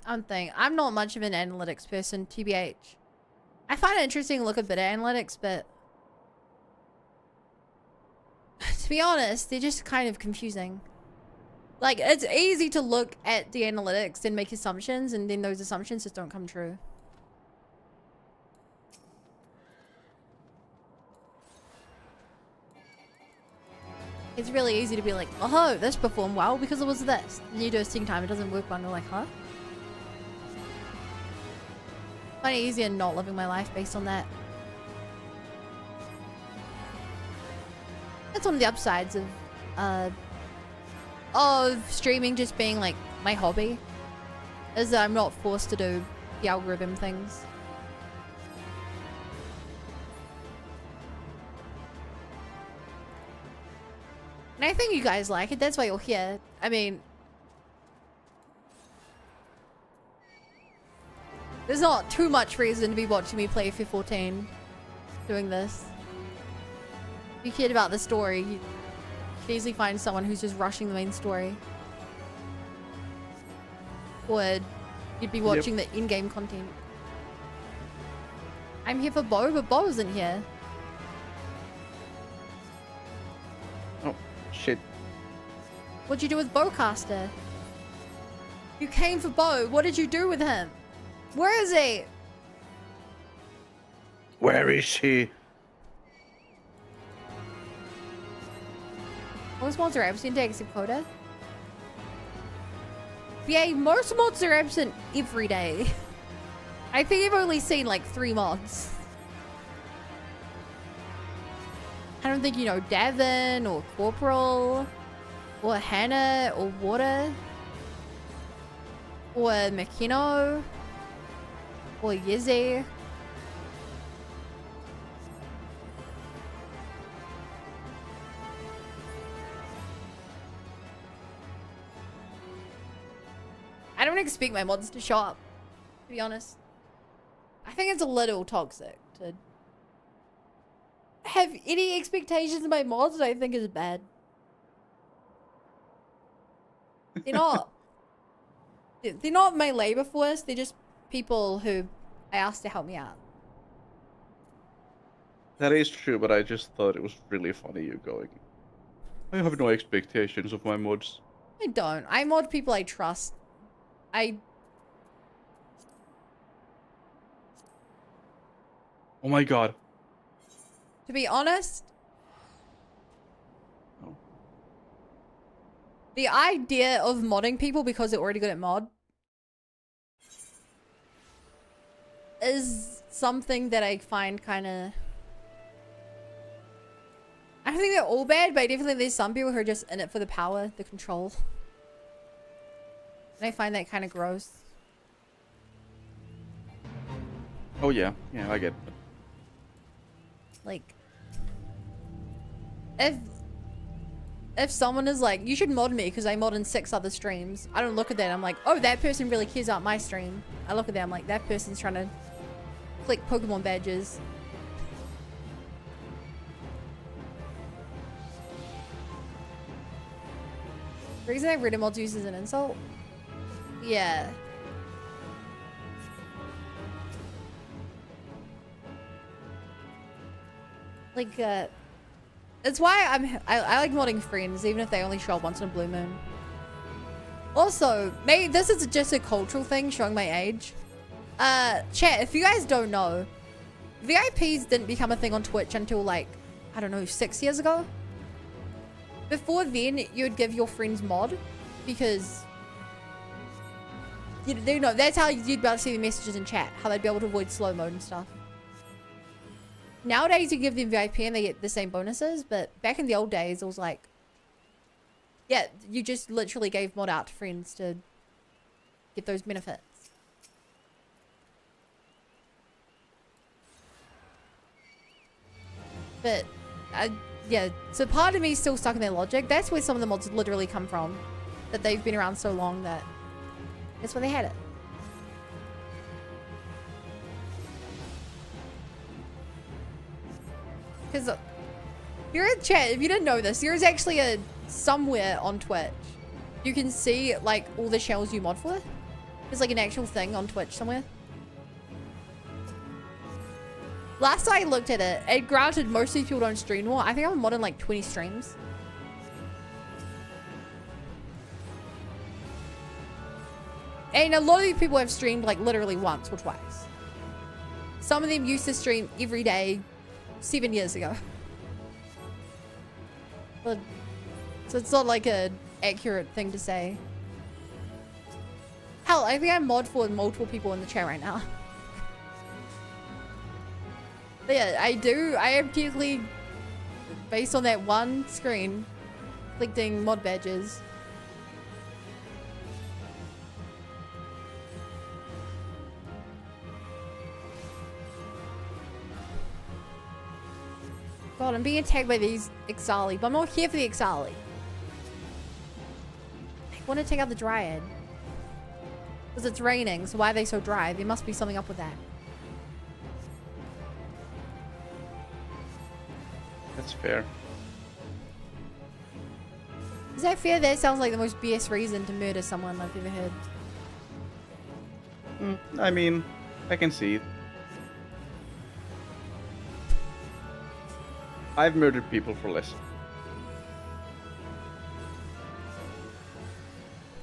I'm not much of an analytics person, TBH. I find it interesting to look at bit analytics, but to be honest, they're just kind of confusing. Like, it's easy to look at the analytics and make assumptions, and then those assumptions just don't come true. It's really easy to be like, oh, this performed well because it was this. And you do a sting time, it doesn't work well, and you're like, huh? I find it easier not living my life based on that. That's one of the upsides of streaming just being like my hobby, is that I'm not forced to do the algorithm things. And I think you guys like it, that's why you're here. I mean, there's not too much reason to be watching me play FF14 doing this. If you cared about the story, you could easily find someone who's just rushing the main story. Would you'd be watching the in-game content. I'm here for Bo, but Bo isn't here. Oh, shit. What'd you do with Bowcaster? You came for Bo. What did you do with him? Where is he? Where is she? Most mods are absent to exit quota. Yeah, most mods are absent every day. I think I've only seen like 3 mods. I don't think you know Davin or Corporal or Hannah or Water or Makino or Yizzy. I don't expect my mods to show up, to be honest. I think it's a little toxic to have any expectations of my mods that I think is bad. They're not. They're not my labor force. They're just people who I asked to help me out. That is true, but I just thought it was really funny you going. I have no expectations of my mods. I don't. I mod people I trust. Oh my god. To be honest, the idea of modding people because they're already good at mod is something that I find kind of... I don't think they're all bad, but definitely there's some people who are just in it for the power, the control. And I find that kind of gross. Oh yeah, I get it. Like, if someone is like, you should mod me because I mod in 6 other streams, I don't look at that. I'm like, oh, that person really cares about my stream. I look at that. I'm like, that person's trying to click Pokemon badges. The reason I read mods used as an insult? Yeah. Like, it's why I like modding friends, even if they only show up once in a blue moon. Also, maybe this is just a cultural thing, showing my age. Chat, if you guys don't know, VIPs didn't become a thing on Twitch until like, I don't know, 6 years ago. Before then, you would give your friends mod because you know that's how you'd be able to see the messages in chat, how they'd be able to avoid slow mode and stuff. Nowadays, you give them VIP and they get the same bonuses, but back in the old days, it was like, yeah, you just literally gave mod out to friends to get those benefits. But, yeah, so part of me is still stuck in their logic. That's where some of the mods literally come from. That they've been around so long that that's where they had it. Because you're in chat, if you didn't know this, there's actually a somewhere on Twitch you can see like all the shells you mod for. There's like an actual thing on Twitch somewhere. Last time I looked at it, and granted most of people don't stream more. I think I'm modding like 20 streams. And a lot of these people have streamed like literally once or twice. Some of them used to stream every day 7 years ago. But so it's not like an accurate thing to say. Hell, I think I'm mod for multiple people in the chat right now. But yeah, I am technically, based on that one screen, collecting mod badges. God, I'm being attacked by these Ixali, but I'm not here for the Ixali. I want to take out the Dryad. Because it's raining, so why are they so dry? There must be something up with that. That's fair. Is that fair? That sounds like the most BS reason to murder someone I've ever heard. I mean, I can see it. I've murdered people for less.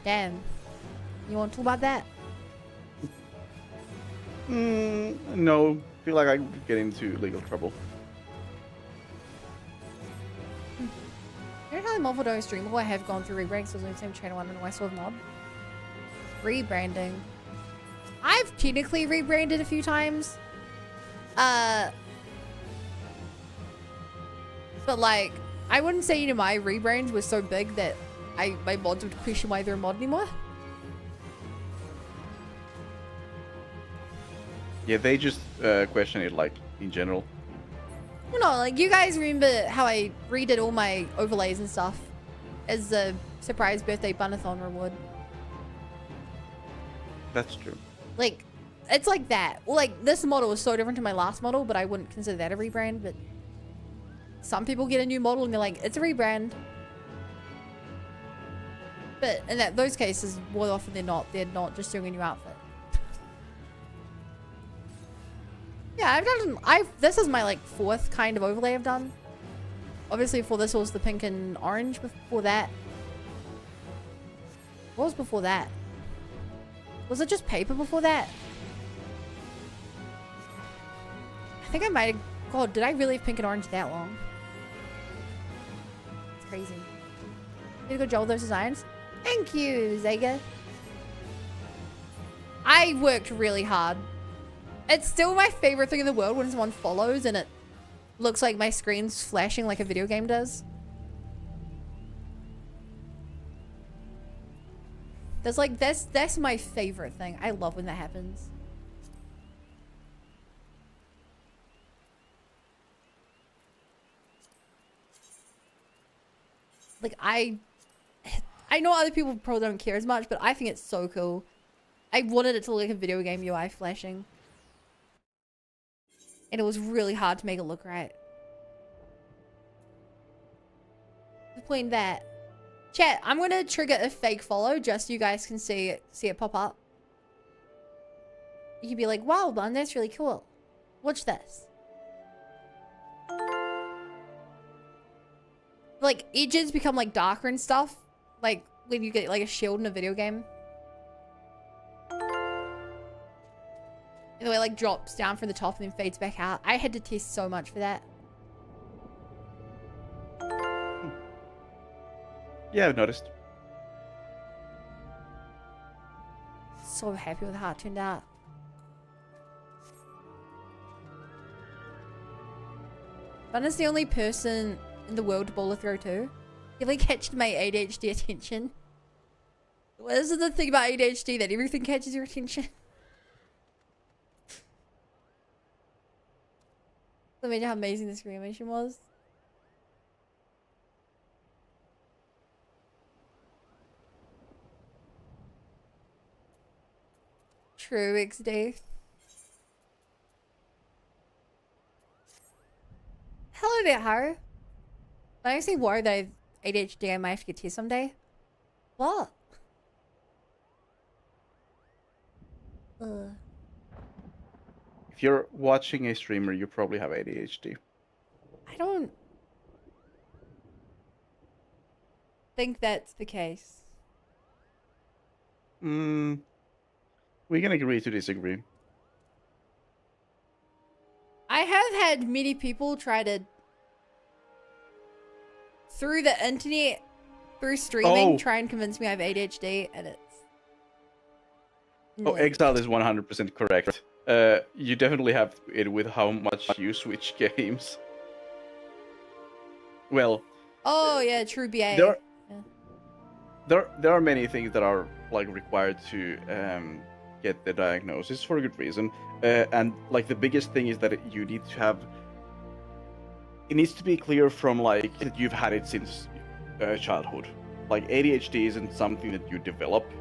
Damn. You want to talk about that? No. Feel like I could get into legal trouble. Every time Marvel doing Stormblood, I have gone through rebrands, so I was on the same channel and I saw mod. Rebranding. I've technically rebranded a few times. But like, I wouldn't say any of my rebrands were so big that my mods would question why they're a mod anymore. Yeah, they just question it like in general. You know, like you guys remember how I redid all my overlays and stuff as a surprise birthday bunathon reward. That's true. Like, it's like that. Well, like this model is so different to my last model, but I wouldn't consider that a rebrand. But some people get a new model and they're like, it's a rebrand. But in those cases, more often than not, they're not just doing a new outfit. Yeah, this is my like 4th kind of overlay I've done. Obviously before this was the pink and orange. Before that, what was before that? Was it just paper before that? I think I might have, God, did I really have pink and orange that long? It's crazy. You did a good job with those designs. Thank you, Zega. I worked really hard. It's still my favorite thing in the world when someone follows and it looks like my screen's flashing like a video game does. That's my favorite thing. I love when that happens. Like I know other people probably don't care as much, but I think it's so cool. I wanted it to look like a video game UI flashing. And it was really hard to make it look right. Between that. Chat, I'm gonna trigger a fake follow just so you guys can see it pop up. You can be like, wow, Bun, that's really cool. Watch this. Like, edges become like darker and stuff. Like when you get like a shield in a video game. And the way it like drops down from the top and then fades back out. I had to test so much for that. Yeah, I've noticed. So happy with how it turned out. Bun is the only person in the world to bowl a throw too. He like catched my ADHD attention. What is the thing about ADHD that everything catches your attention? Imagine how amazing this animation was. True, XD. Hello there, Haru. When I say worried that I have ADHD, I might have to get tested someday. What? If you're watching a streamer, you probably have ADHD. I don't think that's the case. We can agree to disagree. I have had many people try to, through the internet, through streaming, try and convince me I have ADHD, and it's... Oh, Exile is 100% correct. You definitely have it with how much you switch games. Well... Oh, yeah, true BA. There are many things that are like required to get the diagnosis for a good reason, and like the biggest thing is that you need to have. It needs to be clear from like that you've had it since childhood. Like ADHD isn't something that you develop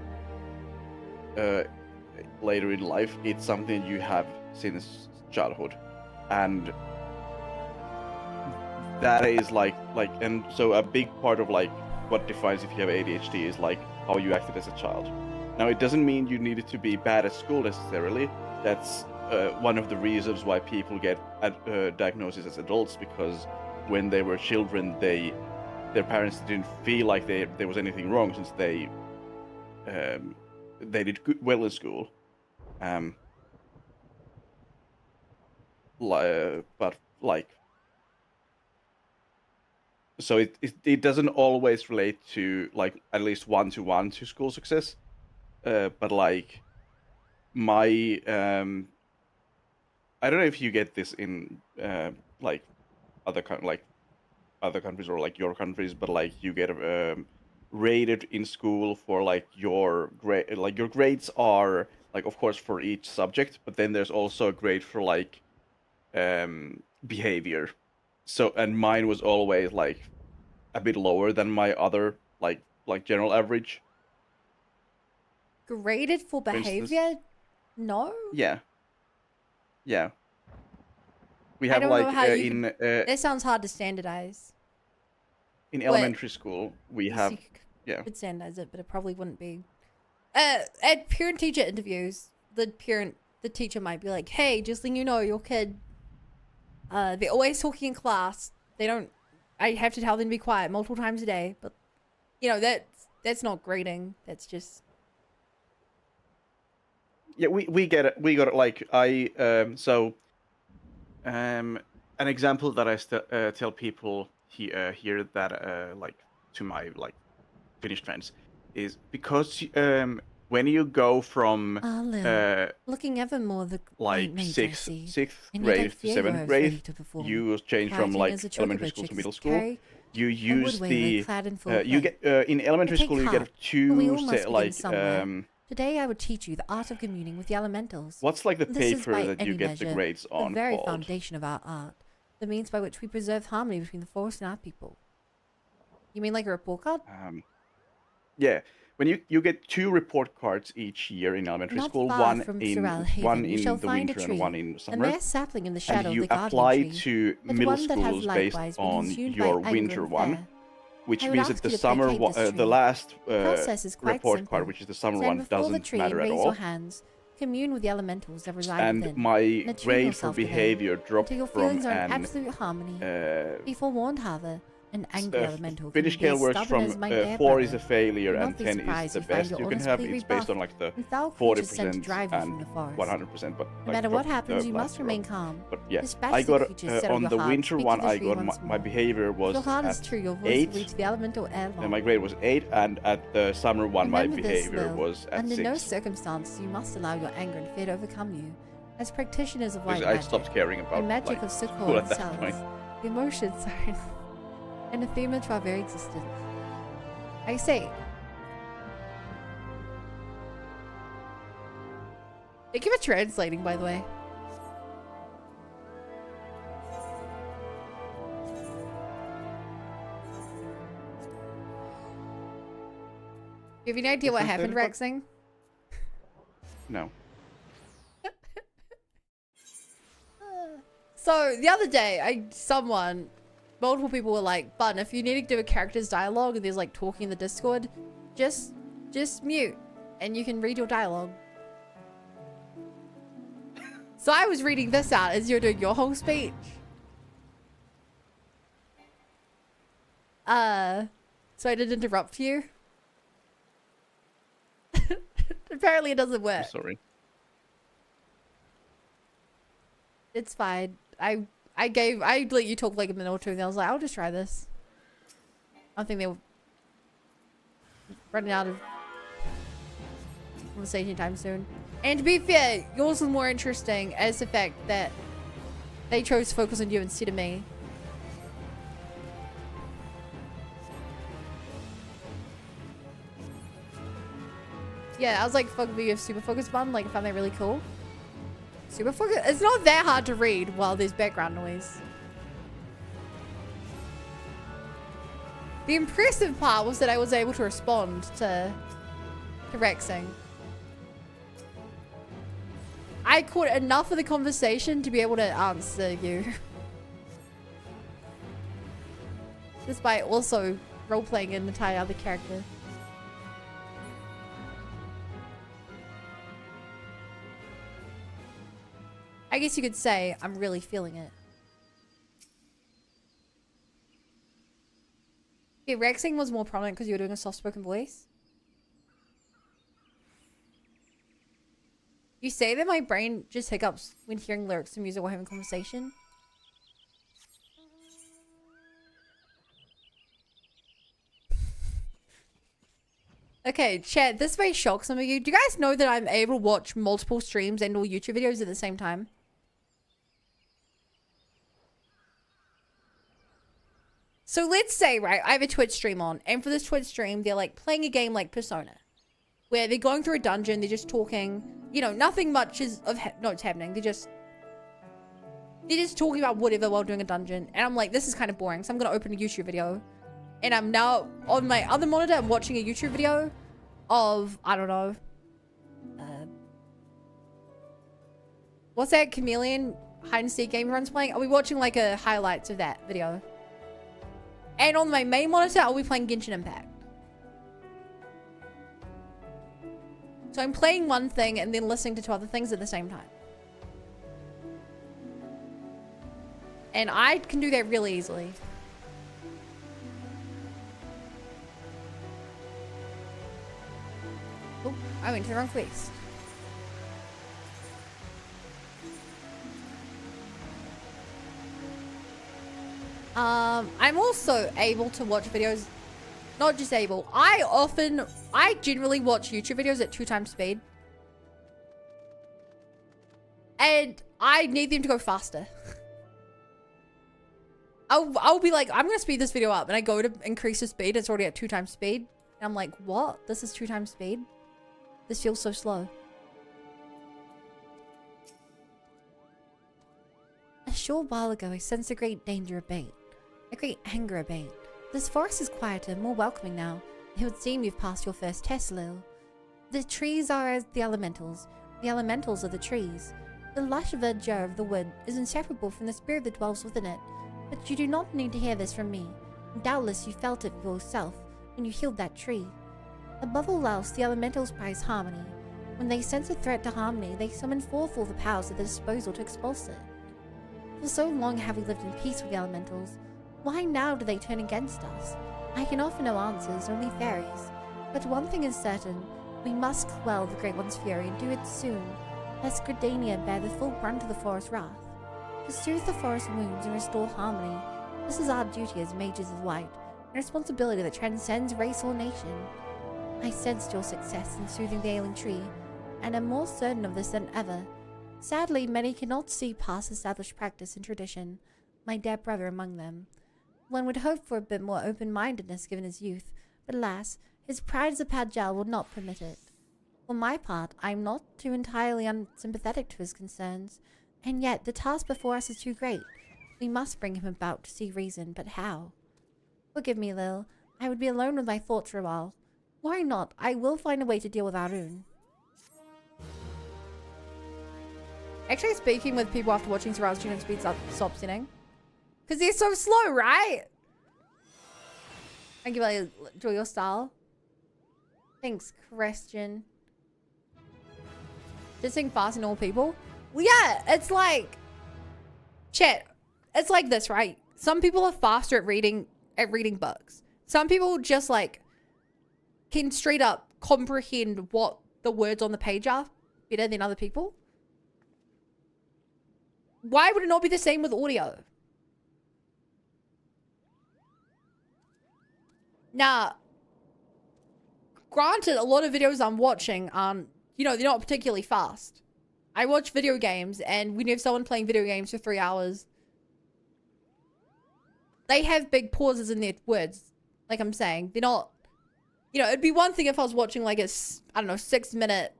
later in life. It's something you have since childhood, and that is and so a big part of like what defines if you have ADHD is like how you acted as a child. Now, it doesn't mean you needed to be bad at school necessarily. That's one of the reasons why people get diagnoses as adults, because when they were children, their parents didn't feel like there was anything wrong, since they did well in school. But like, so it doesn't always relate to like at least 1-to-1 to school success. But like my I don't know if you get this in like other countries or like your countries, but like you get rated in school for like your grade. Like your grades are like, of course, for each subject, but then there's also a grade for like behavior. So, and mine was always like a bit lower than my other like general average. Graded for behavior? No. Yeah. We I have don't like know how you in that sounds hard to standardize. in elementary school we Yes, have you could standardize it, but it probably wouldn't be. At parent-teacher interviews, the teacher might be like, "Hey, just letting you know, your kid, they're always talking in class. They don't. I have to tell them to be quiet multiple times a day, but you know that's not grading. That's just." Yeah, we get it. We got it. Like an example that I tell people here that like to my like Finnish friends is because when you go from looking ever more the like sixth grade to 7th grade, you change from like elementary school to middle school. You use the you get in elementary school you get Today I would teach you the art of communing with the elementals. What's like the This is paper by that you any get measure the grades on the very called? foundation of our art, the means by which we preserve harmony between the forest and our people. You mean like a report card? Yeah. When you get 2 report cards each year in elementary Not school, far one from in Sorrel Haven, one you in shall the find a winter and tree, one in a summer. mere sapling in the shadow And you of the guardian apply tree, to but middle one that has schools based likewise been on consumed by your anger winter and one, fire. which I would means ask that you the to summer placate this the tree. last The process is quite report simple. card, which is the summer Stand one, before the doesn't tree matter and at raise all. your hands. Commune with the elementals that reside And within. my and attune grade for yourself to them, behavior dropped until your from feelings are in an absolute harmony. Be forewarned, however, an angry elemental can Finnish be as scale works stubborn from as my dear 4 is brother. a failure Do and not be 10 is surprised the if you find best your you can honors have. completely It's based on rebuffed, like the and foul creatures sent to 40% drive you from and the forest. 100%, but No like matter what dropped happens, the you last must row. remain calm. But yeah, Dispatch I the got creatures, settle on your the heart, winter speak to one. the I tree got once my more. behavior If was your heart is at true, your voice 8. will reach the elemental air And my grade was 8, and at the summer one, my Remember this, behavior Will. was at Under 6. no circumstances you must allow your anger and fear to overcome you. As practitioners of Because white I magic, stopped caring about the magic like, of school Sukkot at and that Cells, point. the emotions are anathema to our very existence. I say, thank you for translating, by the way. You have any idea what happened, Rexing? No. So the other day, multiple people were like, "Bun, if you need to do a character's dialogue and there's like talking in the Discord, just mute, and you can read your dialogue." So I was reading this out as you're doing your whole speech. So I didn't interrupt you. Apparently it doesn't work. I'm sorry. It's fine. I let you talk like a minute or two, and I was like, I'll just try this. I don't think they were running out of conversation time soon. And to be fair, yours was more interesting as the fact that they chose to focus on you instead of me. Yeah, I was like, fuck me, you have super focus button. Like, I found that really cool. Super focus. It's not that hard to read while there's background noise. The impressive part was that I was able to respond to Rexing. I caught enough of the conversation to be able to answer you. Despite also role-playing an entire other character. I guess you could say I'm really feeling it. Yeah, Rexing was more prominent because you were doing a soft-spoken voice. You say that my brain just hiccups when hearing lyrics to music or having conversation. Okay, chat, this may shock some of you. Do you guys know that I'm able to watch multiple streams and all YouTube videos at the same time? So let's say, right, I have a Twitch stream on, and for this Twitch stream, they're like playing a game like Persona, where they're going through a dungeon, they're just talking, you know, nothing much is of notes happening. They're just talking about whatever while doing a dungeon, and I'm like, this is kind of boring, so I'm gonna open a YouTube video, and I'm now on my other monitor, I'm watching a YouTube video of, I don't know, what's that chameleon hide and seek game everyone's playing? Are we watching like a highlights of that video? And on my main monitor, I'll be playing Genshin Impact. So I'm playing one thing and then listening to two other things at the same time. And I can do that really easily. Oh, I went to the wrong place. I'm also able to watch videos, not just able, I generally watch YouTube videos at 2x speed. And I need them to go faster. I'll be like, I'm gonna speed this video up, and I go to increase the speed, it's already at 2x speed. And I'm like, what? This is 2x speed? This feels so slow. A short while ago, I sensed a great danger abate. A great anger abate. This forest is quieter, more welcoming now. It would seem you've passed your first test, Lil. The trees are as the elementals. The elementals are the trees. The lush verdure of the wood is inseparable from the spirit that dwells within it. But you do not need to hear this from me. Doubtless you felt it yourself when you healed that tree. Above all else, the elementals prize harmony. When they sense a threat to harmony, they summon forth all the powers at their disposal to expulse it. For so long have we lived in peace with the elementals. Why now do they turn against us? I can offer no answers, only fairies. But one thing is certain, we must quell the Great One's fury and do it soon, lest Gridania bear the full brunt of the forest's wrath. To soothe the forest wounds and restore harmony, this is our duty as mages of light, a responsibility that transcends race or nation. I sensed your success in soothing the ailing tree, and am more certain of this than ever. Sadly, many cannot see past established practice and tradition, my dear brother among them. One would hope for a bit more open-mindedness given his youth, but alas, his pride as a Padjal will not permit it. For my part, I am not too entirely unsympathetic to his concerns, and yet the task before us is too great. We must bring him about to see reason, but how? Forgive me, Lil. I would be alone with my thoughts for a while. Why not? I will find a way to deal with Arun. Actually, speaking with people after watching Sarah's tune and speeds up stop sitting. Because they're so slow, right? Thank you, really enjoy your style. Thanks, Christian. Just sing fast and all people. Well, yeah, it's like, chat. It's like this, right? Some people are faster at reading books. Some people just like can straight up comprehend what the words on the page are better than other people. Why would it not be the same with audio? Now, granted, a lot of videos I'm watching aren't, you know, they're not particularly fast. I watch video games, and when you have someone playing video games for 3 hours, they have big pauses in their words. Like I'm saying, they're not, you know, it'd be one thing if I was watching like a, I don't know, 6-minute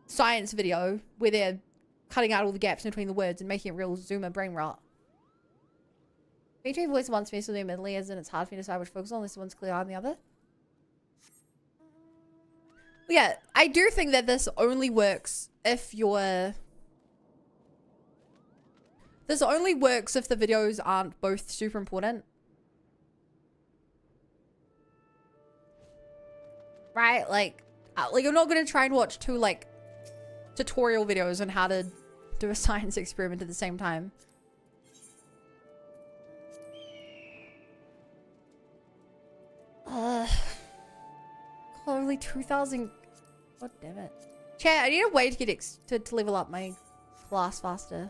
science video where they're cutting out all the gaps in between the words and making it real zoomer brain rot. Between voice and one space with admittedly, as in it's hard for me to decide which to focus on. This one's clear on the other. But yeah, I do think that this only works if you're... This only works if the videos aren't both super important. Right? Like I'm not going to try and watch 2, like, tutorial videos on how to do a science experiment at the same time. Only 2,000. God damn it. Chat, I need a way to get to level up my class faster.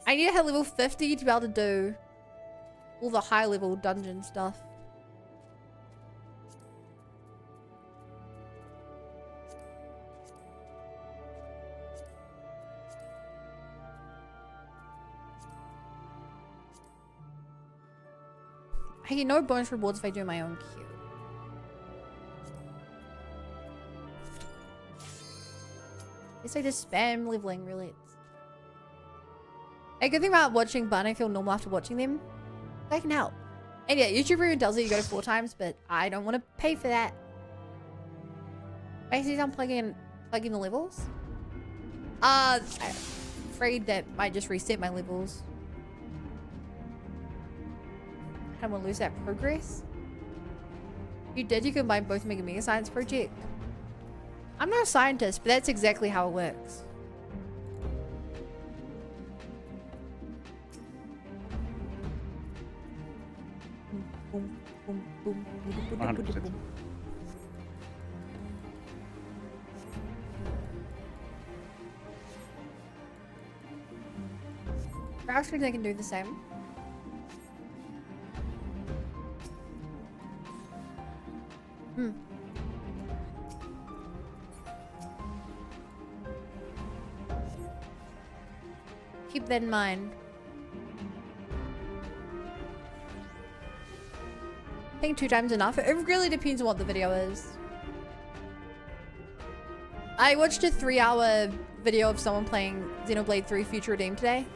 I need to hit level 50 to be able to do all the high level dungeon stuff. I get no bonus rewards if I do my own queue. Guess I just spam leveling really. A good thing about watching Bun, I feel normal after watching them. They can help. And yeah, YouTube even does it, you go to 4 times, but I don't want to pay for that. Basically, I'm plugging the levels. I'm afraid that might just reset my levels. I don't want to lose that progress. You combine both and make a mega science project. I'm not a scientist, but that's exactly how it works. Boom, boom, boom, boom, 100%. Actually, they can do the same. Keep that in mind. I think 2 times enough. It really depends on what the video is. I watched a 3-hour video of someone playing Xenoblade 3 Future Redeemed today.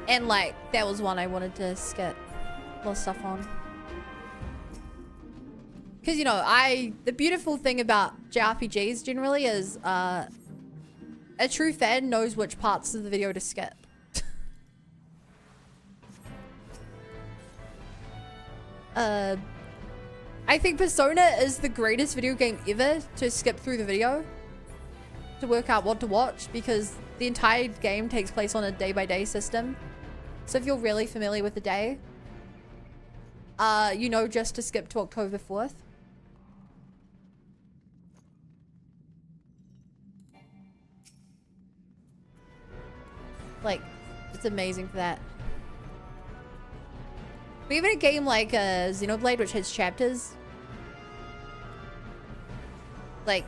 And like, that was one I wanted to skip a lot of stuff on. Because, you know, the beautiful thing about JRPGs generally is a true fan knows which parts of the video to skip. I think Persona is the greatest video game ever to skip through the video to work out what to watch, because the entire game takes place on a day-by-day system. So if you're really familiar with the day, you know just to skip to October 4th. Like, it's amazing for that. But even a game like Xenoblade, which has chapters, like,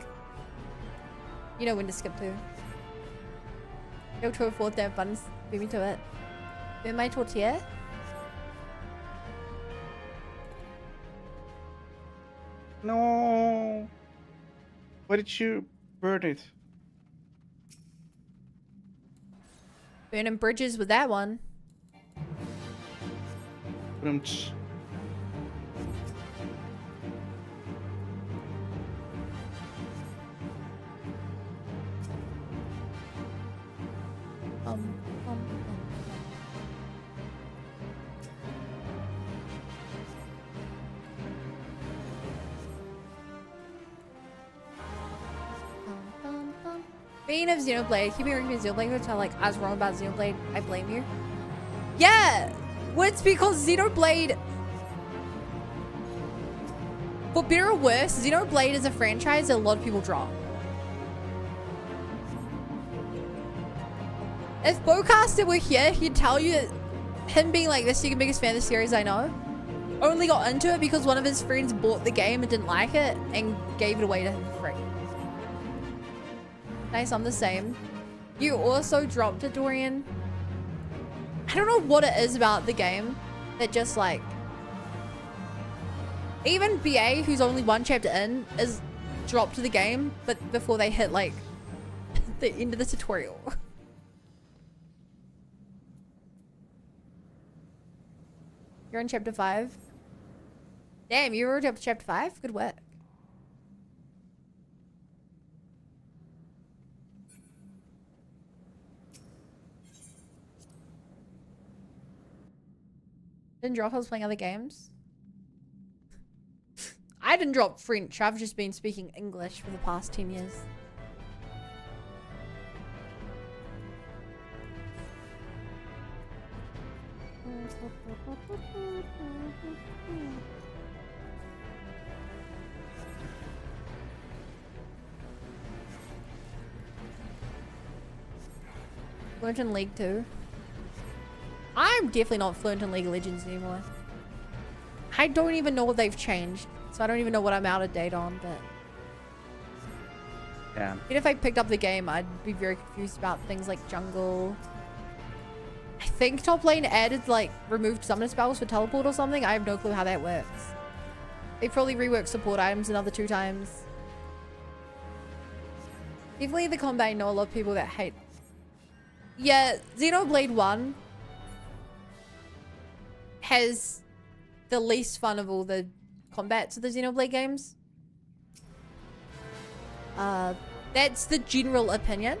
you know when to skip to. October 4th, there buttons, beat me to it. Burn my tortilla? No. Why did you burn it? Burning bridges with that one. Being of Xenoblade, keeping recommending Xenoblade until like I was wrong about Xenoblade, I blame you. Yeah! Well, it's because Xenoblade, for better or worse, Xenoblade is a franchise that a lot of people drop. If Bowcaster were here, he'd tell you that him being like the second biggest fan of the series I know, only got into it because one of his friends bought the game and didn't like it and gave it away to him for free. Nice, I'm the same. You also dropped it, Dorian. I don't know what it is about the game that just like... Even BA, who's only 1 chapter in, is dropped to the game, but before they hit like the end of the tutorial. You're in chapter 5? Damn, you were up to chapter 5? Good work. Didn't drop, I was playing other games. I didn't drop French, I've just been speaking English for the past 10 years. Fluent in League 2. I'm definitely not fluent in League of Legends anymore. I don't even know what they've changed. So I don't even know what I'm out of date on, but... Yeah. Even if I picked up the game, I'd be very confused about things like jungle. I think top lane added, like, removed summon spells for teleport or something. I have no clue how that works. They probably reworked support items another 2 times. Definitely the combat, I know a lot of people that hate. Yeah, Xenoblade 1 has the least fun of all the combats of the Xenoblade games. That's the general opinion.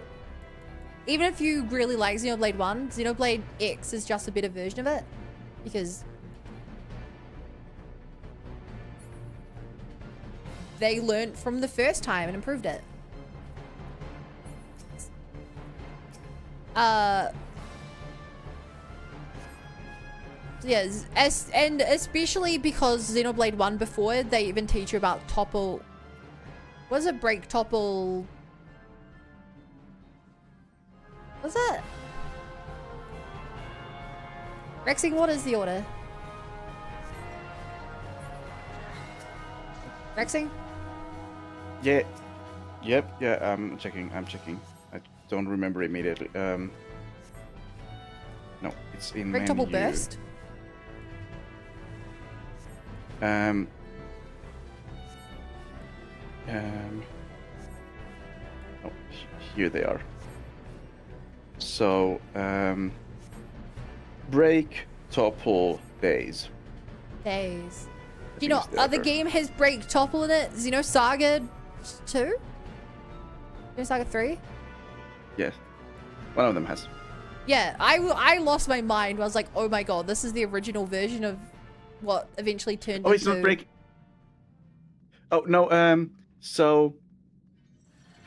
Even if you really like Xenoblade 1, Xenoblade X is just a better version of it. Because they learned from the first time and improved it. Yeah, and especially because Xenoblade 1 before, they even teach you about topple. What is it? Break topple. What's it? Rexing, what is the order? Rexing? Yeah. Yep. Yeah. I'm checking. I don't remember immediately. No, it's in Break menu. topple burst? Oh, here they are. So, break, topple, days. Days. You know, other game has break topple in it. Xenosaga 2? Xenosaga 3? Yes. One of them has. Yeah, I lost my mind. I was like, oh my god, this is the original version of what eventually turned into... Oh, it's not break. Oh, no, so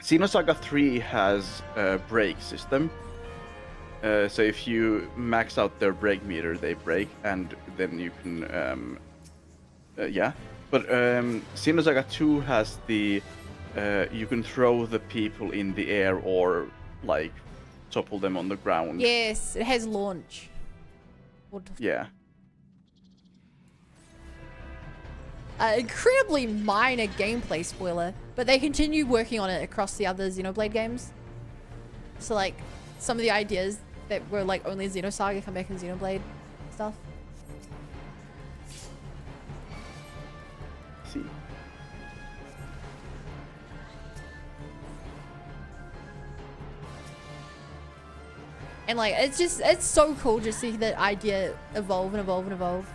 Xenosaga 3 has a break system. So if you max out their break meter, they break, and then you can, yeah. But Xenosaga 2 has the, you can throw the people in the air or, like, topple them on the ground. Yes, it has launch. Yeah. Incredibly minor gameplay spoiler, but they continue working on it across the other Xenoblade games. So like, some of the ideas that were like only in Xenosaga come back in Xenoblade stuff. See. And like, it's so cool to see that idea evolve and evolve and evolve.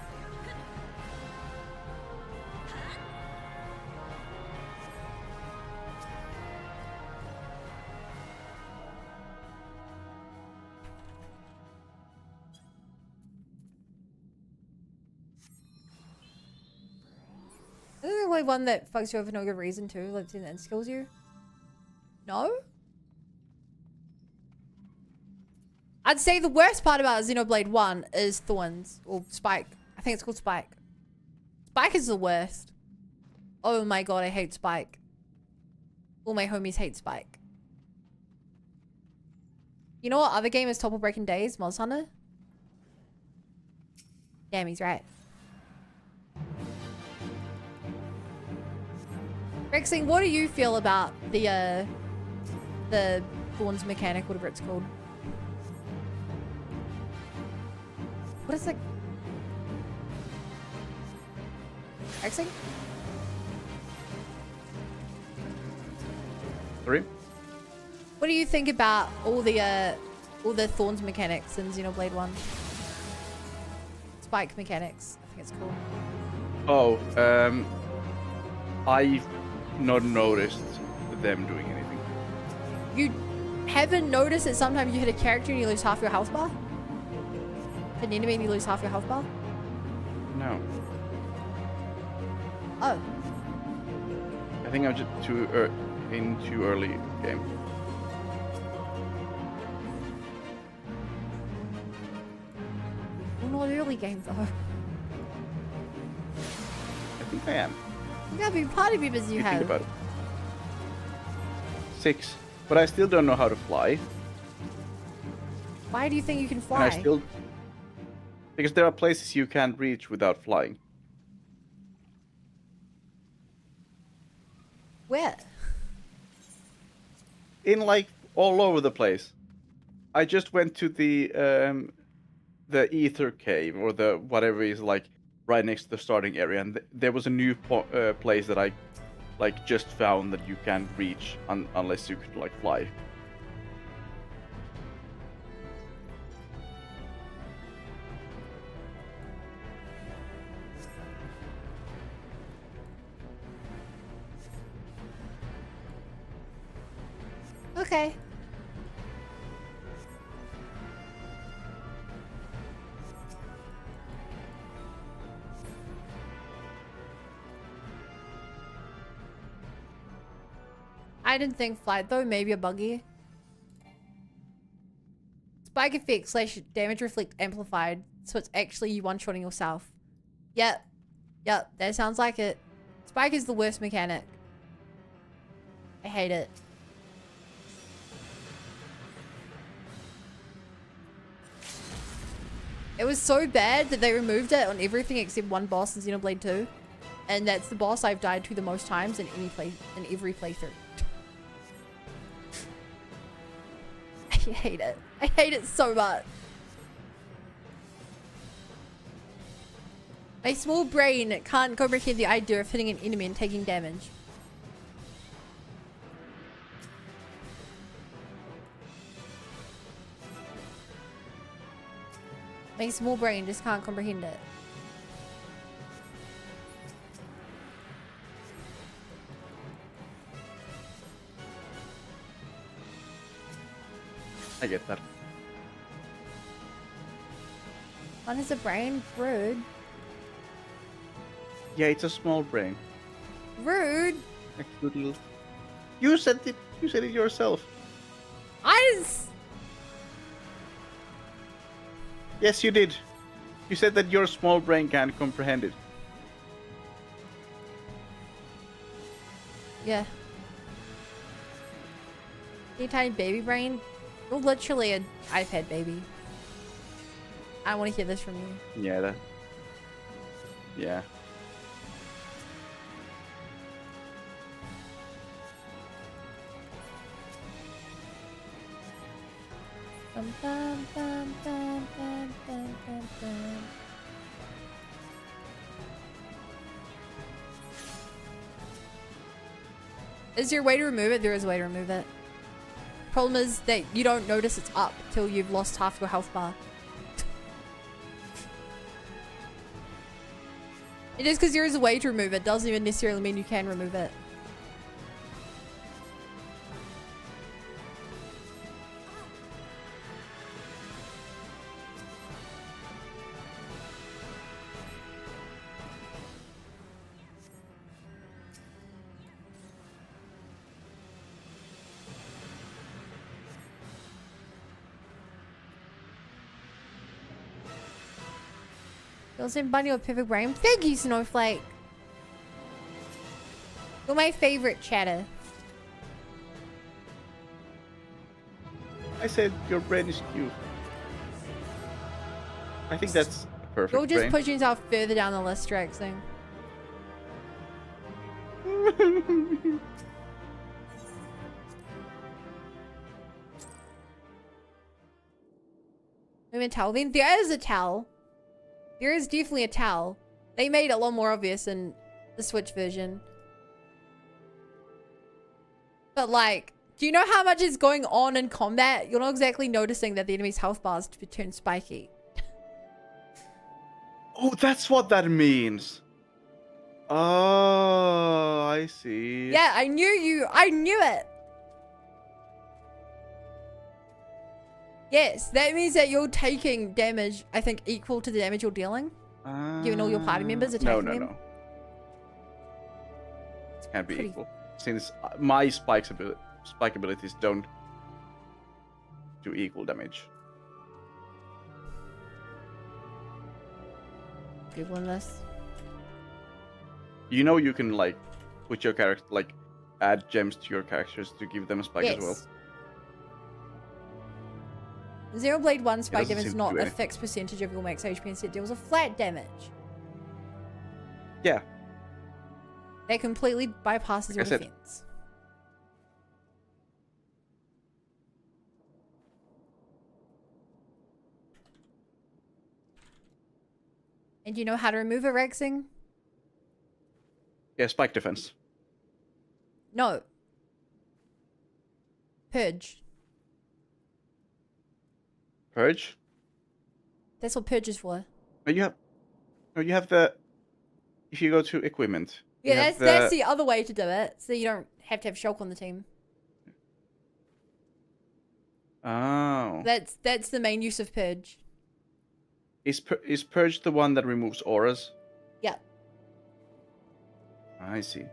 Isn't there like one that fucks you over for no good reason too? Lives in and skills you? No? I'd say the worst part about Xenoblade 1 is Thorns, or Spike. I think it's called Spike. Spike is the worst. Oh my god, I hate Spike. All my homies hate Spike. You know what other game is topple breaking days? Monster Hunter? Damn, he's right. Rexing, what do you feel about the Thorns mechanic, whatever it's called? What is it? Rexing? 3? What do you think about all the Thorns mechanics in Xenoblade 1? Spike mechanics, I think it's called. Oh, I've not noticed them doing anything. You haven't noticed that sometimes you hit a character and you lose half your health bar? Hit an enemy and you lose half your health bar? No. Oh. I think I'm just too early game. not early game though. I think I am. Look how many party members you have. Think about it. 6. But I still don't know how to fly. Why do you think you can And fly? I still... Because there are places you can't reach without flying. Where? In like all over the place. I just went to the ether cave or the whatever is like right next to the starting area, and there was a new place that I like just found that you can't reach unless you could like fly. Okay. I didn't think flight though, maybe a buggy. Spike effect / damage reflect amplified, so it's actually you one-shotting yourself. Yep. Yep, that sounds like it. Spike is the worst mechanic. I hate it. It was so bad that they removed it on everything except one boss in Xenoblade 2. And that's the boss I've died to the most times in every playthrough. I hate it. I hate it so much. My small brain can't comprehend the idea of hitting an enemy and taking damage. My small brain just can't comprehend it. I get that. One is a brain? Rude. Yeah, it's a small brain. Rude. A cute little... You said it. You said it yourself. Yes, you did. You said that your small brain can't comprehend it. Yeah. You tiny baby brain? You're literally an iPad baby. I want to hear this from you. Yeah, that... Yeah. Bum, bum, bum, bum, bum, bum, bum, bum. Is there a way to remove it? There is a way to remove it. Problem is that you don't notice it's up till you've lost half your health bar. It is because there is a way to remove it. Doesn't even necessarily mean you can remove it. You're bunny with perfect brain. Thank you, Snowflake. You're my favorite chatter. I said your brain is cute. I think that's a perfect You're just brain. pushing yourself further down the list, Draxing. Maybe a towel then? There is a towel. There is definitely a towel. They made it a lot more obvious in the Switch version. But like, do you know how much is going on in combat? You're not exactly noticing that the enemy's health bars turn spiky. Oh, that's what that means. Oh, I see. Yeah, I knew it. Yes, that means that you're taking damage, I think, equal to the damage you're dealing. Given all your party members attacking them. No. It can't be equal. Since my spike abilities don't do equal damage. Googling this. You know you can like put your character like add gems to your characters to give them a spike as well. Zero Blade 1 spike doesn't damage is seem to not do a anything. fixed percentage of your max HP and set deals a flat damage. Yeah. That completely bypasses your I said- defense. And you know how to remove a Rexing? Yeah, spike defense. No. Purge. Purge? That's what Purge is for. No, you have the. If you go to equipment. you Yeah, have that's the other way to do it. So you don't have to have Shulk on the team. Oh. That's the main use of Purge. Is Purge the one that removes auras? Yeah. I see.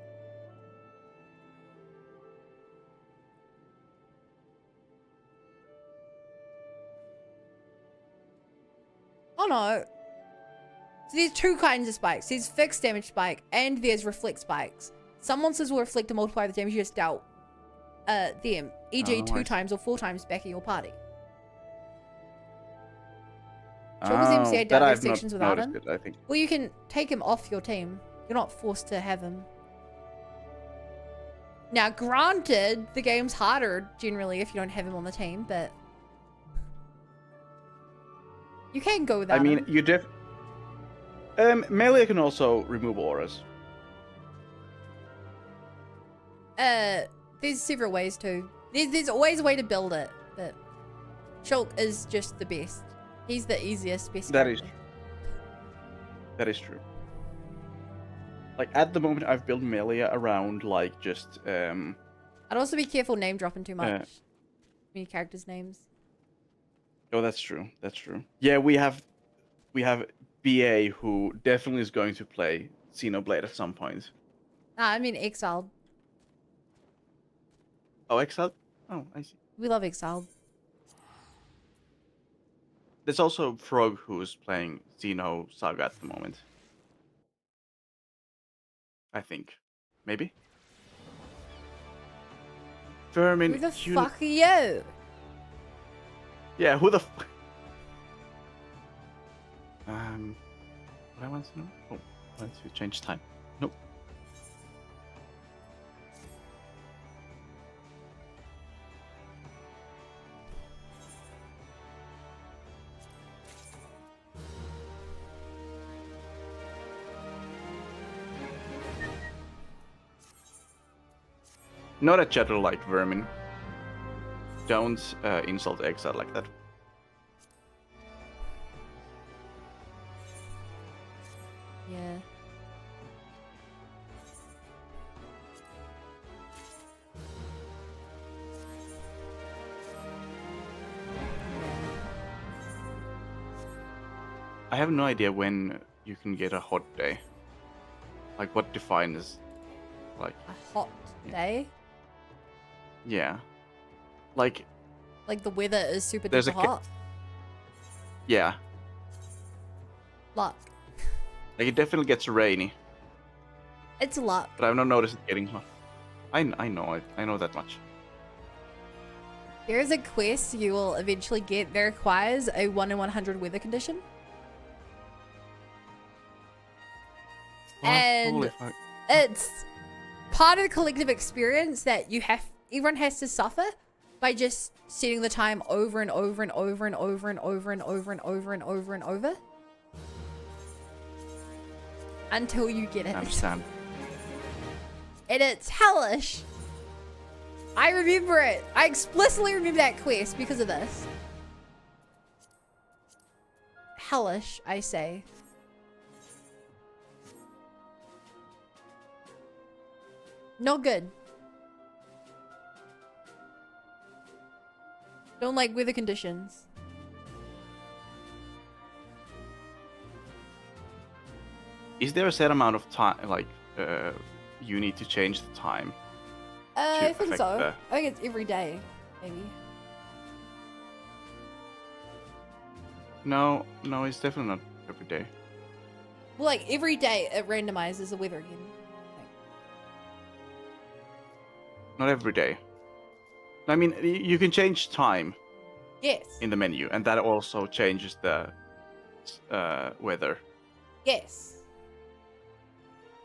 Oh no. So there's two kinds of spikes. There's fixed damage spike and there's reflect spikes. Some monsters will reflect to multiply the damage you just dealt them, e.g. Oh, 2 I see. times or 4 times back in your party. Oh, Shulk's MCA that down I've not sections without noticed him. it, I think. Well, you can take him off your team. You're not forced to have him. Now, granted, the game's harder generally if you don't have him on the team, but you can go without I mean, him. you melee can also remove auras. There's several ways to. There's always a way to build it, but Shulk is just the best. He's the easiest, best That is. character. That is true. Like at the moment, I've built melee around like just. I'd also be careful name dropping too much. Uh, Many characters' names. Oh, that's true. That's true. Yeah, we have BA who definitely is going to play Xenoblade at some point. Ah, I mean Exiled. Oh, Exile? Oh, I see. We love Exiled. There's also Frog who's playing Xeno Saga at the moment. I think. Maybe? Vermin. Who the fuck are you? Yeah, who the f... What I want to know? Oh, I want to change time. Nope. Not a chatter like Vermin. Don't insult Exile like that. Yeah. I have no idea when you can get a hot day. Like what defines like A hot day? yeah. Like Like the weather is super There's duper a ca- hot. yeah. Luck. Like it definitely gets rainy, It's luck. but I've not noticed it getting hot. I know that much. There is a quest you will eventually get that requires a 1 in 100 weather condition. And Holy fuck. it's part of the collective experience that everyone has to suffer by just setting the time over and over and over and over and over and over and over and over and over until you get it. I understand. And it's hellish. I remember it. I explicitly remember that quest because of this. Hellish, I say. Not good. Don't like weather conditions. Is there a set amount of time like you need to change the time? I think affect so. the- I think it's every day, maybe. No, it's definitely not every day. Well, like every day it randomizes the weather again. Not every day. I mean, you can change time. Yes. In the menu, and that also changes the weather. Yes.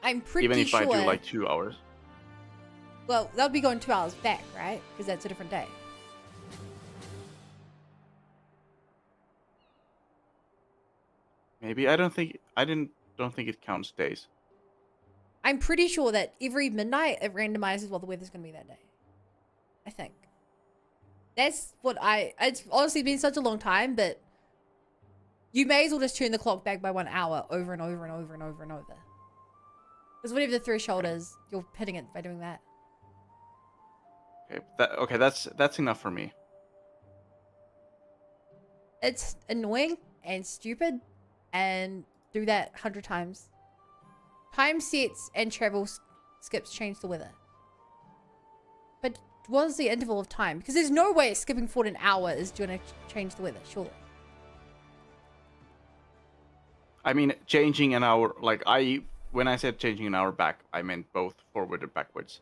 I'm pretty Even if sure. I do like 2 hours. Well, that would be going 2 hours back, right? Because that's a different day. Maybe I don't think it counts days. I'm pretty sure that every midnight it randomizes what the weather's gonna be that day. I think. That's what it's honestly been such a long time, but you may as well just turn the clock back by 1 hour over and over and over and over and over. Because whatever the threshold is, you're hitting it by doing that. Okay, that's enough for me. It's annoying and stupid, and do that 100 times. Time sets and travel skips change the weather. But what is the interval of time? Because there's no way skipping forward an hour is going to change the weather, surely. I mean, changing an hour, like when I said changing an hour back, I meant both forward and backwards.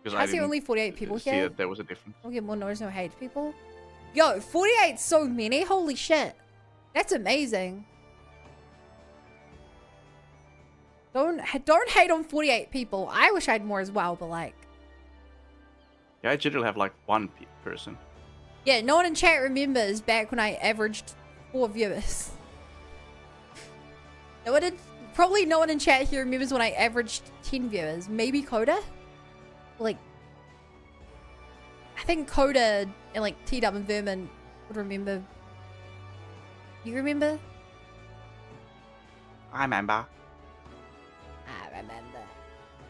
Because I see only 48 people see here. that there was a difference. We'll get more noise, no hate people. Yo, 48 so many. Holy shit. That's amazing. Don't hate on 48 people. I wish I had more as well, but like. Yeah, I generally have like one person. Yeah, no one in chat remembers back when I averaged 4 viewers. No one did. Probably no one in chat here remembers when I averaged 10 viewers. Maybe Coda? Like, I think Coda and like T-Dub and Vermin would remember. You remember? I remember. I remember.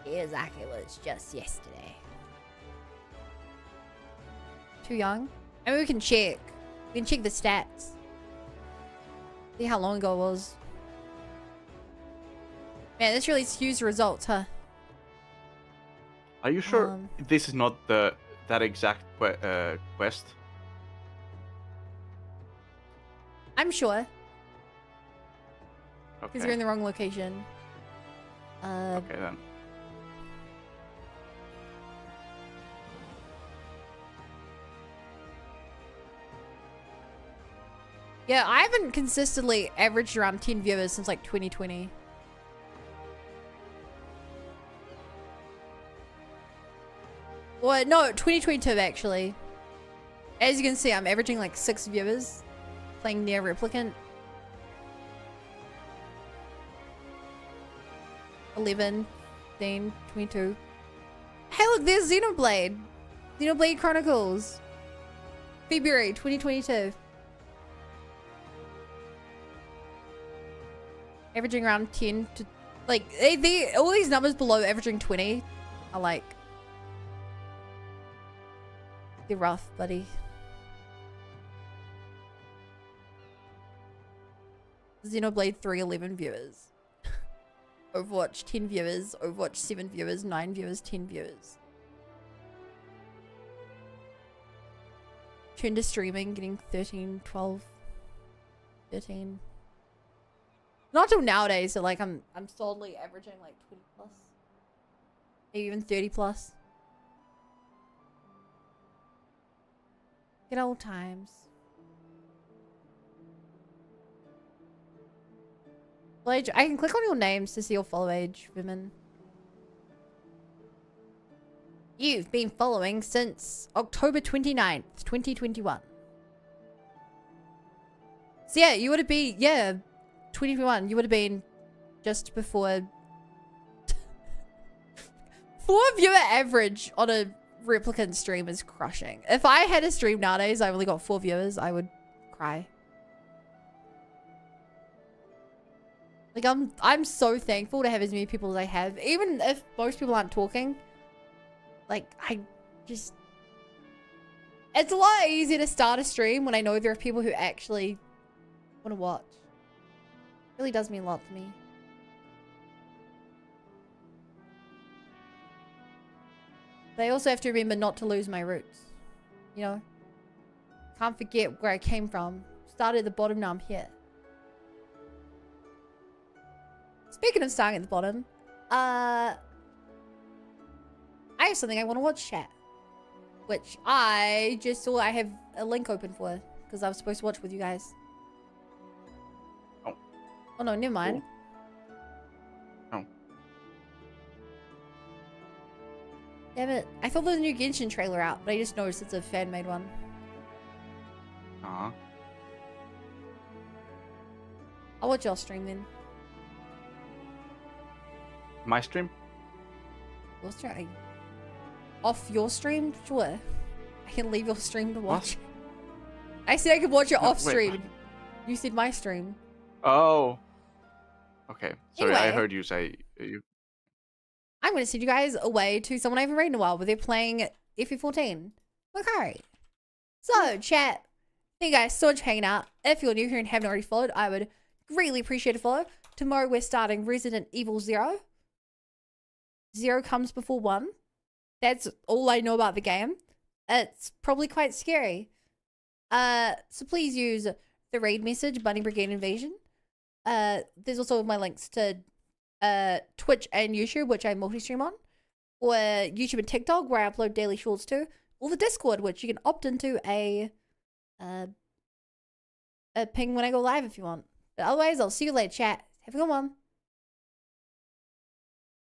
Feels like it was just yesterday. Too young? I mean, we can check. We can check the stats. See how long ago it was. Man, this really skews the results, huh? Are you sure this is not that exact quest? I'm sure. Because Okay. you're in the wrong location. Okay then. Yeah, I haven't consistently averaged around 10 viewers since like 2020. Well, no, 2022 actually. As you can see, I'm averaging like 6 viewers playing Near Replicant. 11, 15, 22. Hey, look, there's Xenoblade. Xenoblade Chronicles. February 2022. Averaging around 10 to... Like, all these numbers below averaging 20 are like... They're rough, buddy. Xenoblade 3, 11 viewers. Overwatch 10 viewers. Overwatch 7 viewers. 9 viewers. 10 viewers. Turned to streaming, getting 13, 12, 13. Not till nowadays, so like I'm solidly averaging like 20 plus. Maybe even 30 plus. Good old times. Well, age, I can click on your names to see your follow age, women. You've been following since October 29th, 2021. So yeah, you would have been, 2021, you would have been just before 4 viewer average on a Replicant stream is crushing. If I had a stream nowadays, I only got 4 viewers, I would cry. Like I'm so thankful to have as many people as I have, even if most people aren't talking. Like it's a lot easier to start a stream when I know there are people who actually want to watch. It really does mean a lot to me. But I also have to remember not to lose my roots. You know? Can't forget where I came from. Started at the bottom, now I'm here. Speaking of starting at the bottom, I have something I want to watch, chat. Which I just saw I have a link open for. Because I was supposed to watch with you guys. Oh. Oh no, never mind. Oh. Damn it. I thought there was a new Genshin trailer out, but I just noticed it's a fan-made one. Uh-huh. I'll watch y'all stream then. My stream? Your stream? Off your stream? Sure. I can leave your stream to watch. I said I could watch it off stream. You said my stream. Oh. Okay. Sorry, I Anyway. heard you say you. I'm going to send you guys away to someone I haven't read in a while, but they're playing FE14. Okay. So, chat, thank you guys so much for hanging out. If you're new here and haven't already followed, I would greatly appreciate a follow. Tomorrow we're starting Resident Evil 0. 0 comes before 1. That's all I know about the game. It's probably quite scary. So please use the raid message, Bunny Brigade Invasion. There's also my links to Twitch and YouTube, which I multi-stream on, or YouTube and TikTok, where I upload daily shorts to, or the Discord, which you can opt into a ping when I go live if you want. But otherwise, I'll see you later, chat. Have a good one.